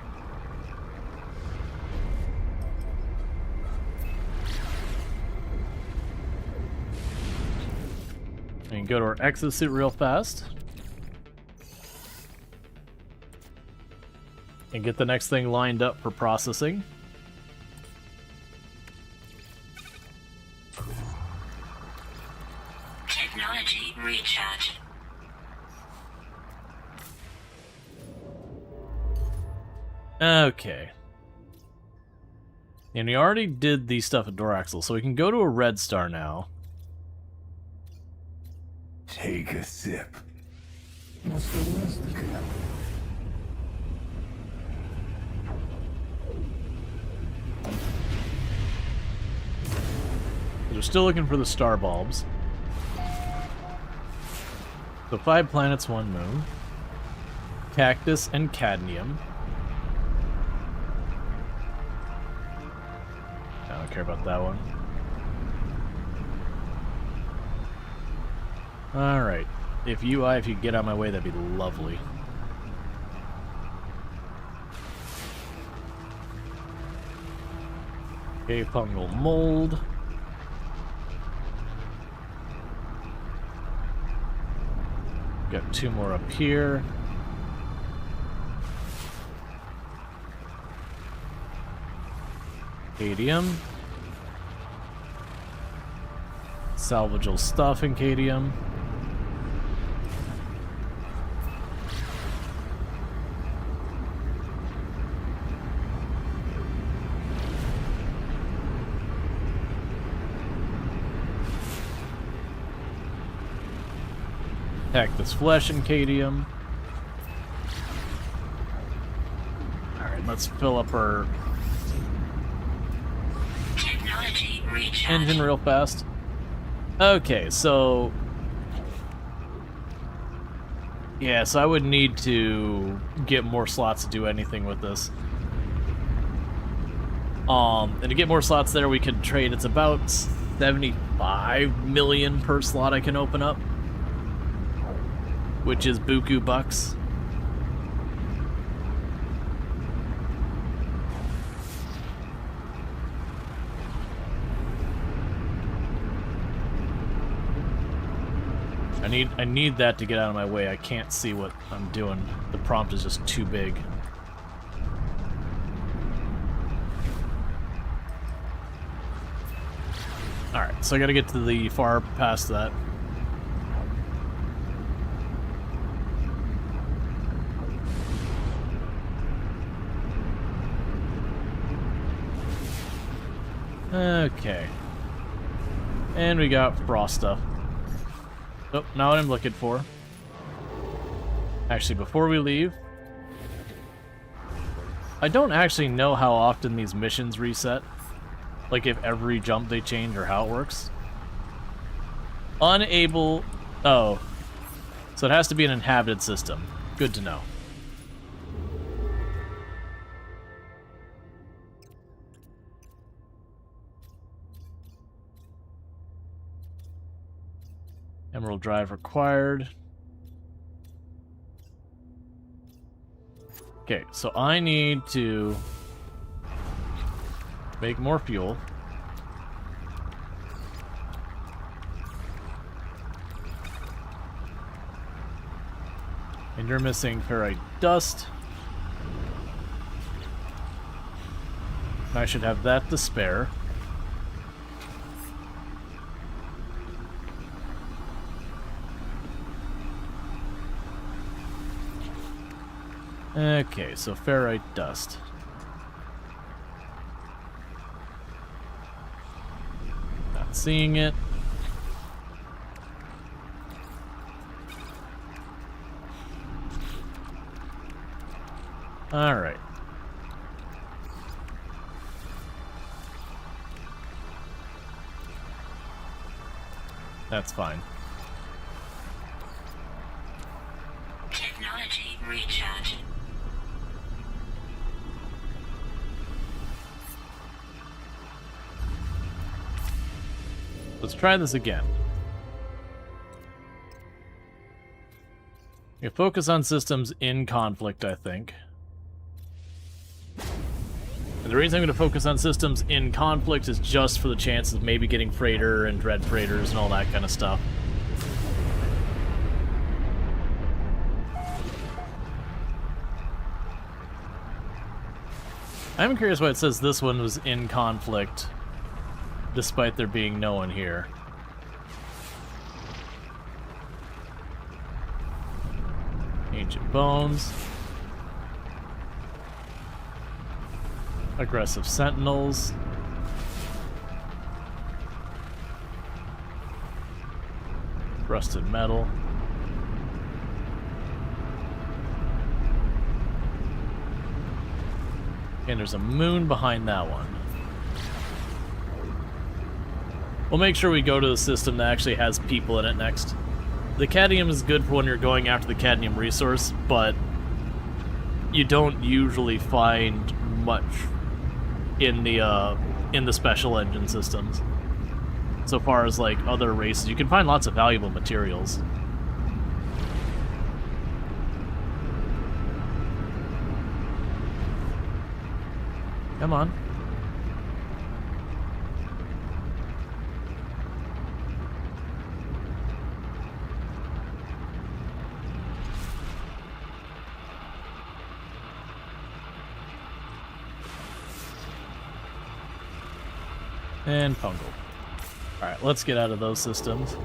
And go to our exosuit real fast. And get the next thing lined up for processing. Technology recharge. Okay. And we already did the stuff at Doraxel, so we can go to a red star now. Take a sip. What's the worst that could happen? We're still looking for the star bulbs. So 5 planets, 1 moon. Cactus and cadmium. I don't care about that one. Alright. If you get out of my way, that'd be lovely. Okay, fungal mold. Got 2 more up here. Cadium. Salvageable stuff in Cadium. Cactus flesh and Cadium. Alright, let's fill up our Technology recharge. engine real fast. Okay, so... yeah, so I would need to get more slots to do anything with this. And to get more slots there, we could trade. It's about 75 million per slot I can open up, which is buku bucks. I need that to get out of my way. I can't see what I'm doing. The prompt is just too big. Alright, so I gotta get to the far past that. Okay. And we got frost stuff. Oh, not what I'm looking for. Actually, before we leave, I don't actually know how often these missions reset. Like if every jump they change or how it works. Unable... oh. So it has to be an inhabited system. Good to know. Emerald drive required. Okay, so I need to make more fuel. And you're missing ferrite dust. I should have that to spare. Okay, so ferrite dust. Not seeing it. All right. That's fine. Technology recharge. Let's try this again. You focus on systems in conflict, I think. And the reason I'm going to focus on systems in conflict is just for the chances of maybe getting freighter and dread freighters and all that kind of stuff. I'm curious why it says this one was in conflict, despite there being no one here. Ancient Bones. Aggressive Sentinels. Rusted Metal. And there's a moon behind that one. We'll make sure we go to the system that actually has people in it next. The cadmium is good for when you're going after the cadmium resource, but you don't usually find much in the special engine systems. So far as like other races, you can find lots of valuable materials. Come on. And Pungle. Alright, let's get out of those systems.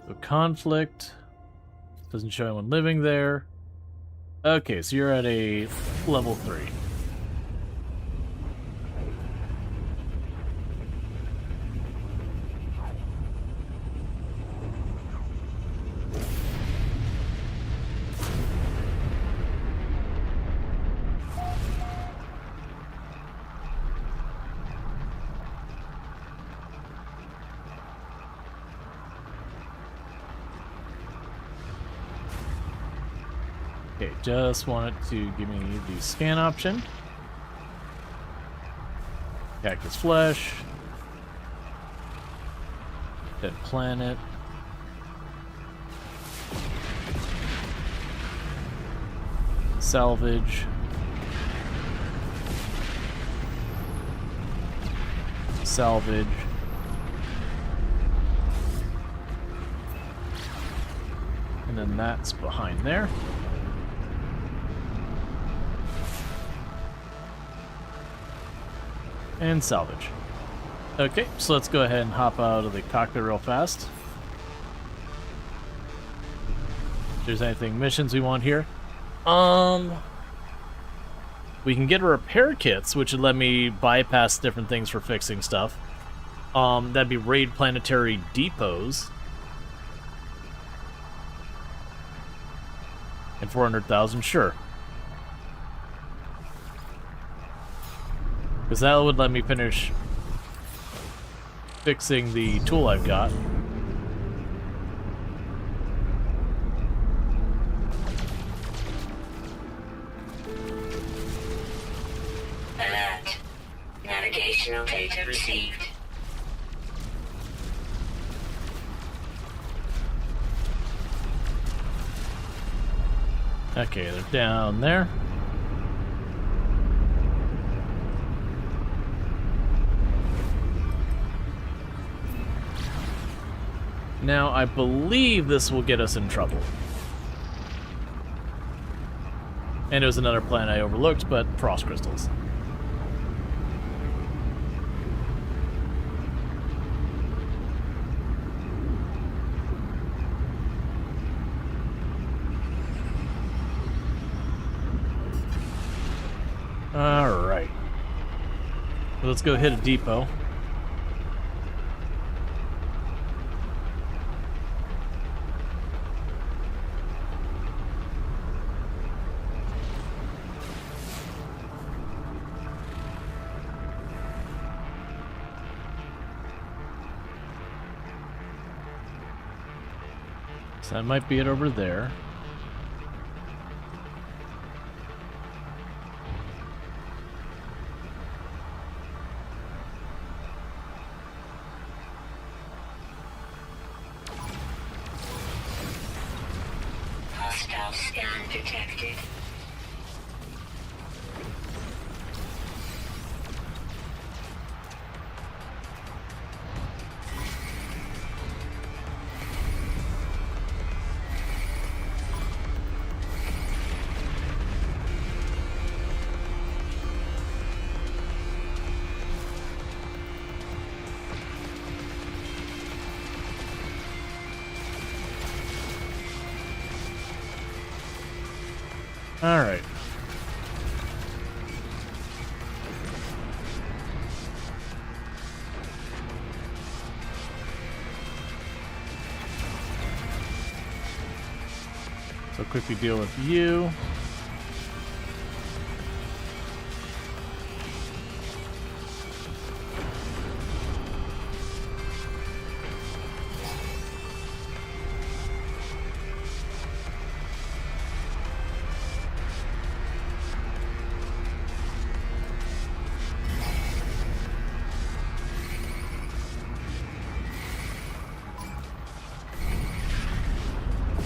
So conflict. Doesn't show anyone living there. Okay, so you're at a level 3. Okay, just wanted to give me the scan option. Cactus Flesh. Dead Planet. Salvage. Salvage. And then that's behind there. And salvage. Okay, so let's go ahead and hop out of the cockpit real fast. If there's anything missions we want here. We can get repair kits, which would let me bypass different things for fixing stuff. That'd be raid planetary depots. And 400,000, sure. Because that would let me finish fixing the tool I've got. Alert. Navigational data received. Okay, they're down there. Now, I believe this will get us in trouble. And it was another planet I overlooked, but frost crystals. Alright. Let's go hit a depot. So that might be it over there. detected. All right. So quickly deal with you.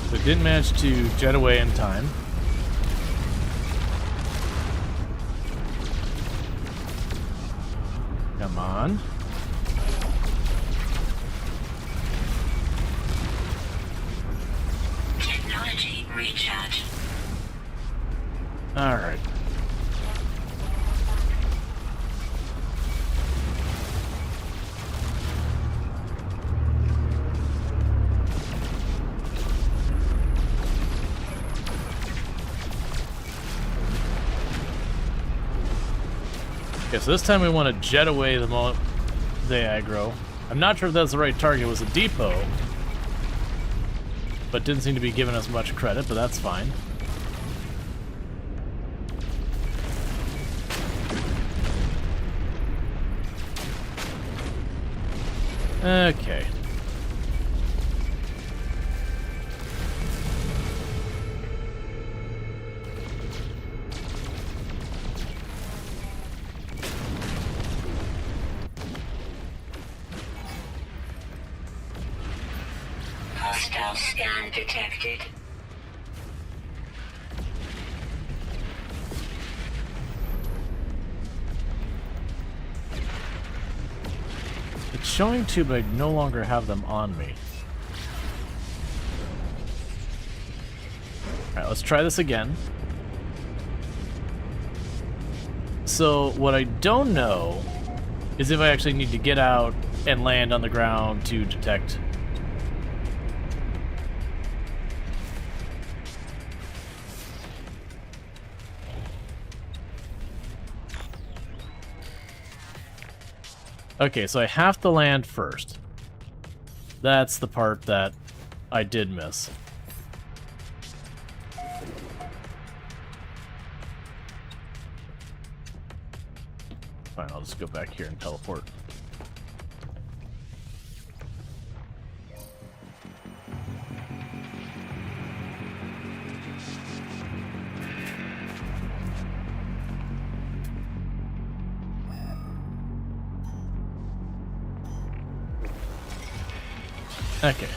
So didn't manage to jet away in time. Come on. Technology recharge. All right. Okay, so this time we want to jet away the moment they aggro. I'm not sure if that's the right target. It was a depot, but didn't seem to be giving us much credit, but that's fine. Okay. Hostile scan detected. It's showing two, but I no longer have them on me. Alright, let's try this again. So, what I don't know is if I actually need to get out and land on the ground to detect. Okay, so I have to land first. That's the part that I did miss. Fine, I'll just go back here and teleport. Okay.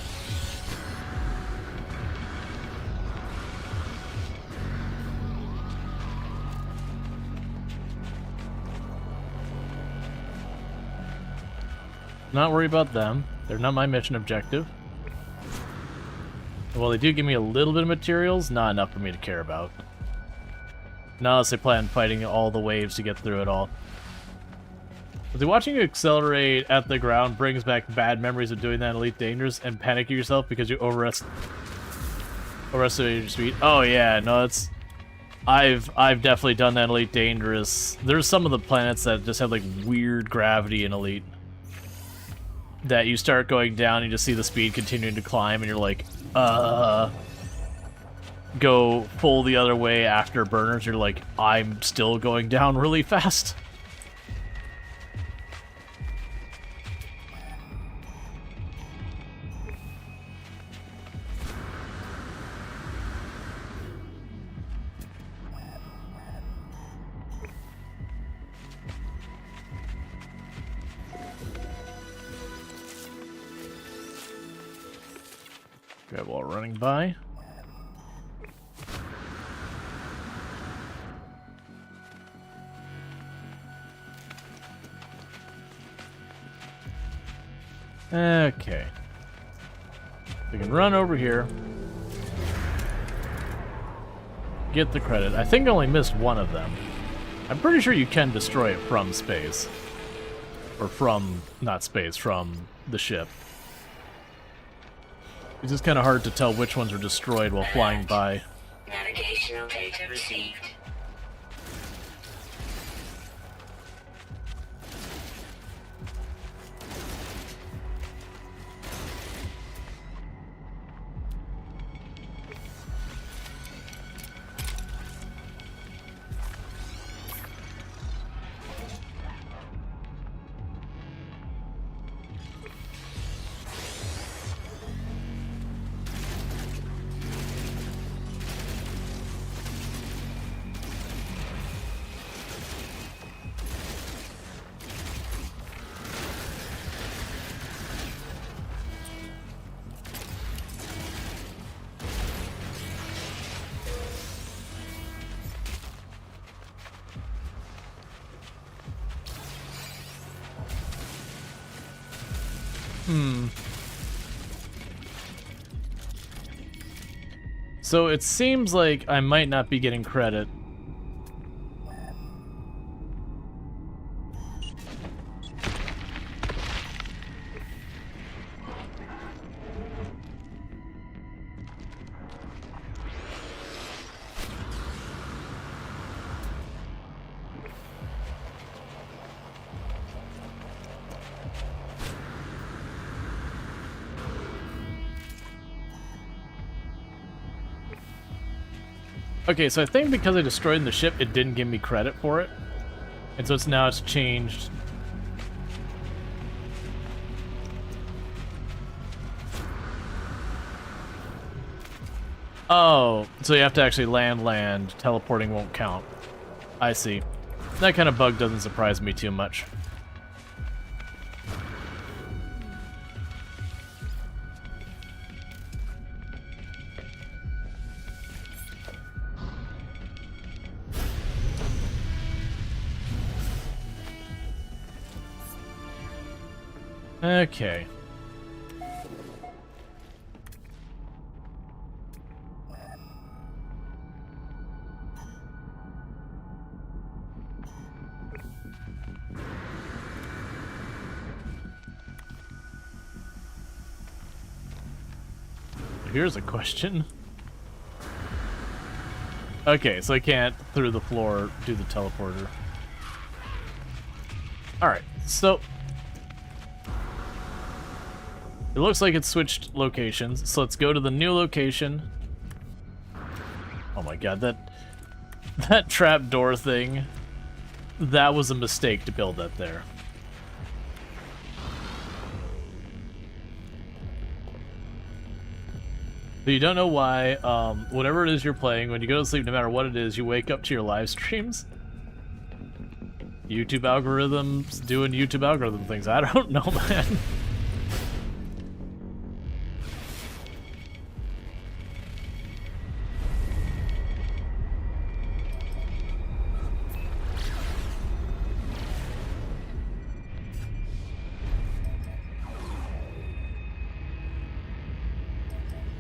Not worry about them. They're not my mission objective. Well, they do give me a little bit of materials, not enough for me to care about. Not unless they plan on fighting all the waves to get through it all. But watching you accelerate at the ground brings back bad memories of doing that in Elite Dangerous and panicking yourself because you overestimated your speed. Oh yeah, no, it's... I've definitely done that in Elite Dangerous. There's some of the planets that just have like weird gravity in Elite. That you start going down and you just see the speed continuing to climb and you're like, go full the other way after burners. You're like, I'm still going down really fast. Grab while running by. Okay. We can run over here. Get the credit. I think I only missed one of them. I'm pretty sure you can destroy it from space. Or from, not space, from the ship. It's just kind of hard to tell which ones are destroyed while flying by. Navigational data received. So it seems like I might not be getting credit. Okay, so I think because I destroyed the ship, it didn't give me credit for it. And so it's changed. Oh, so you have to actually land. Teleporting won't count. I see. That kind of bug doesn't surprise me too much. Okay. Here's a question. Okay, so I can't, through the floor, do the teleporter. Alright, so it looks like it switched locations, so let's go to the new location. Oh my god, that trap door thing, that was a mistake to build that there. But you don't know why, whatever it is you're playing, when you go to sleep, no matter what it is, you wake up to your live streams. YouTube algorithms doing YouTube algorithm things. I don't know, man.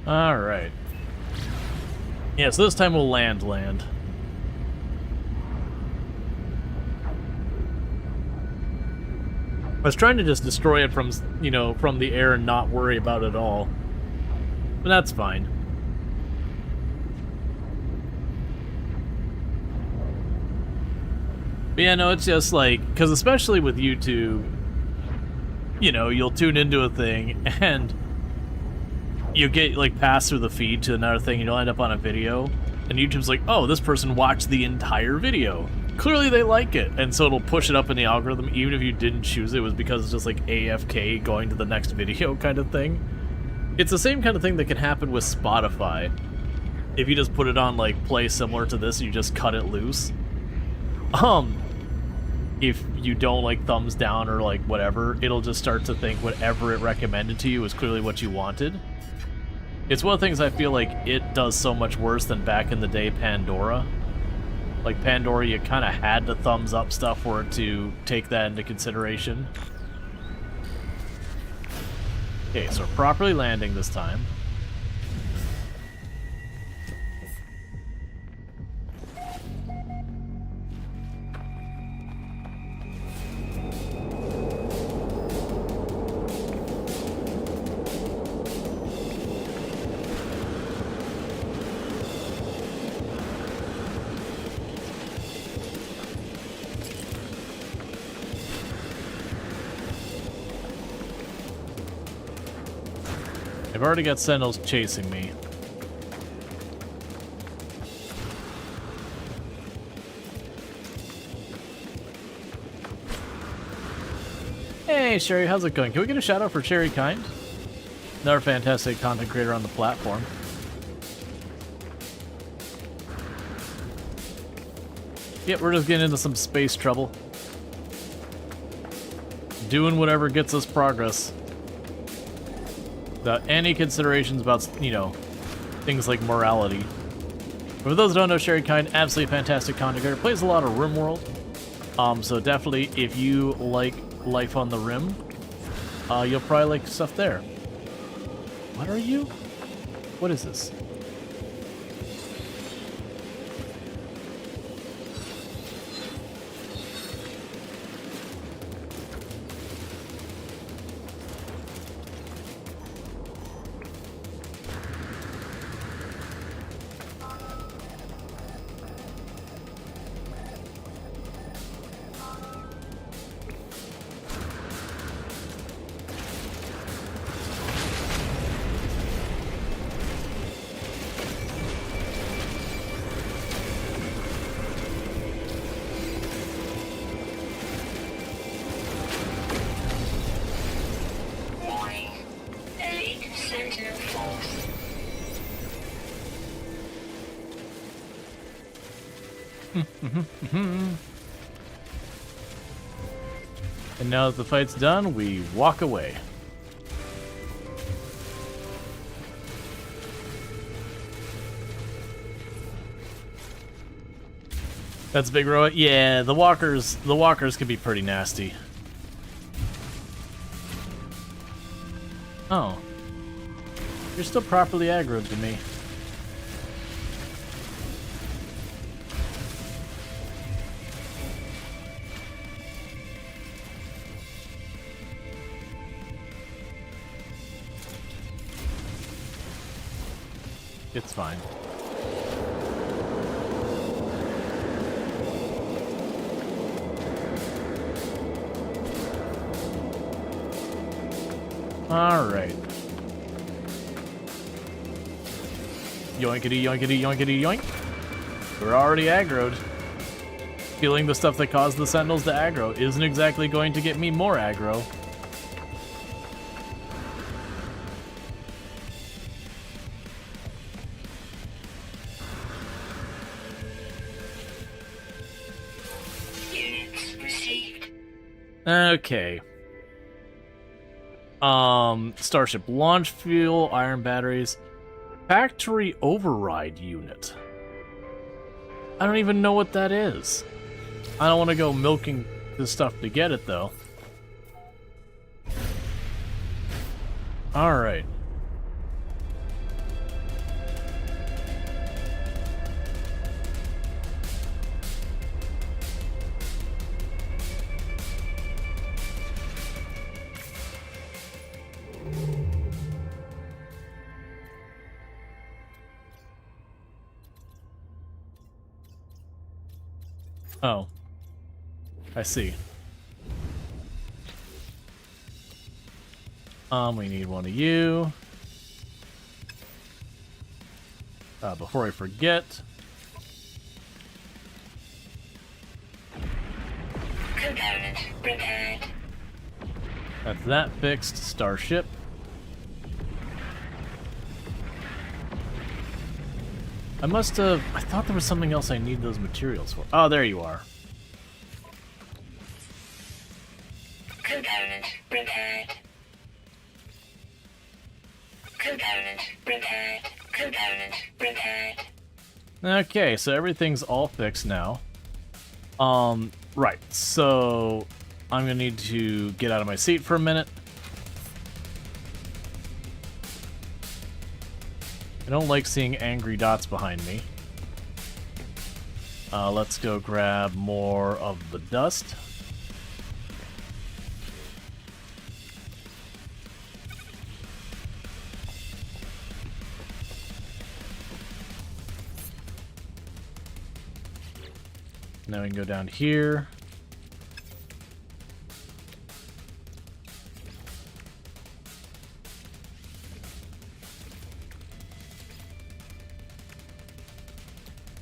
Alright. Yeah, so this time we'll land. I was trying to just destroy it from, you know, from the air and not worry about it at all. But that's fine. But yeah, no, it's just like, because especially with YouTube, you know, you'll tune into a thing and you get, like, passed through the feed to another thing, and you'll end up on a video, and YouTube's like, oh, this person watched the entire video. Clearly they like it, and so it'll push it up in the algorithm, even if you didn't choose it. It was because it's just, like, AFK going to the next video kind of thing. It's the same kind of thing that can happen with Spotify. If you just put it on, like, play similar to this, you just cut it loose. If you don't, like, thumbs down or, like, whatever, it'll just start to think whatever it recommended to you is clearly what you wanted. It's one of the things I feel like it does so much worse than back in the day Pandora. Like Pandora, you kind of had to thumbs up stuff for it to take that into consideration. Okay, so we're properly landing this time. I've already got sentinels chasing me. Hey, Sherry, how's it going? Can we get a shout out for Cherry Kind? Another fantastic content creator on the platform. Yep, we're just getting into some space trouble. Doing whatever gets us progress. Without any considerations about, you know, things like morality. But for those who don't know, Sherry Kind, absolutely fantastic content creator. Plays a lot of RimWorld. So definitely, if you like Life on the Rim, you'll probably like stuff there. What are you? What is this? Warning. Elite Sentinel Force. And now that the fight's done, we walk away. That's Big Roa. Yeah, the walkers can be pretty nasty. Oh. You're still properly aggroed to me. It's fine. Alright. Yoinkity, yoinkity, yoinkity, yoink. We're already aggroed. Killing the stuff that caused the sentinels to aggro isn't exactly going to get me more aggro. Units received. Okay. Starship launch fuel, iron batteries, factory override unit. I don't even know what that is. I don't want to go milking this stuff to get it, though. Alright. Oh. I see. We need one of you. Before I forget. Component prepared. That's that fixed. Starship. I must have... I thought there was something else I need those materials for. Oh, there you are. Component prepared. Component prepared. Component prepared. Okay, so everything's all fixed now. Right, so I'm gonna need to get out of my seat for a minute. I don't like seeing angry dots behind me. Let's go grab more of the dust. Now we can go down here.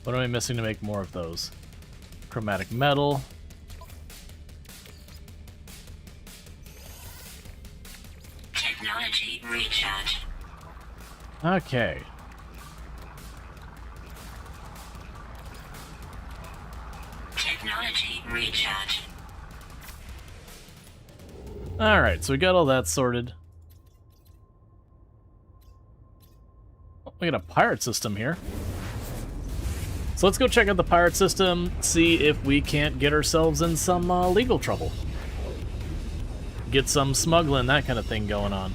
What am I missing to make more of those? Chromatic metal. Technology recharge. Okay. Technology recharge. Alright, so we got all that sorted. Oh, we got a pirate system here. So let's go check out the pirate system, see if we can't get ourselves in some legal trouble. Get some smuggling, that kind of thing going on.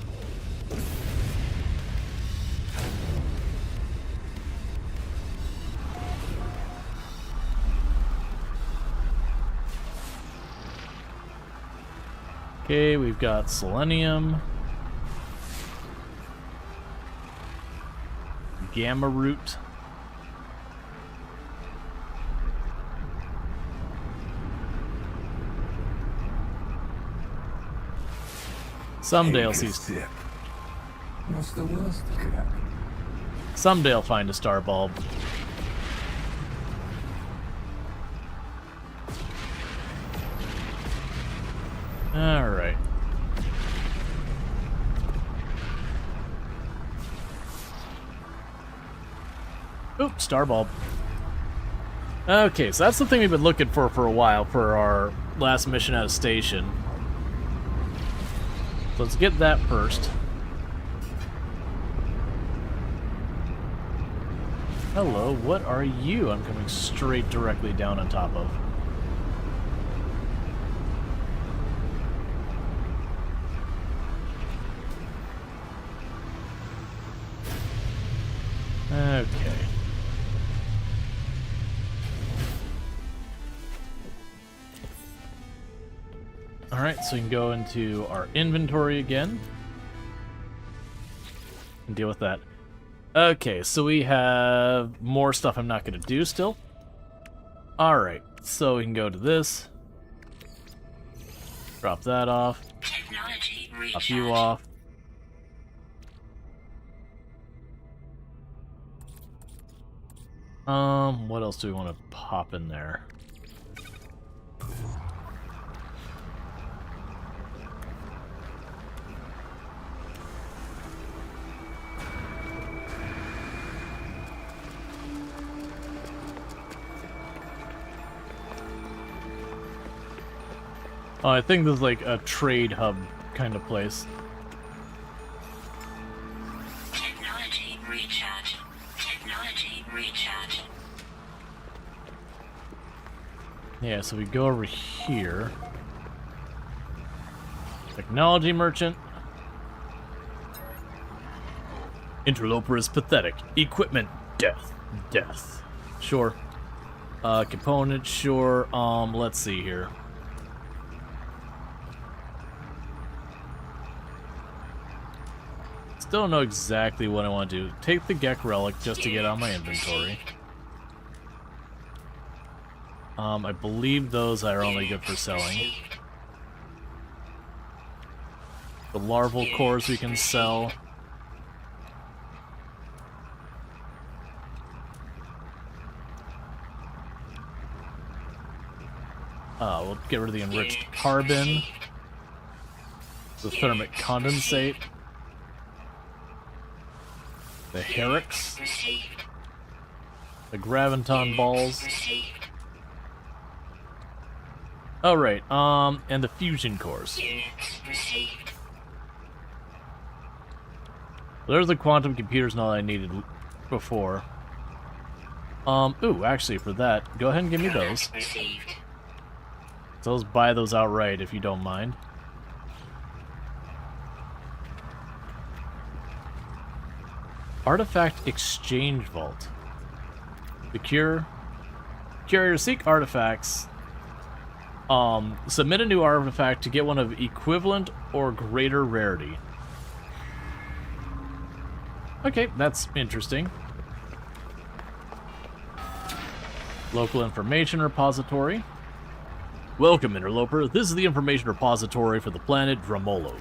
Okay, we've got selenium. Gamma root. Someday I'll see. Sip. What's the worst that could happen? Someday I'll find a star bulb. Alright. Oop, star bulb. Okay, so that's the thing we've been looking for a while for our last mission at a station. So let's get that first. Hello, what are you? I'm coming straight directly down on top of. Okay. Alright, so we can go into our inventory again and deal with that. Okay, so we have more stuff I'm not going to do still. Alright, so we can go to this. Drop that off. Technology recharge. Drop you off. What else do we want to pop in there? Oh, I think this is like a trade hub kind of place. Technology recharge. Technology recharge. Yeah, so we go over here. Technology merchant. Interloper is pathetic. Equipment, death. Death. Sure. Component, sure. Let's see here. Still don't know exactly what I want to do. Take the Gek relic just to get on my inventory. I believe those are only good for selling. The larval cores we can sell. We'll get rid of the enriched carbon. The thermic condensate. The Herrix. The Graviton balls. Oh, right, and the fusion cores. There's the quantum computers and all I needed before. Ooh, actually, for that, go ahead and give me those. So let's buy those outright if you don't mind. Artifact Exchange Vault. Secure. Carrier seek artifacts. Submit a new artifact to get one of equivalent or greater rarity. Okay, that's interesting. Local information repository. Welcome, interloper. This is the information repository for the planet Dromolo.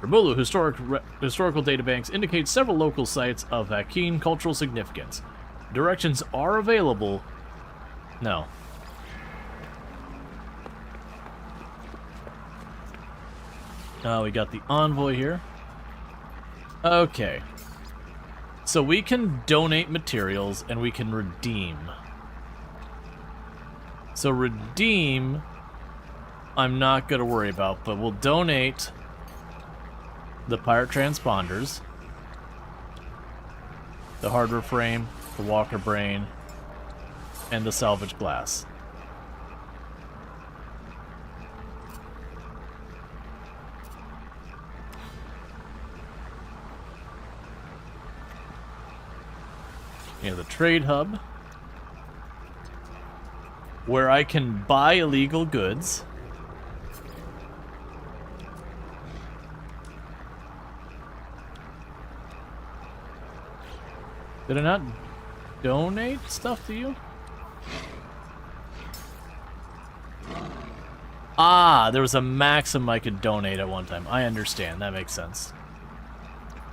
Dromolo historical databanks indicate several local sites of Hakeem cultural significance. Directions are available. No. We got the envoy here. Okay. So we can donate materials and we can redeem. So redeem, I'm not going to worry about, but we'll donate the pirate transponders, the hardware frame, the walker brain, and the salvage glass. Yeah, the trade hub, where I can buy illegal goods. Did I not donate stuff to you? Ah, there was a maximum I could donate at one time. I understand. That makes sense.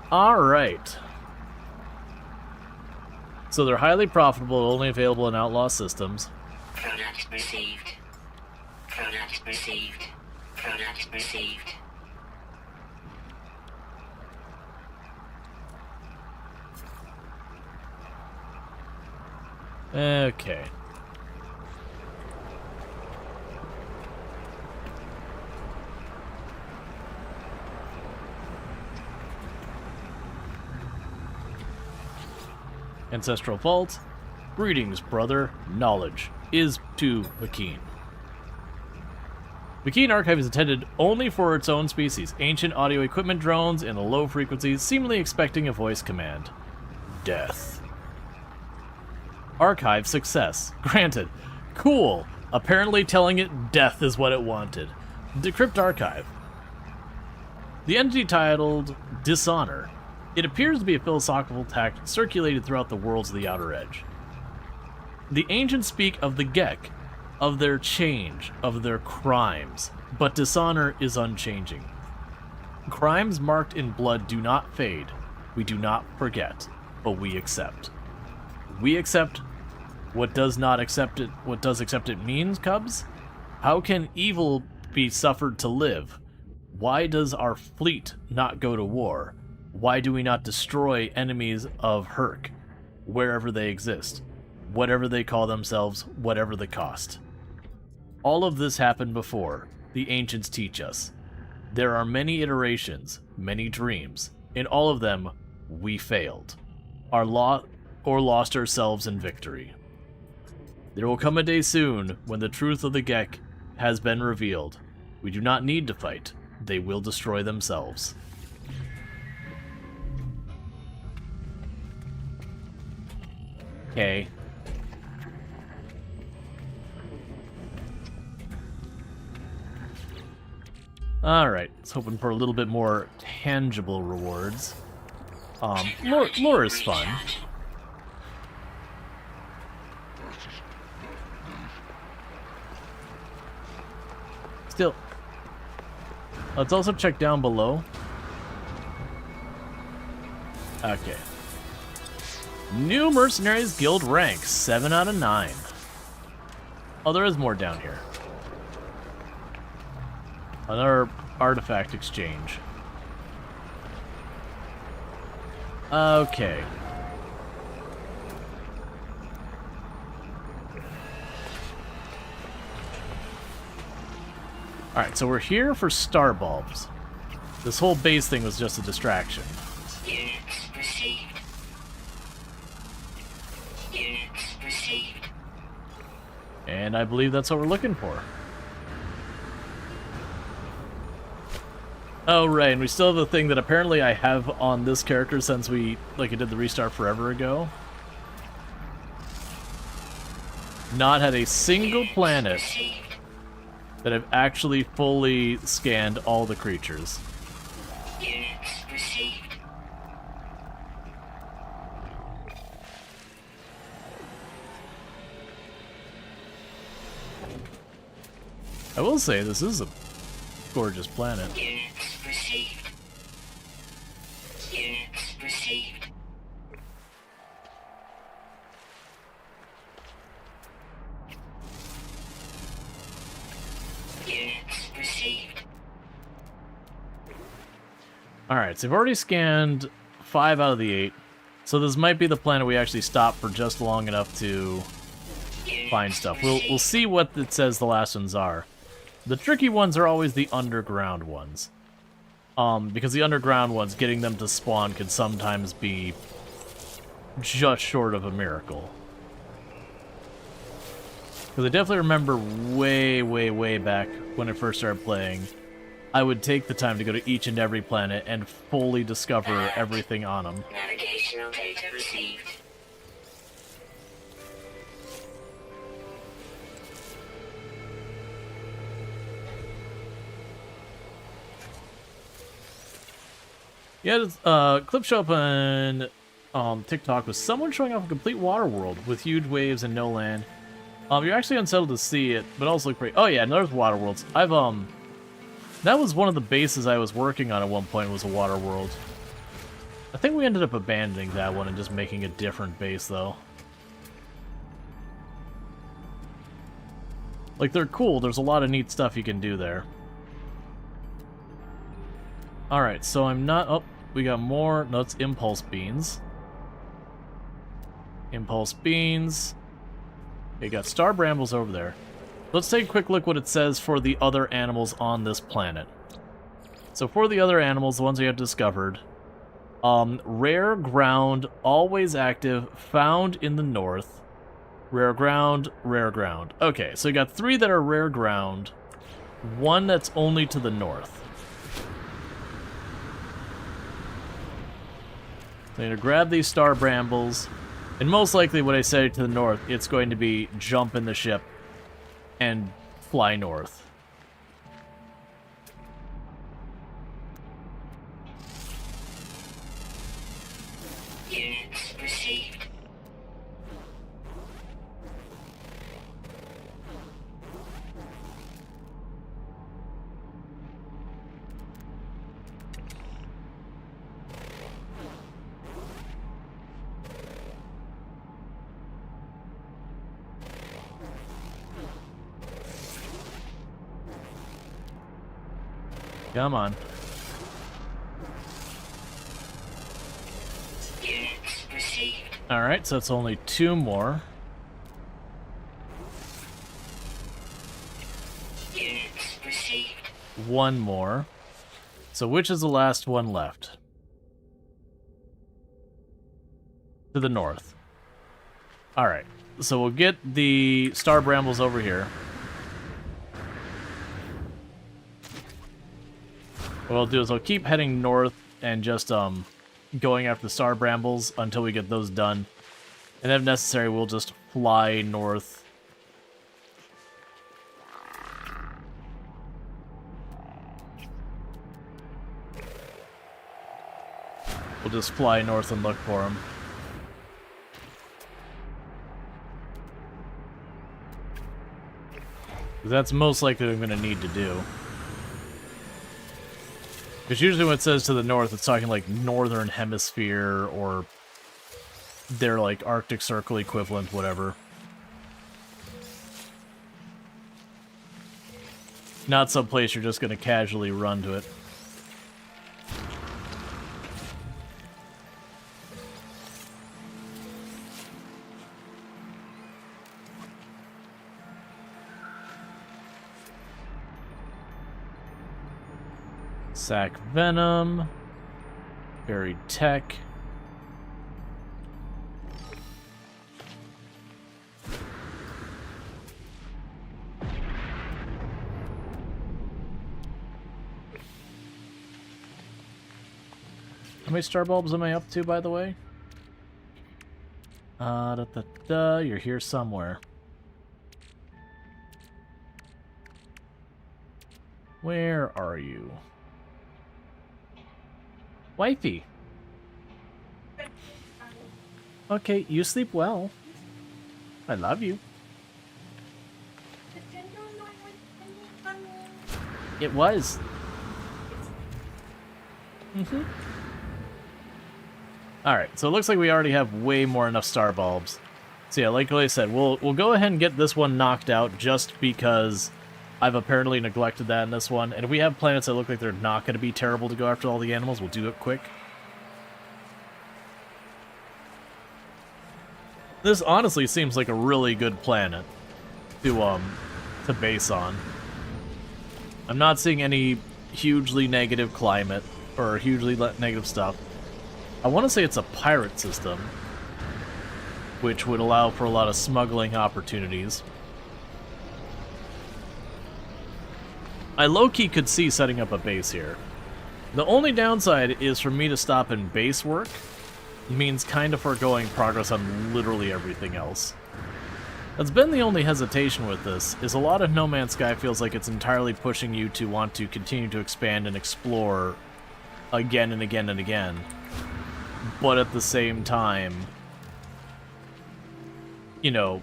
All right. So they're highly profitable, only available in outlaw systems. Product received. Product received. Product received. Okay. Ancestral Vault. Greetings, brother. Knowledge is to Vakeen. Vakeen Archive is intended only for its own species. Ancient audio equipment drones in the low frequencies, seemingly expecting a voice command. Death. Archive success. Granted. Cool. Apparently telling it death is what it wanted. Decrypt archive. The entity titled Dishonor. It appears to be a philosophical text circulated throughout the worlds of the Outer Edge. The ancients speak of the Gek, of their change, of their crimes, but dishonor is unchanging. Crimes marked in blood do not fade. We do not forget, but we accept. We accept what does not accept it, what does accept it means, Cubs? How can evil be suffered to live? Why does our fleet not go to war? Why do we not destroy enemies of Herc, wherever they exist? Whatever they call themselves, whatever the cost. All of this happened before. The ancients teach us. There are many iterations, many dreams. In all of them, we failed. Lost ourselves in victory. There will come a day soon when the truth of the Gek has been revealed. We do not need to fight. They will destroy themselves. Okay. Alright, let's hoping for a little bit more tangible rewards. Lore is fun. Still, let's also check down below. Okay. New Mercenaries Guild rank, 7 out of 9. Oh, there is more down here. Another artifact exchange. Okay. Alright, so we're here for star bulbs. This whole base thing was just a distraction. Units received. Units received. And I believe that's what we're looking for. Oh, right, and we still have a thing that apparently I have on this character since we, like, I did the restart forever ago. Not had a single planet that have actually fully scanned all the creatures. Units received. I will say, this is a gorgeous planet. Units received. Units received. Units received. Alright, so we've already scanned 5 out of the 8. So this might be the planet we actually stop for just long enough to find stuff. We'll see what it says the last ones are. The tricky ones are always the underground ones. Because the underground ones, getting them to spawn can sometimes be just short of a miracle. Because I definitely remember way back when I first started playing, I would take the time to go to each and every planet and fully discover everything on them. Navigational data received. Yeah, clip show up on TikTok with someone showing off a complete water world with huge waves and no land. You're actually unsettled to see it, but also look pretty. Oh yeah, another water worlds. That was one of the bases I was working on at one point, was a water world. I think we ended up abandoning that one and just making a different base though. Like, they're cool, there's a lot of neat stuff you can do there. Alright, so I'm not... Oh, we got more... No, it's impulse beans. Impulse beans. Okay, got star brambles over there. Let's take a quick look what it says for the other animals on this planet. So for the other animals, the ones we have discovered, rare ground, always active, found in the north. Rare ground, rare ground. Okay, so we got 3 that are rare ground, 1 that's only to the north. So I'm going to grab these star brambles, and most likely when I say to the north, it's going to be jump in the ship and fly north. Units received. Come on. Units received. Alright, so it's only 2 more. Units received. 1 more. So which is the last one left? To the north. Alright, so we'll get the star brambles over here. What I'll do is I'll keep heading north and just going after the star brambles until we get those done. And if necessary, we'll just fly north. We'll just fly north and look for them. That's most likely what I'm going to need to do. Because usually when it says to the north, it's talking like northern hemisphere or their like Arctic Circle equivalent, whatever. Not some place you're just going to casually run to it. Sack Venom, Buried Tech. How many star bulbs am I up to, by the way? You're here somewhere. Where are you? Wifey. Okay, you sleep well. I love you. It was. Alright, so it looks like we already have way more enough star bulbs. So yeah, like I said, we'll go ahead and get this one knocked out just because I've apparently neglected that in this one. And if we have planets that look like they're not going to be terrible to go after all the animals, we'll do it quick. This honestly seems like a really good planet to base on. I'm not seeing any hugely negative climate or hugely negative stuff. I want to say it's a pirate system, which would allow for a lot of smuggling opportunities. I low-key could see setting up a base here. The only downside is for me to stop in base work means kind of foregoing progress on literally everything else. That's been the only hesitation with this, is a lot of No Man's Sky feels like it's entirely pushing you to want to continue to expand and explore again and again and again. But at the same time, you know,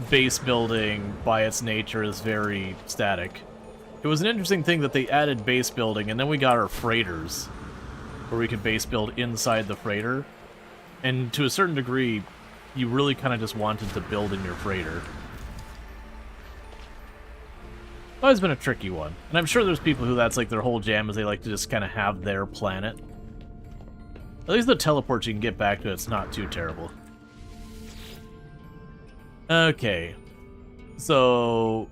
base building by its nature is very static. It was an interesting thing that they added base building, and then we got our freighters, where we could base build inside the freighter. And to a certain degree, you really kind of just wanted to build in your freighter. Always been a tricky one. And I'm sure there's people who that's like their whole jam, is they like to just kind of have their planet. At least the teleports you can get back to, it's not too terrible. Okay. So...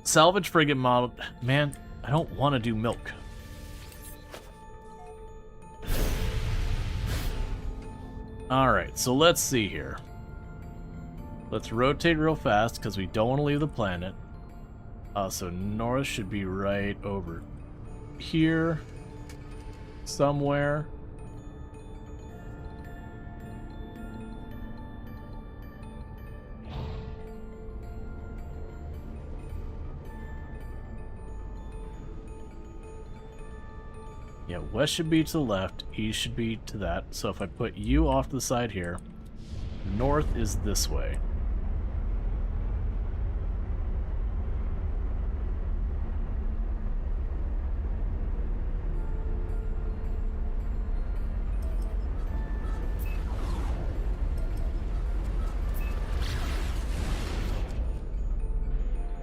salvage frigate model... Man, I don't want to do milk. Alright, so let's see here. Let's rotate real fast, because we don't want to leave the planet. So north should be right over here. Somewhere. Yeah, west should be to the left, east should be to that. So if I put you off to the side here, north is this way.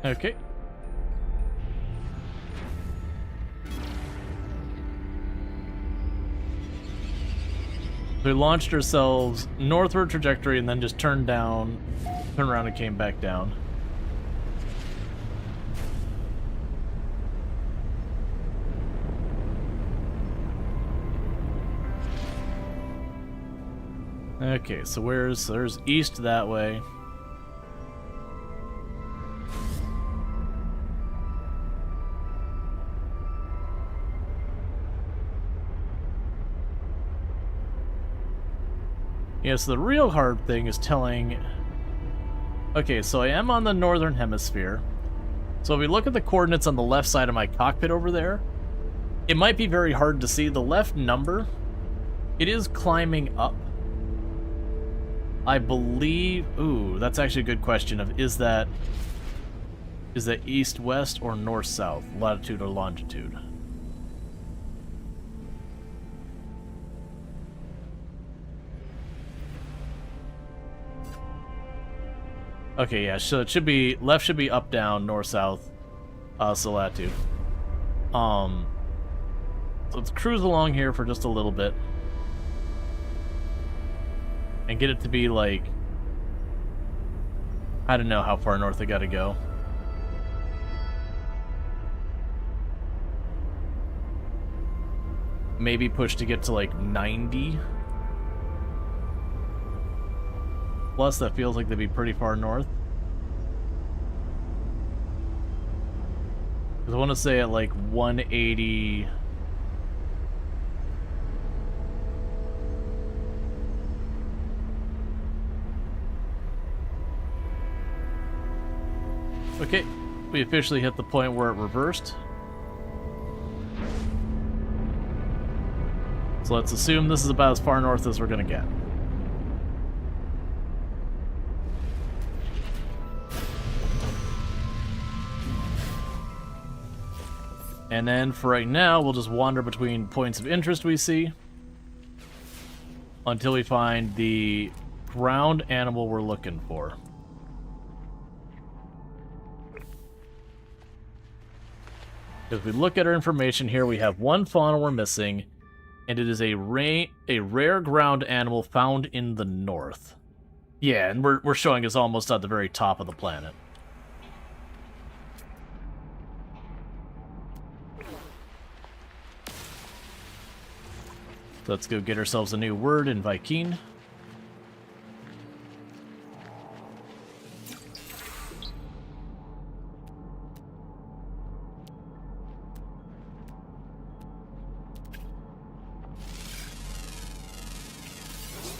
Okay. We launched ourselves northward trajectory and then just turned around and came back down. Okay, so there's east that way. Yeah, so the real hard thing is telling... Okay, so I am on the northern hemisphere. So if we look at the coordinates on the left side of my cockpit over there, it might be very hard to see. The left number, it is climbing up. I believe... Ooh, that's actually a good question of is that east-west or north-south, latitude or longitude? Okay, yeah, so it should be, left should be up, down, north, south, so latitude. So let's cruise along here for just a little bit. And get it to be like, I don't know how far north I gotta go. Maybe push to get to like 90. Plus, that feels like they'd be pretty far north. I want to say at like 180. Okay, we officially hit the point where it reversed. So let's assume this is about as far north as we're going to get. And then for right now, we'll just wander between points of interest we see until we find the ground animal we're looking for. If we look at our information here, we have one fauna we're missing, and it is a rare ground animal found in the north. Yeah, and we're showing us almost at the very top of the planet. Let's go get ourselves a new word in Viking.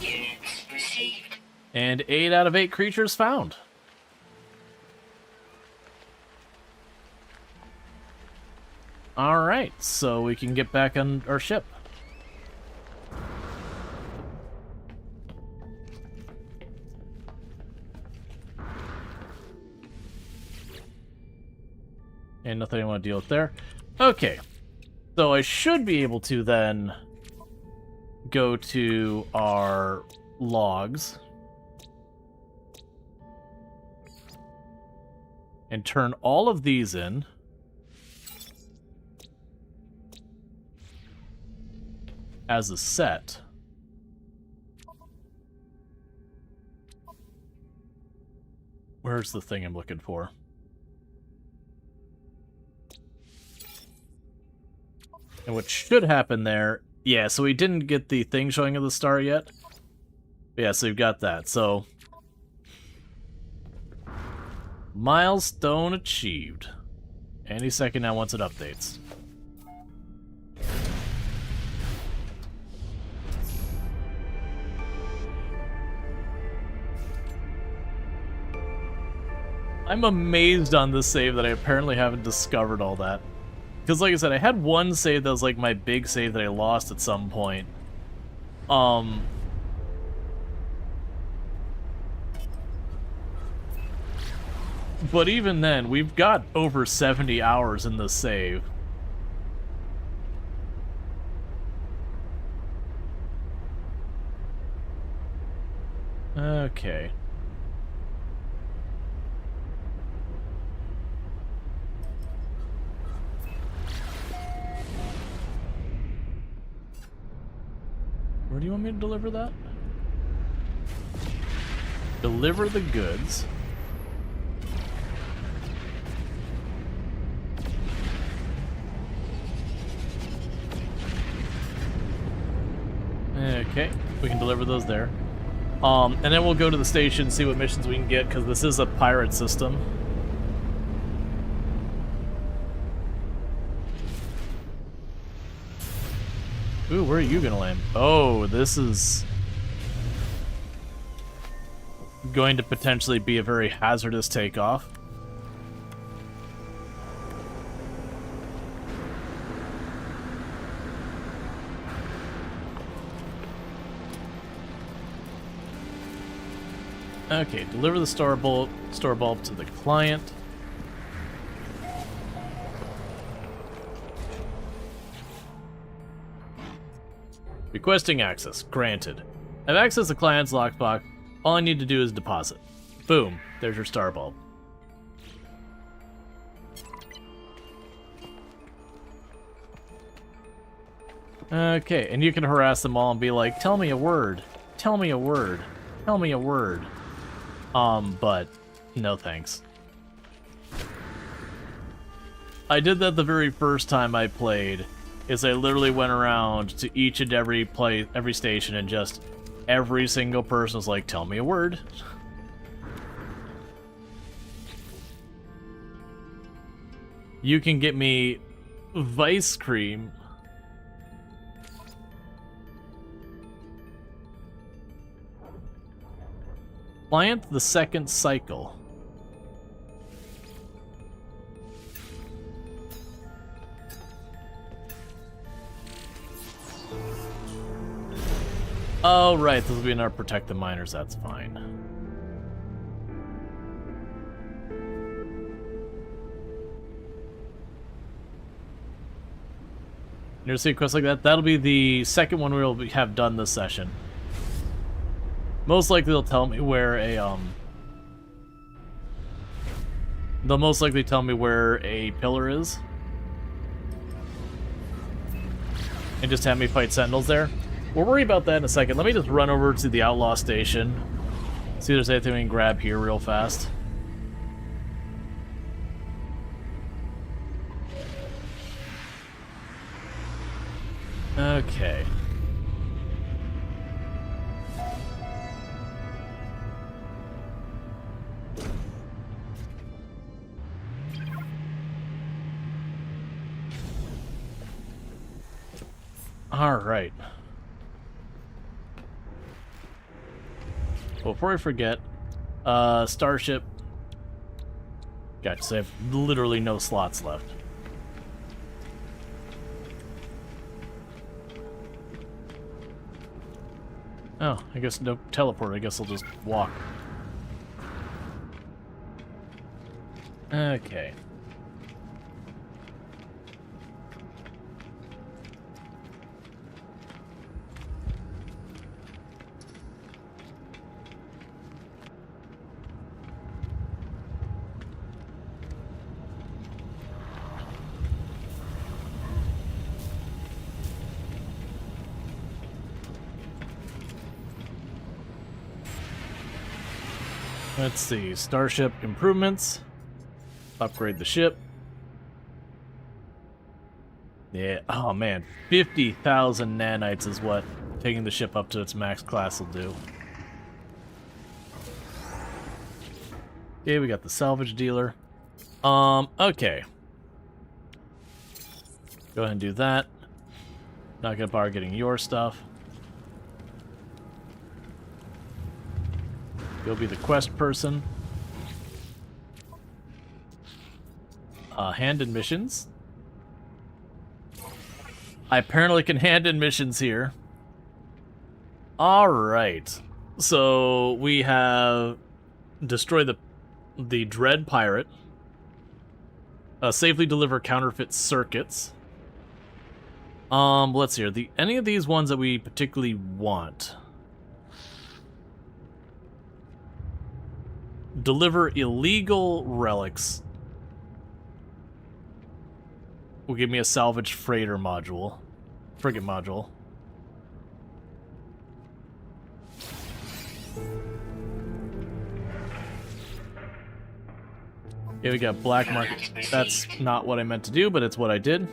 Units received. And 8 out of 8 creatures found. Alright, so we can get back on our ship. And nothing I want to deal with there. Okay, so I should be able to then go to our logs and turn all of these in. As a set. Where's the thing I'm looking for? And what should happen there... Yeah, so we didn't get the thing showing of the star yet. Yeah, so we've got that. So... milestone achieved. Any second now once it updates. I'm amazed on this save that I apparently haven't discovered all that. Because like I said, I had one save that was like my big save that I lost at some point. But even then, we've got over 70 hours in this save. Okay. Where do you want me to deliver that? Deliver the goods. Okay, we can deliver those there. And then we'll go to the station, see what missions we can get, because this is a pirate system. Ooh, where are you gonna land? Oh, this is going to potentially be a very hazardous takeoff. Okay, deliver the star bulb to the client. Requesting access. Granted. I've accessed the client's lockbox. All I need to do is deposit. Boom. There's your star bulb. Okay, and you can harass them all and be like, tell me a word. Tell me a word. Tell me a word. But no thanks. I did that the very first time I played. Is I literally went around to each and every station and just every single person was like, tell me a word. You can get me Vice Cream. Plant the second cycle. Oh, right. This will be in our Protect the Miners. That's fine. You ever see a quest like that? That'll be the second one we'll have done this session. Most likely they'll tell me where a, They'll most likely tell me where a pillar is. And just have me fight sentinels there. We'll worry about that in a second. Let me just run over to the Outlaw Station. See if there's anything we can grab here real fast. Okay. All right. Well, before I forget, Starship. Gotcha, so I have literally no slots left. Oh, I guess no teleport. I guess I'll just walk. Okay. Let's see, Starship improvements. Upgrade the ship. Yeah, oh man, 50,000 nanites is what taking the ship up to its max class will do. Okay, we got the salvage dealer. Okay. Go ahead and do that. Not gonna bother getting your stuff. You'll be the quest person. Hand in missions. I apparently can hand in missions here. Alright. So we have destroy the Dread Pirate. Safely deliver counterfeit circuits. Let's see here. Any of these ones that we particularly want. Deliver illegal relics. Will give me a salvage freighter module. Frigate module. Yeah, we got black market. That's not what I meant to do, but it's what I did.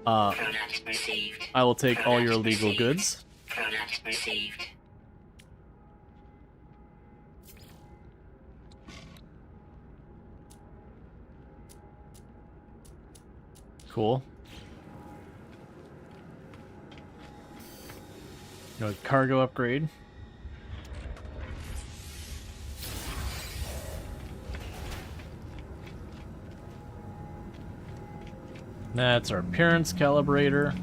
Product received. I will take all your illegal goods. Product received. Cool. No cargo upgrade. That's our appearance calibrator.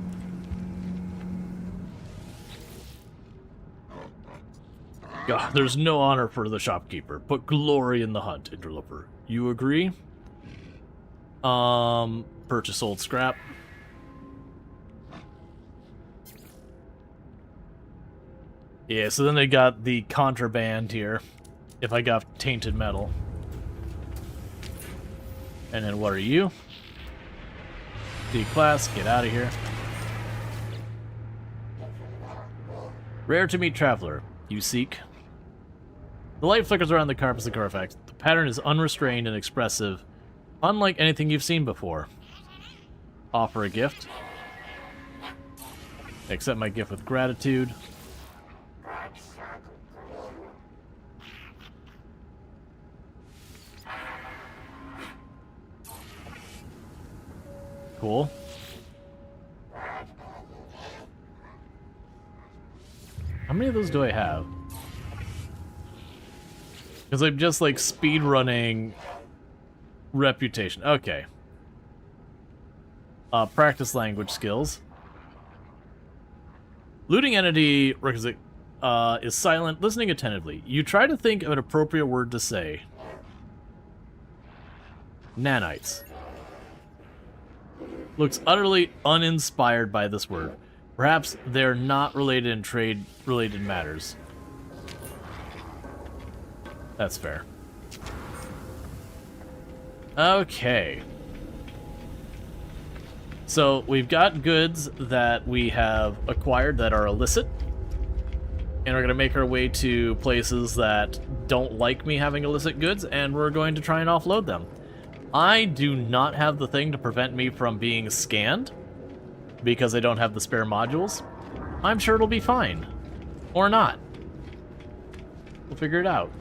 God, there's no honor for the shopkeeper, but glory in the hunt, interloper. You agree? Purchase old scrap. Yeah, so then they got the contraband here. If I got tainted metal. And then what are you? D-class, get out of here. Rare to meet traveler. You seek. The light flickers around the carpet of the Carfax. The pattern is unrestrained and expressive, unlike anything you've seen before. Offer a gift. Accept my gift with gratitude. cool. How many of those do I have? Because I'm just like speed running reputation. Okay. Practice language skills. Looting entity requisite is silent, listening attentively. You try to think of an appropriate word to say. Nanites. Looks utterly uninspired by this word. Perhaps they're not related in trade-related matters. That's fair. Okay. So, we've got goods that we have acquired that are illicit. And we're going to make our way to places that don't like me having illicit goods, and we're going to try and offload them. I do not have the thing to prevent me from being scanned, because I don't have the spare modules. I'm sure it'll be fine. Or not. We'll figure it out.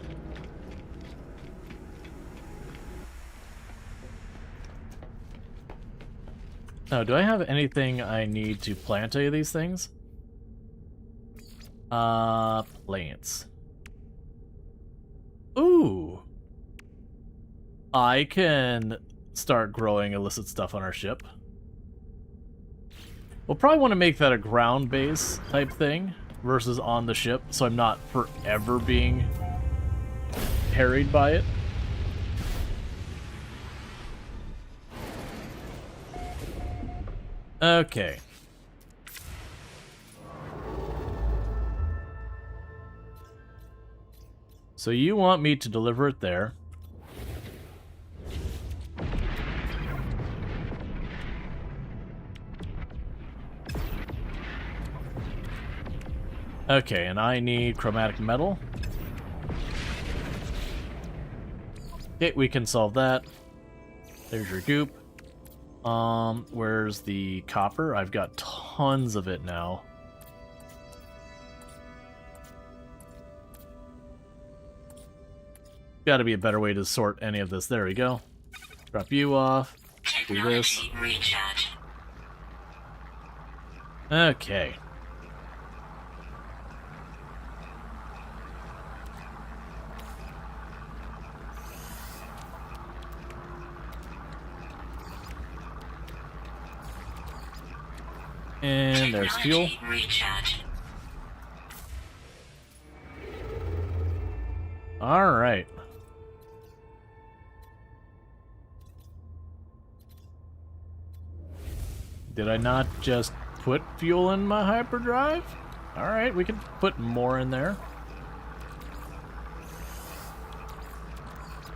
Now, do I have anything I need to plant any of these things? Plants. Ooh! I can start growing illicit stuff on our ship. We'll probably want to make that a ground base type thing versus on the ship, so I'm not forever being harried by it. Okay. So you want me to deliver it there. Okay, and I need chromatic metal. Okay, we can solve that. There's your goop. Where's the copper? I've got tons of it now. Gotta be a better way to sort any of this. There we go. Drop you off. Do this. Technology recharge. Okay. And there's fuel. Technology recharge. All right. Did I not just put fuel in my hyperdrive? All right, we can put more in there.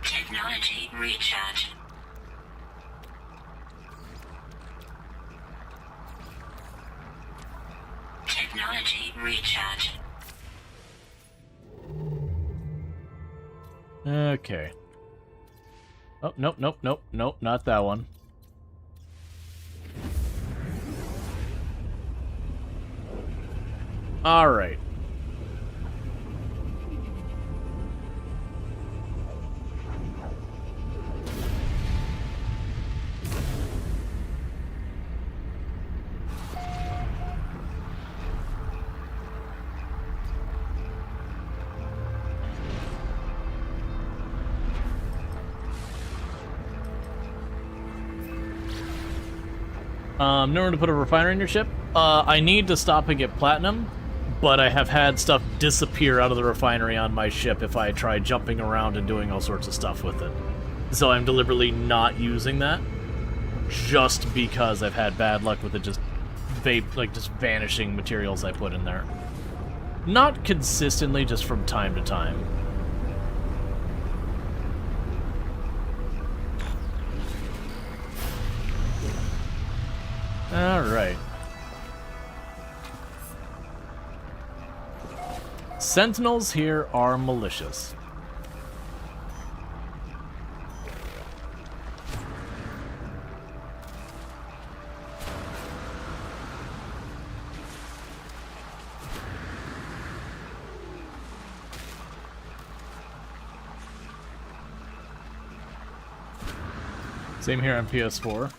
Technology recharge. Technology recharge. Okay. Oh, nope, nope, nope, nope, not that one. All right. In order to put a refinery in your ship, I need to stop and get platinum, but I have had stuff disappear out of the refinery on my ship if I try jumping around and doing all sorts of stuff with it. So I'm deliberately not using that, just because I've had bad luck with it just just vanishing materials I put in there. Not consistently, just from time to time. Alright. Sentinels here are malicious. Same here on PS4.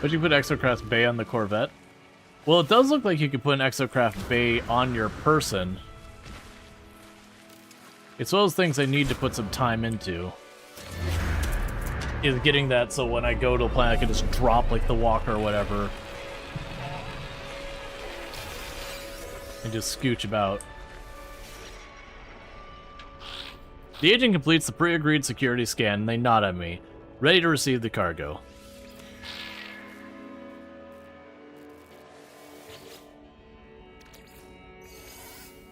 But you put Exocraft Bay on the Corvette? Well, it does look like you could put an Exocraft Bay on your person. It's one of those things I need to put some time into. Is getting that so when I go to a planet, I can just drop, like, the walker or whatever. And just scooch about. The agent completes the pre-agreed security scan, and they nod at me, ready to receive the cargo.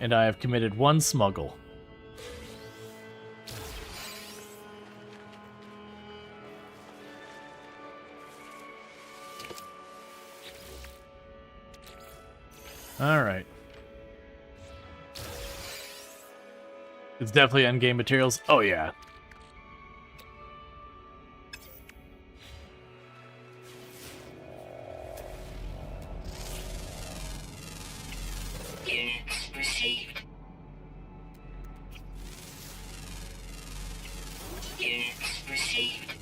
And I have committed one smuggle. Alright. It's definitely endgame materials. Oh, yeah. Units received. Units received.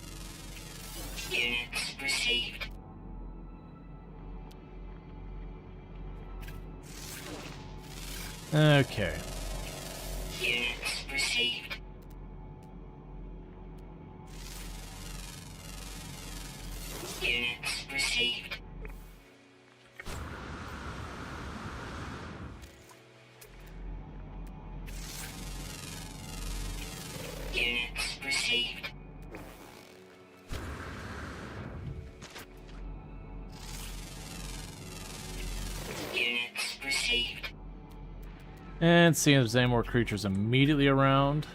Units received. Okay. Units received. Units received. Units received. Units received. And see if there's any more creatures immediately around.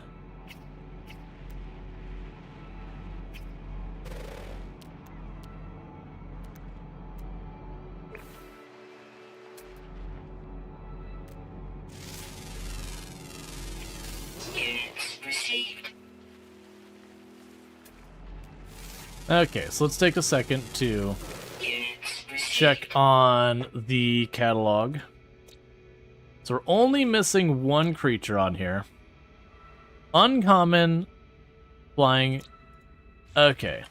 Units received. Okay, so let's take a second to Units received. check on the catalog. So we're only missing one creature on here. Uncommon, flying. Okay.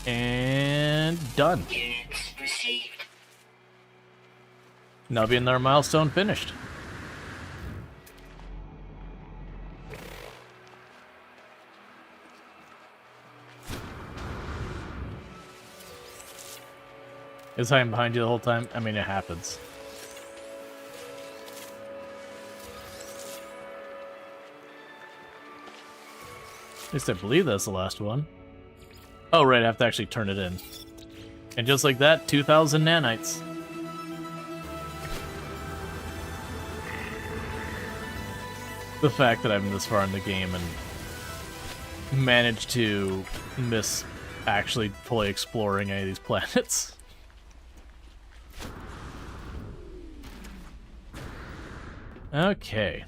And done. Units received. Now be another milestone finished. Is hiding behind you the whole time? I mean, it happens. At least I believe that's the last one. Oh, right, I have to actually turn it in. And just like that, 2,000 nanites. The fact that I'm this far in the game and managed to miss actually fully exploring any of these planets. Okay.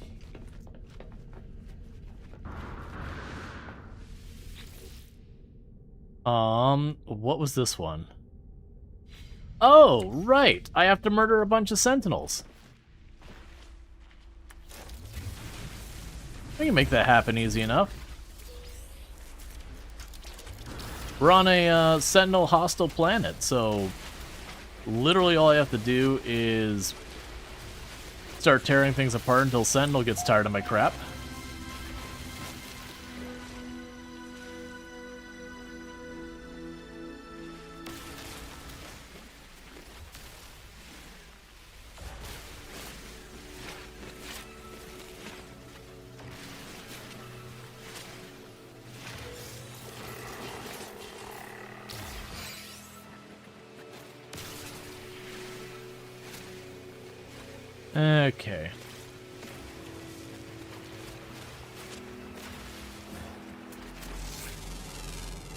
What was this one? Oh, right! I have to murder a bunch of sentinels. I can make that happen easy enough. We're on a sentinel hostile planet, so literally all I have to do is start tearing things apart until Sentinel gets tired of my crap. Okay.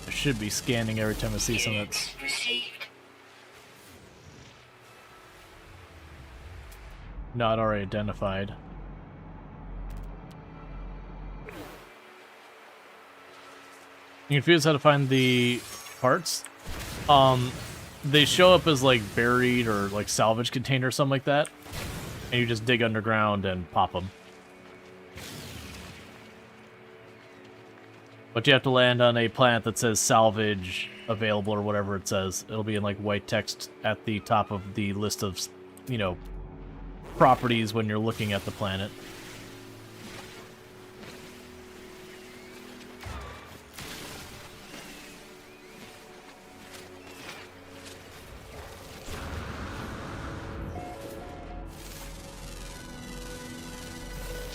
I should be scanning every time I see something that's Units received. not already identified. You confused how to find the parts? They show up as like buried or like salvage container or something like that. And you just dig underground and pop them. But you have to land on a planet that says salvage available or whatever it says. It'll be in like white text at the top of the list of, you know, properties when you're looking at the planet.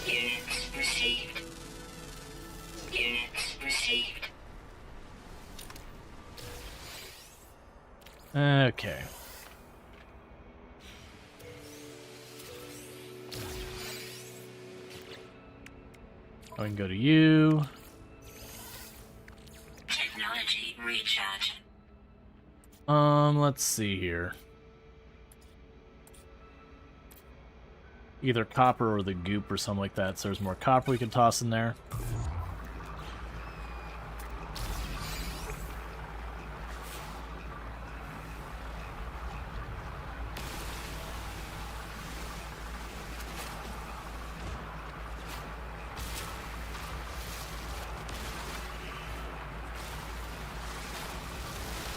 Units received. Units received. Okay. I can go to you. Technology recharge. Let's see here. Either copper or the goop or something like that. So there's more copper we can toss in there.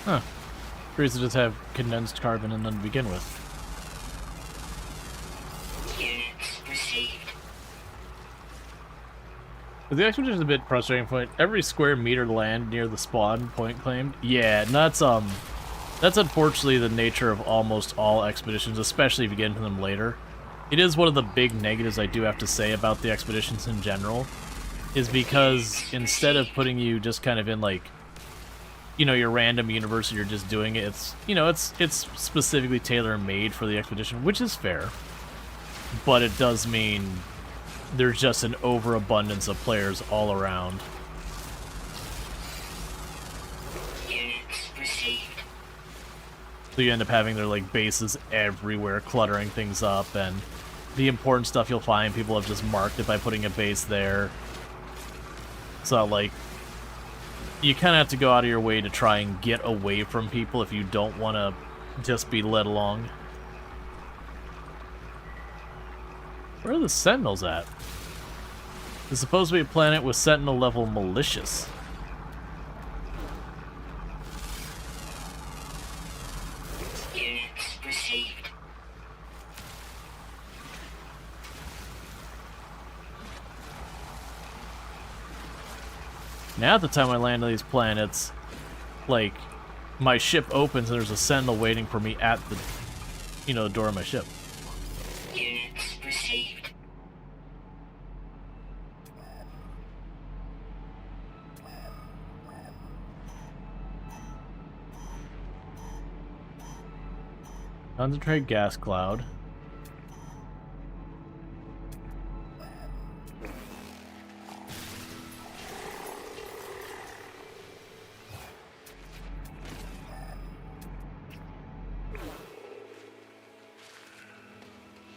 Huh. Curious to just have condensed carbon in them to begin with. Units received. But the expedition is a bit frustrating point. Every square meter land near the spawn point claimed. Yeah, and that's unfortunately the nature of almost all expeditions, especially if you get into them later. It is one of the big negatives I do have to say about the expeditions in general, is because instead of putting you just kind of in like, you know, your random universe and you're just doing it, it's, you know, it's specifically tailor-made for the expedition, which is fair. But it does mean there's just an overabundance of players all around. Units received. So you end up having their, like, bases everywhere, cluttering things up, and the important stuff you'll find, people have just marked it by putting a base there. So, like, you kind of have to go out of your way to try and get away from people if you don't want to just be led along. Where are the Sentinels at? It's supposed to be a planet with Sentinel level militias. Units received. Now at the time I land on these planets, like, my ship opens and there's a Sentinel waiting for me at the, you know, the door of my ship. Units received. Concentrate gas cloud.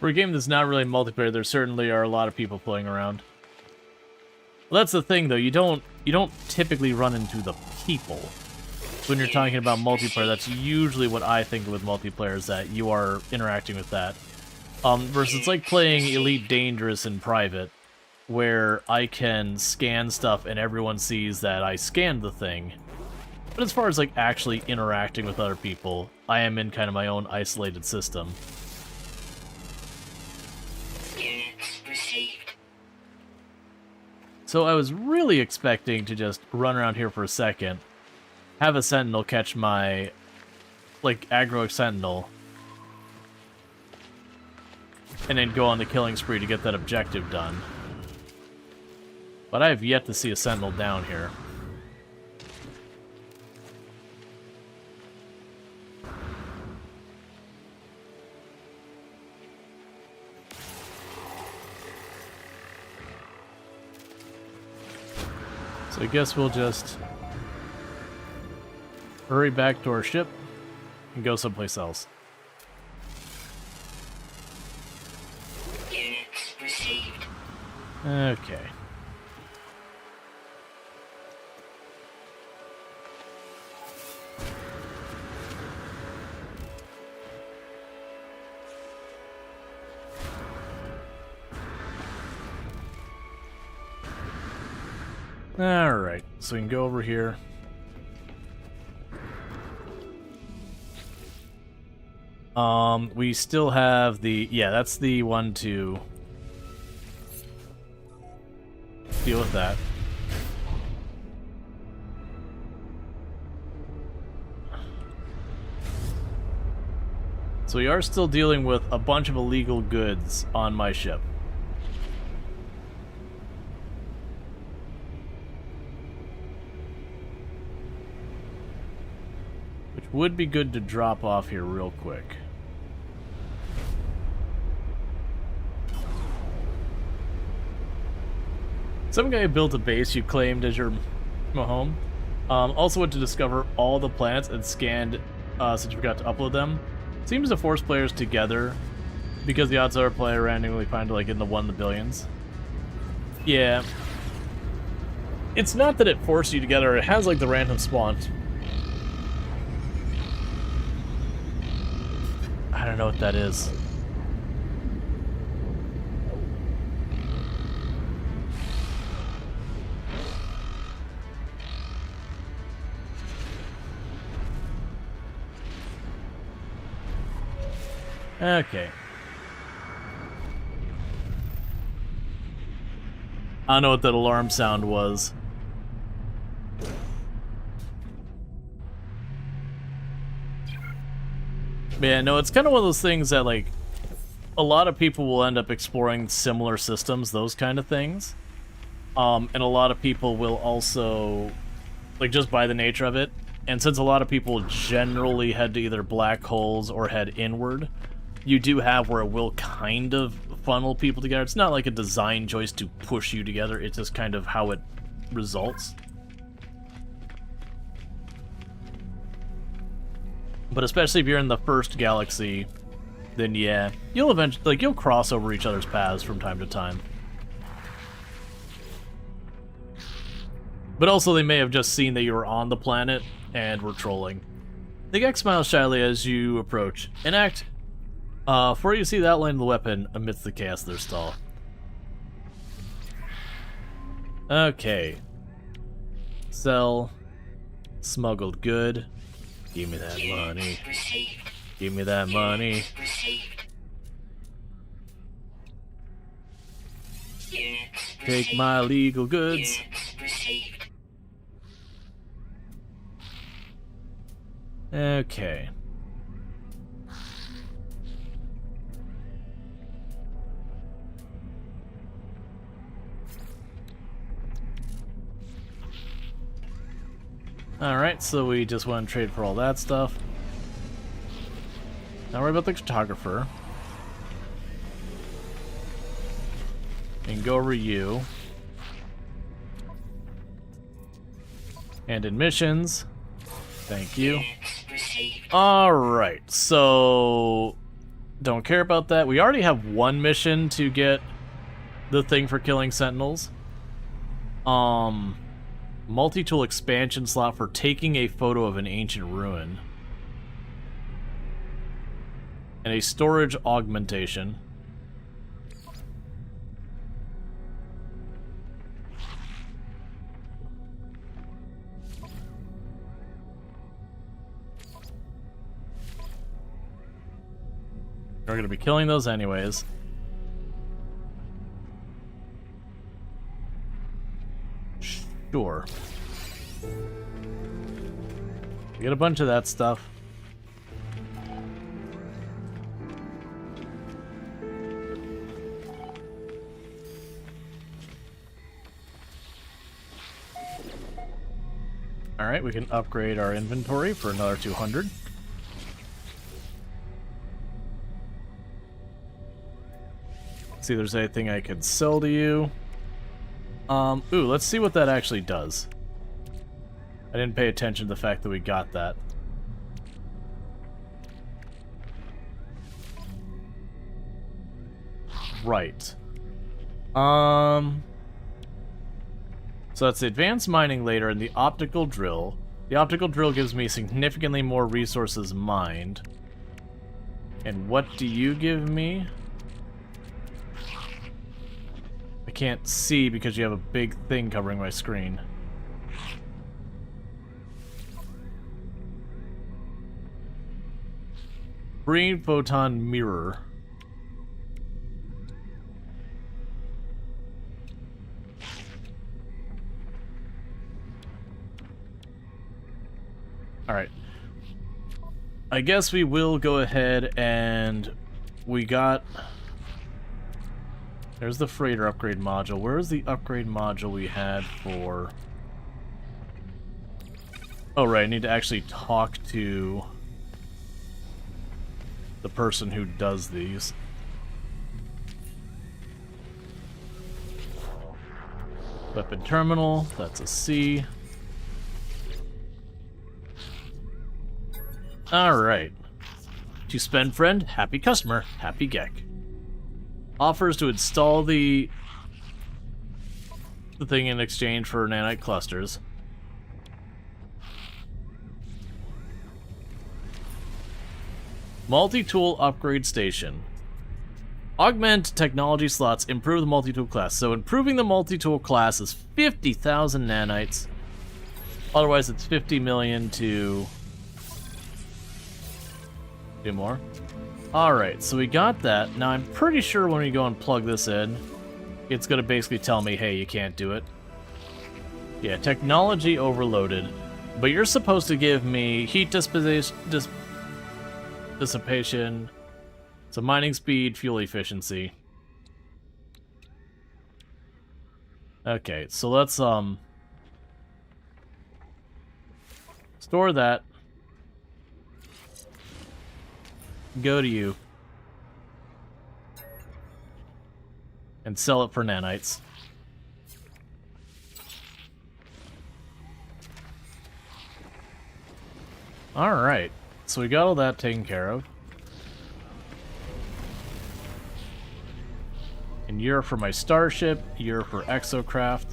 For a game that's not really multiplayer, there certainly are a lot of people playing around. Well, that's the thing, though. You don't typically run into the people. When you're talking about multiplayer, that's usually what I think of with multiplayer, is that you are interacting with that. Versus it's like playing Elite Dangerous in private, where I can scan stuff and everyone sees that I scanned the thing. But as far as like actually interacting with other people, I am in kind of my own isolated system. Units received. So I was really expecting to just run around here for a second, have a Sentinel catch my, like, aggro Sentinel, and then go on the killing spree to get that objective done. But I have yet to see a Sentinel down here. So I guess we'll just hurry back to our ship and go someplace else. Units received. Okay. Alright. so we can go over here. We still have the... Yeah, that's the one to deal with that. So we are still dealing with a bunch of illegal goods on my ship. Which would be good to drop off here real quick. Some guy built a base you claimed as your home. Also went to discover all the planets and scanned since you forgot to upload them. Seems to force players together because the odds are a player randomly find like in the 1 in the billions. Yeah. It's not that it forced you together, it has like the random spawn. I don't know what that is. Okay. I don't know what that alarm sound was. But yeah, no, it's kind of one of those things that, like, a lot of people will end up exploring similar systems, those kind of things. And a lot of people will also, like, just by the nature of it. And since a lot of people generally head to either black holes or head inward, you do have where it will kind of funnel people together. It's not like a design choice to push you together, it's just kind of how it results. But especially if you're in the first galaxy, then yeah, you'll eventually, like, you'll cross over each other's paths from time to time. But also they may have just seen that you were on the planet and were trolling. The Gex smiles shyly as you approach. Enact for you see the outline of the weapon amidst the chaos of their stall. Okay. Sell. Smuggled good. Give me that money. Give me that money. Take my legal goods. Okay. Alright, so we just want to trade for all that stuff. Now worry about the photographer. And go over you. And in missions. Thank you. Alright, so don't care about that. We already have one mission to get the thing for killing sentinels. Multi-tool expansion slot for taking a photo of an ancient ruin. And a storage augmentation. We're going to be killing those anyways. Sure. We get a bunch of that stuff. Alright, we can upgrade our inventory for another 200. See if there's anything I could sell to you. Ooh, let's see what that actually does. I didn't pay attention to the fact that we got that. Right. So that's the advanced mining later and the optical drill. The optical drill gives me significantly more resources mined. And what do you give me? I can't see because you have a big thing covering my screen. Green photon mirror. Alright. I guess we will go ahead and we got... There's the freighter upgrade module. Where's the upgrade module we had for... Oh, right. I need to actually talk to the person who does these. Weapon terminal. That's a C. Alright. To spend friend, happy customer, happy Gek. Offers to install the thing in exchange for nanite clusters. Multi-tool upgrade station. Augment technology slots, improve the multi-tool class. So improving the multi-tool class is 50,000 nanites. Otherwise it's 50 million to... do more. Alright, so we got that. Now I'm pretty sure when we go and plug this in, it's going to basically tell me, hey, you can't do it. Yeah, technology overloaded. But you're supposed to give me heat dissipation, so mining speed, fuel efficiency. Okay, so let's store that. Go to you. And sell it for nanites. Alright, so we got all that taken care of. And you're for my starship, you're for Exocraft.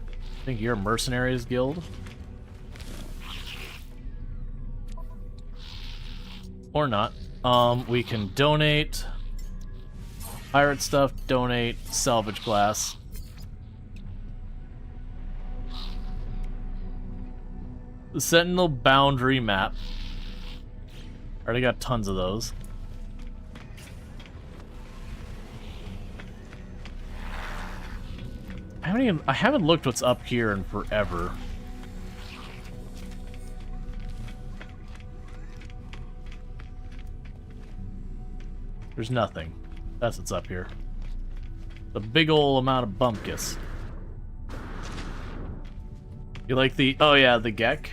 I think you're Mercenaries Guild. Or not. We can donate pirate stuff, donate salvage glass. The Sentinel boundary map. Already got tons of those. I haven't looked what's up here in forever. There's nothing. That's what's up here. The big ol' amount of bumpkus. You like the... Oh yeah, the Gek.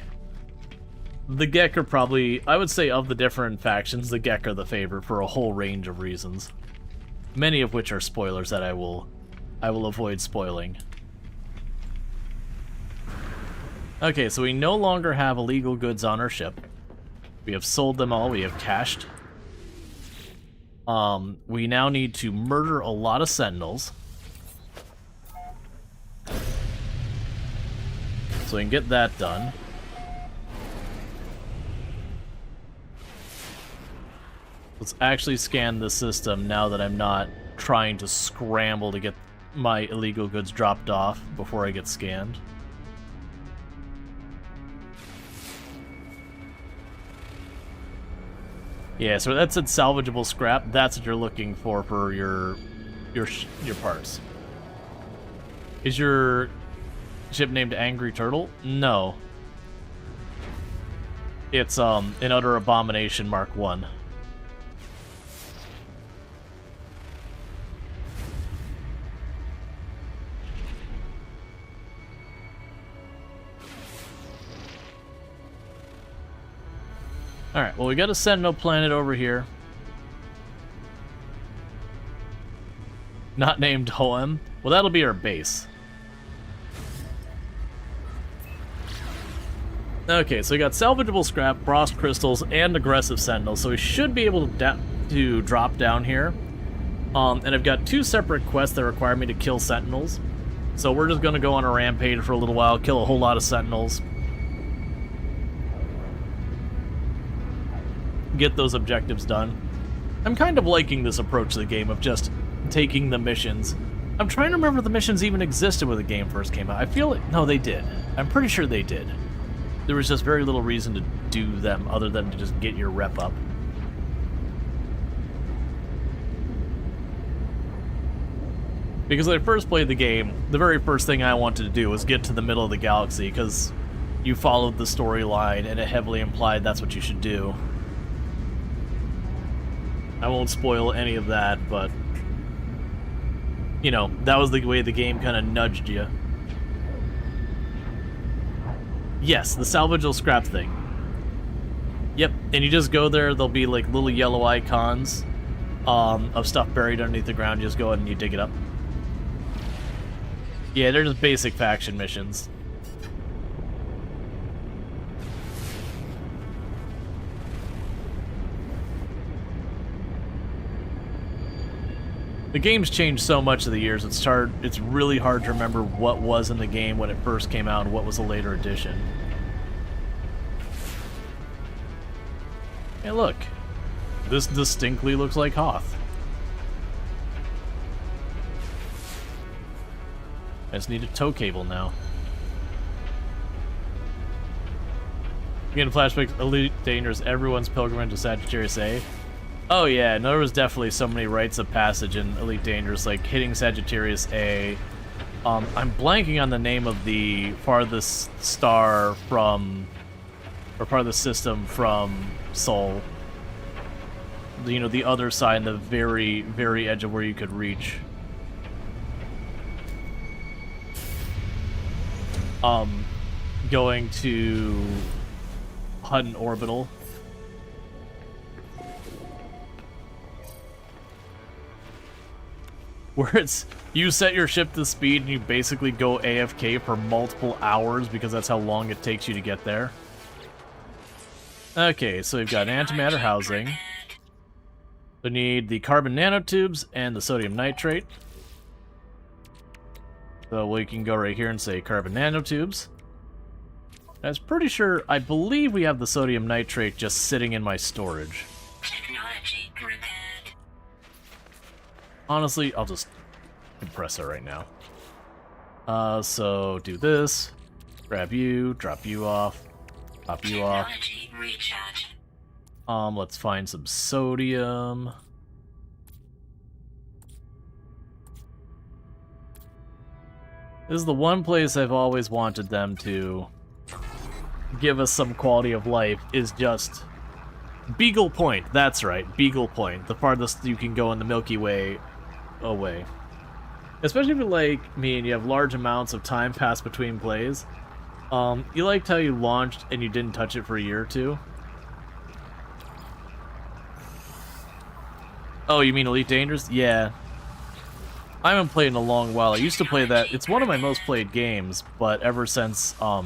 The Gek are probably... I would say of the different factions, the Gek are the favorite for a whole range of reasons. Many of which are spoilers that I will avoid spoiling. Okay, so we no longer have illegal goods on our ship. We have sold them all, we have cashed. We now need to murder a lot of Sentinels. So we can get that done. Let's actually scan the system now that I'm not trying to scramble to get my illegal goods dropped off before I get scanned. Yeah, so that's a salvageable scrap. That's what you're looking for your parts. Is your ship named Angry Turtle? No. It's an Utter Abomination Mark 1. Alright, well we got a Sentinel planet over here. Not named Hoem. Well, that'll be our base. Okay, so we got salvageable scrap, frost crystals, and aggressive Sentinels, so we should be able to drop down here. And I've got 2 separate quests that require me to kill Sentinels. So we're just gonna go on a rampage for a little while, kill a whole lot of Sentinels. Get those objectives done. I'm kind of liking this approach to the game of just taking the missions. I'm trying to remember if the missions even existed when the game first came out. I feel like... No, they did. I'm pretty sure they did. There was just very little reason to do them other than to just get your rep up. Because when I first played the game, the very first thing I wanted to do was get to the middle of the galaxy, because you followed the storyline and it heavily implied that's what you should do. I won't spoil any of that, but you know, that was the way the game kind of nudged you. Yes, the salvageable scrap thing. Yep, and you just go there, there'll be like little yellow icons of stuff buried underneath the ground. You just go ahead and you dig it up. Yeah, they're just basic faction missions. The game's changed so much of the years, it's really hard to remember what was in the game when it first came out and what was a later edition. Hey look, this distinctly looks like Hoth. I just need a tow cable now. Again, flashbacks, Elite Dangerous, everyone's pilgrimage to Sagittarius A. Oh yeah, no, there was definitely so many rites of passage in Elite Dangerous, like hitting Sagittarius A. I'm blanking on the name of the farthest star from, or farthest system from Sol. You know, the other side, the very, very edge of where you could reach. Going to Hutton Orbital. Where it's, you set your ship to speed and you basically go AFK for multiple hours because that's how long it takes you to get there. Okay, so we've got antimatter housing. We need the carbon nanotubes and the sodium nitrate. So we can go right here and say carbon nanotubes. I was pretty sure, I believe we have the sodium nitrate just sitting in my storage. Technology repaired. Honestly, I'll just compress it right now. So do this, grab you, drop you off, top you off. Technology recharge. Let's find some sodium. This is the one place I've always wanted them to give us some quality of life, is just Beagle Point. That's right, Beagle Point, the farthest you can go in the Milky Way away. Especially if you're like me and you have large amounts of time passed between plays. You liked how you launched and you didn't touch it for a year or two. Oh, you mean Elite Dangerous? Yeah. I haven't played in a long while. I used to play that. It's one of my most played games, but ever since, what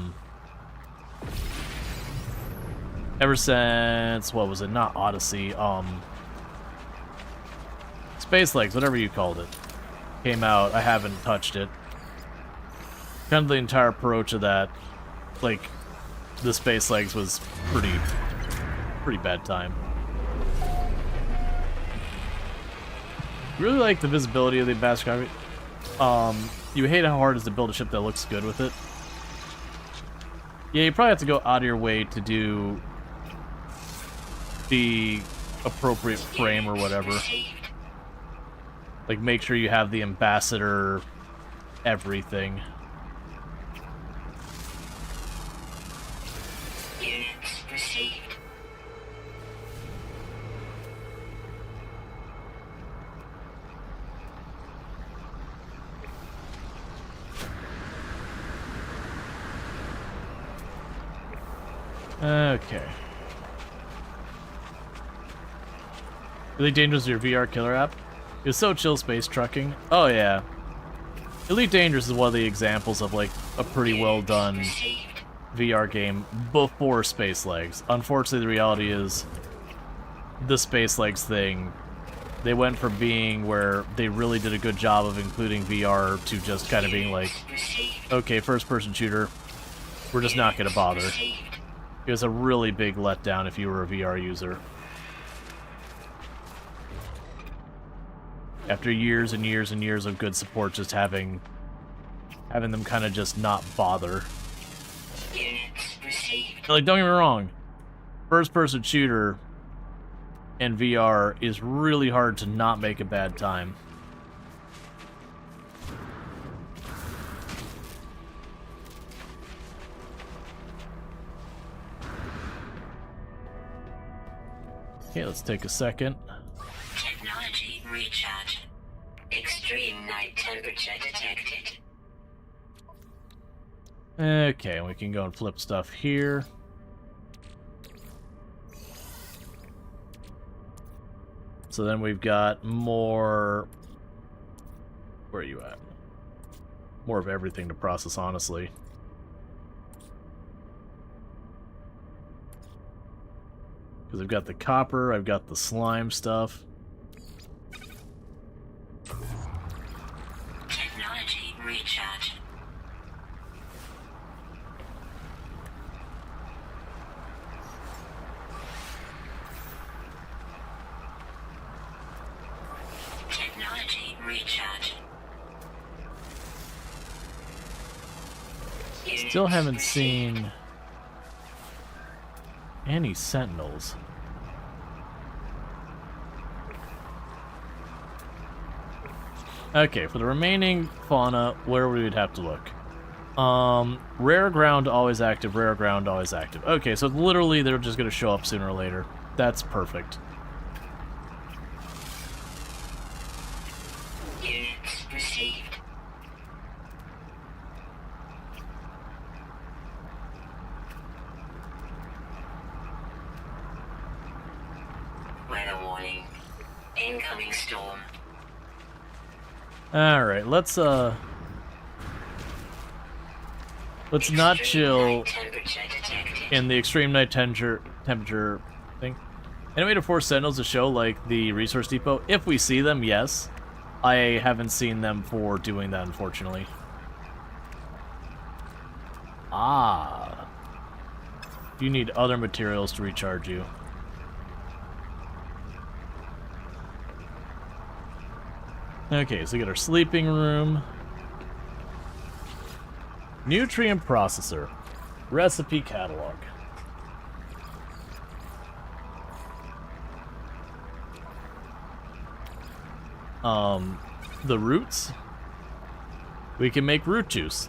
was it? Not Odyssey, Space Legs, whatever you called it, came out, I haven't touched it. Kind of the entire approach of that, like, the Space Legs was pretty bad time. Really like the visibility of the Ambassador. You hate how hard it is to build a ship that looks good with it. Yeah, you probably have to go out of your way to do the appropriate frame or whatever. Like, make sure you have the Ambassador everything. Units received. Okay. Really Dangerous is your VR killer app? It's so chill space trucking. Oh yeah. Elite Dangerous is one of the examples of like a pretty well done VR game before Space Legs. Unfortunately, the reality is the Space Legs thing, they went from being where they really did a good job of including VR to just kind of being like, okay, first person shooter, we're just not going to bother. It was a really big letdown if you were a VR user. After years and years and years of good support, just having them kind of just not bother. Units received. Like, don't get me wrong, first-person shooter in VR is really hard to not make a bad time. Okay, let's take a second. Technology recharge. Extreme night temperature detected. Okay, we can go and flip stuff here. So then we've got more... Where are you at? More of everything to process, honestly. Because I've got the copper, I've got the slime stuff. Technology recharge. Technology recharge. Still haven't seen any sentinels. Okay, for the remaining fauna, where we would have to look? Rare ground always active, rare ground always active. Okay, so literally they're just gonna show up sooner or later. That's perfect. Units received. Weather warning. Incoming storm. Alright, let's not Extreme chill night temperature detected. in the extreme night temperature thing. Any way to force sentinels to show, like, the resource depot? If we see them, yes. I haven't seen them for doing that, unfortunately. Ah. You need other materials to recharge you. Okay, so we get our sleeping room. Nutrient processor. Recipe catalog. The roots. We can make root juice.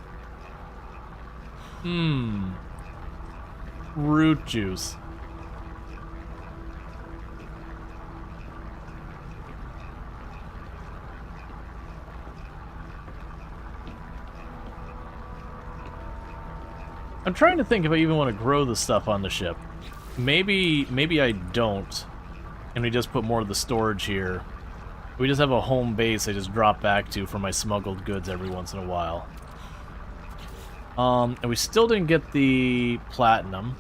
Root juice. I'm trying to think if I even want to grow the stuff on the ship. Maybe I don't. And we just put more of the storage here. We just have a home base I just drop back to for my smuggled goods every once in a while. And we still didn't get the platinum.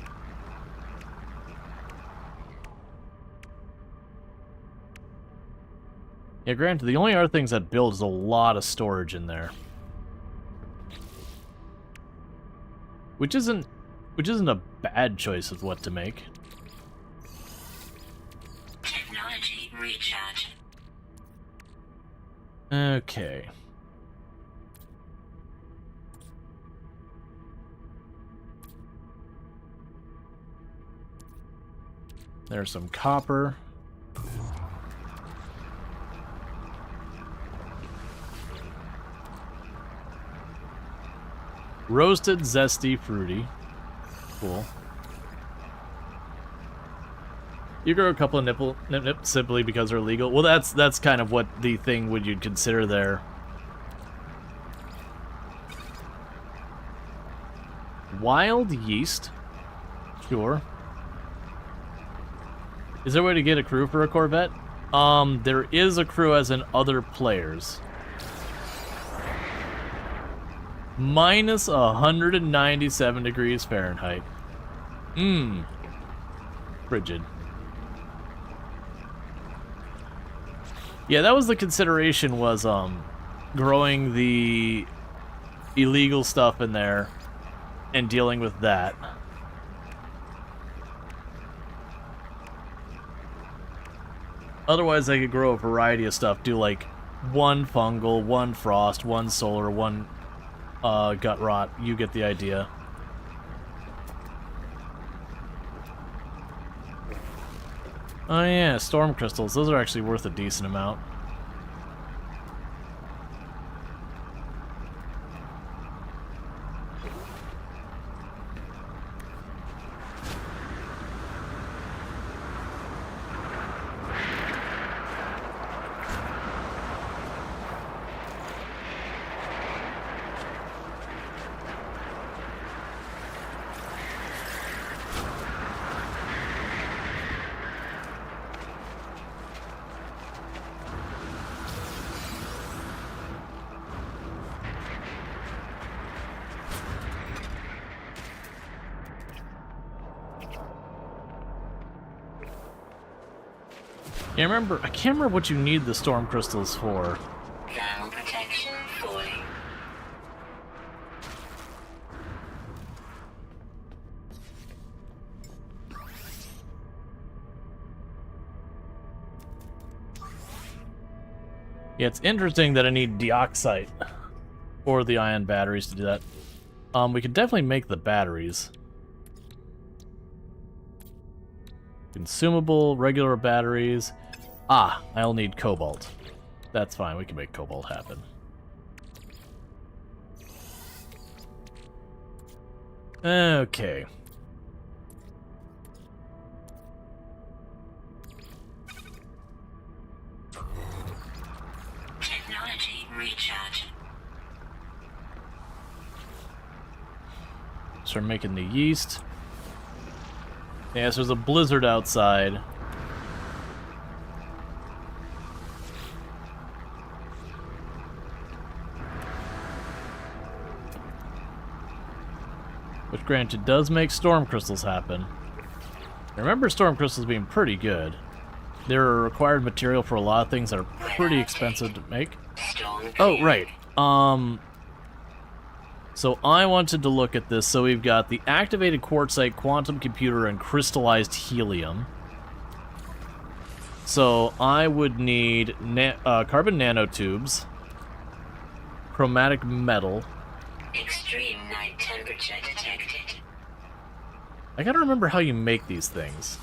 Yeah, granted, the only other things that build is a lot of storage in there. Which isn't a bad choice of what to make. Technology recharge. Okay. There's some copper. Roasted, zesty, fruity. Cool. You grow a couple of nip simply because they're illegal. Well, that's kind of what the thing would you'd consider there. Wild yeast. Sure. Is there a way to get a crew for a Corvette? There is a crew as in other players. Minus 197 degrees Fahrenheit. Frigid. Yeah, that was the consideration, was growing the illegal stuff in there and dealing with that. Otherwise, I could grow a variety of stuff. Do like one fungal, one frost, one solar, one gut rot. You get the idea. Oh yeah, storm crystals. Those are actually worth a decent amount. I can't remember what you need the storm crystals for. Thermal protection falling. Yeah, it's interesting that I need deoxite or the ion batteries to do that. We could definitely make the batteries. Consumable, regular batteries. Ah, I'll need cobalt. That's fine, we can make cobalt happen. Okay. Technology recharge. Start making the yeast. Yes, there's a blizzard outside. Which, granted, does make storm crystals happen. I remember storm crystals being pretty good. They're a required material for a lot of things that are pretty expensive to make. Storm Oh, clear. right. So I wanted to look at this. So we've got the activated quartzite, quantum computer, and crystallized helium. So I would need carbon nanotubes, chromatic metal. Extreme night temperature detected. I gotta remember how you make these things.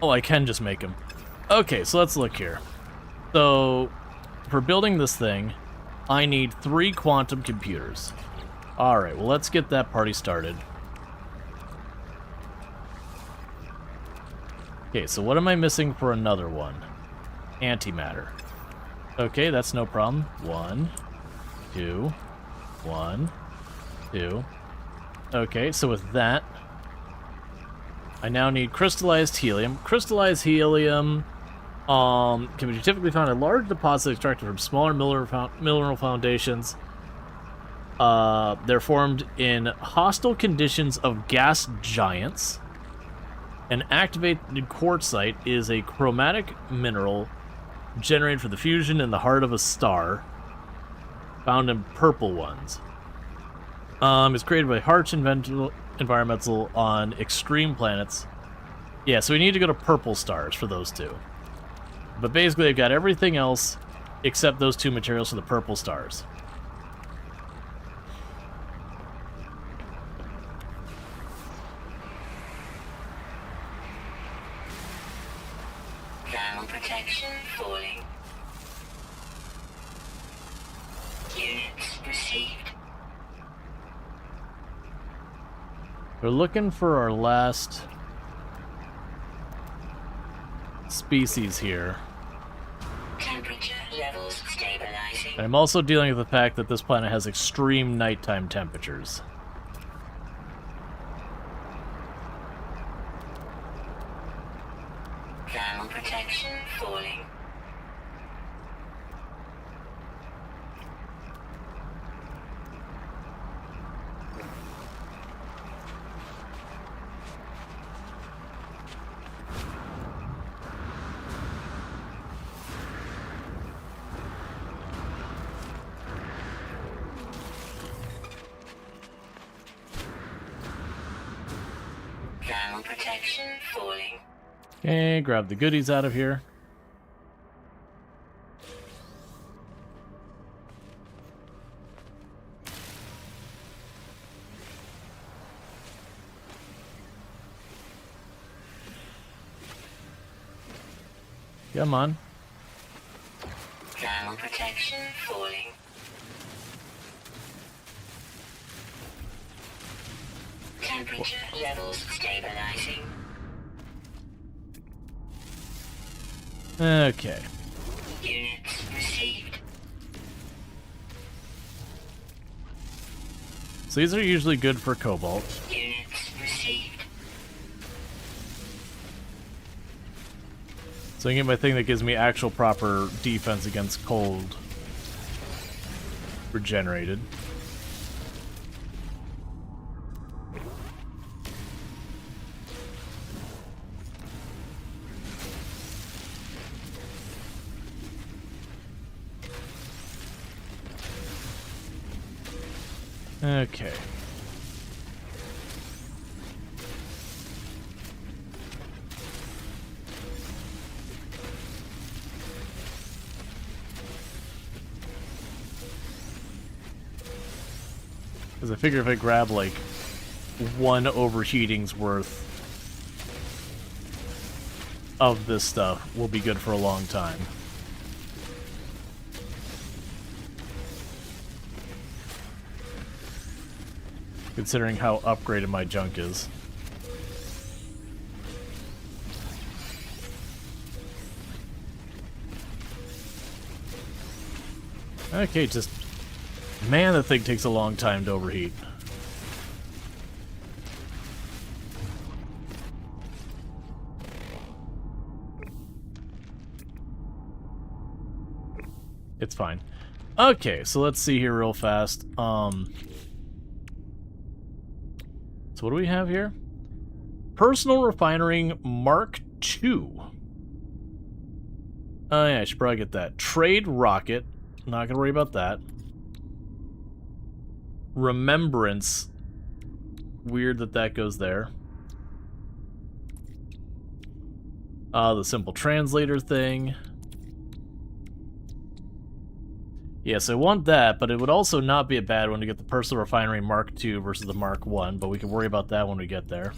Oh, I can just make them. Okay, so let's look here. So, for building this thing, I need 3 quantum computers. Alright, well let's get that party started. Okay, so what am I missing for another one? Antimatter. Okay, that's no problem. 1, 2, 1, 2. Okay, so with that, I now need crystallized helium. Crystallized helium can be typically found in large deposits extracted from smaller mineral foundations. They're formed in hostile conditions of gas giants. An activated quartzite is a chromatic mineral generated from the fusion in the heart of a star, found in purple ones. It's created by harsh environmental on extreme planets. Yeah, so we need to go to purple stars for those two. But basically, I've got everything else except those 2 materials for the purple stars. Thermal protection falling. Units received. We're looking for our last species here. Temperature levels stabilizing. And I'm also dealing with the fact that this planet has extreme nighttime temperatures. Thermal protection falling. Thermal protection falling. Okay, grab the goodies out of here. Come on. Thermal protection falling. Temperature levels stabilizing. Okay. Units received. So these are usually good for Cobalt. Units received. So I get my thing that gives me actual proper defense against cold regenerated. Okay. Because I figure if I grab like one overheating's worth of this stuff, we'll be good for a long time. Considering how upgraded my junk is. Okay, just... Man, that thing takes a long time to overheat. It's fine. Okay, so let's see here real fast. So what do we have here? Personal Refining Mark II. Oh yeah, I should probably get that. Trade Rocket. Not gonna worry about that. Remembrance. Weird that that goes there. The Simple Translator thing. Yes, I want that, but it would also not be a bad one to get the Personal Refinery Mark II versus the Mark I, but we can worry about that when we get there.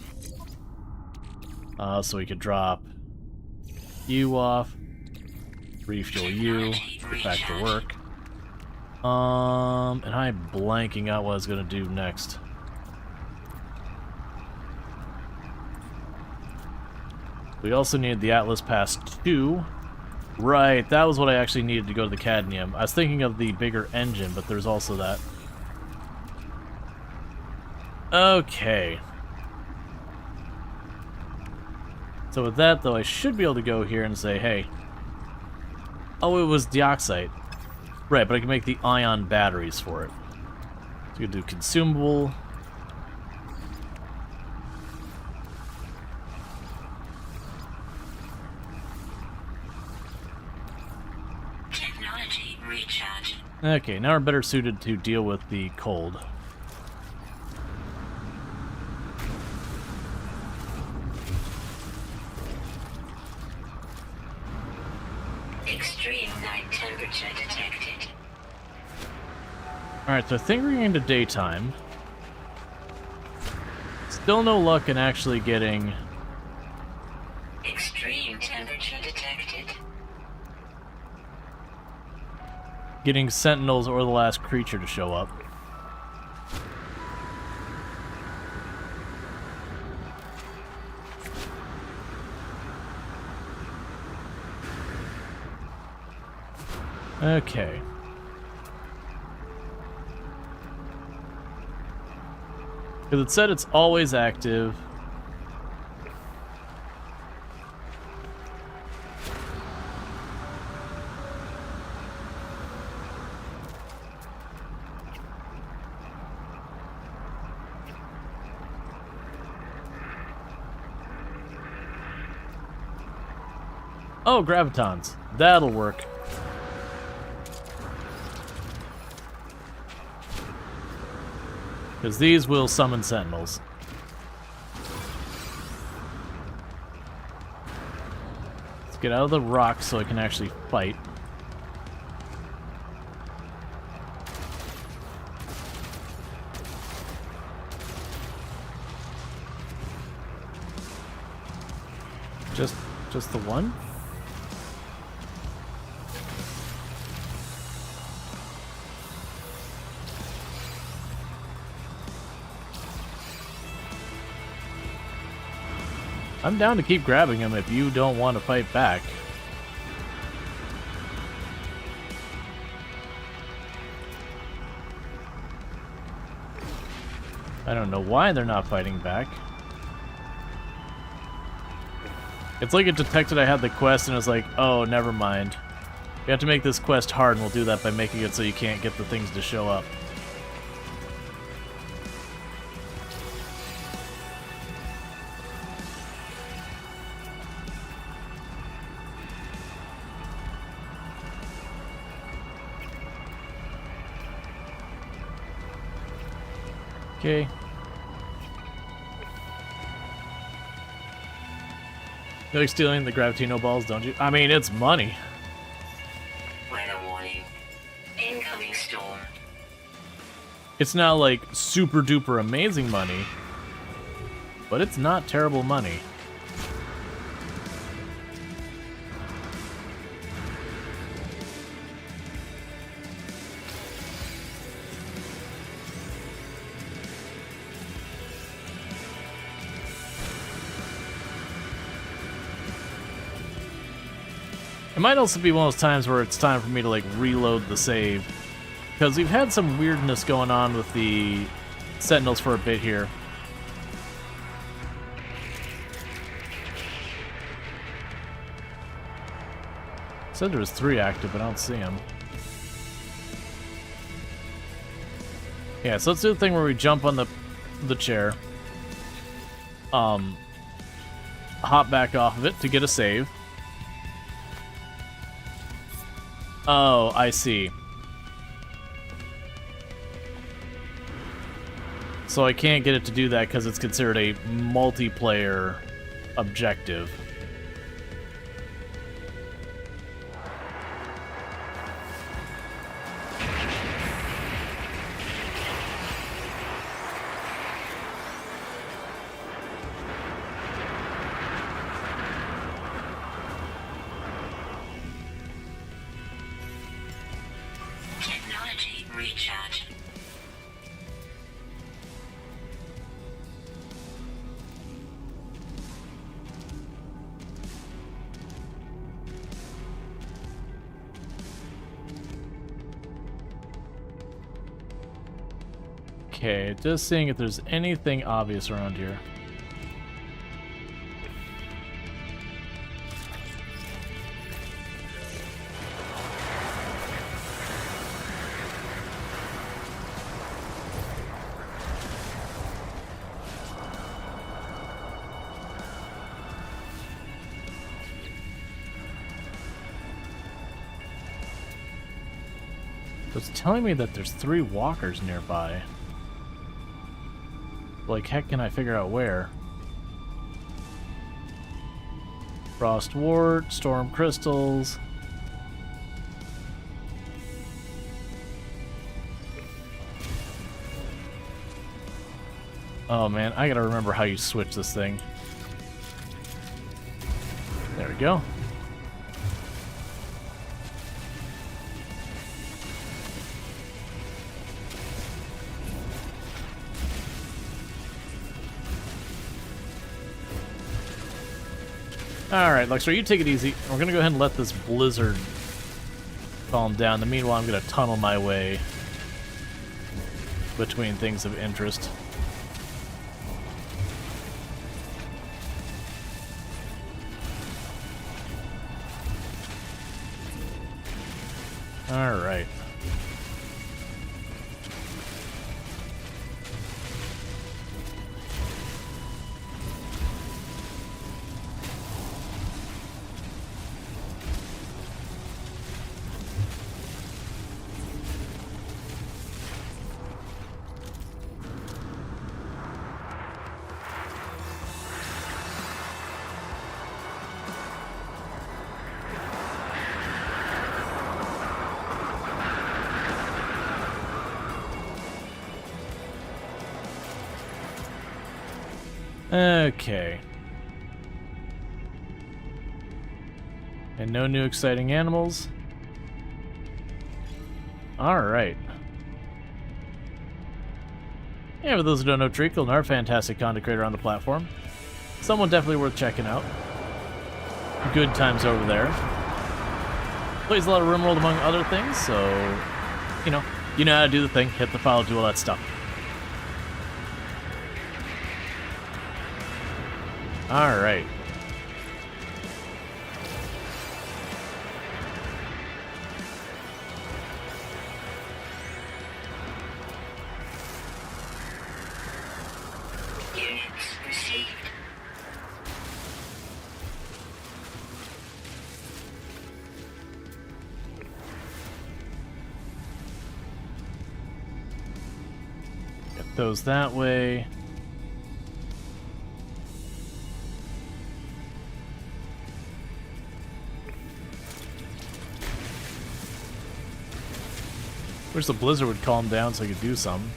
So we could drop you off, refuel you, get back to work. And I'm blanking out what I was gonna do next. We also need the Atlas Pass 2. Right, that was what I actually needed to go to the Cadmium. I was thinking of the bigger engine, but there's also that. Okay. So with that, though, I should be able to go here and say, hey... Oh, it was Dioxite. Right, but I can make the ion batteries for it. So you can do consumable... Okay, now we're better suited to deal with the cold. Extreme night temperature detected. Alright, so I think we're going to daytime. Still no luck in actually getting... Extreme temperature detected. Getting sentinels or the last creature to show up. Okay. Because it said it's always active. Oh, gravitons. That'll work. Because these will summon sentinels. get out of the rock so I can actually fight. Just the one? I'm down to keep grabbing him if you don't want to fight back. I don't know why they're not fighting back. It's like it detected I had the quest and it's like, oh, never mind. You have to make this quest hard, and we'll do that by making it so you can't get the things to show up. Okay. You like stealing the Gravitino balls, don't you? I mean, it's money. Weather warning. Incoming storm. It's not like super duper amazing money, but it's not terrible money. It might also be one of those times where it's time for me to like reload the save, because we've had some weirdness going on with the Sentinels for a bit here. Said there was 3 active, but I don't see them. Yeah, so let's do the thing where we jump on the chair, hop back off of it to get a save. Oh, I see. So I can't get it to do that because it's considered a multiplayer objective. Technology recharge. Okay, just seeing if there's anything obvious around here. It's telling me that there's 3 walkers nearby. Like, heck can I figure out where? Frost Wart, Storm Crystals. Oh man, I gotta remember how you switch this thing. There we go. Alright, Luxor, you take it easy. We're gonna go ahead and let this blizzard calm down. In the meanwhile, I'm gonna tunnel my way between things of interest. Alright. Okay. And no new exciting animals. Alright. Yeah, for those who don't know, Treacle, another fantastic content creator on the platform. Someone definitely worth checking out. Good times over there. Plays a lot of RimWorld among other things, so you know how to do the thing, hit the follow, do all that stuff. Alright. Units received. Get those that way. Wish the blizzard would calm down so I could do some.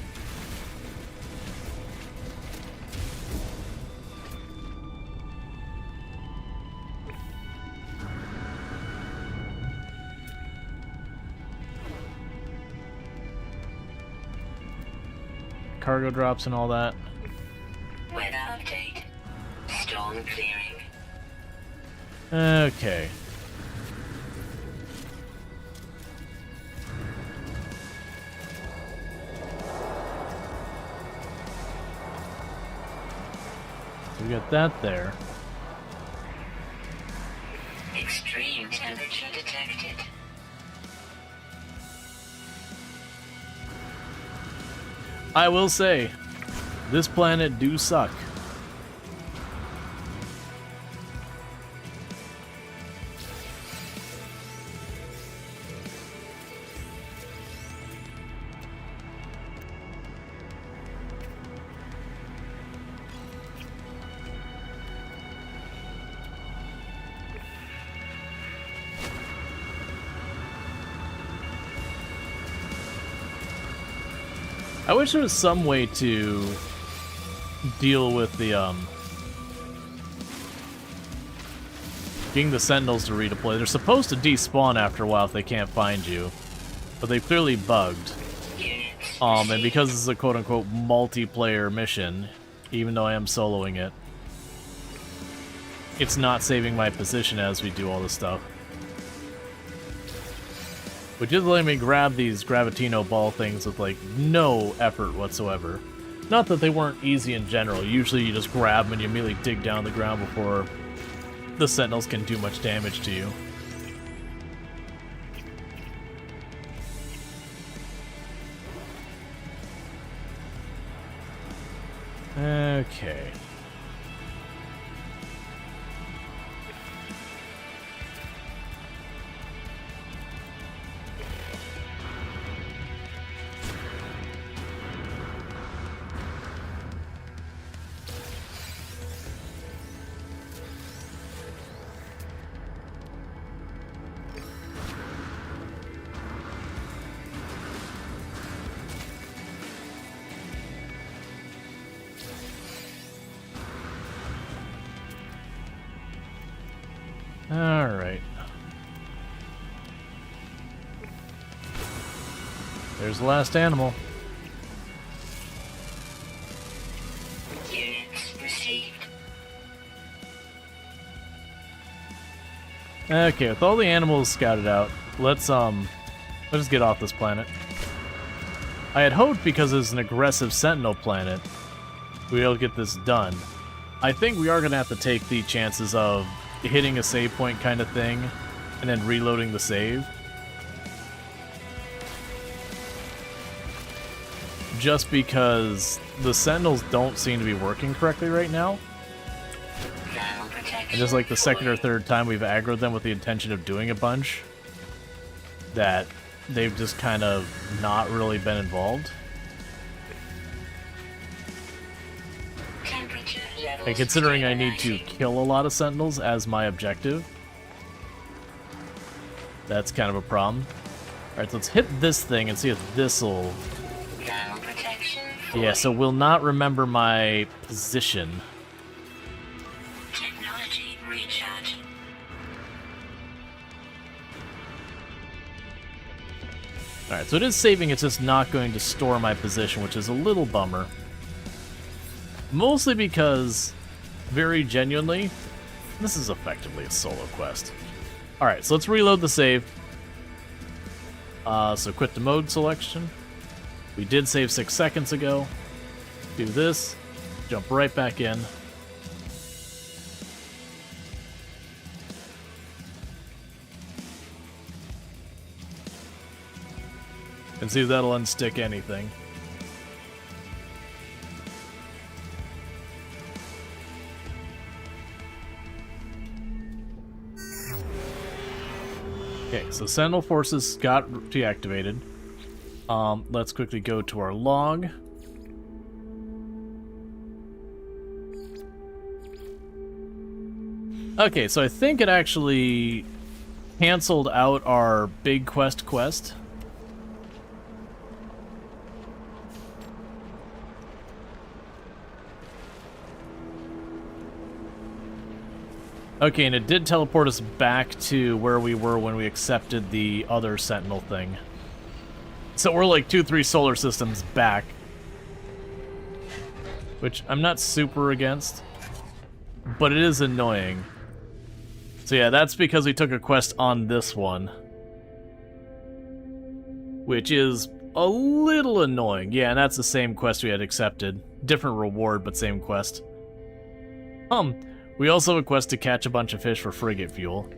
Cargo drops and all that. Weather update. Storm clearing. Okay. So we got that there. Extreme temperature detected. I will say, this planet do suck. I wish there was some way to deal with the, getting the Sentinels to redeploy. They're supposed to despawn after a while if they can't find you, but they clearly bugged. Units And because this is a quote-unquote multiplayer mission, even though I am soloing it, it's not saving my position as we do all this stuff. Which is letting me grab these Gravitino ball things with, like, no effort whatsoever. Not that they weren't easy in general. Usually you just grab them and you immediately dig down the ground before the Sentinels can do much damage to you. Okay. Alright. There's the last animal. Units received. Okay, with all the animals scouted out, let's just get off this planet. I had hoped because it's an aggressive Sentinel planet, we'd be able to get this done. I think we are going to have to take the chances of hitting a save point kind of thing, and then reloading the save. Just because the Sentinels don't seem to be working correctly right now. Thermal protection. And just like the second or third time we've aggroed them with the intention of doing a bunch, that they've just kind of not really been involved. Temperature levels And considering I need to stabilizing. kill a lot of Sentinels as my objective, that's kind of a problem. Alright, so let's hit this thing and see if this'll... Thermal protection. Yeah, so we'll not remember my position. charge. Alright, so it is saving, it's just not going to store my position, which is a little bummer. Mostly because, very genuinely, this is effectively a solo quest. Alright, so let's reload the save. So quit the mode selection. We did save 6 seconds ago. Do this. Jump right back in. And see if that'll unstick anything. Okay, so Sentinel Forces got deactivated. Let's quickly go to our log. Okay, so I think it actually canceled out our big quest. Okay, and it did teleport us back to where we were when we accepted the other Sentinel thing. So we're like 2-3 solar systems back. Which I'm not super against. But it is annoying. So yeah, that's because we took a quest on this one. Which is a little annoying. Yeah, and that's the same quest we had accepted. Different reward, but same quest. We also have a quest to catch a bunch of fish for frigate fuel.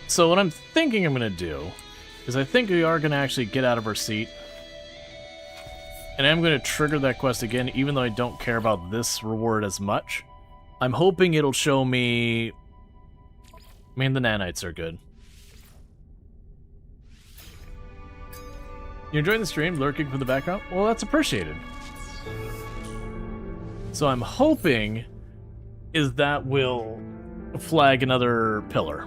So what I'm thinking I'm going to do is I think we are going to actually get out of our seat. And I'm going to trigger that quest again, even though I don't care about this reward as much. I'm hoping it'll show me... I mean, the nanites are good. You enjoying the stream, lurking from the background? Well, that's appreciated. So I'm hoping is that will flag another pillar.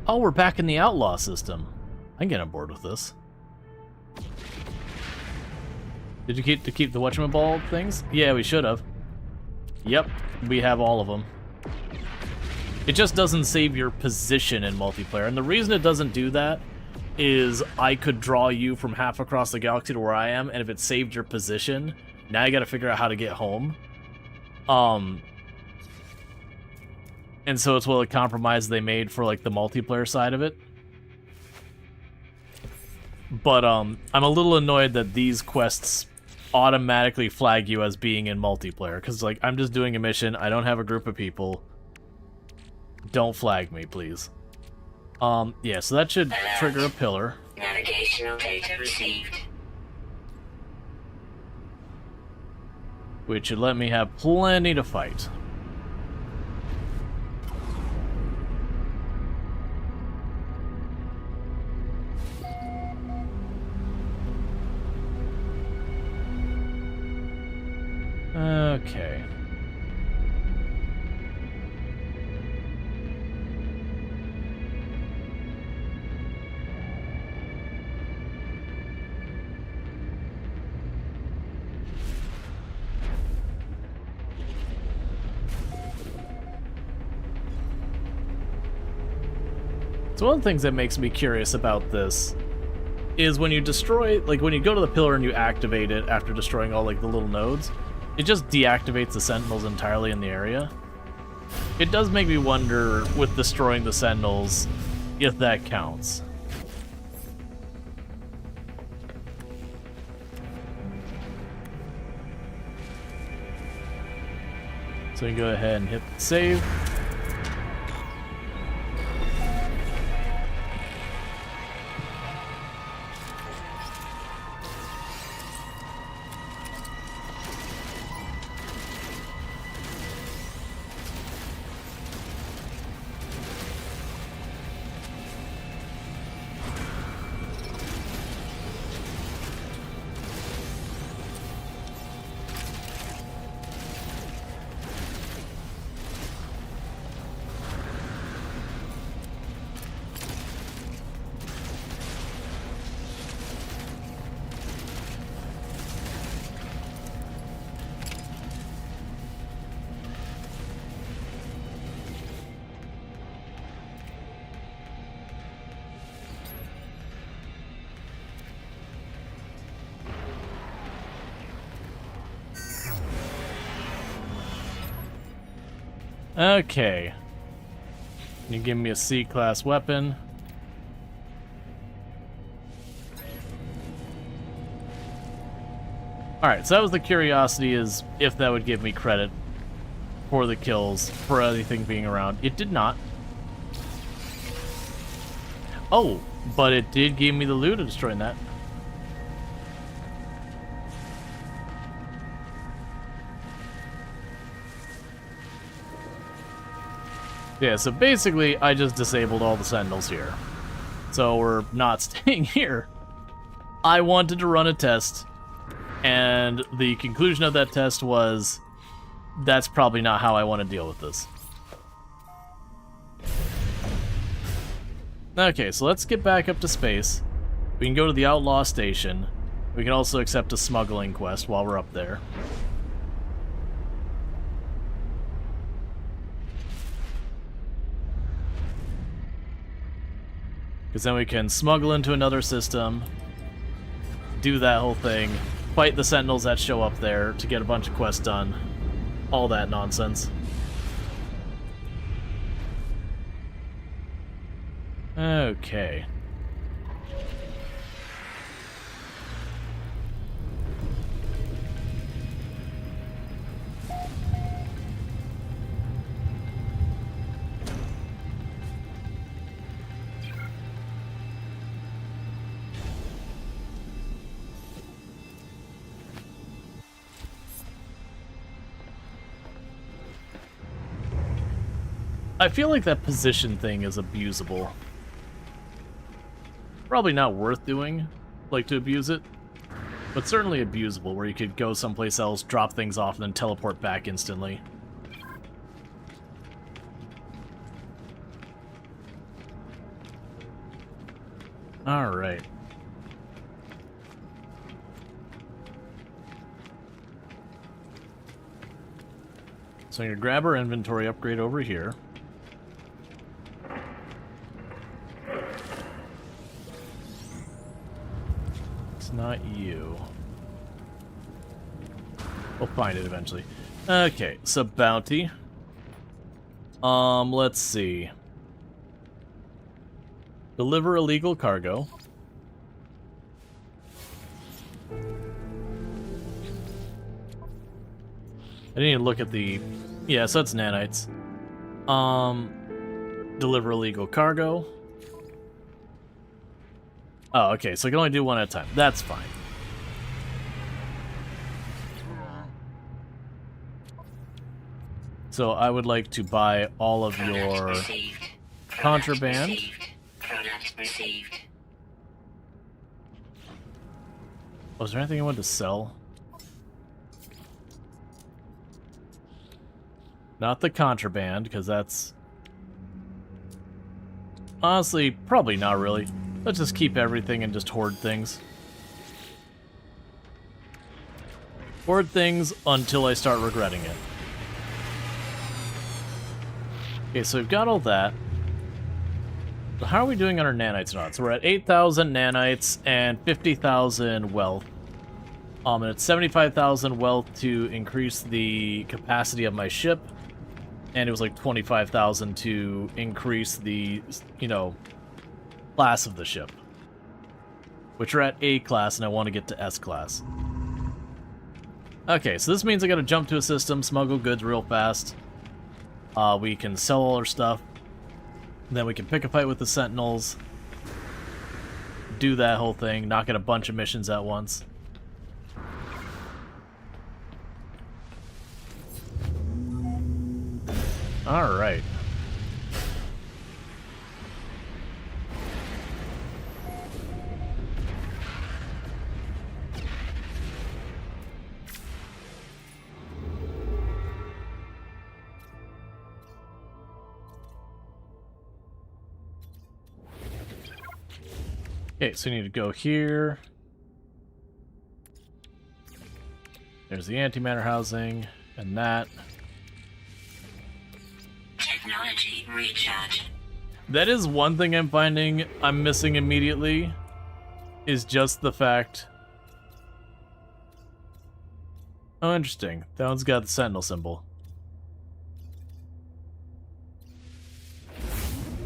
Oh, we're back in the outlaw system. I can get on board with this. Did you keep the whatchamaball things? Yeah, we should have. Yep, we have all of them. It just doesn't save your position in multiplayer, and the reason it doesn't do that is I could draw you from half across the galaxy to where I am, and if it saved your position, now you gotta figure out how to get home. And so it's what a compromise they made for like the multiplayer side of it. But I'm a little annoyed that these quests automatically flag you as being in multiplayer, because like I'm just doing a mission, I don't have a group of people. Don't flag me, please. Yeah, so that should trigger a pillar. Navigational data received. Which should let me have plenty to fight. Okay. So one of the things that makes me curious about this is when you destroy, like when you go to the pillar and you activate it after destroying all like the little nodes, it just deactivates the sentinels entirely in the area. It does make me wonder with destroying the sentinels if that counts. So you can go ahead and hit save. Okay. Can you give me a C-class weapon? Alright, so that was the curiosity, is if that would give me credit for the kills, for anything being around. It did not. Oh, but it did give me the loot of destroying that. Yeah, so basically, I just disabled all the sentinels here. So we're not staying here. I wanted to run a test, and the conclusion of that test was, that's probably not how I want to deal with this. Okay, so let's get back up to space. We can go to the Outlaw Station. We can also accept a smuggling quest while we're up there. Because then we can smuggle into another system, do that whole thing, fight the sentinels that show up there to get a bunch of quests done. All that nonsense. Okay. I feel like that position thing is abusable. Probably not worth doing, like, to abuse it, but certainly abusable, where you could go someplace else, drop things off, and then teleport back instantly. Alright. So I'm going to grab our inventory upgrade over here. Not you. We'll find it eventually. Okay, so bounty. Let's see. Deliver illegal cargo. I need to look at the... Yeah, so that's nanites. Deliver illegal cargo. Oh, okay, so I can only do one at a time. That's fine. So I would like to buy all of your contraband. Product received. Was there anything I wanted to sell? Not the contraband, because that's... Honestly, probably not really. Let's just keep everything and just hoard things. Hoard things until I start regretting it. Okay, so we've got all that. So how are we doing on our nanites and odds? So we're at 8,000 nanites and 50,000 wealth. And it's 75,000 wealth to increase the capacity of my ship. And it was like 25,000 to increase the, you know, class of the ship. Which are at A class, and I want to get to S class. Okay, so this means I gotta jump to a system, smuggle goods real fast. We can sell all our stuff. Then we can pick a fight with the sentinels. Do that whole thing, knock out a bunch of missions at once. Alright. Okay, so we need to go here. There's the antimatter housing, and that. Technology recharge. That is one thing I'm finding I'm missing immediately, is just the fact... Oh, interesting. That one's got the sentinel symbol.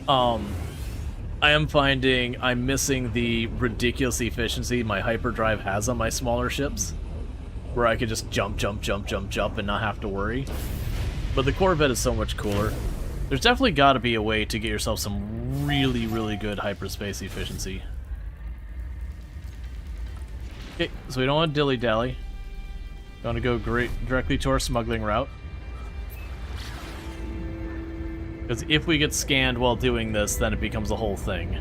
I am finding I'm missing the ridiculous efficiency my hyperdrive has on my smaller ships, where I could just jump, and not have to worry. But the Corvette is so much cooler. There's definitely got to be a way to get yourself some really, really good hyperspace efficiency. Okay, so we don't want to dilly-dally. We want to go directly to our smuggling route. Because if we get scanned while doing this, then it becomes a whole thing.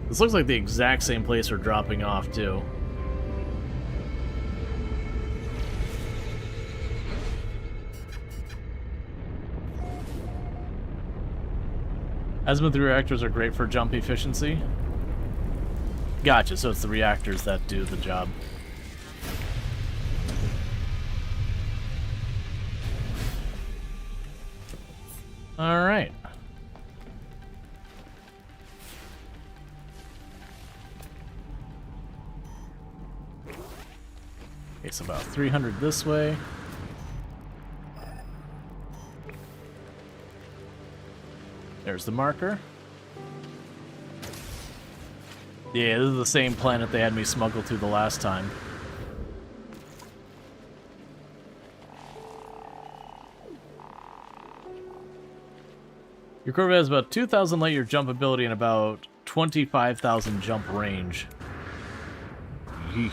This looks like the exact same place we're dropping off, too. Azimuth reactors are great for jump efficiency. Gotcha, so it's the reactors that do the job. Alright. Okay, so about 300 this way. There's the marker. Yeah, this is the same planet they had me smuggle to the last time. Your Corvette has about 2,000 light year jump ability and about 25,000 jump range. Yeesh.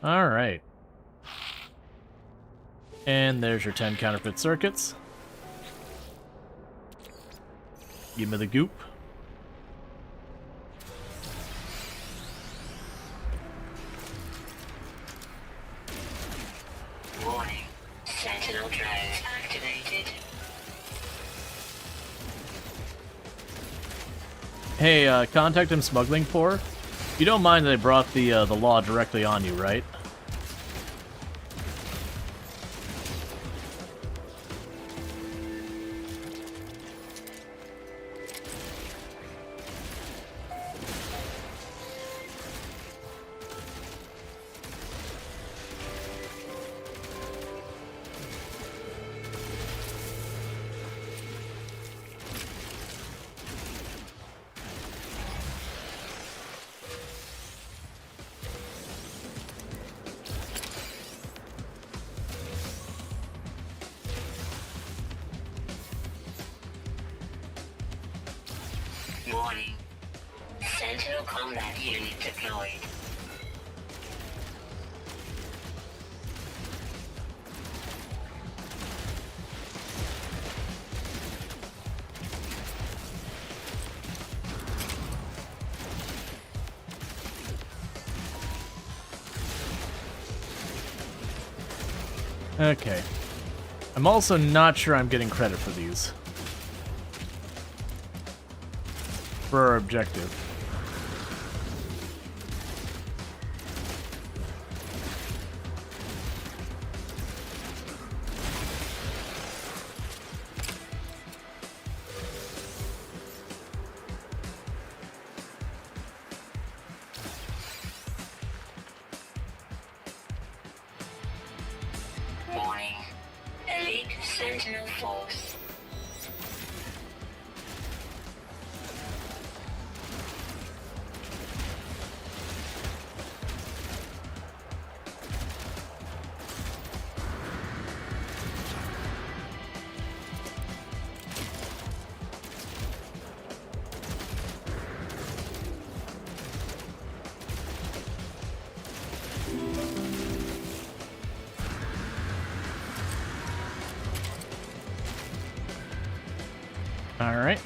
Alright. And there's your 10 counterfeit circuits. Give me the goop. Warning. Sentinel drones activated. Hey, contact him smuggling for. You don't mind that I brought the law directly on you, right? Warning. Sentinel combat unit deployed. Okay. I'm also not sure I'm getting credit for these. For our objective. Warning. Elite Sentinel force. All right.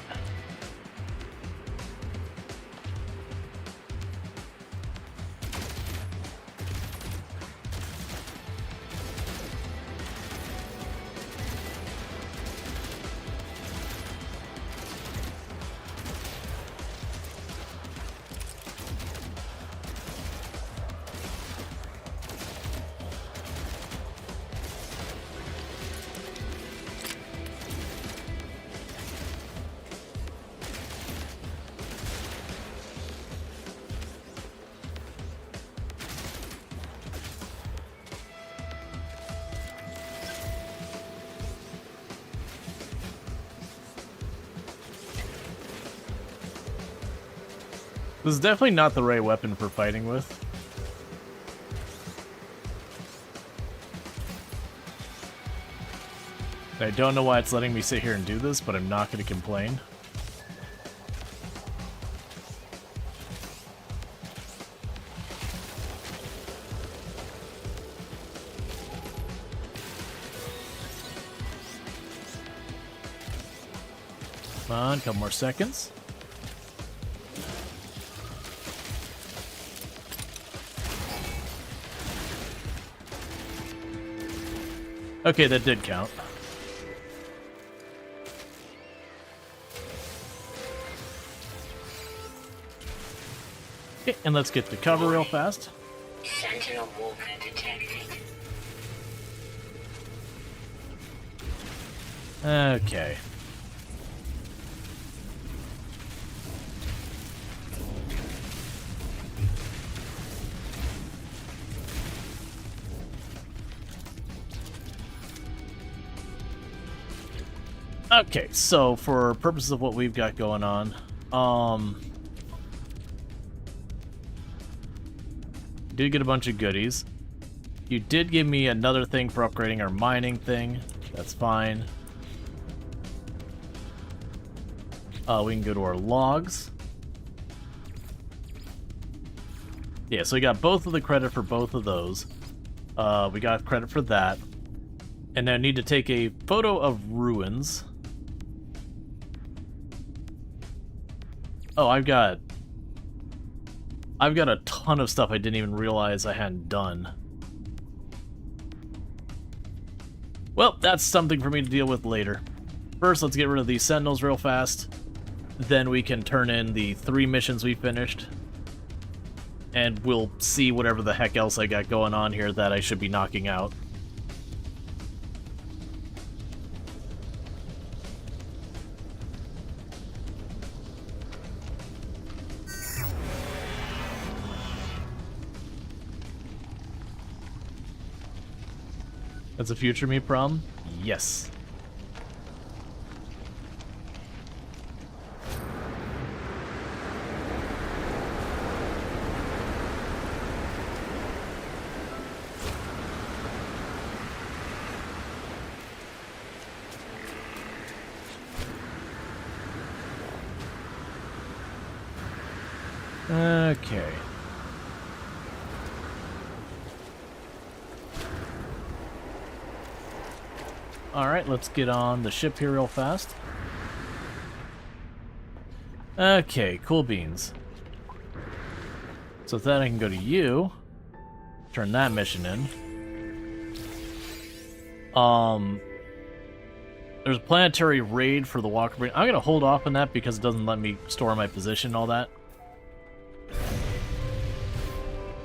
This is definitely not the right weapon for fighting with. I don't know why it's letting me sit here and do this, but I'm not going to complain. Come on, couple more seconds. Okay, that did count. Okay, and let's get to cover real fast. Sentinel walker detected. Okay. Okay, so for purposes of what we've got going on, did get a bunch of goodies. You did give me another thing for upgrading our mining thing. That's fine. We can go to our logs. Yeah, so we got both of the credit for both of those. We got credit for that. And I need to take a photo of ruins. Oh, I've got a ton of stuff I didn't even realize I hadn't done. Well, that's something for me to deal with later. First, let's get rid of these sentinels real fast. Then we can turn in the 3 missions we finished. And we'll see whatever the heck else I got going on here that I should be knocking out. That's a future me problem? Yes. Okay. Alright, let's get on the ship here real fast. Okay, cool beans. So with that I can go to you. Turn that mission in. There's a planetary raid for the Walker Brain. I'm gonna hold off on that because it doesn't let me store my position and all that.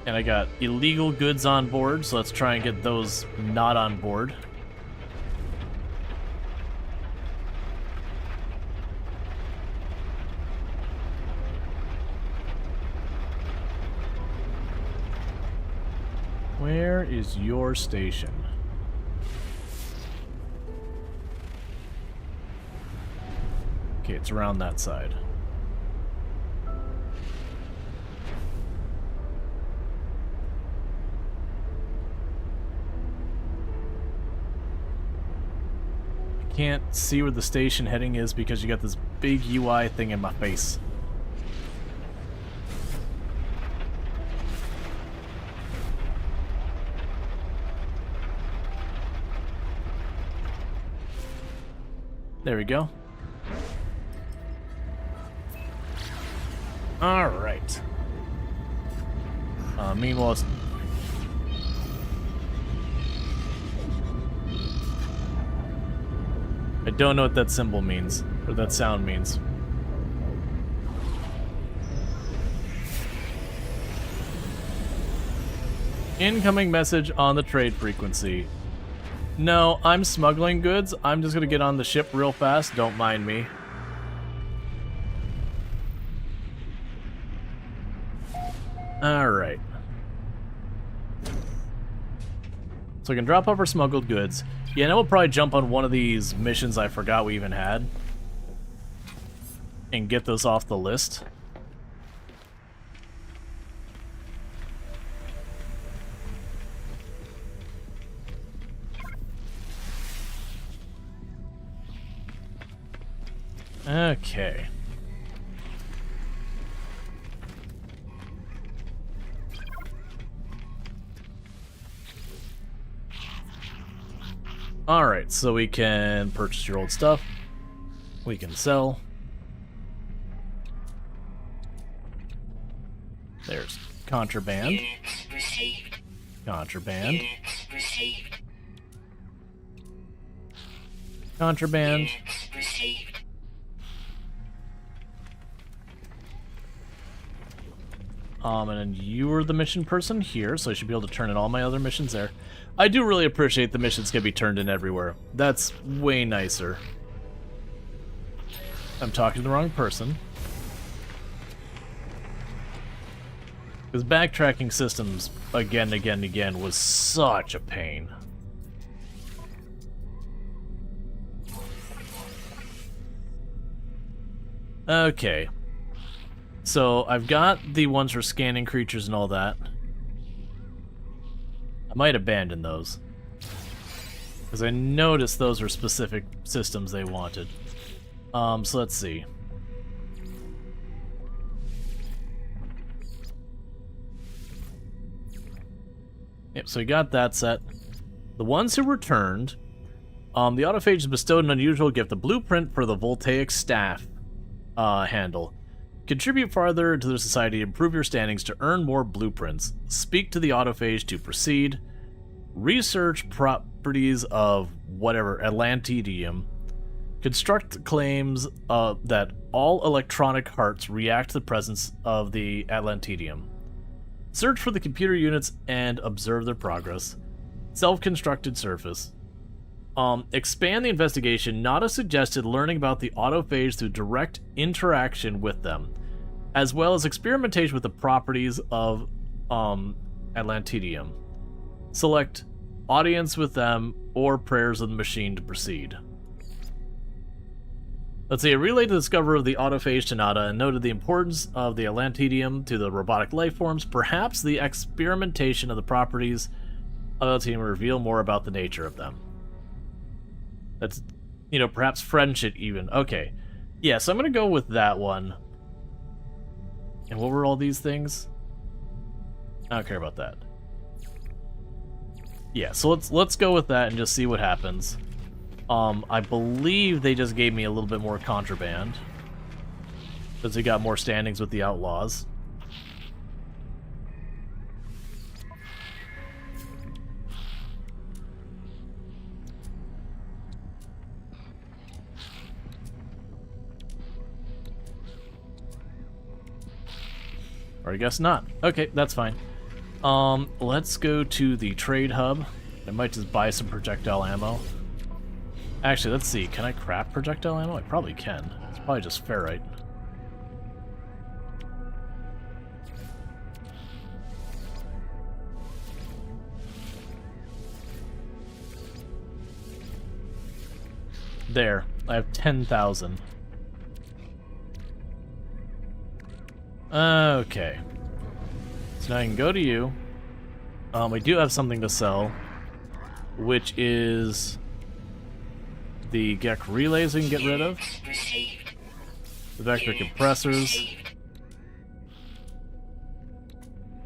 And I got illegal goods on board, so let's try and get those not on board. Where is your station? Okay, it's around that side. I can't see where the station heading is because you got this big UI thing in my face. There we go. Alright. Meanwhile, it's... I don't know what that symbol means, or that sound means. Incoming message on the trade frequency. No, I'm smuggling goods. I'm just gonna get on the ship real fast. Don't mind me. Alright. So we can drop off our smuggled goods. Yeah, now we'll probably jump on one of these missions I forgot we even had. And get those off the list. Okay. Alright, so we can purchase your old stuff. We can sell. There's contraband. Contraband. Contraband. And then you were the mission person here, so I should be able to turn in all my other missions there. I do really appreciate the missions can be turned in everywhere. That's way nicer. I'm talking to the wrong person. Because backtracking systems, again, was such a pain. Okay. So, I've got the ones for scanning creatures and all that. I might abandon those. Because I noticed those are specific systems they wanted. So let's see. Yep, so we got that set. The ones who returned, the autophages bestowed an unusual gift, a blueprint for the voltaic staff handle. Contribute farther to their society, improve your standings to earn more blueprints. Speak to the autophage to proceed. Research properties of whatever, Atlantidium. Construct claims that all electronic hearts react to the presence of the Atlantidium. Search for the computer units and observe their progress. Self-constructed surface. Expand the investigation, not as suggested, learning about the autophage through direct interaction with them, as well as experimentation with the properties of Atlantidium. Select audience with them or prayers of the machine to proceed. Let's see, it relayed the discovery of the autophage to Nada and noted the importance of the Atlantidium to the robotic life forms. Perhaps the experimentation of the properties of the team will reveal more about the nature of them. That's, you know, perhaps friendship even. Okay. Yeah, so I'm going to go with that one. And what were all these things? I don't care about that. Yeah, so let's go with that and just see what happens. I believe they just gave me a little bit more contraband. Because they got more standings with the outlaws. Or I guess not. Okay, that's fine. Let's go to the trade hub. I might just buy some projectile ammo. Actually, let's see. Can I craft projectile ammo? I probably can. It's probably just ferrite. There. I have 10,000. Okay. So now I can go to you. We do have something to sell, which is the Gek relays we can get rid of. The vector compressors.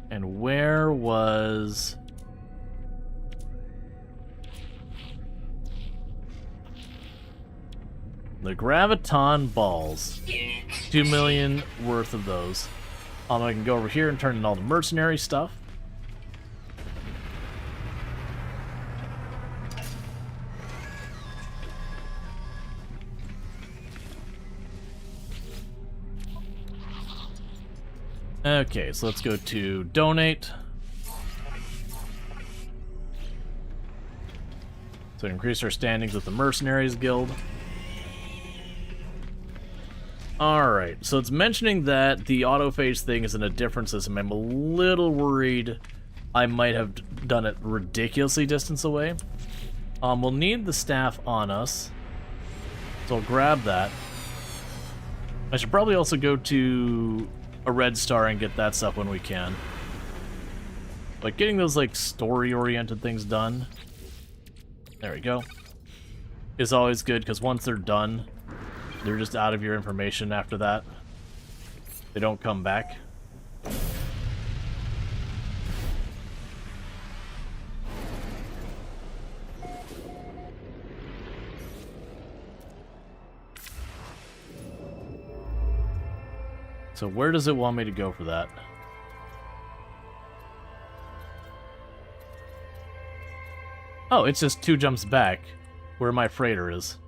And where was... the graviton balls. 2 million worth of those. I can go over here and turn in all the mercenary stuff. Okay, so let's go to donate. So increase our standings with the Mercenaries Guild. Alright, so it's mentioning that the autophage thing is in a different system. I'm a little worried I might have done it ridiculously distance away. We'll need the staff on us, so I'll grab that. I should probably also go to a Red Star and get that stuff when we can. Like, getting those, like, story-oriented things done, there we go, is always good, because once they're done, They're just out of your information after that. They don't come back. So where does it want me to go for that? Oh, it's just 2 jumps back where my freighter is.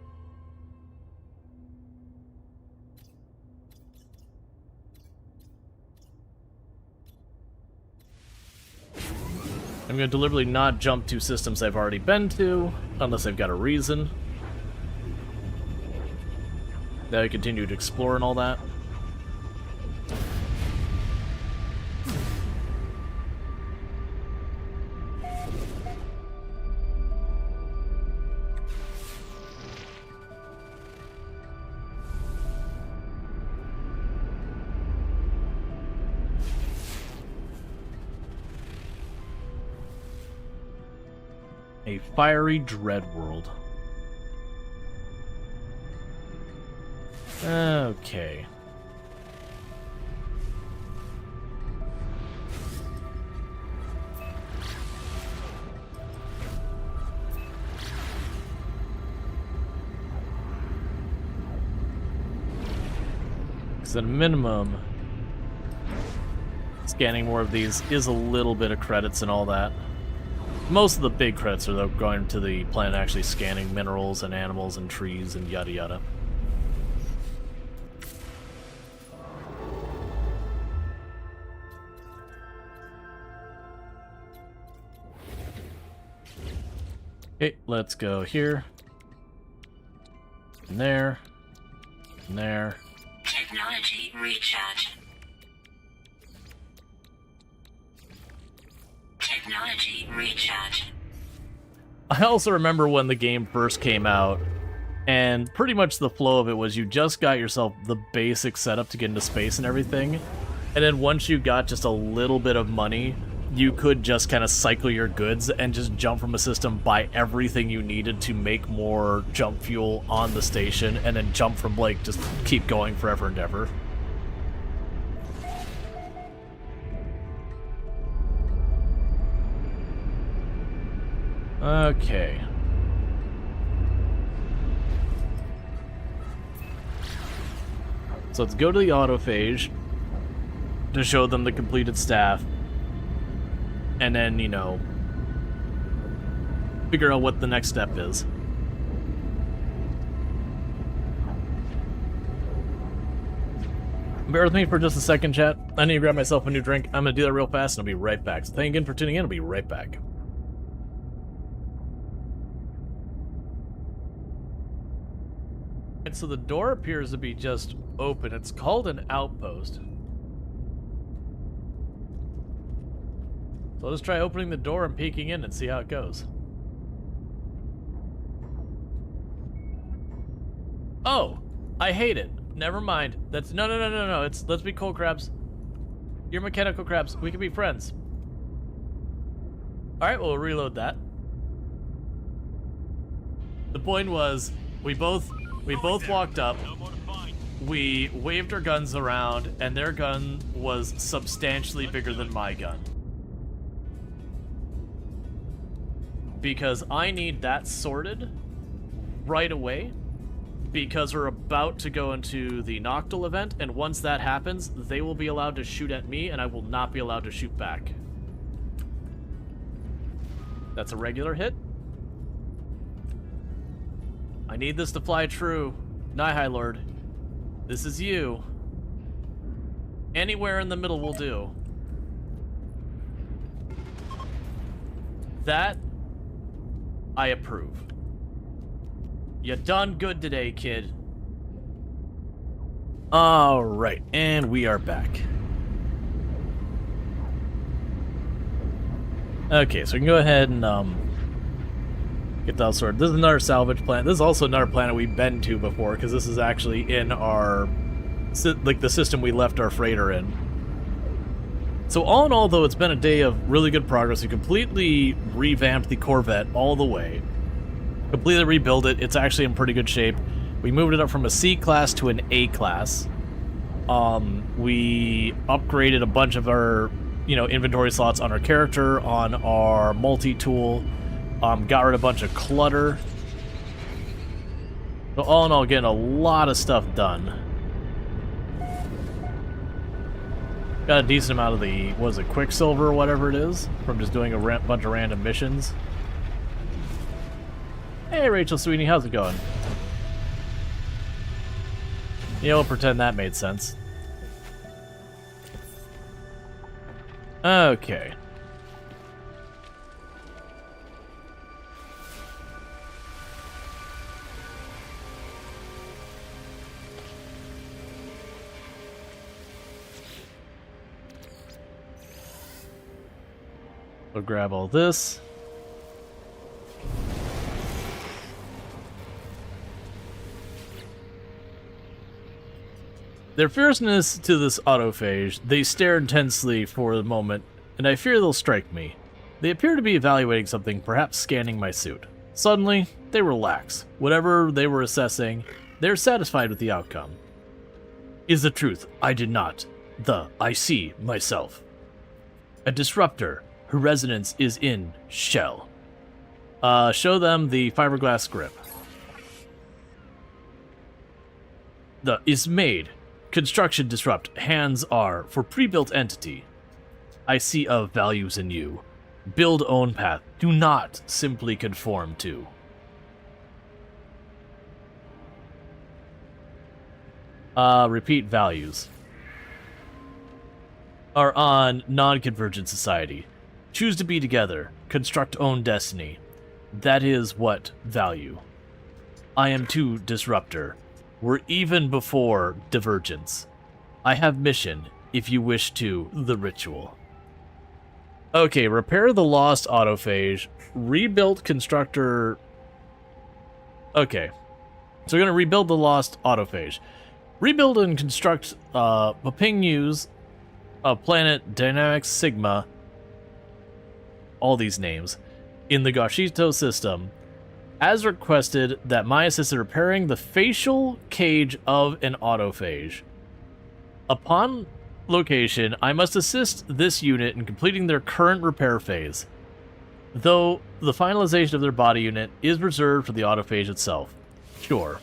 I'm going to deliberately not jump to systems I've already been to, unless I've got a reason. That I continue to explore and all that. A fiery dread world. Okay. Because at a minimum, scanning more of these is a little bit of credits and all that. Most of the big credits are though going to the planet actually scanning minerals and animals and trees and yada yada. Okay, let's go here. And there. And there. Technology recharge. Technology recharge. I also remember when the game first came out, and pretty much the flow of it was you just got yourself the basic setup to get into space and everything, and then once you got just a little bit of money, you could just kind of cycle your goods and just jump from a system, buy everything you needed to make more jump fuel on the station, and then jump from like just keep going forever and ever. Okay. So let's go to the autophage to show them the completed staff. And then, you know, figure out what the next step is. Bear with me for just a second, chat. I need to grab myself a new drink. I'm going to do that real fast and I'll be right back. So thank you again for tuning in. I'll be right back. And so the door appears to be just open. It's called an outpost. So let's try opening the door and peeking in and see how it goes. Oh, I hate it. Never mind. That's no. Let's be cold crabs. You're mechanical crabs. We can be friends. All right, we'll reload that. The point was, we both walked up. We waved our guns around, and their gun was substantially bigger than my gun. Because I need that sorted right away, because we're about to go into the Noctil event, and once that happens, they will be allowed to shoot at me, and I will not be allowed to shoot back. That's a regular hit. I need this to fly true. Nihai Lord, this is you. Anywhere in the middle will do. That I approve. You done good today, kid. Alright, and we are back. Okay, so we can go ahead and get that sorted. This is another salvage planet. This is also another planet we've been to before, because this is actually in our, like, the system we left our freighter in. So all in all, though, it's been a day of really good progress. We completely revamped the Corvette all the way. Completely rebuilt it. It's actually in pretty good shape. We moved it up from a C class to an A class. We upgraded a bunch of our, inventory slots on our character, on our multi-tool. Got rid of a bunch of clutter. So all in all, getting a lot of stuff done. Got a decent amount of the, what is it, Quicksilver or whatever it is, from just doing a bunch of random missions. Hey, Rachel Sweeney, how's it going? We'll pretend that made sense. Okay. We'll grab all this. Their fierceness to this autophage, they stare intensely for a moment, and I fear they'll strike me. They appear to be evaluating something, perhaps scanning my suit. Suddenly, they relax. Whatever they were assessing, they're satisfied with the outcome. Is the truth, I did not. I see myself. A disruptor. Her resonance is in shell. Show them the fiberglass grip. Is made. Construction disrupt. Hands are for pre-built entity. I see of values in you. Build own path. Do not simply conform to. Repeat values. Are on non-convergent society. Choose to be together. Construct own destiny. That is what value. I am too disruptor. We're even before divergence. I have mission, if you wish to, the ritual. Okay, repair the lost autophage. Rebuild constructor... Okay. So we're going to rebuild the lost autophage. Rebuild and construct Paping use a planet Dynamics Sigma, all these names, in the Goshito system, as requested that my assisted repairing the facial cage of an autophage. Upon location, I must assist this unit in completing their current repair phase, though the finalization of their body unit is reserved for the autophage itself. Sure.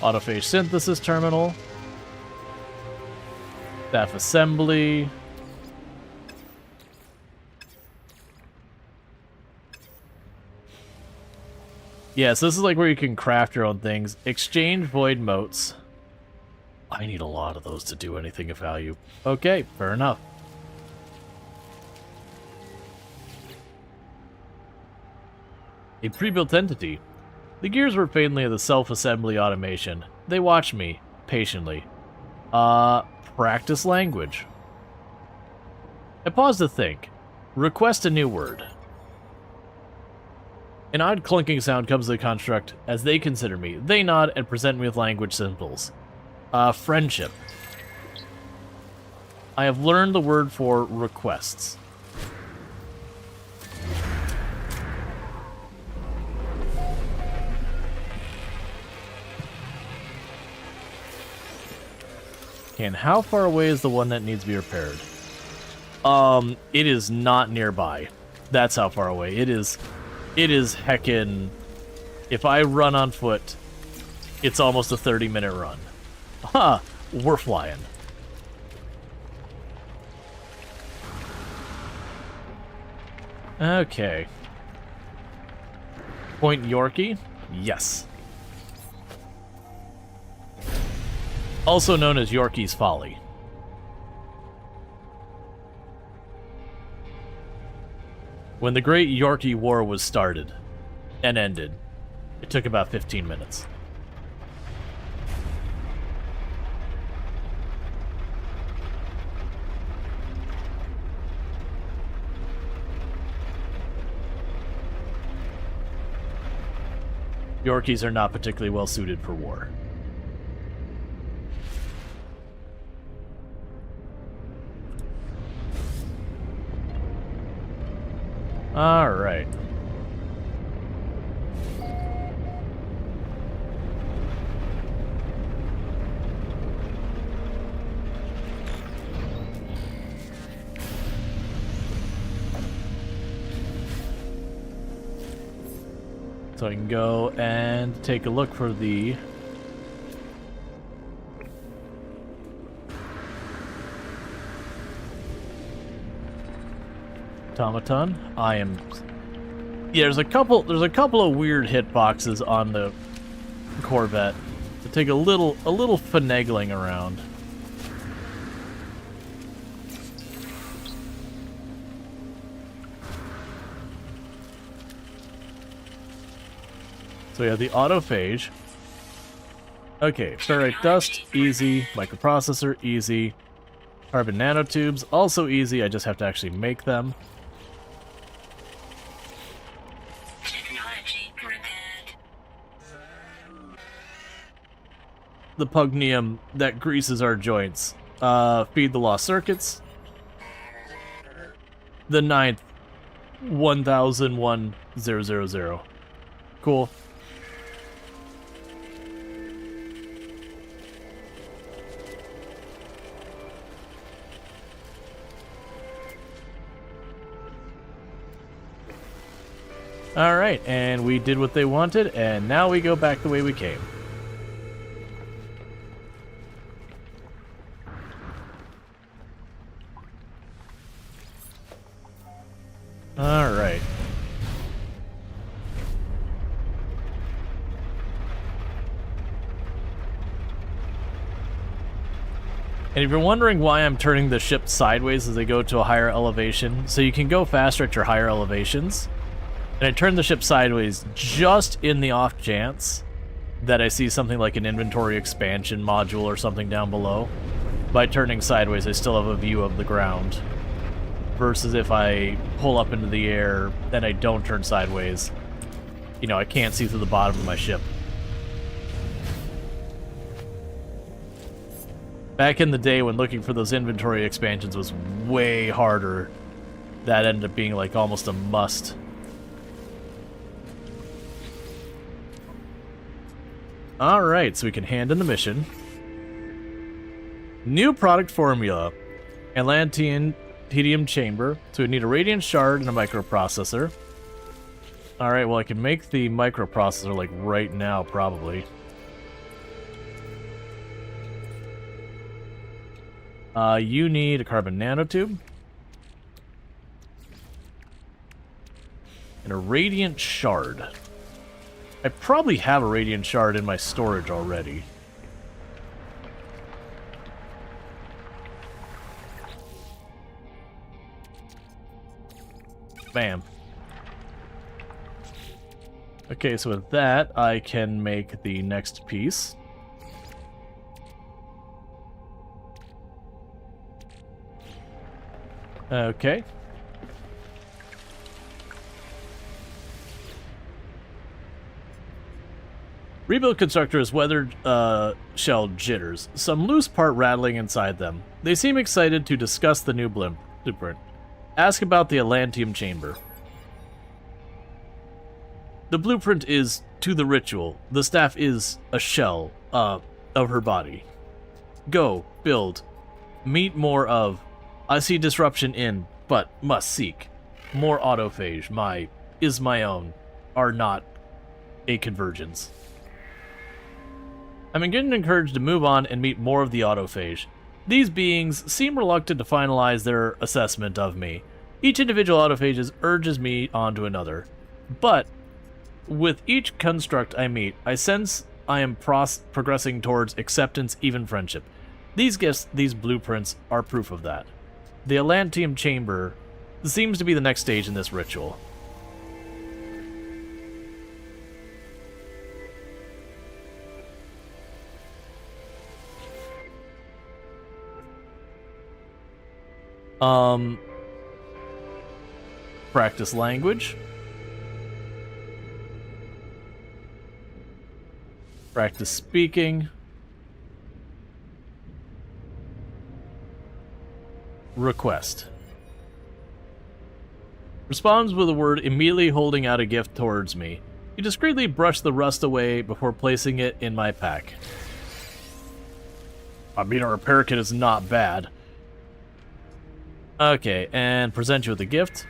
Autophage synthesis terminal. Staff assembly. Yeah, so this is like where you can craft your own things. Exchange void motes. I need a lot of those to do anything of value. Okay, fair enough. A pre-built entity. The gears were faintly of the self-assembly automation. They watched me, patiently. Practice language. I paused to think. Request a new word. An odd clunking sound comes to the construct as they consider me. They nod and present me with language symbols. Friendship. I have learned the word for requests. And how far away is the one that needs to be repaired? It is not nearby. That's how far away. It is heckin'... If I run on foot, it's almost a 30-minute run. Ha! We're flying. Okay. Point Yorkie? Yes. Also known as Yorkie's Folly. When the Great Yorkie War was started and ended, it took about 15 minutes. Yorkies are not particularly well suited for war. Alright. So I can go and take a look for the... automaton. I am... Yeah, there's a couple of weird hitboxes on the Corvette to take a little finagling around. So we have the autophage. Okay, ferrite dust, easy. Microprocessor, easy. Carbon nanotubes, also easy. I just have to actually make them. Technology repaired. The pugnium that greases our joints. Feed the lost circuits. The 9th, 1001,000. Cool. Alright, and we did what they wanted, and now we go back the way we came. Alright. And if you're wondering why I'm turning the ship sideways as they go to a higher elevation, so you can go faster at your higher elevations. And I turn the ship sideways just in the off chance that I see something like an inventory expansion module or something down below. By turning sideways, I still have a view of the ground. Versus if I pull up into the air, then I don't turn sideways. You know, I can't see through the bottom of my ship. Back in the day when looking for those inventory expansions was way harder, that ended up being like almost a must. Alright, so we can hand in the mission. New product formula. Atlantean helium chamber. So we need a radiant shard and a microprocessor. Alright, well I can make the microprocessor like right now, probably. You need a carbon nanotube. And a radiant shard. I probably have a radiant shard in my storage already. Bam. Okay, so with that, I can make the next piece. Okay. Rebuild constructor has weathered shell jitters, some loose part rattling inside them. They seem excited to discuss the new blueprint. Ask about the Atlanteum chamber. The blueprint is to the ritual. The staff is a shell of her body. Go, build. Meet more of. I see disruption in, but must seek. More autophage, my own, are not a convergence. I'm getting encouraged to move on and meet more of the autophage. These beings seem reluctant to finalize their assessment of me. Each individual autophage urges me on to another. But with each construct I meet, I sense I am progressing towards acceptance, even friendship. These gifts, these blueprints, are proof of that. The Atlanteum chamber seems to be the next stage in this ritual. Practice language. Practice speaking. Request. Responds with a word immediately holding out a gift towards me. You discreetly brush the rust away before placing it in my pack. I mean, a repair kit is not bad. Okay, and present you with a gift.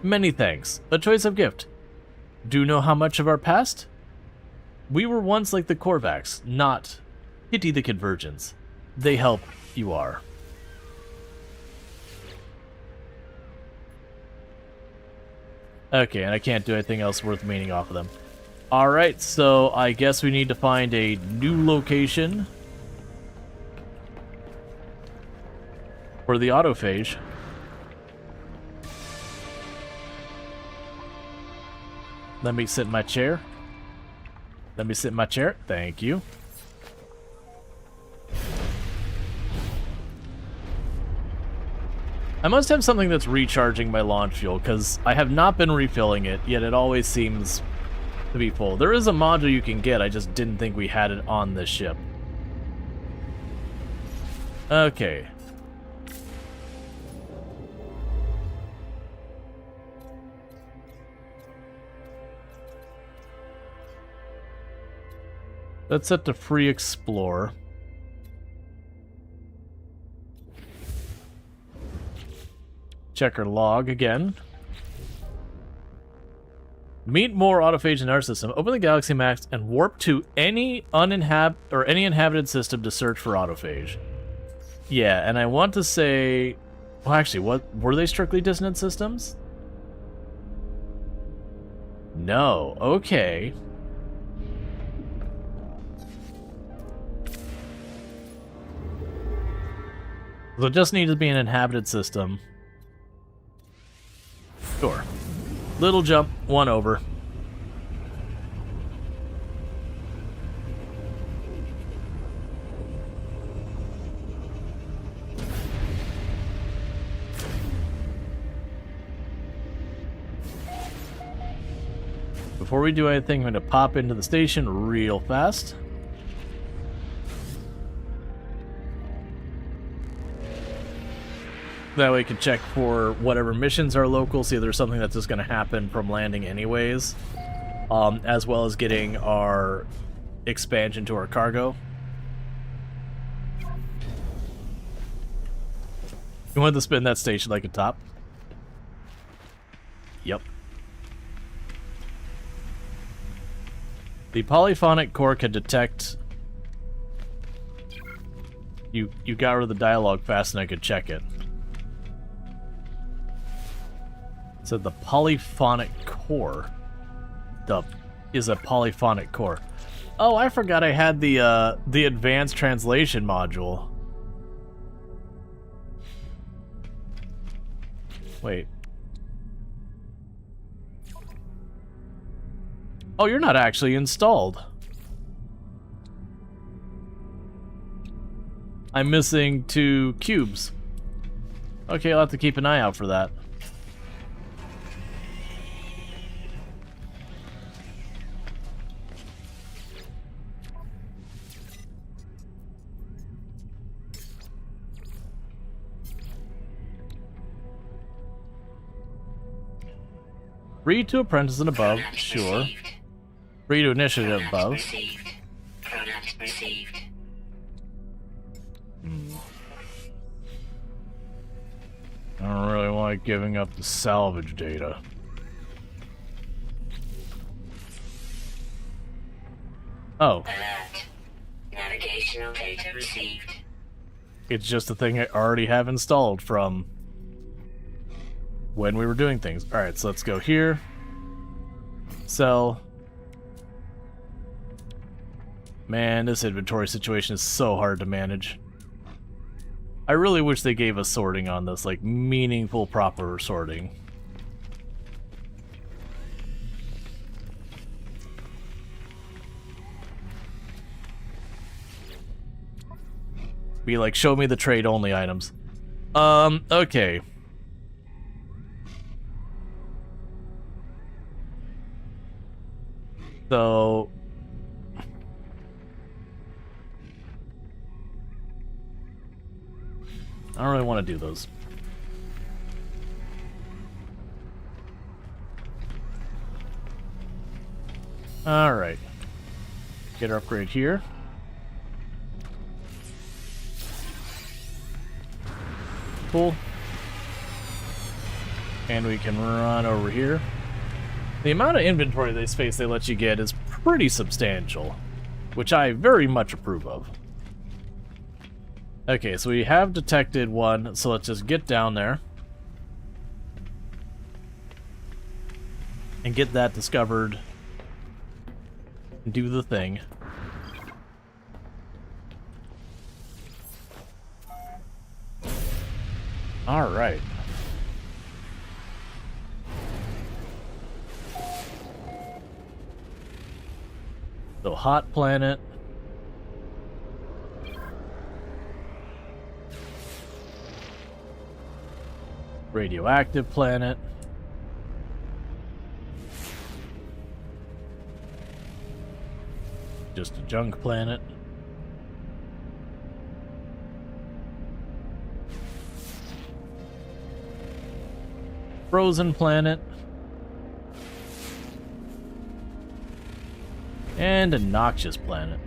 Many thanks. A choice of gift. do know how much of our past? We were once like the Korvax, not Kitty the Convergence. They help, you are. Okay, and I can't do anything else worth meaning off of them. Alright, so I guess we need to find a new location for the autophage. Let me sit in my chair. Let me sit in my chair. Thank you. I must have something that's recharging my launch fuel, because I have not been refilling it, yet it always seems to be full. There is a module you can get, I just didn't think we had it on this ship. Okay. That's set to free explore. Check our log again. Meet more autophage in our system. Open the galaxy maps and warp to any inhabited system to search for autophage. Yeah, and I want to say, well, actually, what were they strictly dissonant systems? No. Okay. So it just needs to be an inhabited system. Sure. Little jump, one over. Before we do anything, I'm going to pop into the station real fast. That way we can check for whatever missions are local, see if there's something that's just going to happen from landing anyways, as well as getting our expansion to our cargo. You want to spin that station like a top? Yep. The polyphonic core can detect... You got rid of the dialogue fast and I could check it. So the polyphonic core is a polyphonic core. Oh, I forgot I had the advanced translation module. Wait. Oh, you're not actually installed. I'm missing 2 cubes. Okay, I'll have to keep an eye out for that. Read to apprentice and above, Product sure. received. Read to initiative Product above. received. Product received. I don't really like giving up the salvage data. Oh, Alert. Navigational data received. it's just a thing I already have installed from when we were doing things. Alright, so let's go here. Sell. Man, this inventory situation is so hard to manage. I really wish they gave us sorting on this, like meaningful, proper sorting. Be like, show me the trade-only items. Okay. So... I don't really want to do those. Alright. Get our upgrade here. Cool. And we can run over here. The amount of inventory space they let you get is pretty substantial, which I very much approve of. Okay, so we have detected one, so let's just get down there and get that discovered and do the thing. All right. So, hot planet. Radioactive planet. Just a junk planet. Frozen planet. And a noxious planet.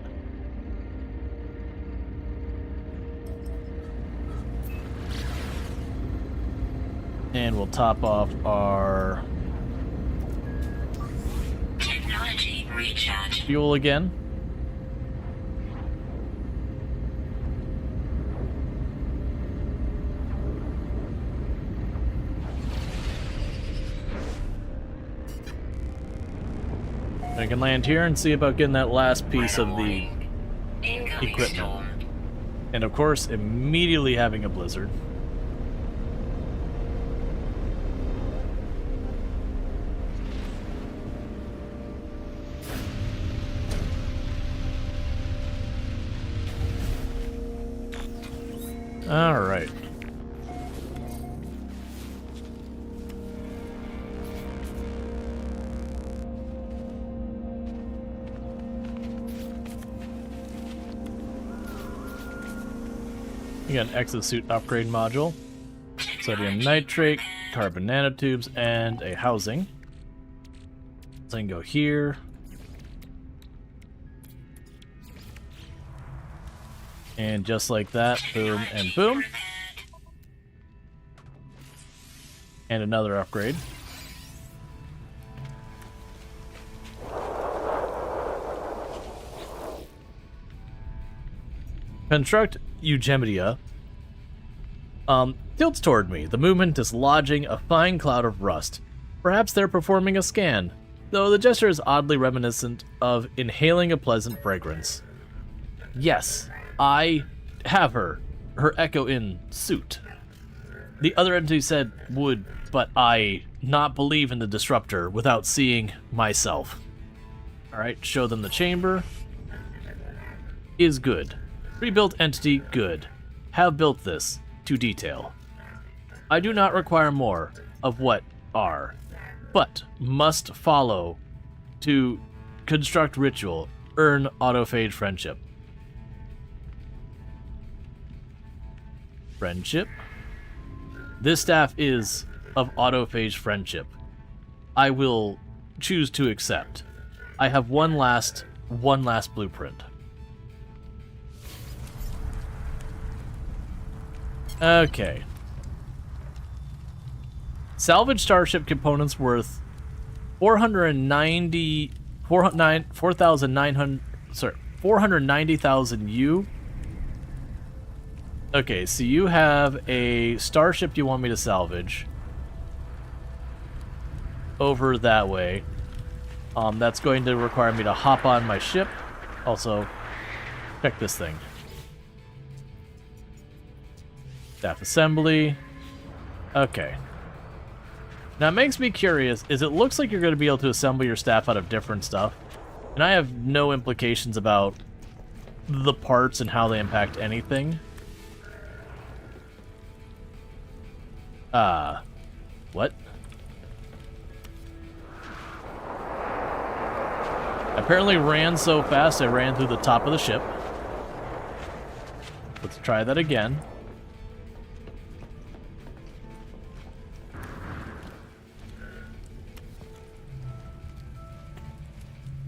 And we'll top off our Technology recharge. fuel again. I can land here and see about getting that last piece of the Incoming equipment. storm. And of course, immediately having a blizzard. All right. You got an exosuit upgrade module, sodium nitrate, carbon nanotubes, and a housing. So I can go here. And just like that, boom and boom. And another upgrade. Construct Eugemidia. Tilts toward me. The movement is lodging a fine cloud of rust. Perhaps they're performing a scan, though the gesture is oddly reminiscent of inhaling a pleasant fragrance. Yes, I have her echo in suit. The other entity said would, but I not believe in the disruptor without seeing myself. Alright, show them the chamber. Is good. Rebuilt entity, good. Have built this, to detail. I do not require more of what are, but must follow to construct ritual, earn autophage friendship. Friendship? This staff is of autophage friendship. I will choose to accept. I have one last blueprint. Okay. Salvage starship components worth 490,000 U. Okay, so you have a starship you want me to salvage over that way. That's going to require me to hop on my ship. Also, check this thing. Staff assembly. Okay. Now it makes me curious, is it looks like you're going to be able to assemble your staff out of different stuff. And I have no implications about the parts and how they impact anything. What? Apparently ran so fast I ran through the top of the ship. Let's try that again.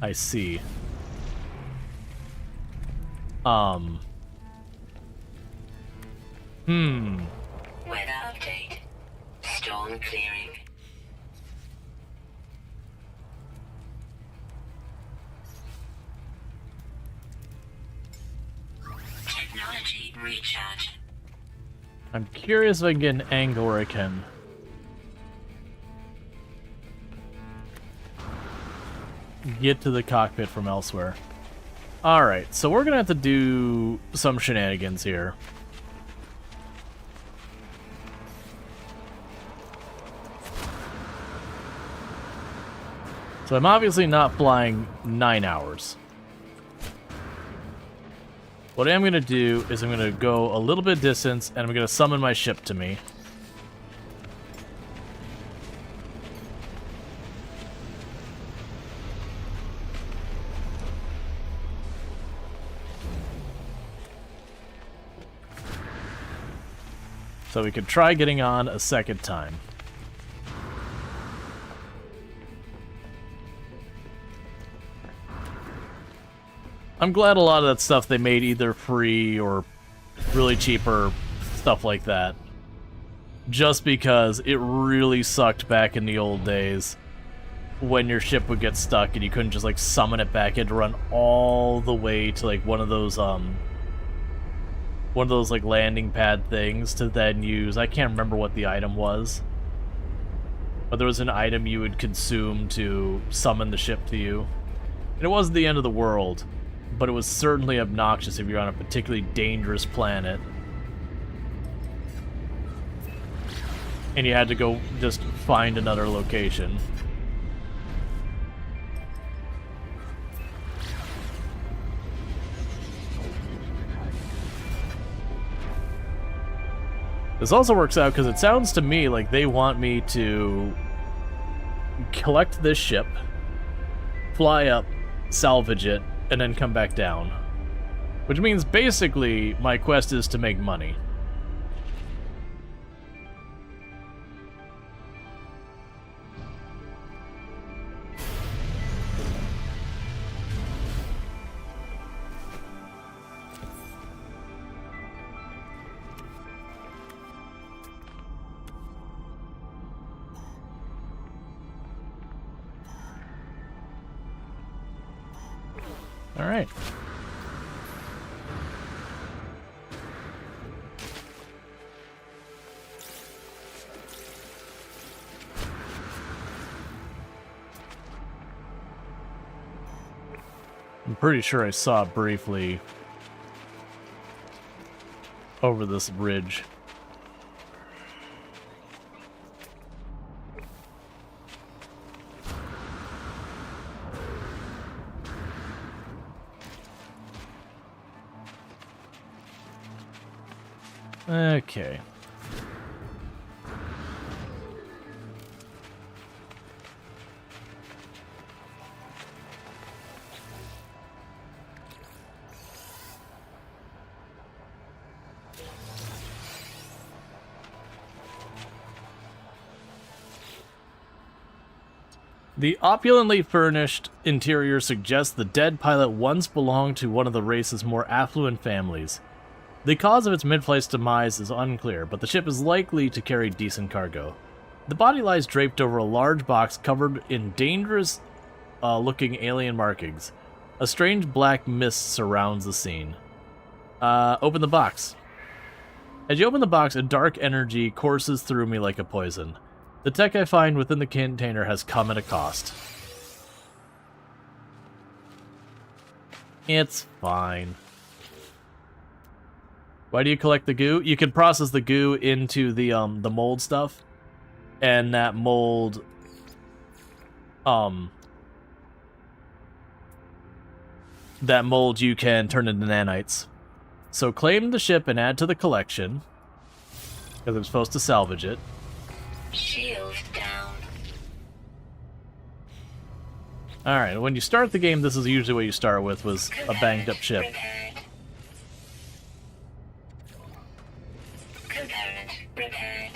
I see. Weather update. Storm clearing. recharge. I'm curious if I can get an angle where I can. Get to the cockpit from elsewhere. Alright, so we're gonna have to do some shenanigans here. So I'm obviously not flying 9 hours. What I'm going to do is I'm going to go a little bit distance, and I'm going to summon my ship to me. So we could try getting on a second time. I'm glad a lot of that stuff they made either free or really cheap or stuff like that. Just because it really sucked back in the old days when your ship would get stuck and you couldn't just like summon it back. You had to run all the way to like one of those like landing pad things to then use. I can't remember what the item was. But there was an item you would consume to summon the ship to you. And it wasn't the end of the world. But it was certainly obnoxious if you're on a particularly dangerous planet. And you had to go just find another location. This also works out because it sounds to me like they want me to collect this ship, fly up, salvage it, and then come back down. Which means basically my quest is to make money. All right. I'm pretty sure I saw it briefly over this ridge. Okay. The opulently furnished interior suggests the dead pilot once belonged to one of the race's more affluent families. The cause of its mid-flight's demise is unclear, but the ship is likely to carry decent cargo. The body lies draped over a large box covered in dangerous looking alien markings. A strange black mist surrounds the scene. Open the box. As you open the box, a dark energy courses through me like a poison. The tech I find within the container has come at a cost. It's fine. Why do you collect the goo? You can process the goo into the mold stuff, and that mold you can turn into nanites. So claim the ship and add to the collection, because I'm supposed to salvage it. Shield down. Alright, when you start the game, this is usually what you start with, was a banged up ship. Repaired. Component repaired.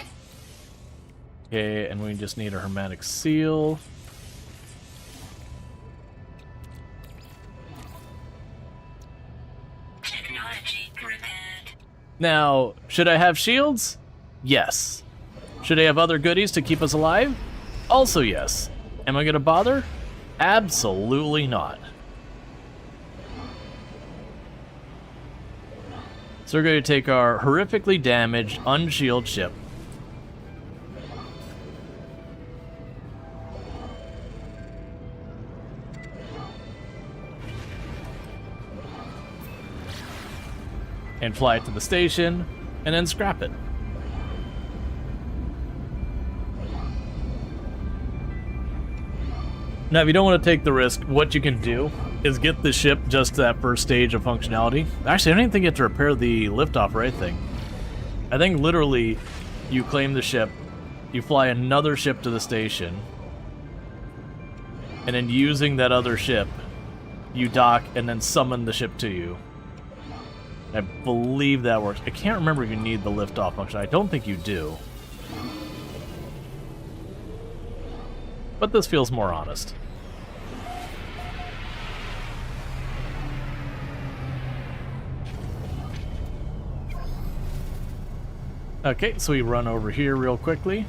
Okay, and we just need a hermetic seal. Technology repaired. Now, should I have shields? Yes. Should I have other goodies to keep us alive? Also yes. Am I gonna bother? Absolutely not. So we're going to take our horrifically damaged, unshielded ship. And fly it to the station, and then scrap it. Now, if you don't want to take the risk, what you can do is get the ship just to that first stage of functionality. Actually, I don't even think you have to repair the liftoff or anything. I think literally you claim the ship, you fly another ship to the station, and then using that other ship, you dock and then summon the ship to you. I believe that works. I can't remember if you need the liftoff function. I don't think you do. But this feels more honest. Okay, so we run over here real quickly.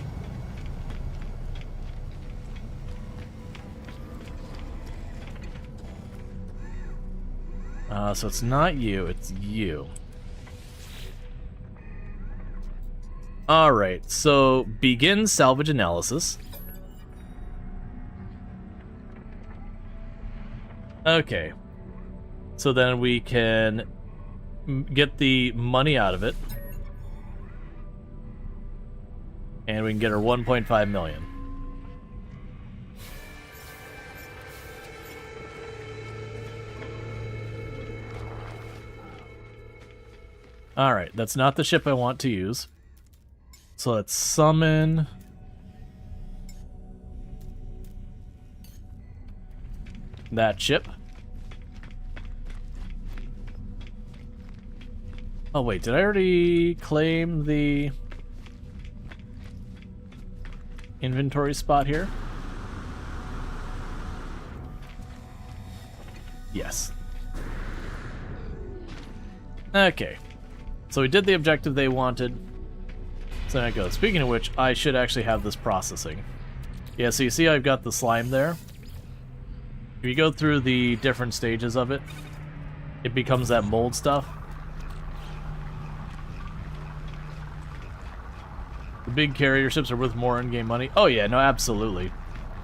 So it's not you, it's you. Alright, so begin salvage analysis. Okay. So then we can get the money out of it. And we can get our 1.5 million. Alright, that's not the ship I want to use. So let's summon... that ship. Oh wait, did I already claim the inventory spot here? Yes. Okay. So we did the objective they wanted. So there it goes. Speaking of which, I should actually have this processing. Yeah, so you see I've got the slime there. If you go through the different stages of it, it becomes that mold stuff. The big carrier ships are worth more in-game money. Oh yeah, no, absolutely.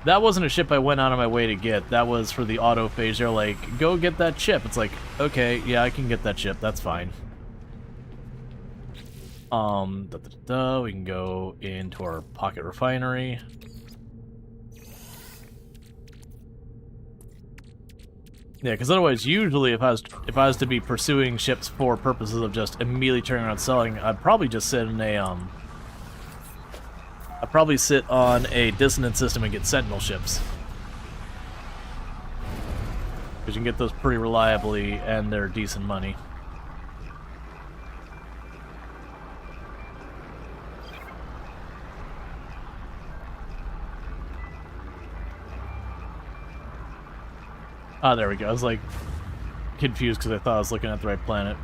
That wasn't a ship I went out of my way to get. That was for the auto phase. They're like, go get that ship. It's like, okay, yeah, I can get that ship. That's fine. We can go into our pocket refinery. Yeah, because otherwise, usually, if I was to be pursuing ships for purposes of just immediately turning around and selling, I'd probably just sit in a I'd probably sit on a dissonance system and get sentinel ships, because you can get those pretty reliably and they're decent money. Ah, there we go. I was like confused because I thought I was looking at the right planet.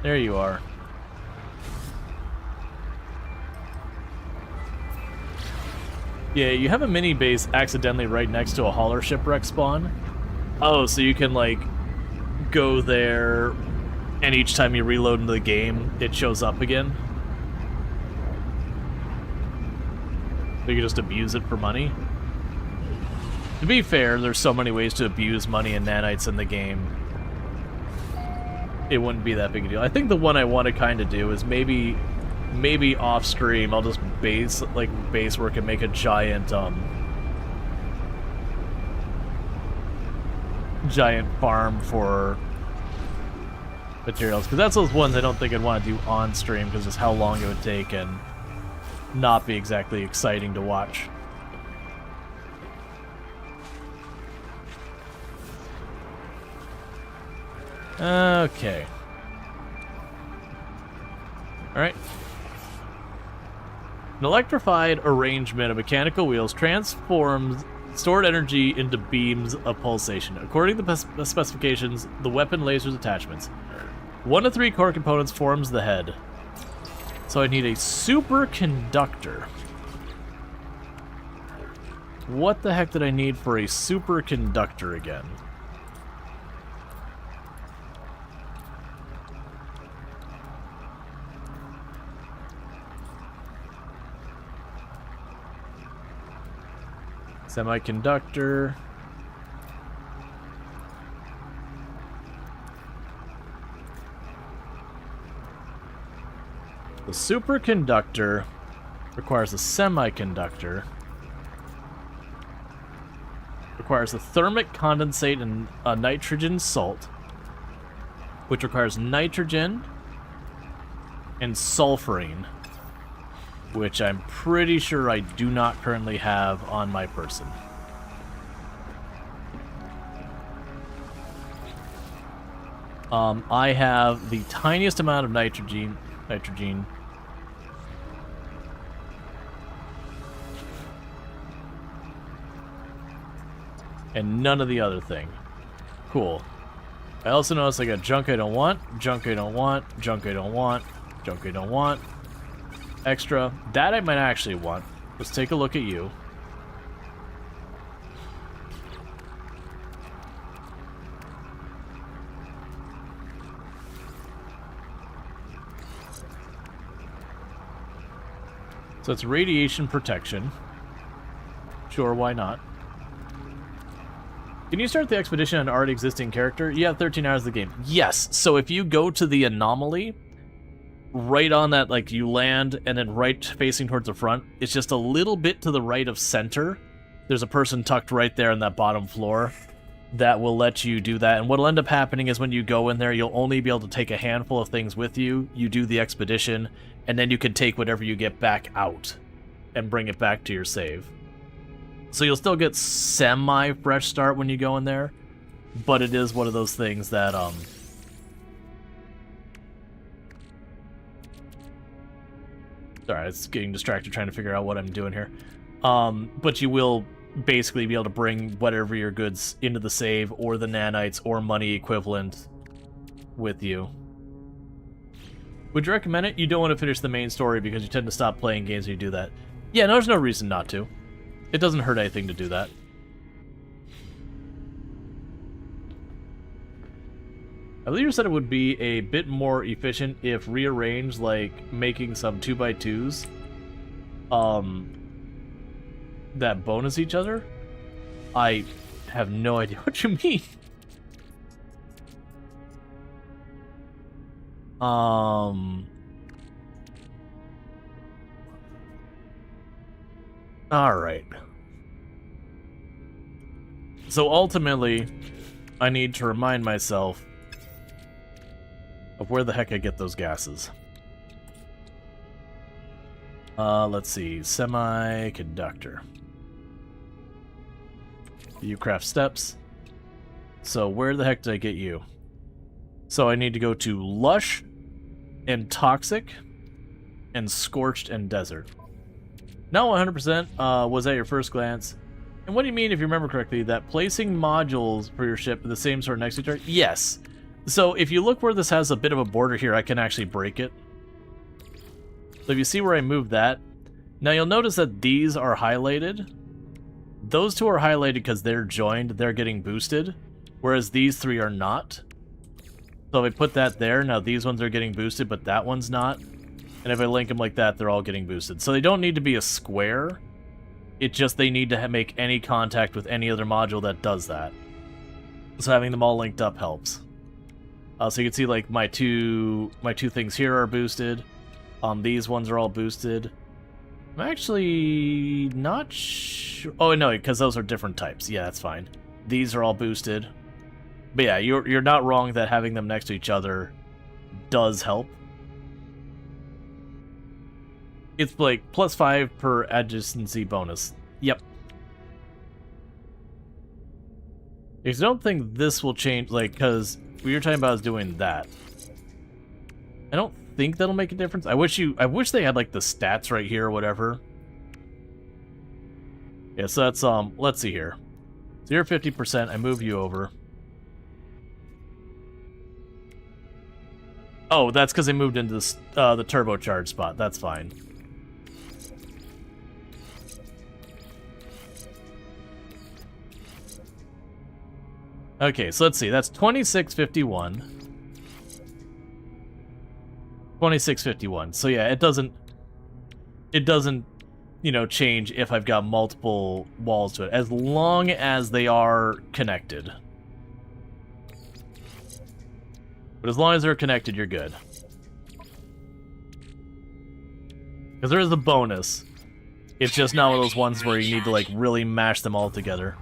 There you are. Yeah, you have a mini base accidentally right next to a hauler shipwreck spawn. Oh, so you can like go there and each time you reload into the game, it shows up again. So you can just abuse it for money. To be fair, there's so many ways to abuse money and nanites in the game. It wouldn't be that big a deal. I think the one I want to kind of do is maybe off stream I'll just base work and make a giant farm for materials, because that's those ones I don't think I'd want to do on stream because just how long it would take and not be exactly exciting to watch. Okay. Alright. An electrified arrangement of mechanical wheels transforms stored energy into beams of pulsation. According to the specifications, the weapon lasers attachments. 1 to 3 core components forms the head. So I need a superconductor. What the heck did I need for a superconductor again? Semiconductor. The superconductor requires a semiconductor. Requires a thermic condensate and a nitrogen salt, which requires nitrogen and sulfurine, which I'm pretty sure I do not currently have on my person. I have the tiniest amount of nitrogen, and none of the other thing. Cool. I also noticed I got junk I don't want, junk I don't want, junk I don't want, junk I don't want. Extra. That I might actually want. Let's take a look at you. So it's radiation protection. Sure, why not? Can you start the expedition on an already existing character? You have 13 hours of the game. Yes. So if you go to the anomaly, right on that, like, you land and then right facing towards the front, it's just a little bit to the right of center. There's a person tucked right there on that bottom floor that will let you do that. And what'll end up happening is when you go in there, you'll only be able to take a handful of things with you. You do the expedition, and then you can take whatever you get back out and bring it back to your save. So you'll still get semi-fresh start when you go in there, but it is one of those things that, sorry, I was getting distracted trying to figure out what I'm doing here. But you will basically be able to bring whatever your goods into the save, or the nanites, or money equivalent with you. Would you recommend it? You don't want to finish the main story because you tend to stop playing games when you do that. Yeah, no, there's no reason not to. It doesn't hurt anything to do that. I believe you said it would be a bit more efficient if rearranged, like making some 2x2s that bonus each other. I have no idea what you mean. Alright. So ultimately, I need to remind myself of where the heck I get those gases. Let's see. Semiconductor. You craft steps. So where the heck did I get you? So I need to go to Lush and Toxic and Scorched and Desert. Not 100% was at your first glance. And what do you mean, if you remember correctly, that placing modules for your ship in the same sort next to each other? Yes. So if you look where this has a bit of a border here, I can actually break it. So if you see where I moved that, now you'll notice that these are highlighted. Those two are highlighted because they're joined, they're getting boosted, whereas these three are not. So if I put that there, now these ones are getting boosted, but that one's not. And if I link them like that, they're all getting boosted. So they don't need to be a square. It just, they need to make any contact with any other module that does that. So having them all linked up helps. So you can see, like, my two things here are boosted. These ones are all boosted. I'm actually not sure. Oh no, because those are different types. Yeah, that's fine. These are all boosted. But yeah, you're not wrong that having them next to each other does help. It's like +5 per adjacency bonus. Yep. Because I don't think this will change, like, because what you're talking about is doing that. I don't think that'll make a difference. I wish they had, like, the stats right here or whatever. Yeah, so that's, let's see here. So you're 50%, I move you over. Oh, that's because I moved into this, the turbocharged spot. That's fine. Okay, so let's see. That's 2651. 2651. So yeah, it doesn't you know, change if I've got multiple walls to it, as long as they are connected. But as long as they're connected, you're good. Because there is a bonus. It's just not one of those ones where you need to, like, really mash them all together.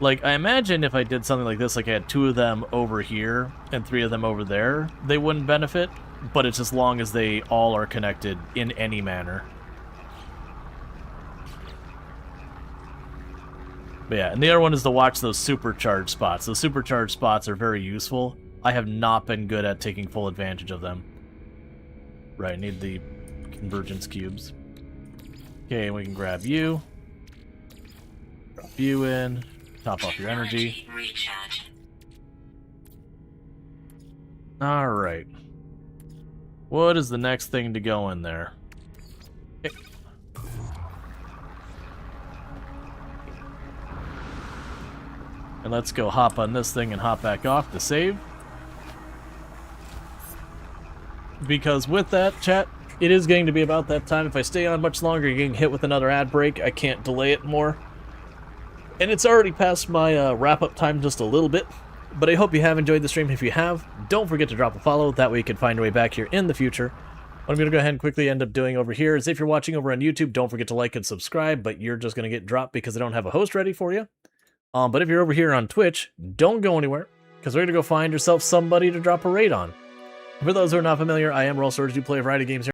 Like, I imagine if I did something like this, like I had 2 of them over here and 3 of them over there, they wouldn't benefit, but it's as long as they all are connected in any manner. But yeah, and the other one is to watch those supercharged spots. Those supercharged spots are very useful. I have not been good at taking full advantage of them. Right, need the convergence cubes. Okay, we can grab you. Drop you in. Top off your energy. Recharge. Alright. What is the next thing to go in there? Okay. And let's go hop on this thing and hop back off to save. Because with that, chat, it is going to be about that time. If I stay on much longer, you're getting hit with another ad break. I can't delay it more. And it's already past my wrap-up time just a little bit. But I hope you have enjoyed the stream. If you have, don't forget to drop a follow. That way you can find your way back here in the future. What I'm going to go ahead and quickly end up doing over here is if you're watching over on YouTube, don't forget to like and subscribe. But you're just going to get dropped because I don't have a host ready for you. But if you're over here on Twitch, don't go anywhere. Because we're going to go find yourself somebody to drop a raid on. For those who are not familiar, I am Rual Storge. Do play a variety of games here.